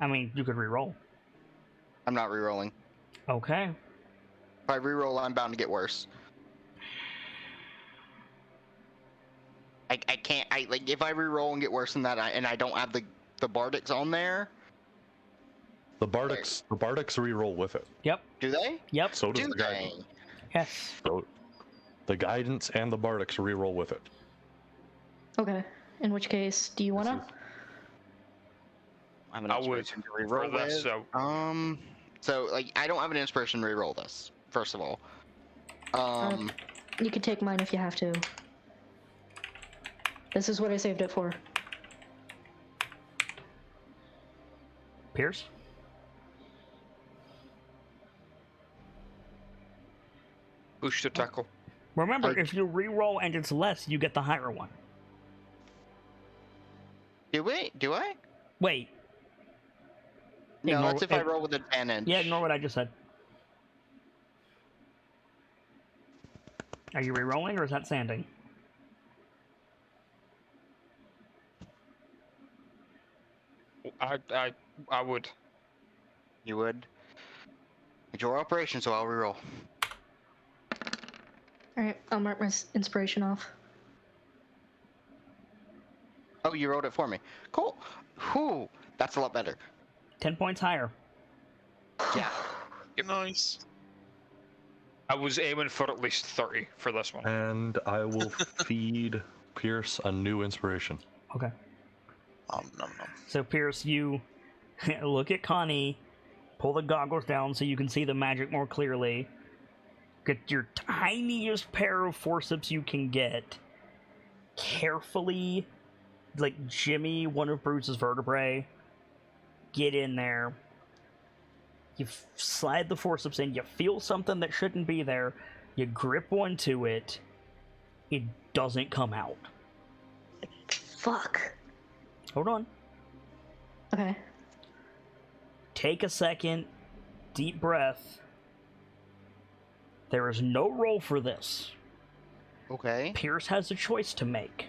I mean, you could re-roll. I'm not re-rolling. Okay. If I re-roll, I'm bound to get worse. I can't. Like if I re-roll and get worse than that, and I don't have the Bardics on there. The Bardics reroll with it. Yep. Do they? Yep. So does Do the they? guidance. Yes. So the guidance and the Bardics reroll with it. Okay. In which case, do you wanna? I have an I would inspiration to re-roll for this. with. So So like I don't have an inspiration to re-roll this. First of all. You could take mine if you have to. This is what I saved it for. Pierce? push to tackle. Remember, if you re-roll and it's less, you get the higher one. Do we? Do I? Wait. No, Ignore- that's if I roll with advantage. Yeah, ignore what I just said. Are you re-rolling or is that standing? I would. You would. It's your operation, so I'll re-roll. Alright, I'll mark my inspiration off. Oh, you rolled it for me. Cool. Whew. That's a lot better. 10 points higher. Yeah. Nice. I was aiming for at least 30 for this one. And I will feed Pierce a new inspiration. Okay. Nom, nom. So, Pierce, you look at Connie, pull the goggles down so you can see the magic more clearly. Get your tiniest pair of forceps you can get. Carefully like jimmy one of Bruce's vertebrae, get in there. You slide the forceps in. You feel something that shouldn't be there. You grip onto it. It doesn't come out. Fuck. Hold on. Okay. Take a second. Deep breath. There is no roll for this. Okay. Pierce has a choice to make.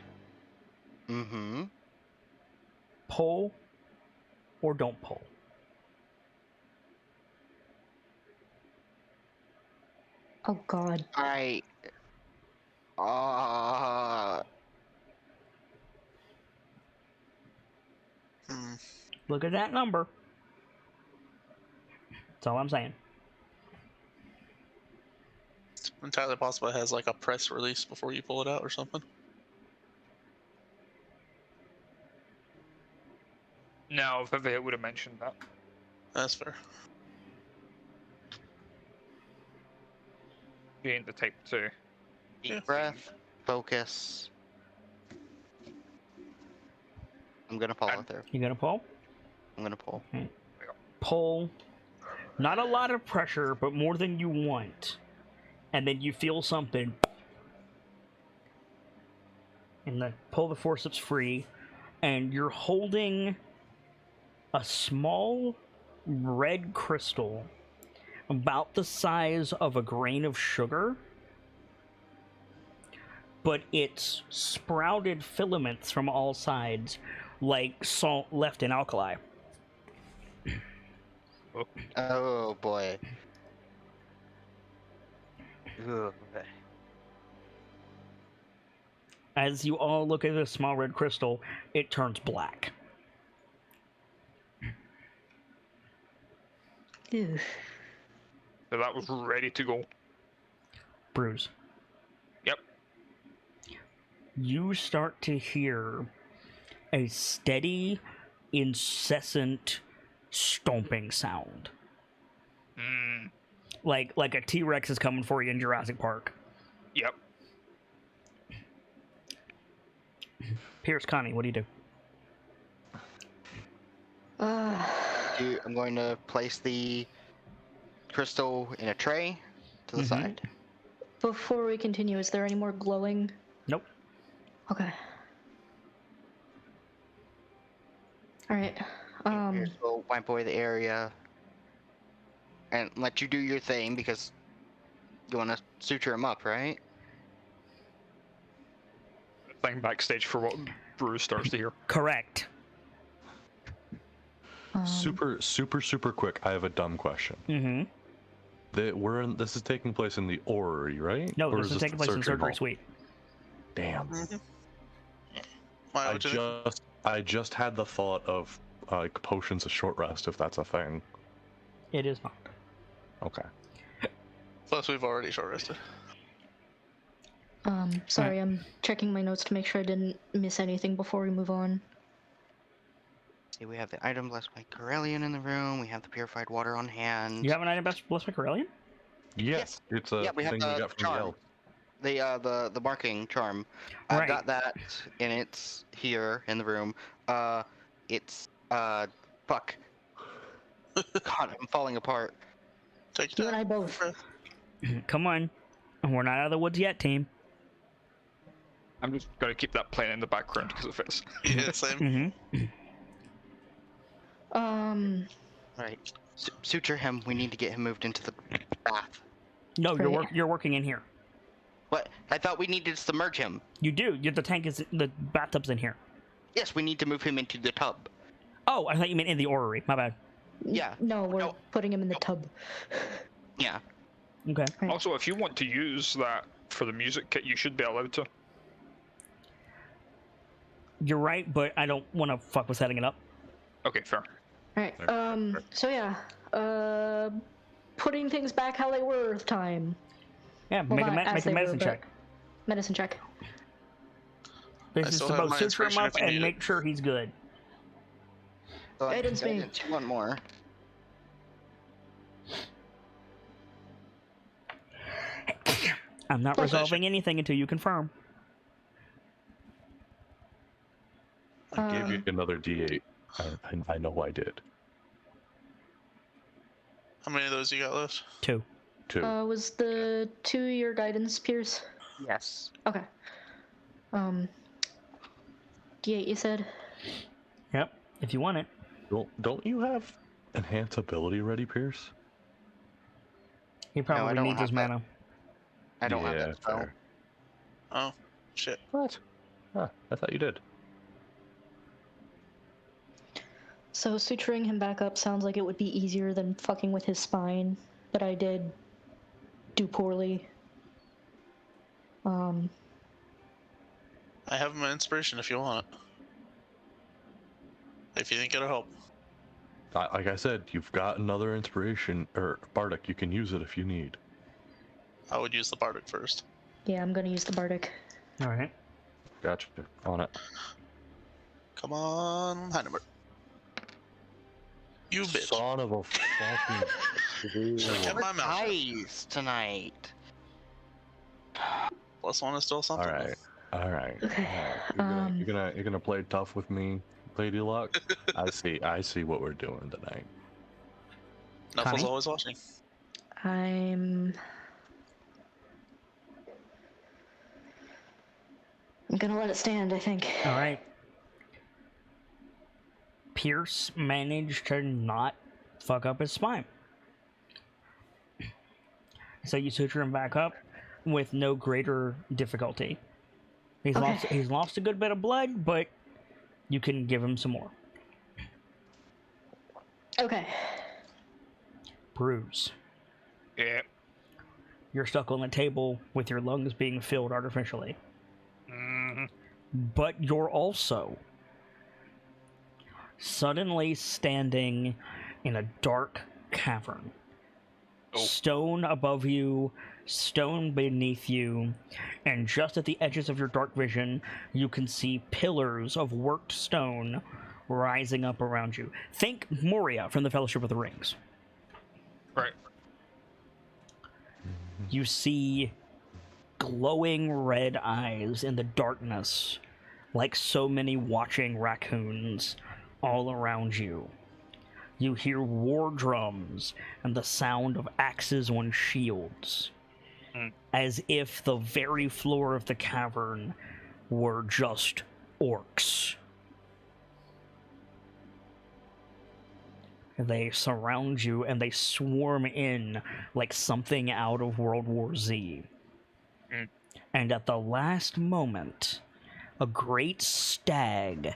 Mm-hmm. Pull or don't pull. Oh god. Look at that number. That's all I'm saying. It's entirely possible it has like a press release before you pull it out or something. No, Vivian would have mentioned that. That's fair. Being the type to. Deep breath. Focus. I'm gonna pull it there. You gonna pull? I'm gonna pull. Okay. Pull. Not a lot of pressure, but more than you want. And then you feel something. And then pull the forceps free. And you're holding a small red crystal about the size of a grain of sugar. But it's sprouted filaments from all sides, like salt left in alkali. Oh boy. Ugh. As you all look at this small red crystal, it turns black. Ew. So that was ready to go. Bruce. Yep. You start to hear a steady, incessant stomping sound. Like a T-Rex is coming for you in Jurassic Park. Yep. Pierce, Connie, what do you do? I'm going to place the crystal in a tray to the side. Before we continue, is there any more glowing? Nope. Okay. Alright. Here, so wipe away the area and let you do your thing because you want to suture him up, right? Thing backstage for what Bruce starts to hear. Correct. Super quick. I have a dumb question. This is taking place in the orrery, right? No, or this is taking place in surgery suite. Damn. Mm-hmm. I just had the thought of like potions of short rest, if that's a thing. It is not. Okay. Plus, we've already short rested. Sorry, I'm checking my notes to make sure I didn't miss anything before we move on. See, we have the item blessed by Corellian in the room. We have the purified water on hand. You have an item blessed by Corellian? Yes. It's a we have thing the we got from charm. The marking charm. Right. I've got that, and it's here in the room. It's fuck. God, I'm falling apart. Take You your and I time. both. Come on. We're not out of the woods yet, team. I'm just gonna keep that playing in the background because it fits. Yeah, same. Right. Suture him. We need to get him moved into the bath. No, Right. you're working in here. What? I thought we needed to submerge him. You do. The bathtub's in here. Yes, we need to move him into the tub. Oh, I thought you meant in the orrery. My bad. Yeah. No, we're No. putting him in the tub. Yeah. Okay. Right. Also, if you want to use that for the music kit, you should be allowed to. You're right, but I don't want to fuck with setting it up. Okay, fair. Alright, so yeah, putting things back how they were time. Yeah, Well, make not a as they medicine were, check. Medicine check. This I is still to have both my suture him inspiration up if you and need make it. sure he's good. So Guidance me. One more. I'm not Pleasure. resolving anything until you confirm. give you another D8. I know I did. How many of those you got left? 2. 2. Was the 2 your guidance, Pierce? Yes. Okay. D8, you said? Yep, if you want it. Don't you have enhance ability ready, Pierce? He probably don't needs have his that. mana. I don't have Yeah, that spell. fair. Oh, shit. What? Huh, I thought you did. So suturing him back up sounds like it would be easier than fucking with his spine, but I did do poorly. I have my inspiration if you want it. If you think it'll help. Like I said, you've got another inspiration, or Bardic, you can use it if you need. I would use the Bardic first. Yeah, I'm gonna use the Bardic. Alright. Gotcha. On it. Come on, high number. You bitch. Son of a fucking... Get my mouth shut. Nice tonight. +1 is still something. Alright. Okay, You're gonna play tough with me, Lady Luck? I see what we're doing tonight. Knuckles Connie? always watching. I'm gonna let it stand, I think. Alright. Pierce managed to not fuck up his spine. So you suture him back up with no greater difficulty. He's lost a good bit of blood, but you can give him some more. Okay. Bruise. Yeah. You're stuck on the table with your lungs being filled artificially. Mm-hmm. But you're also suddenly standing in a dark cavern. Oh. Stone above you, stone beneath you, and just at the edges of your dark vision, you can see pillars of worked stone rising up around you. Think Moria from the Fellowship of the Rings. Right. You see glowing red eyes in the darkness, like so many watching raccoons all around you. You hear war drums and the sound of axes on shields, as if the very floor of the cavern were just orcs. They surround you and they swarm in like something out of World War Z. And at the last moment, a great stag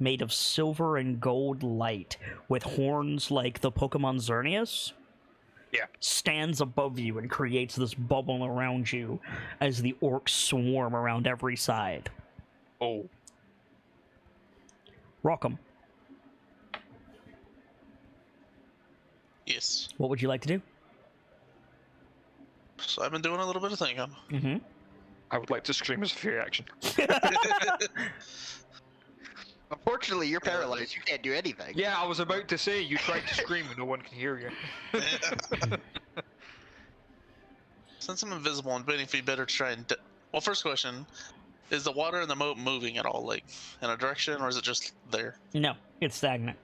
made of silver and gold light with horns like the Pokemon Xerneas stands above you and creates this bubble around you as the orcs swarm around every side. Oh. Rockham, Yes. what would you like to do? So I've been doing a little bit of thinking. Mm-hmm. I would like to scream as a free action. Unfortunately, you're paralyzed. You can't do anything. Yeah, I was about to say, you tried to scream and no one can hear you. Since I'm invisible, I'm waiting for you better to try and... Well, first question, is the water in the moat moving at all, like, in a direction, or is it just there? No, it's stagnant.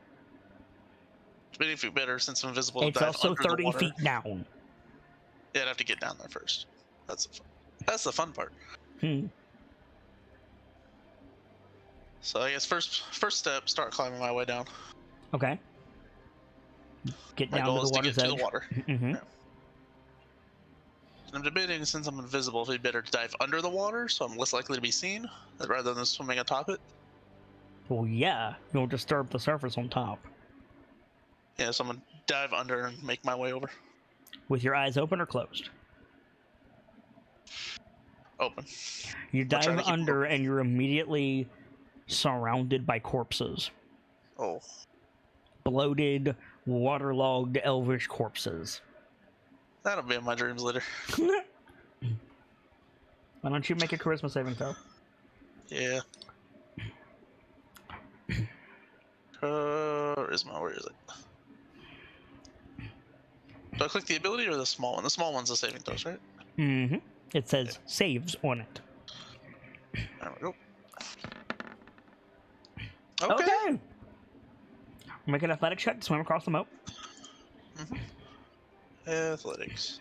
Waiting for you better, since I'm invisible, It's to dive also under the 30 water. feet down. Yeah, I'd have to get down there first. That's the fun part. So I guess first step, start climbing my way down. Okay. Get My down goal to is the to get water's to edge. the water. Mm-hmm. Yeah. I'm debating, since I'm invisible, if it'd be better to dive under the water, so I'm less likely to be seen, rather than swimming atop it. Well, yeah, you'll disturb the surface on top. Yeah, so I'm gonna dive under and make my way over. With your eyes open or closed? Open. You trying to dive keep them under open. and you're immediately surrounded by corpses. Oh. Bloated, waterlogged, elvish corpses. That'll be in my dreams later. Why don't you make a charisma saving throw? Yeah. Where is it? Do I click the ability or the small one? The small one's the saving throws, right? Mm-hmm. It says saves on it. There we go. Okay. Make an athletic check to swim across the moat. Athletics.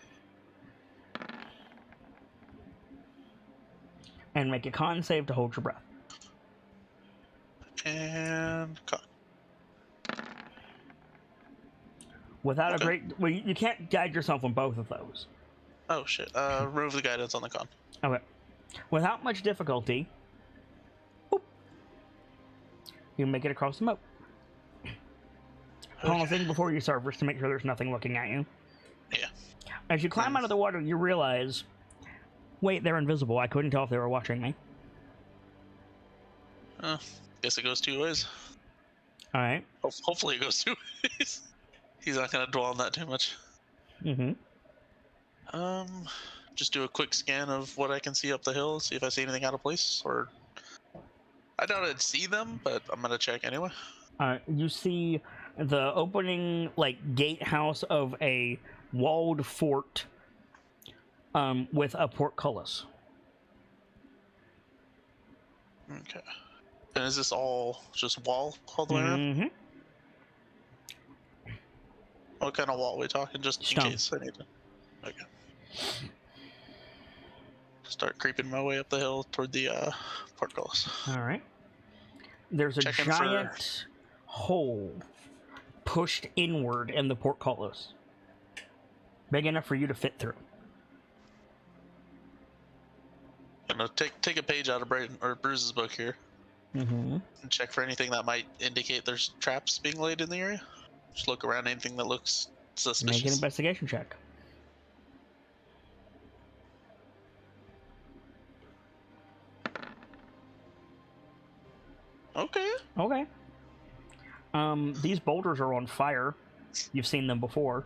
And make a con save to hold your breath. And con. Without a great... Well, you can't guide yourself on both of those. Oh, shit. Remove the guidance on the con. Okay. Without much difficulty, boop, you make it across the moat. Pausing before you surface to make sure there's nothing looking at you. Yeah. As you climb out of the water, you realize, wait, they're invisible. I couldn't tell if they were watching me. Guess it goes 2 ways. All right. Hopefully it goes 2 ways. He's not going to dwell on that too much. Just do a quick scan of what I can see up the hill, see if I see anything out of place, or... I doubt I'd see them, but I'm going to check anyway. You see the opening, like, gatehouse of a walled fort with a portcullis. Okay. And is this all just wall all the way around? What kind of wall are we talking, just Stone. in case I need to... Okay. Start creeping my way up the hill toward the portcullis. All right. There's a giant hole pushed inward in the portcullis. Big enough for you to fit through. I'm gonna take a page out of Bruce's book here. And check for anything that might indicate there's traps being laid in the area. Just look around, anything that looks suspicious. Make an investigation check. Okay. These boulders are on fire. You've seen them before.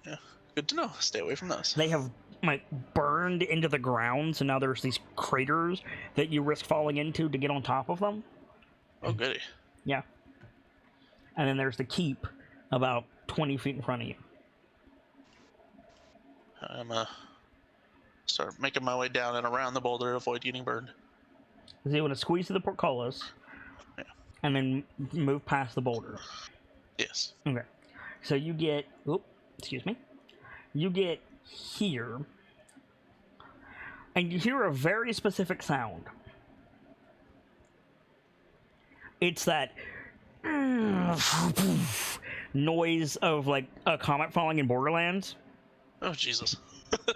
Yeah, good to know. Stay away from those. They have, like, burned into the ground, so now there's these craters that you risk falling into to get on top of them. Oh, goody. Yeah. And then there's the keep about 20 feet in front of you. I'm start making my way down and around the boulder to avoid getting burned. So you want to squeeze through the portcullis, and then move past the boulder. Yes. Okay. So you get... You get here, and you hear a very specific sound. It's that noise of, like, a comet falling in Borderlands. Oh, Jesus.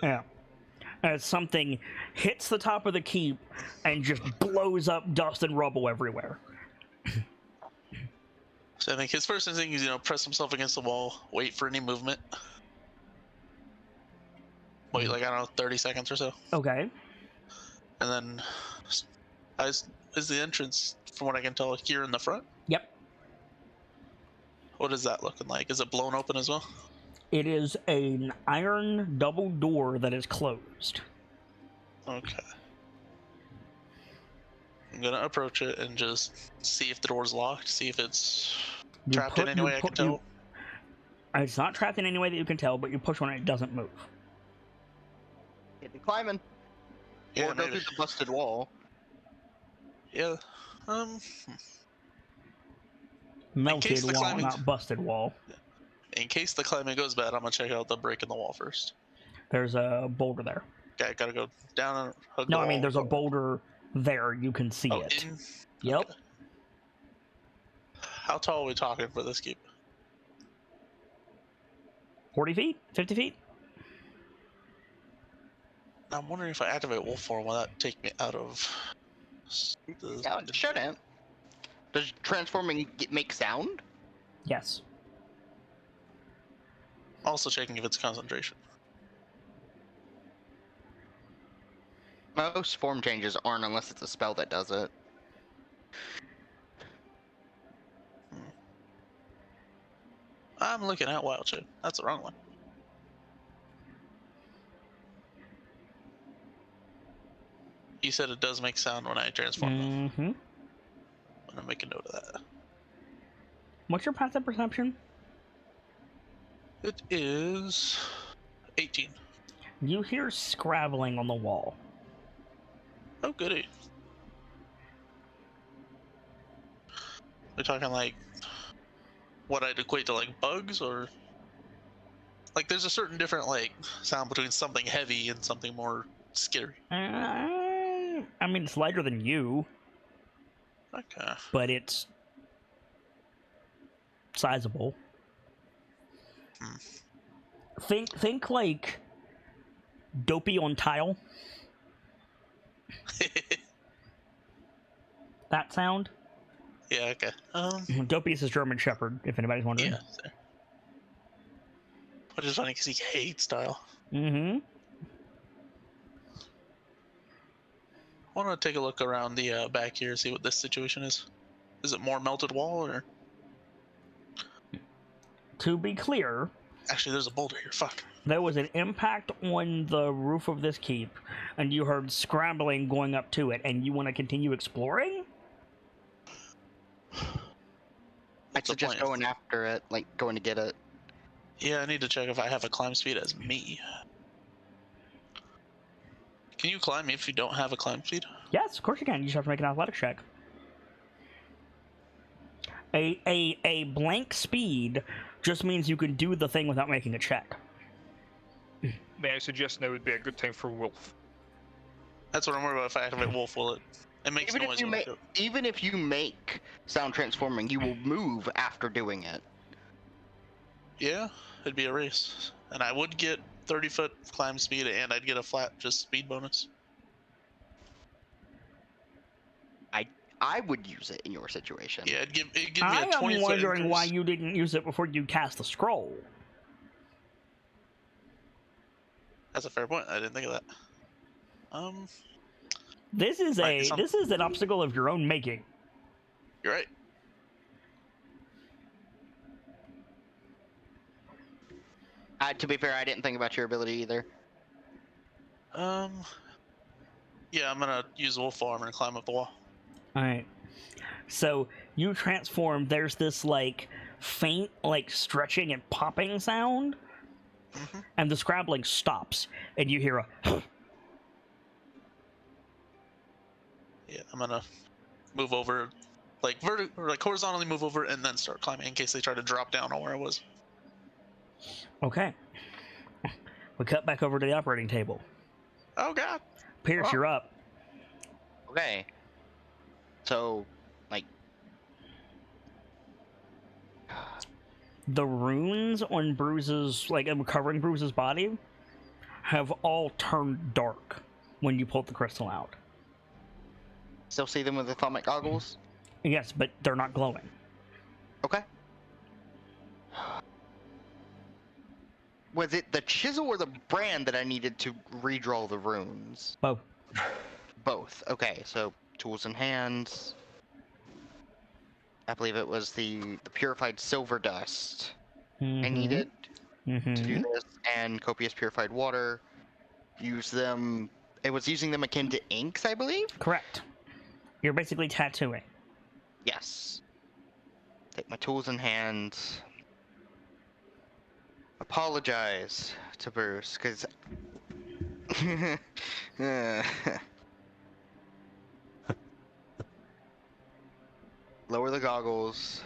Yeah. As something hits the top of the keep and just blows up dust and rubble everywhere. So I think his first instinct is, press himself against the wall, wait for any movement. Wait, like, I don't know, 30 seconds or so. Okay. And then, is the entrance, from what I can tell, here in the front? Yep. What is that looking like? Is it blown open as well? It is an iron double door that is closed. Okay. I'm gonna approach it and just see if the door's locked, see if it's trapped in any way I can tell. It's not trapped in any way that you can tell, but you push on it, it doesn't move. Get the climbing. Yeah, or go through the busted wall. Yeah. Melted wall, climbing... not busted wall. In case the climbing goes bad, I'm gonna check out the break in the wall first. There's a boulder there. Okay, I gotta go down and hug No, the I mean, wall. There's a boulder there. You can see it. Yep. Okay. How tall are we talking for this keep? 40 feet? 50 feet? I'm wondering if I activate wolf form, will that take me out of... Yeah, it shouldn't. Does transforming make sound? Yes. Also checking if it's concentration. Most form changes aren't unless it's a spell that does it. I'm looking at wild shape. That's the wrong one. You said it does make sound when I transform them. I'm gonna make a note of that. What's your passive perception? It is 18. You hear scrabbling on the wall. Oh, goody. We're talking like what I'd equate to like bugs, or like there's a certain different like sound between something heavy and something more scary. I mean, it's lighter than you, Okay. but it's sizable. Think like Dopey on tile. That sound. Yeah. Okay. Dopey is his German Shepherd, if anybody's wondering. Yeah. Fair. Which is funny because he hates tile. Mm-hmm. I want to take a look around the back here, see what this situation is. Is it more melted wall, or? To be clear, Actually, there's a boulder here. Fuck. there was an impact on the roof of this keep, and you heard scrambling going up to it, and you want to continue exploring? I'd suggest going after it, like going to get it. Yeah, I need to check if I have a climb speed as me. Can you climb if you don't have a climb speed? Yes, of course you can. You just have to make an athletics check. A blank speed just means you can do the thing without making a check. May I suggest now would be a good time for Wolf? That's what I'm worried about. If I activate Wolf, will it makes Even noise. if you when I do it. even if you make sound transforming, you will move after doing it. Yeah, it'd be a race, and I would get 30-foot climb speed, and I'd get a flat just speed bonus. I would use it in your situation. Yeah, it'd give me a 20-foot. I am wondering increase. why you didn't use it before you cast the scroll. That's a fair point. I didn't think of that. This is Might be this is an obstacle of your own making. You're right. To be fair, I didn't think about your ability either. Yeah, I'm gonna use Wolf Armor and climb up the wall. Alright. So you transform, there's this like faint like stretching and popping sound, and the scrabbling stops, and you hear a Yeah, I'm gonna move over, like horizontally move over, and then start climbing in case they try to drop down on where I was. Okay. We cut back over to the operating table. Oh God! Pierce, you're up. Okay. So, like, The runes on Bruise's, like covering Bruise's body, have all turned dark when you pull the crystal out. still see them with the atomic goggles? Yes, but they're not glowing. Okay. Was it the chisel or the brand that I needed to redraw the runes? Both. Both. Okay, so tools in hands. I believe it was the purified silver dust I needed to do this, and copious purified water. Use them. It was using them akin to inks, I believe? Correct. You're basically tattooing. Yes. Take my tools in hand. Apologize to Bruce, because... Lower the goggles.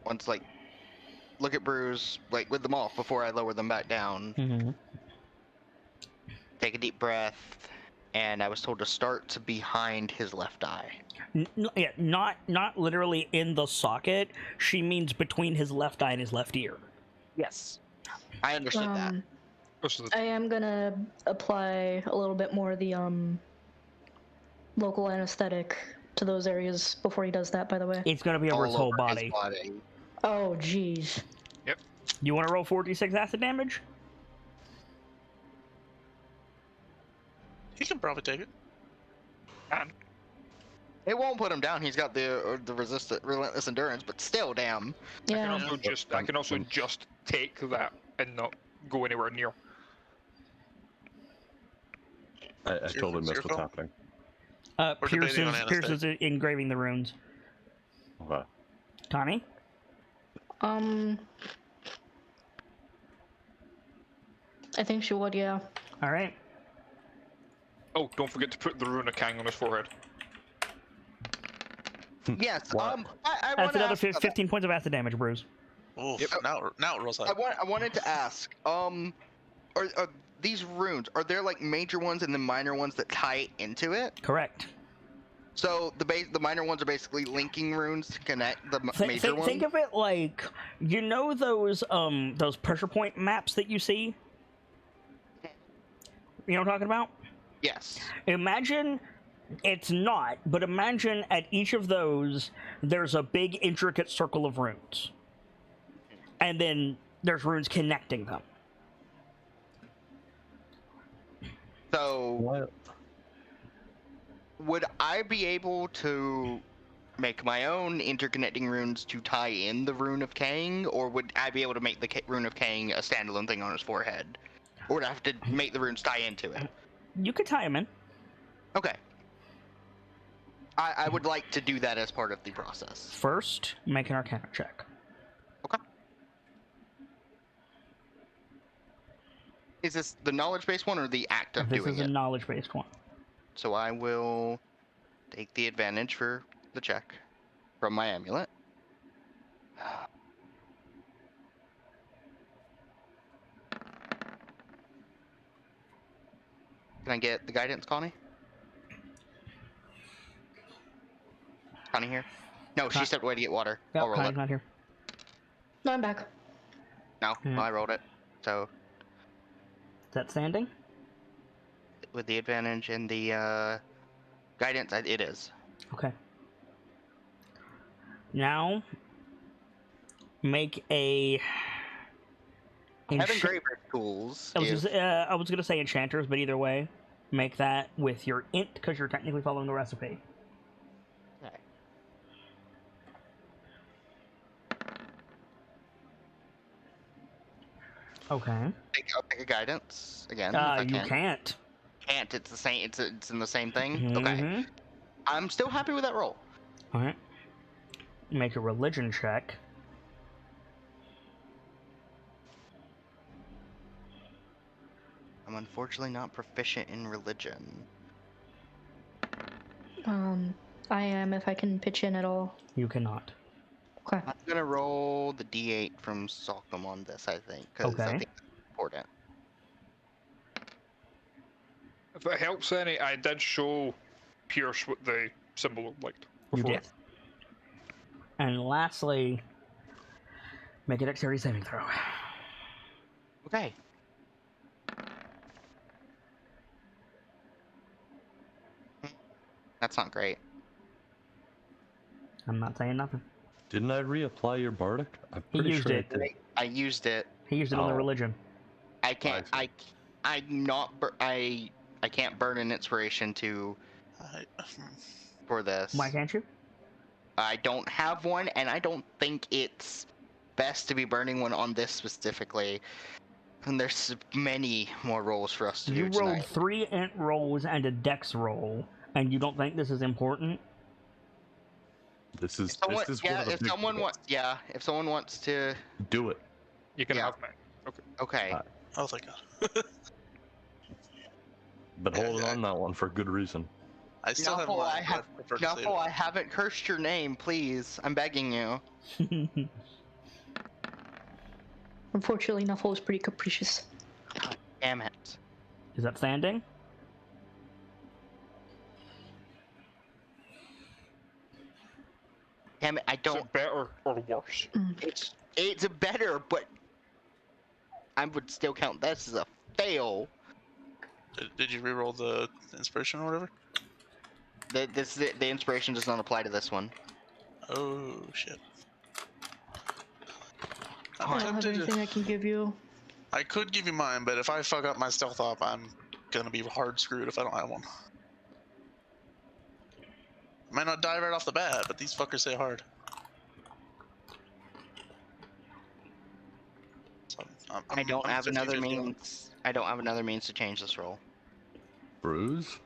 Once, like, look at Bruce, like, with them off before I lower them back down. Take a deep breath, and I was told to start to behind his left eye. Yeah, not literally in the socket. She means between his left eye and his left ear. Yes. I understood that. I am gonna apply a little bit more of the local anesthetic to those areas before he does that, by the way. It's gonna be over his whole His body. Oh, jeez. Yep. You want to roll 4d6 acid damage? He can probably take it. And It won't put him down. He's got the relentless endurance, but still, damn. Yeah. I can also just take that and not go anywhere near. I totally missed what's happening. We're Pierce debating on is anesthetic. engraving the runes. Okay. Connie? I think she would, yeah. Alright. Oh, don't forget to put the rune of Kang on his forehead. Yes. What? I That's want to another ask about that. 15 points of acid damage, Bruce. Oof, Yep. now it rolls I out. wanted to ask. Are these runes? Are there like major ones and then minor ones that tie into it? Correct. So the minor ones are basically linking runes to connect the major ones. Think of it like, you know those pressure point maps that you see? You know what I'm talking about? Yes. Imagine, it's not, but imagine at each of those, there's a big intricate circle of runes. And then there's runes connecting them. So What? would I be able to make my own interconnecting runes to tie in the Rune of Kang, or would I be able to make the Rune of Kang a standalone thing on his forehead? Or would I have to make the runes tie into it? You could tie them in. Okay. I would like to do that as part of the process. First, make an Arcana check. Okay. Is this the knowledge-based one or the act of This doing is a it? knowledge-based one. So I will take the advantage for the check from my amulet. Can I get the guidance, Connie? Connie here? No, she stepped away to get water. I'll roll Connie's it. not here. No, I'm back. No, well, I rolled it. So Is that standing? with the advantage and the guidance, it is. Okay. Now, make a... I have encha- engraver tools. I was gonna say enchanters, but either way, make that with your int, because you're technically following the recipe. Okay. Okay. I'll take a guidance again. If I You can't. Can't. It's the same. It's in the same thing. Mhm. Okay. I'm still happy with that roll. Alright. Make a religion check. I'm unfortunately not proficient in religion. I am if I can pitch in at all. You cannot. Okay. I'm gonna roll the D8 from Salcom on this, I think, because I Okay. think it's important. If it helps any, I did show Pierce what the symbol looked like You before. did. And lastly, make a dexterity saving throw. Okay. That's not great. I'm not saying nothing. Didn't I reapply your bardic? I'm He pretty used sure it. I did. I used it. He used it on the Oh. religion. I can't. I'm not. I can't burn an inspiration for this. Why can't you? I don't have one, and I don't think it's best to be burning one on this specifically. And there's many more rolls for us to You do rolled tonight. 3 int rolls and a dex roll, and you don't think this is important? This is Someone, one yeah, of the if big someone deals. wants, yeah, if someone wants to, Do it. You can Yeah. have me. okay. Oh, thank God. But Yeah, hold yeah. on that one for good reason. I still have Nuffle, mine. I have, but I prefer to save Nuffle, it. I haven't cursed your name, please. I'm begging you. Unfortunately, Nuffle is pretty capricious. Damn it. Is that standing? Damn it, I Is don't. it better or worse? It's better, but I would still count this as a fail. Did you reroll the inspiration or whatever? The inspiration does not apply to this one. Oh shit. I I'm don't have tempted anything I can give you. I could give you mine, but if I fuck up my stealth op, I'm gonna be hard screwed if I don't have one. I might not die right off the bat, but these fuckers say hard. So I don't have another 50-50 on it. means. I don't have another means to change this roll. Bruise?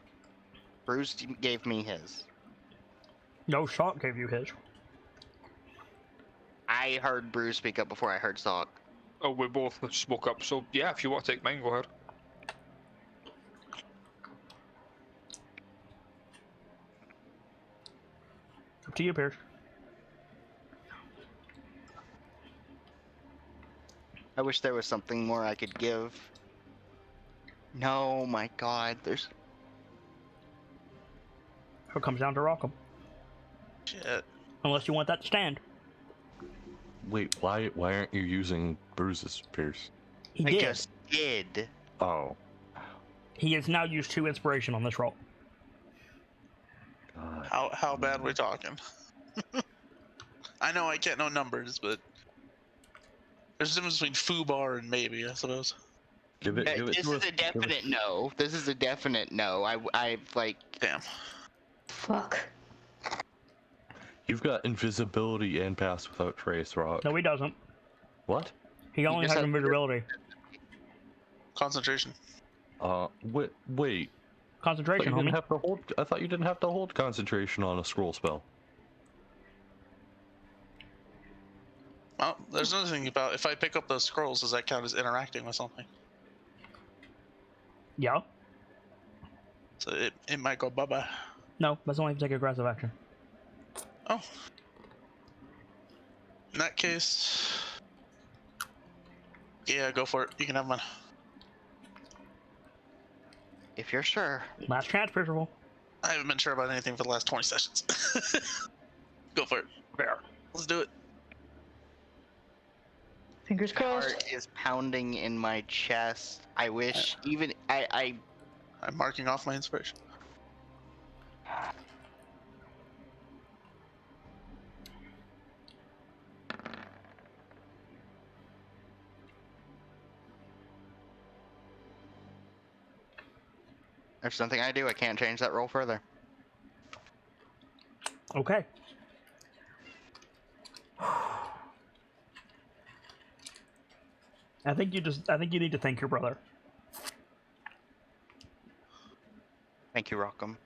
Bruce gave me his. No, Shock gave you his. I heard Bruce speak up before I heard Sock. Oh, we both spoke up, so yeah, if you want to take mine, go ahead. to you, Pierce. I wish there was something more I could give. No, my God, there's... It comes down to Rockham. Shit. Unless you want that to stand. Wait, why aren't you using Bruises, Pierce? He I did. just did. Oh. He has now used 2 inspiration on this roll. God. How bad we talking? I know I can't know numbers, but there's a difference between foobar and maybe, I suppose. Give it This to is us. a definite no. This is a definite no. I've like... Damn. Fuck. You've got invisibility and pass without trace, Rock. No, he doesn't. What? He only just has have- invisibility. Concentration. Wait. Concentration, homie. I thought you didn't have to hold concentration on a scroll spell. Well, there's another thing about if I pick up those scrolls, does that count as interacting with something? Yeah. So it might go bye-bye. No, that's only if you take aggressive action. Oh. In that case... Yeah, go for it. You can have mine. If you're sure. Last chance, Percival. I haven't been sure about anything for the last 20 sessions. Go for it. Fair. Let's do it. Fingers crossed. Heart is pounding in my chest. I wish even I'm marking off my inspiration. There's something I do. I can't change that roll further. Okay. I think you need to thank your brother. Thank you, Rockham.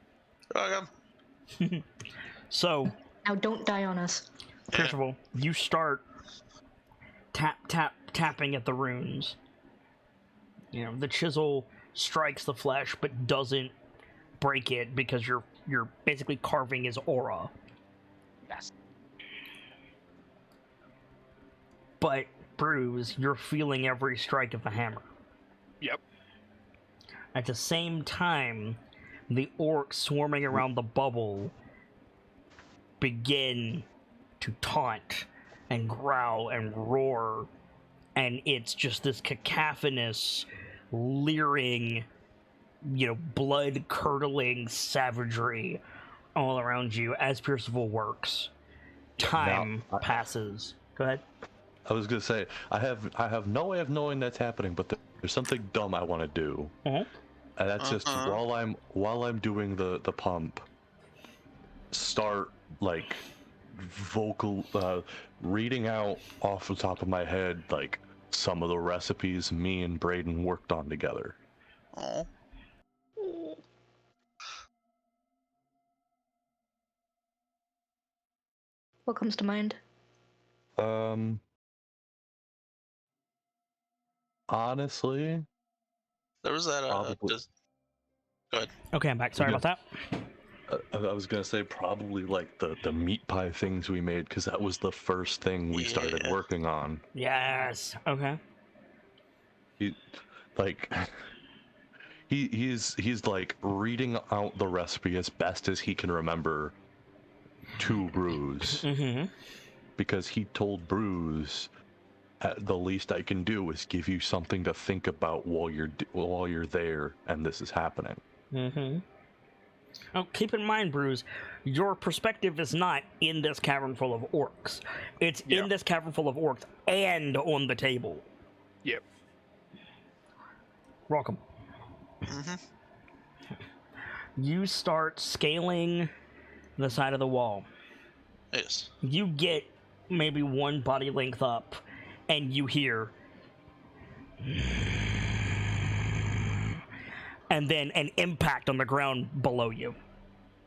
So, Now don't die on us. first of all, you start tapping at the runes. You know, the chisel strikes the flesh but doesn't break it because you're basically carving his aura. Yes. But Bruise, you're feeling every strike of the hammer. Yep. At the same time, the orcs swarming around the bubble begin to taunt and growl and roar, and it's just this cacophonous, leering, blood-curdling savagery all around you as Percival works. Time passes. Go ahead. I was gonna say I have no way of knowing that's happening, but there's something dumb I want to do, and that's just while I'm doing the pump, start like reading out off the top of my head like some of the recipes me and Braden worked on together. Oh. What comes to mind? Honestly, There was that probably. just go ahead. Okay, I'm back. Sorry about that. I was gonna say probably like the meat pie things we made, because that was the first thing we started working on. Yes. Okay. He's like reading out the recipe as best as he can remember to Bruce, because he told Bruce, the least I can do is give you something to think about while you're there and this is happening. Oh, keep in mind, Bruce, your perspective is not in this cavern full of orcs. It's in this cavern full of orcs and on the table. Yep. Welcome. You start scaling the side of the wall. Yes. You get maybe one body length up, and you hear... and then an impact on the ground below you.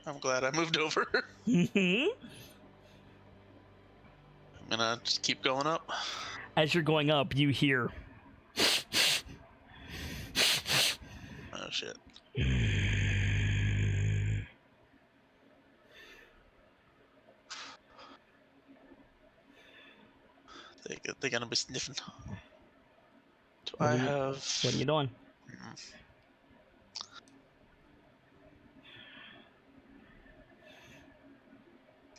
I'm glad I moved over. Mm-hmm. I'm gonna just keep going up. As you're going up, you hear... Oh shit. they're gonna be sniffing. What are you doing?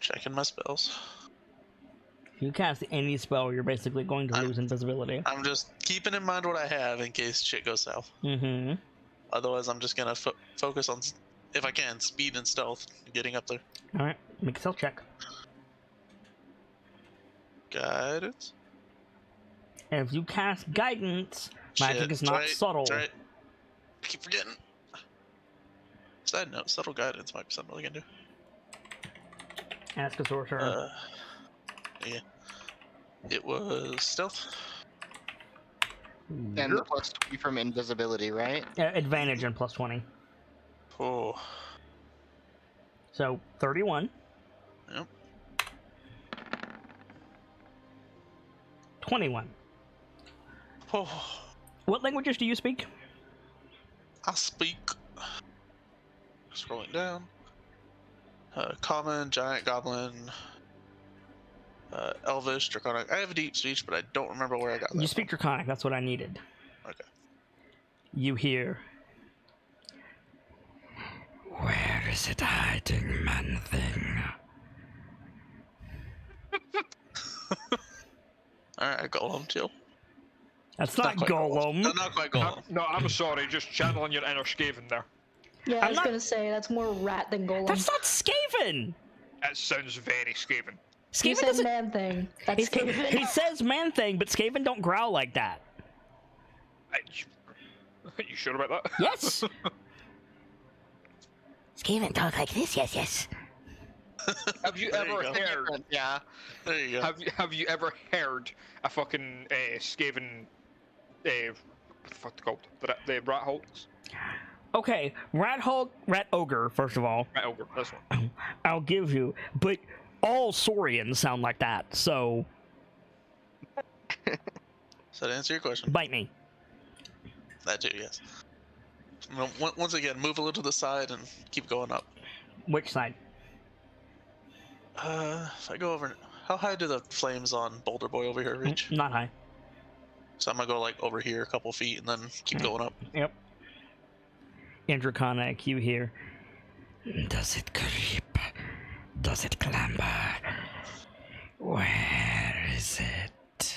Checking my spells. If you cast any spell, you're basically going to lose invisibility. I'm just keeping in mind what I have in case shit goes south. Mm-hmm. Otherwise, I'm just gonna focus on, if I can, speed and stealth, getting up there. All right, make a stealth check. Guidance. And if you cast guidance, magic is not subtle. That's right. I keep forgetting. Side note: subtle guidance might be something we can do. Ask a sorcerer. Yeah. It was stealth. And the plus 20 from invisibility, right? Advantage and plus 20. Oh. So 31. Yep. 21. Oh. What languages do you speak? I speak. Scrolling down. Common, Giant, Goblin, Elvish, Draconic. I have a deep speech, but I don't remember where I got that. You speak Draconic. That's what I needed. Okay. You hear. Where is it hiding, man thing? Alright, Golem, chill. That's not Golem. No, not quite Golem. No, I'm sorry, just channeling your inner Skaven there. Yeah, I was gonna say, that's more rat than golem. That's not Skaven! It sounds very Skaven. He Skaven said doesn't... man thing. That's Skaven. He says man thing, but Skaven don't growl like that. You sure about that? Yes! Skaven talk like this, yes. Have you ever heard? Yeah. There you go. Have you ever heard a fucking Skaven? What the fuck they called? The rat hulks. Okay, rat ogre. First of all, Rat ogre. This one. I'll give you, but all Saurians sound like that. So, Does that answer your question? bite me. That too, yes. Once again, move a little to the side and keep going up. Which side? If I go over, how high do the flames on Boulder Boy over here reach? Not high. So I'm gonna go like over here a couple feet and then keep going up. Yep. In Draconic, you hear. Does it creep? Does it clamber? Where is it?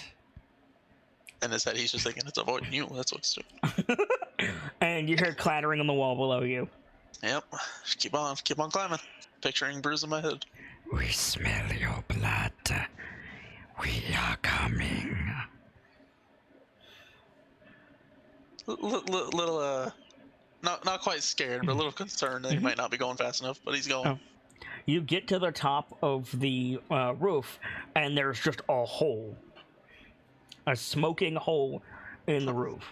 In his head, he's just thinking it's avoiding you. That's what it's doing. And you hear clattering on the wall below you. Yep. Just keep on climbing. Picturing bruise in my head. We smell your blood. We are coming. Little not quite scared, but a little concerned that he might not be going fast enough, but he's going. Oh. You get to the top of the roof, and there's just a hole. A smoking hole in the roof.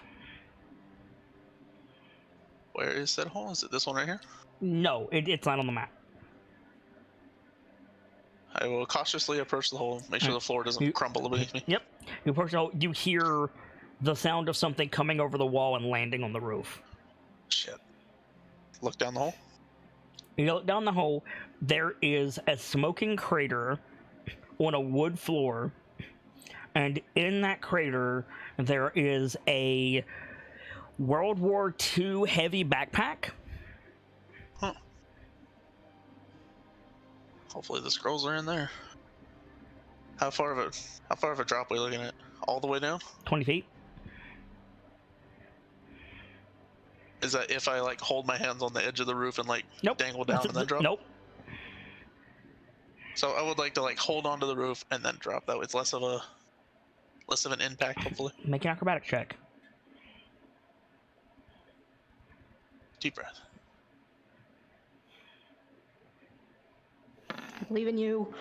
Where is that hole? Is it this one right here? No, it's not on the map. I will cautiously approach the hole, make sure the floor doesn't crumble beneath me. Yep. You approach the hole, you hear the sound of something coming over the wall and landing on the roof. Shit. Look down the hole. You look down the hole, there is a smoking crater on a wood floor, and in that crater there is a World War II heavy backpack. Huh. Hopefully the scrolls are in there. How far of a drop are we looking at? All the way down? 20 feet. Is that if I like hold my hands on the edge of the roof and like Nope. dangle down and then drop? Nope. So I would like to like hold onto the roof and then drop. That way it's less of an impact, hopefully. Make an acrobatics check. Deep breath. I believe in you.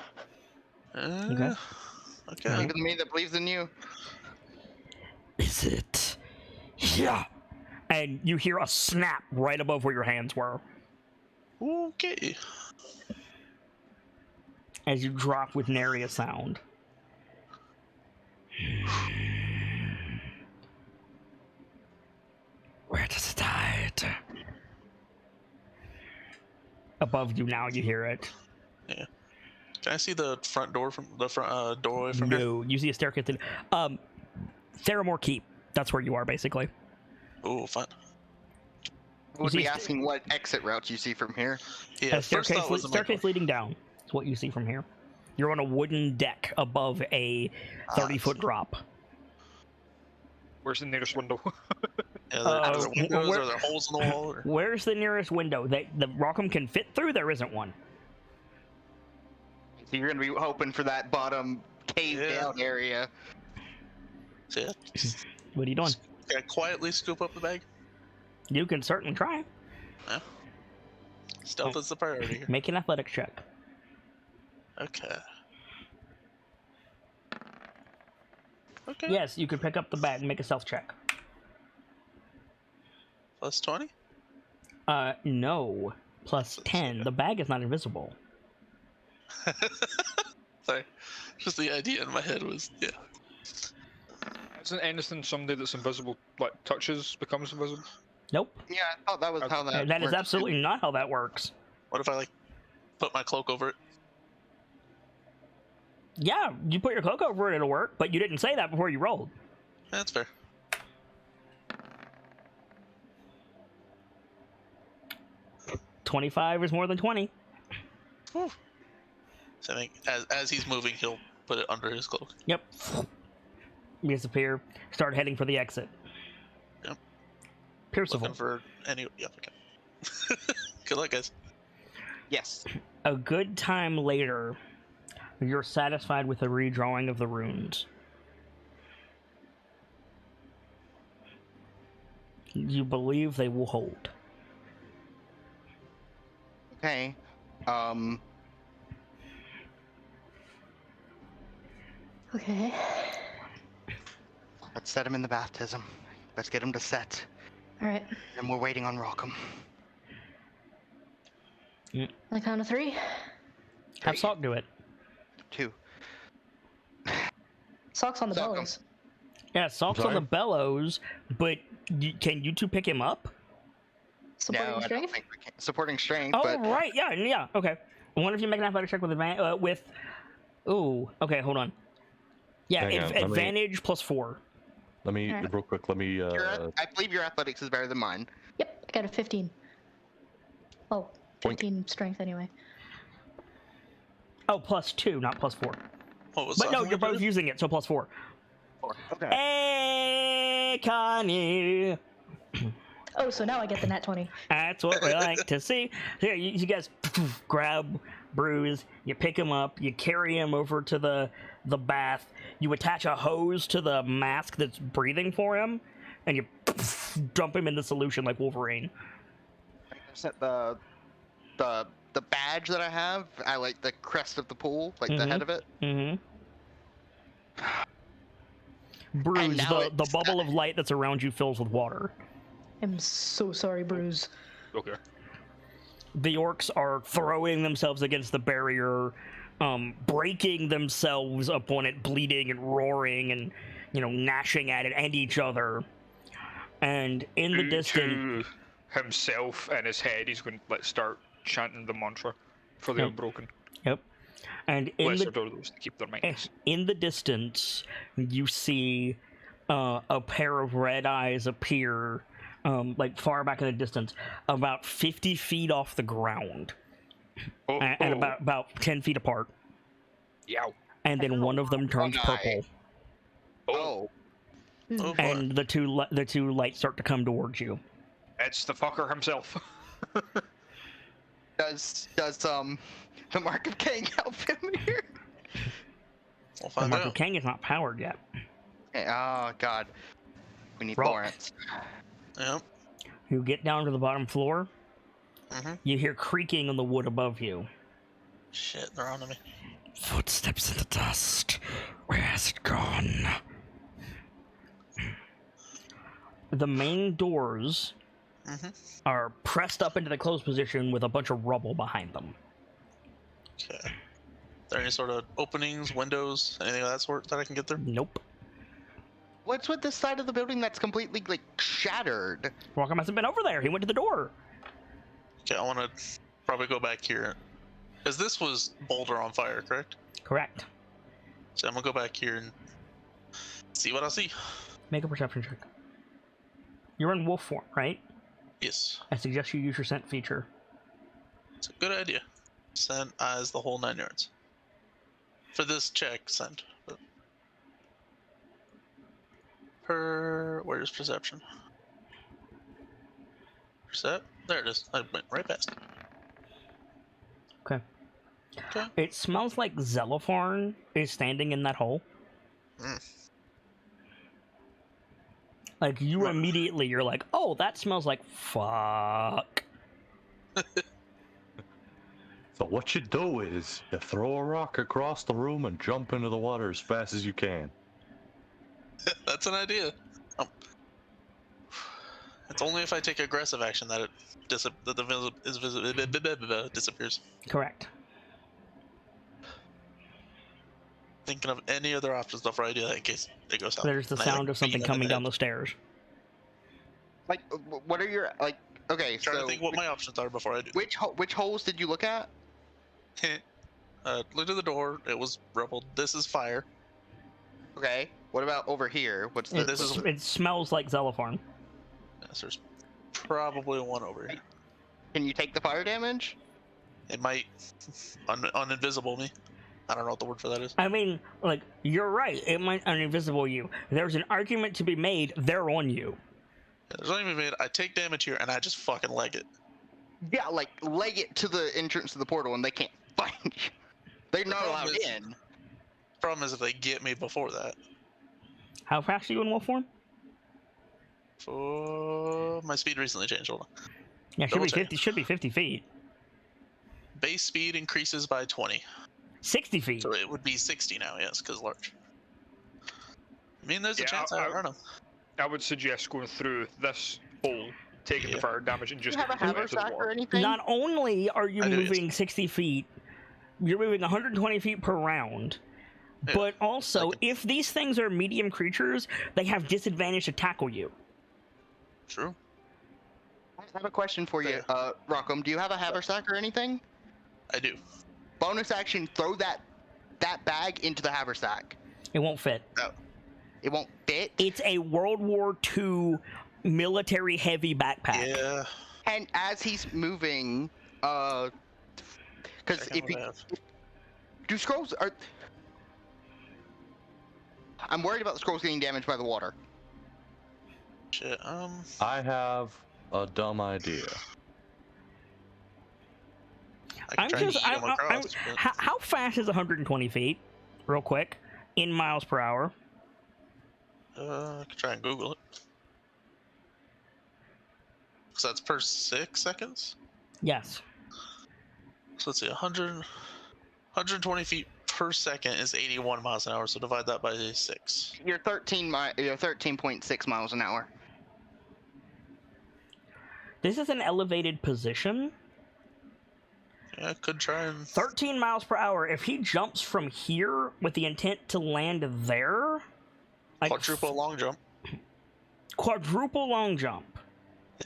Okay. Okay. Believe in me that believes in you. Is it? Yeah. And you hear a snap right above where your hands were Okay. as you drop with nary a sound. Where does it hide? Above you now, you hear it. Can I see the front door from the front doorway from here? No, you see a staircase. Theramore Keep. That's where you are, basically. Oh, fun. Would see be a asking what exit route you see from here. Yeah, A first thought was the main staircase door. leading down. Is what you see from here. You're on a wooden deck above a 30-foot drop. Where's the nearest window? Yeah, are there windows? where- Are there holes in the wall? Or... Where's the nearest window that the Rockham can fit through? There isn't one. So you're gonna be hoping for that bottom cave down area. So yeah, What are you doing? can I quietly scoop up the bag? You can certainly try. Yeah. Stealth is the priority here. Make an athletics check. Okay. Okay. Yes, you can pick up the bag and make a stealth check. Plus 20? No. Plus 10. The bag is not invisible. Sorry. Just the idea in my head was, yeah. Isn't anything somebody that's invisible, like, touches, becomes invisible? Nope. Yeah, I thought that was how that. That is worked. absolutely not how that works. What if I, like, put my cloak over it? Yeah, you put your cloak over it, it'll work, but you didn't say that before you rolled. That's fair. 25 is more than 20. Whew. So I think as he's moving, he'll put it under his cloak. Yep. Disappear. Start heading for the exit. Yep. Percival. Looking for any... Yeah, okay. Good luck, guys. Yes. A good time later, you're satisfied with the redrawing of the runes. You believe they will hold. Okay. Okay. Let's set him in the baptism. Let's get him to set. All right. And we're waiting on Rockham. On the count of 3. Have Salk do it. 2. Socks on the Sock 'em. bellows. Yeah, Salk's on Sorry? the bellows, but can you two pick him up? Supporting No, I don't strength. think we can. Supporting strength, Oh, but right. Yeah, okay. I wonder if you make an athletics check with advantage. Ooh, okay, hold on. Yeah, Hang on, let me- advantage plus 4. Let me Alright. real quick. Let me. I believe your athletics is better than mine. Yep, I got a 15. Oh, 15 strength anyway. Oh, plus 2, not plus 4. What was But no, that? you're both using it, so plus 4. Okay. Hey, Connie! Oh, so now I get the nat 20. That's what we like to see. Here, you guys grab Bruise, you pick him up, you carry him over to the bath, you attach a hose to the mask that's breathing for him, and you dump him in the solution like Wolverine. Set the badge that I have. I like the crest of the pool, like the head of it. Mm-hmm. Bruise, now the it's- bubble of light that's around you fills with water. I'm so sorry, Bruise. Okay. The orcs are throwing themselves against the barrier, breaking themselves upon it, bleeding and roaring and, gnashing at it and each other. And in the distance... To himself in his head, he's going to start chanting the mantra for the Yep. unbroken. Yep. And in Lesser the, those to keep their minds. in the distance, you see a pair of red eyes appear, like far back in the distance, about 50 feet off the ground, and about 10 feet apart. Yow. And then one of them turns One eye. purple, Oh. Oh, boy. and the two lights start to come towards you. It's the fucker himself. Does the Mark of Cain help him here? We'll The find Mark of out. King is not powered yet. Oh God. We need Rock. Lawrence. Yep. You get down to the bottom floor. Mm-hmm. You hear creaking on the wood above you. Shit, they're onto me. Footsteps in the dust. Where has it gone? The main doors Mm-hmm. are pressed up into the closed position with a bunch of rubble behind them. Okay. Are there any sort of openings, windows, anything of that sort that I can get through? Nope. What's with this side of the building that's completely shattered? Rockham hasn't been over there. He went to the door. Okay, I want to probably go back here. Because this was boulder on fire, correct? Correct. So I'm gonna go back here and see what I see. Make a perception check. You're in wolf form, right? Yes. I suggest you use your scent feature. It's a good idea. Scent as the whole 9 yards. For this check, scent. But... Where's perception? There it is. I went right past it. Okay. Okay. It smells like Zelopharn is standing in that hole. Like, you immediately, you're like, oh, that smells like fuck. So what you do is you throw a rock across the room and jump into the water as fast as you can. That's an idea. It's only if I take aggressive action that it disappears. Correct. Thinking of any other options before I do that in case it goes out. There's the sound of something coming down the stairs. Like, what are your like? Okay, Trying so to think what my options are before I do. which holes did you look at? Look at the door. It was rubbled. This is fire. Okay. What about over here? What's the, This is- It smells like Zelopharn. Yes, there's probably one over here. Can you take the fire damage? It might uninvisible me. I don't know what the word for that is. I mean, like, you're right. It might uninvisible you. There's an argument to be made. They're on you. There's only been made. I take damage here and I just fucking leg it. Yeah, like leg it to the entrance to the portal, and they can't find you. They're not allowed in. Problem is if they get me before that. How fast are you in wolf form? My speed recently changed. Hold on. Yeah, Double check. should be 50 feet. Base speed increases by 20. 60 feet. So it would be 60 now, yes, because large. I mean, there's a Yeah, chance I outrun him. I would suggest going through this hole, taking the fire damage, and Do just you have a going into haversack the or water. anything? Not only are you I do, yes. moving 60 feet, you're moving 120 feet per round. Yeah, But also, I can- if these things are medium creatures, they have disadvantage to tackle you. True. I have a question for you, Rockham. Do you have a haversack or anything? I do. Bonus action, throw that bag into the haversack. It won't fit. It won't fit. It's a World War II military heavy backpack. Yeah. And as he's moving, because I if he, have. do scrolls are, I'm worried about the scrolls getting damaged by the water. Shit. I have a dumb idea. I can try and yeet him across. but- How fast is 120 feet? Real quick. In miles per hour. I can try and Google it. So that's per 6 seconds? Yes. So let's see, 120 feet per second is 81 miles an hour, so divide that by 6. You're 13.6 miles an hour. This is an elevated position. Yeah, I could try and... 13 miles per hour. If he jumps from here with the intent to land there... Like Quadruple long jump. Quadruple long jump.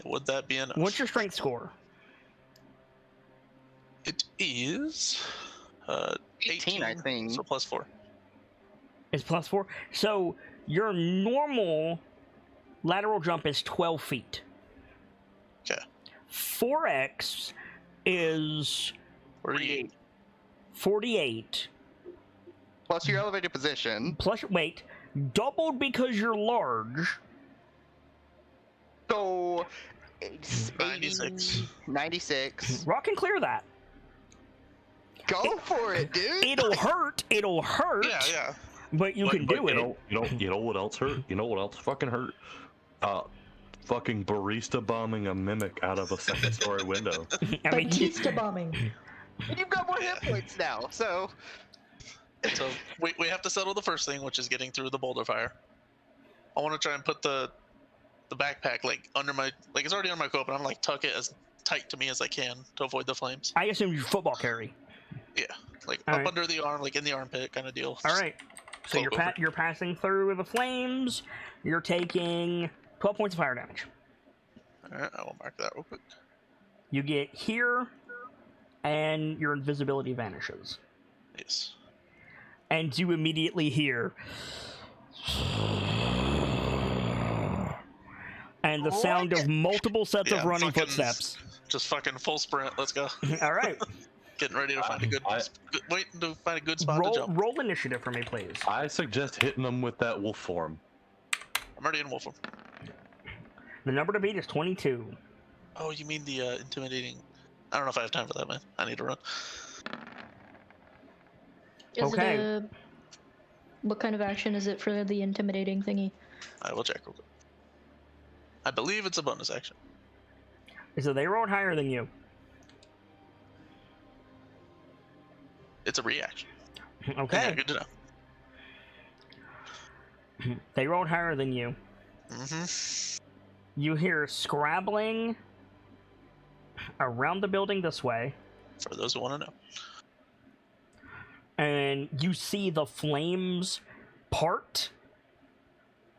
Would that be enough? What's your strength score? It is... 18, I think. So plus 4. It's plus 4. So your normal lateral jump is 12 feet. Okay. 4x is 48. 48. Plus your elevated position. Plus, wait, doubled because you're large. So it's 96. 96. Rock can clear that. Go for it, dude. It'll hurt. It'll hurt. Yeah. But you can do it. You know what else hurt? You know what else fucking hurt? Fucking barista bombing a mimic out of a second-story window. I mean, Batista bombing. You've got more hit points now, so. So we have to settle the first thing, which is getting through the boulder fire. I want to try and put the backpack like under my, like it's already on my coat, but I'm like tuck it as tight to me as I can to avoid the flames. I assume you football carry. Yeah, like All up right. under the arm, like in the armpit kind of deal. All right. So Cloak over. you're passing through the flames. You're taking 12 points of fire damage. All right, I will mark that real quick. You get here, and your invisibility vanishes. Yes. And you immediately hear... and the sound of multiple sets of running footsteps. Just fucking full sprint. Let's go. All right. Getting ready to find waiting to find a good spot to jump. Roll initiative for me, please. I suggest hitting them with that wolf form. I'm already in wolf form. The number to beat is 22. Oh, you mean the intimidating? I don't know if I have time for that, man. I need to run. Okay. What kind of action is it for the intimidating thingy? I will check real quick. I believe it's a bonus action. So they rolled higher than you. It's a reaction. Okay. Yeah, good to know. They rolled higher than you. Mm-hmm. You hear scrabbling around the building this way. For those who want to know. And you see the flames part.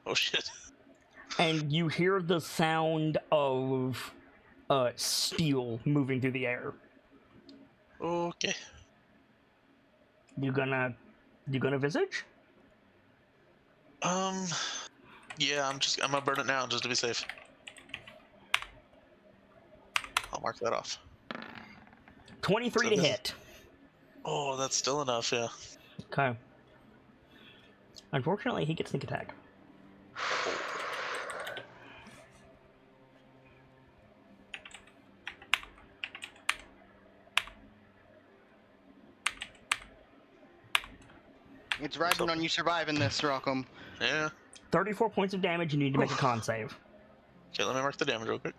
Oh shit. And you hear the sound of steel moving through the air. Okay. You gonna visage? Yeah, I'm gonna burn it now just to be safe. I'll mark that off. 23 to hit. Oh, that's still enough, yeah. Okay. Unfortunately, he gets sneak attack. It's riding on you surviving this, Rockham. Yeah. 34 points of damage. You need to make a con save. Okay, let me mark the damage real quick.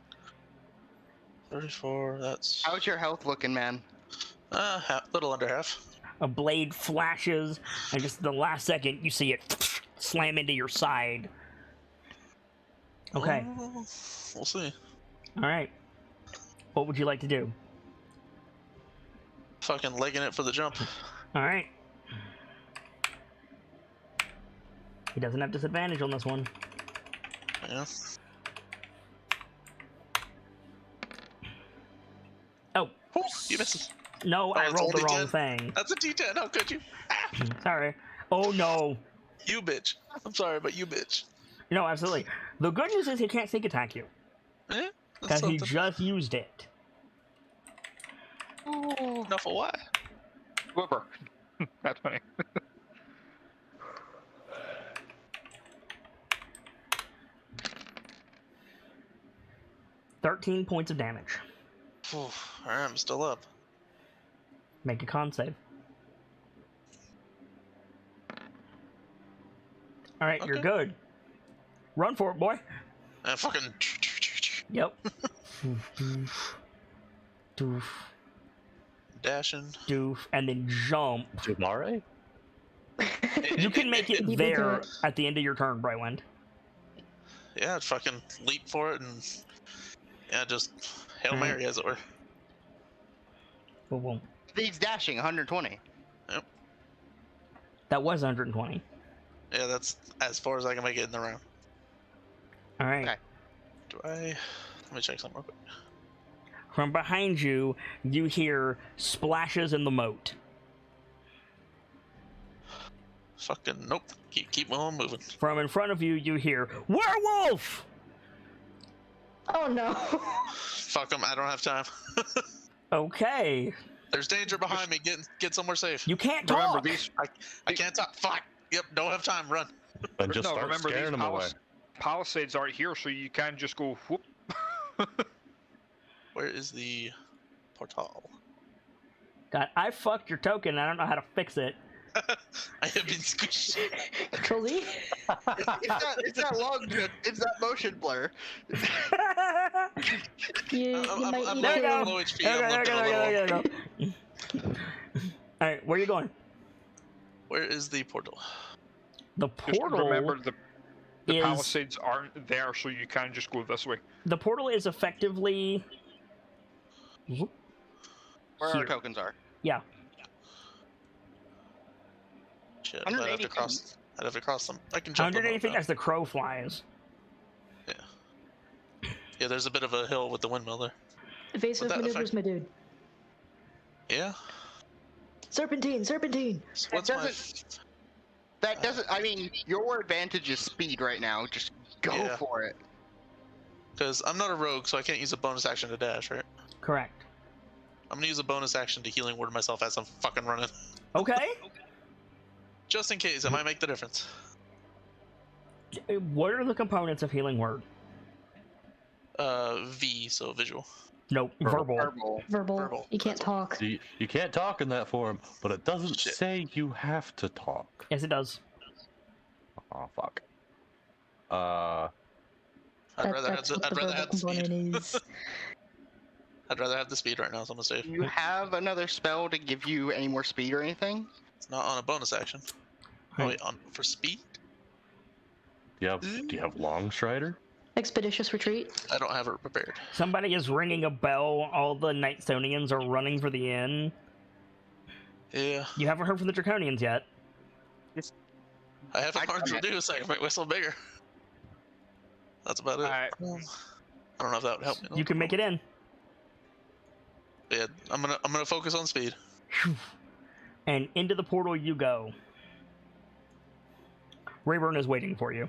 34, that's... How's your health looking, man? Little under half. A blade flashes, and just the last second, you see it slam into your side. Okay. We'll see. All right. What would you like to do? Fucking legging it for the jump. All right. He doesn't have disadvantage on this one. Yeah. Oh. Oh, you missed. No, I it's rolled the only wrong 10. thing. That's a D10. How could you? Ah, Sorry. Oh, no. you bitch. I'm sorry, but you bitch. No, absolutely. The good news is he can't sneak attack you. Eh? Because he just used it. Oh, enough of what? Whooper. That's funny. 13 points of damage. Alright, I'm still up. Make a con save. Alright, you're good. Run for it, boy. Fucking... Yep. Doof. Dashing. Doof. And then jump. Jamare? You can make it there at the end of your turn, Brightwind. Yeah, fucking leap for it and... Yeah, just Hail Mary, as it were. Boom. He's dashing 120. Yep. That was 120. Yeah, that's as far as I can make it in the round. Alright. Okay. Do I... Let me check something real quick. From behind you, you hear splashes in the moat. Fucking nope. Keep on moving. From in front of you, you hear, Werewolf! Oh no. Fuck them, I don't have time. Okay. There's danger behind me. Get somewhere safe. You can't Remember talk! these. I can't talk. Fuck. Yep, don't have time. Run. And just No, start remember scaring these them away. palisades aren't here, so you can just go whoop. Where is the portal? God, I fucked your token. I don't know how to fix it. I have been squished. Control Z? It's that long. It's that motion blur. You might I'm need There you to. go. low HP. There I'm limping a little. you go. Alright, where are you going? Where is the portal? The Just portal remember the is... palisades aren't there, so you can just go this way. The portal is effectively... Where Here. our tokens are. Yeah. Shit, I'd have 180 to cross. I'd have to cross them. I can jump 180 them feet up now. as the crow flies. Yeah, there's a bit of a hill with the windmill there. Evasive Would that maneuvers, my dude. Yeah. Serpentine, serpentine. So That what's my? doesn't- That doesn't. I mean, your advantage is speed right now. Just go Yeah. for it. Because I'm not a rogue, so I can't use a bonus action to dash, right? Correct. I'm gonna use a bonus action to healing word myself as I'm fucking running. Okay. Just in case, it might make the difference. What are the components of healing word? V, so visual. Nope. Verbal. Verbal. You can't talk. You can't talk in that form, but it doesn't Shit. say you have to talk. Yes, it does. Oh, fuck. I'd rather have That's the, what I'd the rather verbal have the speed. component is. I'd rather have the speed right now, so I'm gonna save. Do you have another spell to give you any more speed or anything? It's not on a bonus action. Oh wait, on for speed? Do you have Long Strider? Expeditious retreat. I don't have it prepared. Somebody is ringing a bell. All the Nightstonians are running for the inn. Yeah. You haven't heard from the Draconians yet. I haven't learned to do, so I can make whistle bigger. That's about it. Alright. I don't know if that would help me. You can make it in. Yeah, I'm gonna focus on speed. And into the portal you go. Rayburn is waiting for you.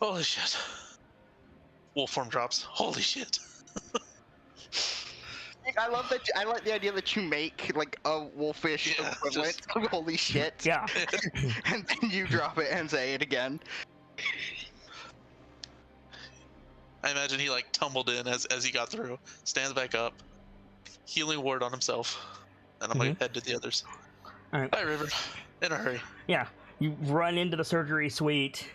Holy shit. Wolf form drops. Holy shit. I love that. I like the idea that you make like a wolfish Yeah, equivalent of holy shit. Yeah. And then you drop it and say it again. I imagine he like tumbled in as he got through, stands back up, healing ward on himself, and I'm like head to the others. Alright. Bye, River. In a hurry. Yeah. You run into the surgery suite.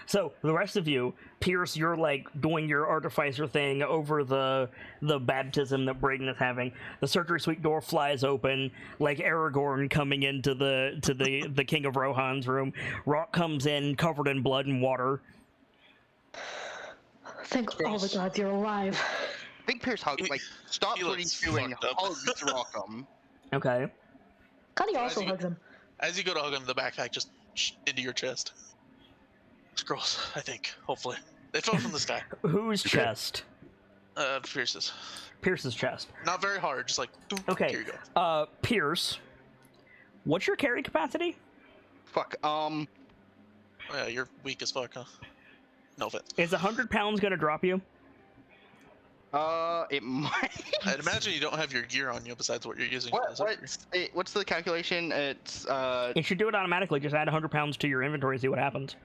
So the rest of you, Pierce, you're like doing your artificer thing over the baptism that Braden is having. The surgery suite door flies open, like Aragorn coming into the King of Rohan's room. Rock comes in covered in blood and water. Thank all the gods you're alive. I think Pierce hugs, like, stops he what he's looks doing, fucked up. hugs Rockham. Okay. Connie also you- hugs him. As you go to hug him, the backpack just into your chest. Scrolls, I think. Hopefully, they fell from the sky. Whose chest? Pierce's. Pierce's chest. Not very hard, just like. Doop, Okay. Here you go. Pierce, what's your carry capacity? Fuck, Oh, yeah, you're weak as fuck, huh? No fit. Is 100 pounds gonna drop you? it might. I'd imagine you don't have your gear on you besides what you're using. for the surgery. What's the calculation? It's, It should do it automatically. Just add 100 pounds to your inventory, see what happens.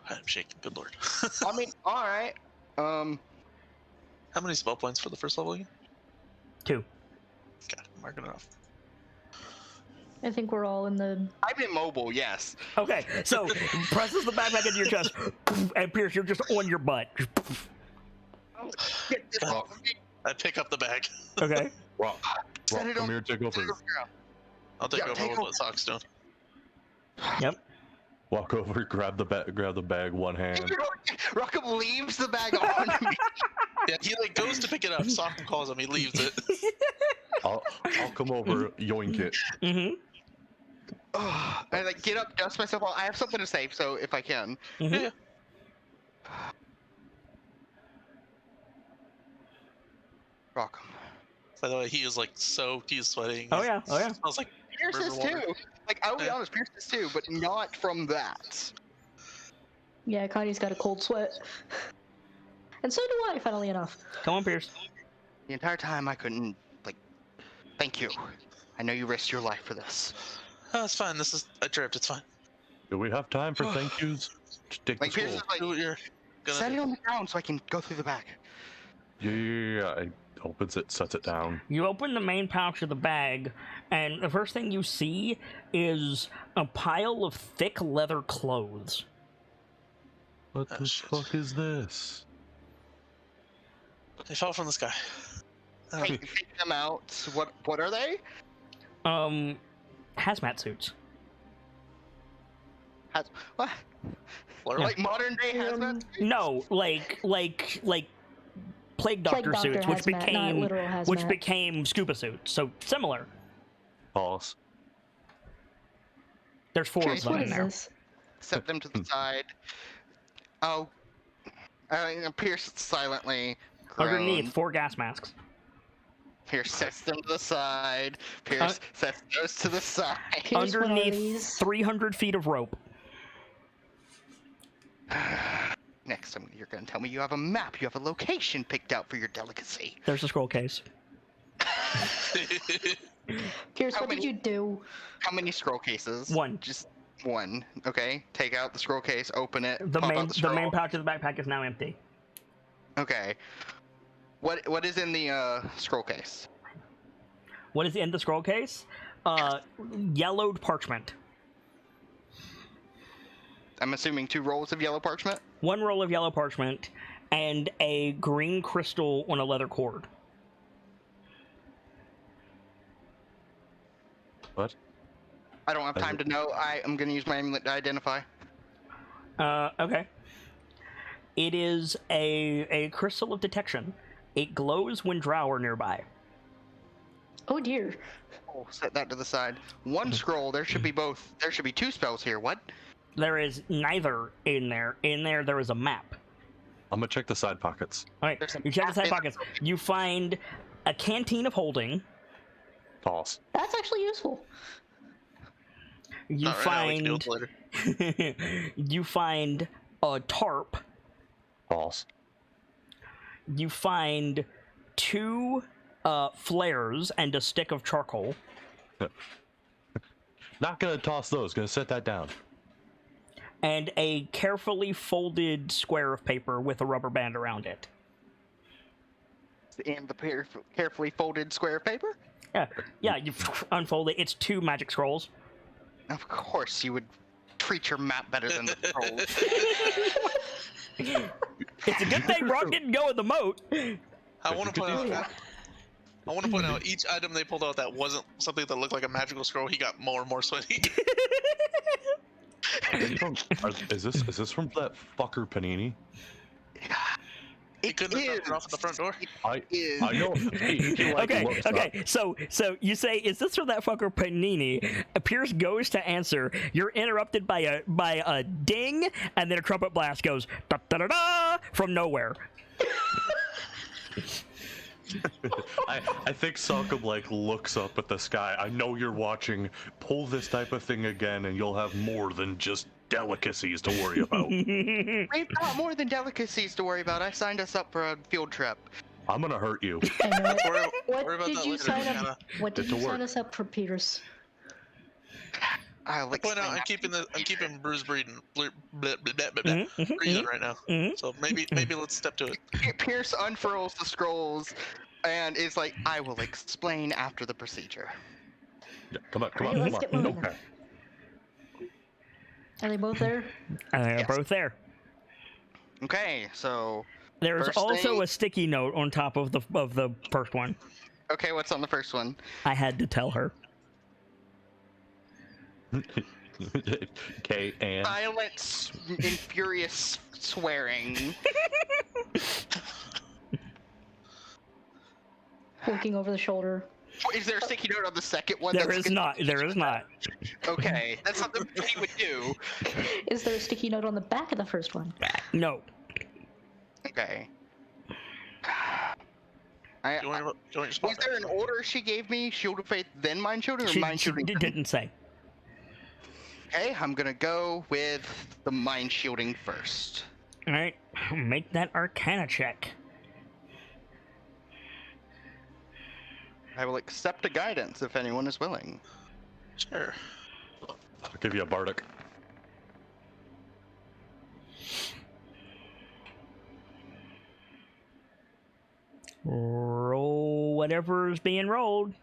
I'm shaking. Good lord. I mean, alright. How many spell points for the first level again? 2. God, I'm marking it off. I think we're all in the. I'm immobile, yes. Okay, so presses the backpack into your chest, and Pierce, you're just on your butt. Get this off of me. I pick up the bag. Okay. Rock, Set it come on- here, take over. I'll take Yeah, over take with over. what Sock's doing. Yep. Walk over, grab the bag, one hand. Rockham leaves the bag on me. Yeah, he like goes to pick it up. Sock calls him. He leaves it. I'll come over, yoink it. Mm-hmm. I like get up, dust myself off. I have something to say, so if I can. Mm-hmm. Yeah. Rockham. By the way, he is like soaked. He's sweating. Oh yeah. Oh yeah. Smells like Pierce river is water. too. Like I will be Yeah. honest, Pierce is too, but not from that. Yeah, Connie's got a cold sweat. And so do I, funnily enough. Come on, Pierce. The entire time I couldn't like. Thank you. I know you risked your life for this. Oh, it's fine. This is I tripped. It's fine. Do we have time for thank yous? Just take Like the Pierce scroll. is like, Do what you're gonna set do. it on the ground so I can go through the bag. Yeah. I opens it, sets it down. You open the main pouch of the bag, and the first thing you see is a pile of thick leather clothes. What Oh, the shit. fuck is this? They fell from the sky. Oh, Take them out. What are they? Hazmat suits. What? plural. Like modern day hazmat? No, like plague doctor Plague suits, doctor which hazmat, not became literal hazmat. which became scuba suits. So similar. Pause. There's 4 of Curious, them What in is there. this? Set them to the side. Oh. Pierce silently. Underneath, 4 gas masks. Pierce sets them to the side. Pierce sets those to the side. Here's one of Underneath, these. 300 feet of rope. Next time you're going to tell me you have a map. You have a location picked out for your delicacy. There's a scroll case. Pierce, what did you do? How many scroll cases? 1. Just 1. Okay. Take out the scroll case. Open it. The pop out main the scroll. pouch of the backpack is now empty. Okay. What is in the scroll case? What is in the scroll case? Yellowed parchment. I'm assuming 2 rolls of yellow parchment? 1 roll of yellow parchment and a green crystal on a leather cord. What? I don't have time to know. I am going to use my amulet to identify. Okay. It is a crystal of detection. It glows when drow are nearby. Oh dear. Oh, set that to the side. 1 scroll. There should be both. There should be 2 spells here. What? There is neither in there. In there is a map. I'm gonna check the side pockets. All right, you check the side pockets. You find a canteen of holding. Toss. That's actually useful. You Not right now, we can do find it later. you find a tarp. Toss. You find 2 flares and a stick of charcoal. Not gonna toss those. Gonna set that down. And a carefully folded square of paper with a rubber band around it. And the carefully folded square of paper? Yeah, you unfold it. It's 2 magic scrolls. Of course, you would treat your map better than the trolls. It's a good thing Rock didn't go in the moat. I want to point out each item they pulled out that wasn't something that looked like a magical scroll. He got more and more sweaty. Is this from that fucker Panini? He couldn't have dropped it off at the front door. I know. He like looks Okay. up. So you say, "Is this from that fucker Panini?" Pierce goes to answer. You're interrupted by a ding, and then a trumpet blast goes da da da da from nowhere. I think Salcom like looks up at the sky. I know you're watching. Pull this type of thing again, and you'll have more than just delicacies to worry about. We've got more than delicacies to worry about. I signed us up for a field trip. I'm gonna hurt you. What did you sign up? What did you sign us up for, Peters? I'll Point out, explain I'm keeping Bruce breathing right now. Mhm. So maybe let's step to it. Pierce unfurls the scrolls and is like, "I will explain after the procedure." Yeah, come on. Alright, let's get moving. Okay. Are they both there? They're both there. Okay, so There's First also thing- a sticky note on top of the first one. okay, what's on the first one? I had to tell her. Okay, and Silence and furious swearing. Looking over the shoulder. Is there a sticky note on the second one? There That's is good. not. There is not. Okay, that's something he would do. Is there a sticky note on the back of the first one? No. Okay. Do you want your Was spot there back? an order she gave me? Shield of Faith, then Mind Shielding, or She Mind Shielding? didn't say. Okay, I'm gonna go with the Mind Shielding first. All right, make that Arcana check. I will accept a guidance if anyone is willing. Sure. I'll give you a bardic. Roll whatever's being rolled.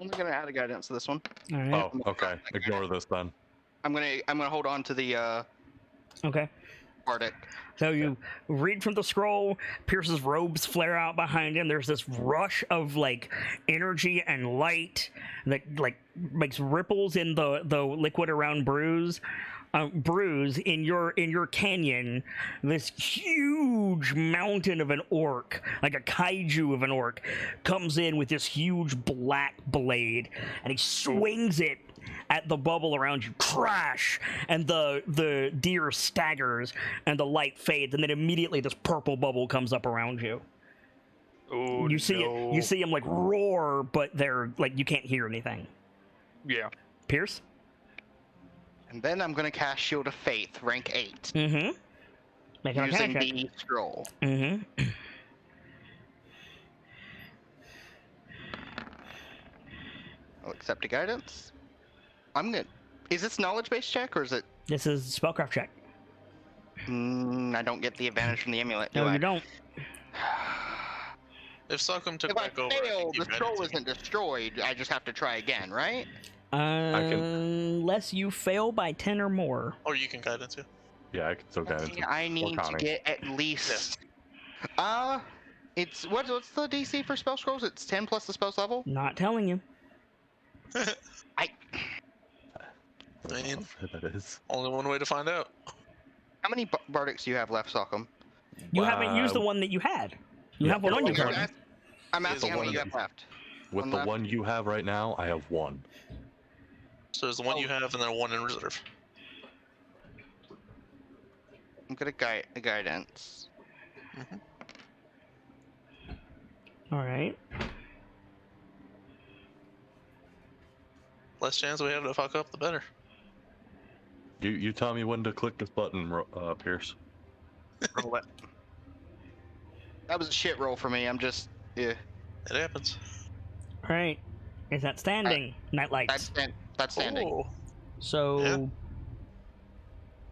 I'm gonna add a guidance to this one. All right. Oh, okay. Ignore this then. I'm gonna hold on to the Okay. bardic. So you read from the scroll, Pierce's robes flare out behind him. There's this rush of like energy and light that like makes ripples in the liquid around Boughs. Boughs, in your canyon, this huge mountain of an orc, like a kaiju of an orc, comes in with this huge black blade, and he swings it at the bubble around you, crash, and the deer staggers, and the light fades, and then immediately this purple bubble comes up around you. Oh, you see no. you see them like roar, but they're like you can't hear anything. Yeah. Pierce? And then I'm gonna cast Shield of Faith, rank 8. Mm-hmm. Make an using arcana check. the scroll. Mm-hmm. I'll accept a guidance. I'm gonna. Is this knowledge-based check or is it? This is spellcraft check. I don't get the advantage from the amulet. Do No, I? you don't. If Succum took If I back over, fail, I the think scroll isn't destroyed. I just have to try again, right? Unless you fail by 10 or more. Or you can guidance too. Yeah, I can still guidance. I need to get at least. It's what's the DC for spell scrolls? It's 10 plus the spell's level. Not telling you. I. I mean, That is. only one way to find out. How many bardics do you have left, Sockham? You haven't used the one that you had. You have one on you currently. I'm asking how many you have left. With One the left? one you have right now, I have one. So there's the one you have and then one in reserve. I'm gonna guidance. All right. Less chance we have to fuck up, the better. You tell me when to click this button, Pierce. Roll it. That was a shit roll for me. I'm just. Yeah. It happens. All right. Is that standing? KnightLites. That's standing. Oh, So Yeah.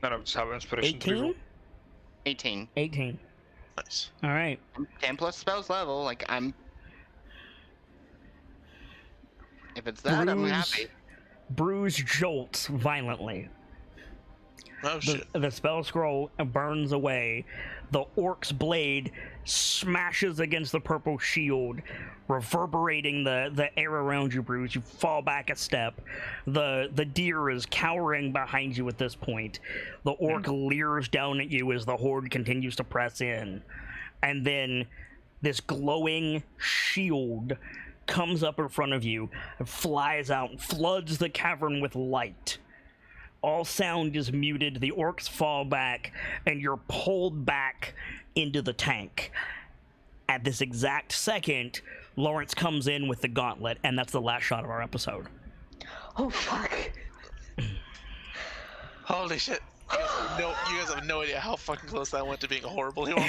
Then I just have inspiration to 18. 18. 18. nice. All right. 10 plus spells level. Like I'm. If it's that, I'm happy. Bruise jolts violently. Oh shit. The spell scroll burns away. The orc's blade smashes against the purple shield, reverberating the air around you, Bruce. You fall back a step. The deer is cowering behind you at this point. The orc leers down at you as the horde continues to press in. And then this glowing shield comes up in front of you, and flies out, and floods the cavern with light. All sound is muted, the orcs fall back, and you're pulled back into the tank. At this exact second, Lawrence comes in with the gauntlet, and that's the last shot of our episode. Oh, fuck. Holy shit. You guys have no idea how fucking close that went to being a horrible hero.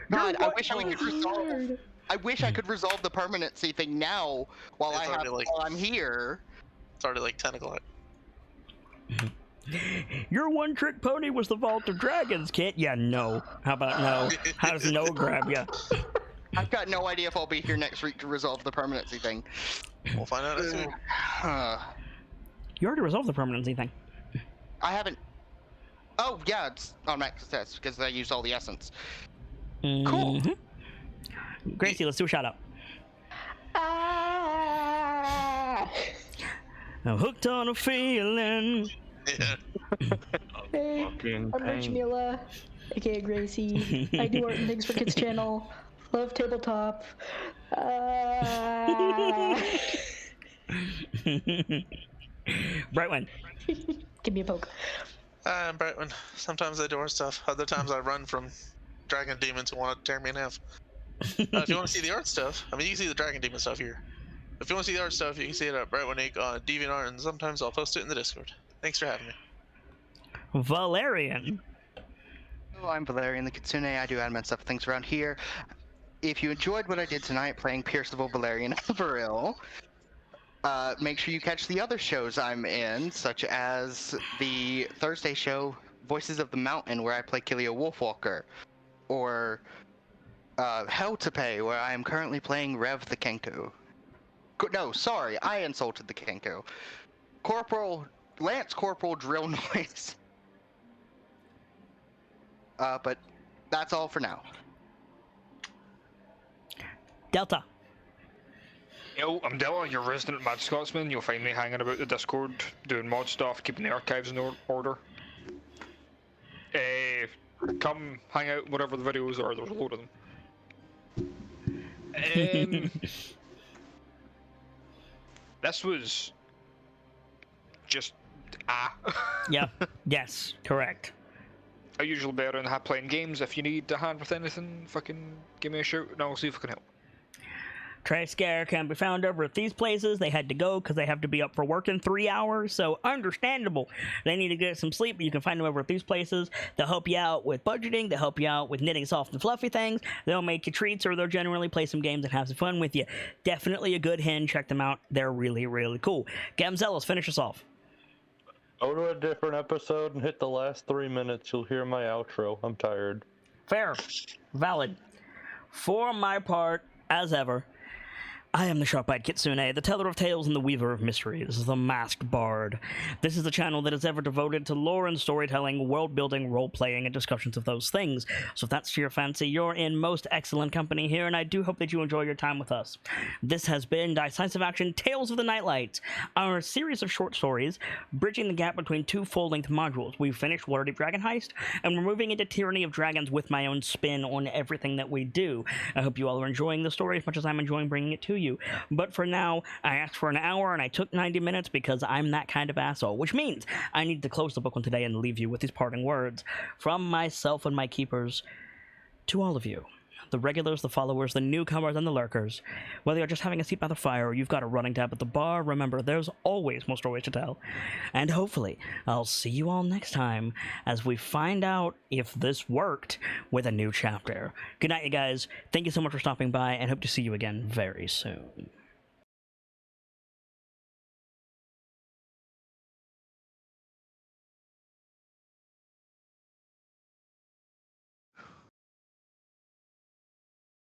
God, I wish we could resolve. I wish I could resolve the permanency thing now while while I'm here. It's already like 10 o'clock. Your one-trick pony was the Vault of Dragons, Kit. Yeah, no. How about no? How does no grab ya? I've got no idea if I'll be here next week to resolve the permanency thing. We'll find out next week. You already resolved the permanency thing. I haven't. Oh yeah, it's automatic success because I used all the essence. Cool. Gracie, let's do a shout out. I'm hooked on a feeling. Yeah. Hey, I'm Rich Mila, aka Gracie. I do art and things for Kids channel. Love tabletop. Brightwin. Give me a poke. I'm Brightwin. Sometimes I do art stuff. Other times I run from dragon demons who want to tear me in half. If you want to see the art stuff, I mean, you can see the dragon demon stuff here. If you want to see the art stuff, you can see it at Brightwin Inc. on DeviantArt, and sometimes I'll post it in the Discord. Thanks for having me. Valerian. Hello, I'm Valerian the Kitsune. I do admin stuff, things around here. If you enjoyed what I did tonight playing Pierceable Valerian Everil, make sure you catch the other shows I'm in, such as the Thursday show, Voices of the Mountain, where I play Killia Wolfwalker, or Hell to Pay, where I am currently playing Rev the Kenku. No, sorry, I insulted the Kenku. Lance Corporal Drill Noise. But that's all for now. Delta. Yo, I'm Delta, your resident Mad Scotsman. You'll find me hanging about the Discord, doing mod stuff, keeping the archives in order. Come hang out, whatever the videos are, there's a load of them. This was just Yeah. Yes. Correct. I usually be around playing games. If you need a hand with anything, fucking give me a shout and I'll see if I can help. Tri-Scare can be found over at these places. They had to go because they have to be up for work in 3 hours, so understandable. They need to get some sleep, but you can find them over at these places. They'll help you out with budgeting. They'll help you out with knitting soft and fluffy things. They'll make you treats, or they'll generally play some games and have some fun with you. Definitely a good hen. Check them out. They're really, really cool. Gamzelos, finish us off. Go to a different episode and hit the last 3 minutes. You'll hear my outro. I'm tired. Fair. Valid. For my part, as ever, I am the Sharp-Eyed Kitsune, the teller of tales and the weaver of mysteries, the masked bard. This is a channel that is ever devoted to lore and storytelling, world-building, role-playing, and discussions of those things. So if that's to your fancy, you're in most excellent company here, and I do hope that you enjoy your time with us. This has been Dice-Icive Action Tales of the KnightLites, our series of short stories, bridging the gap between 2 full-length modules. We've finished Waterdeep Dragon Heist, and we're moving into Tyranny of Dragons with my own spin on everything that we do. I hope you all are enjoying the story as much as I'm enjoying bringing it to you. But for now, I asked for an hour and I took 90 minutes because I'm that kind of asshole, which means I need to close the book on today and leave you with these parting words from myself and my keepers to all of you. The regulars, the followers, the newcomers, and the lurkers. Whether you're just having a seat by the fire or you've got a running tab at the bar, remember, there's always more stories to tell. And hopefully, I'll see you all next time as we find out if this worked with a new chapter. Good night, you guys. Thank you so much for stopping by, and hope to see you again very soon.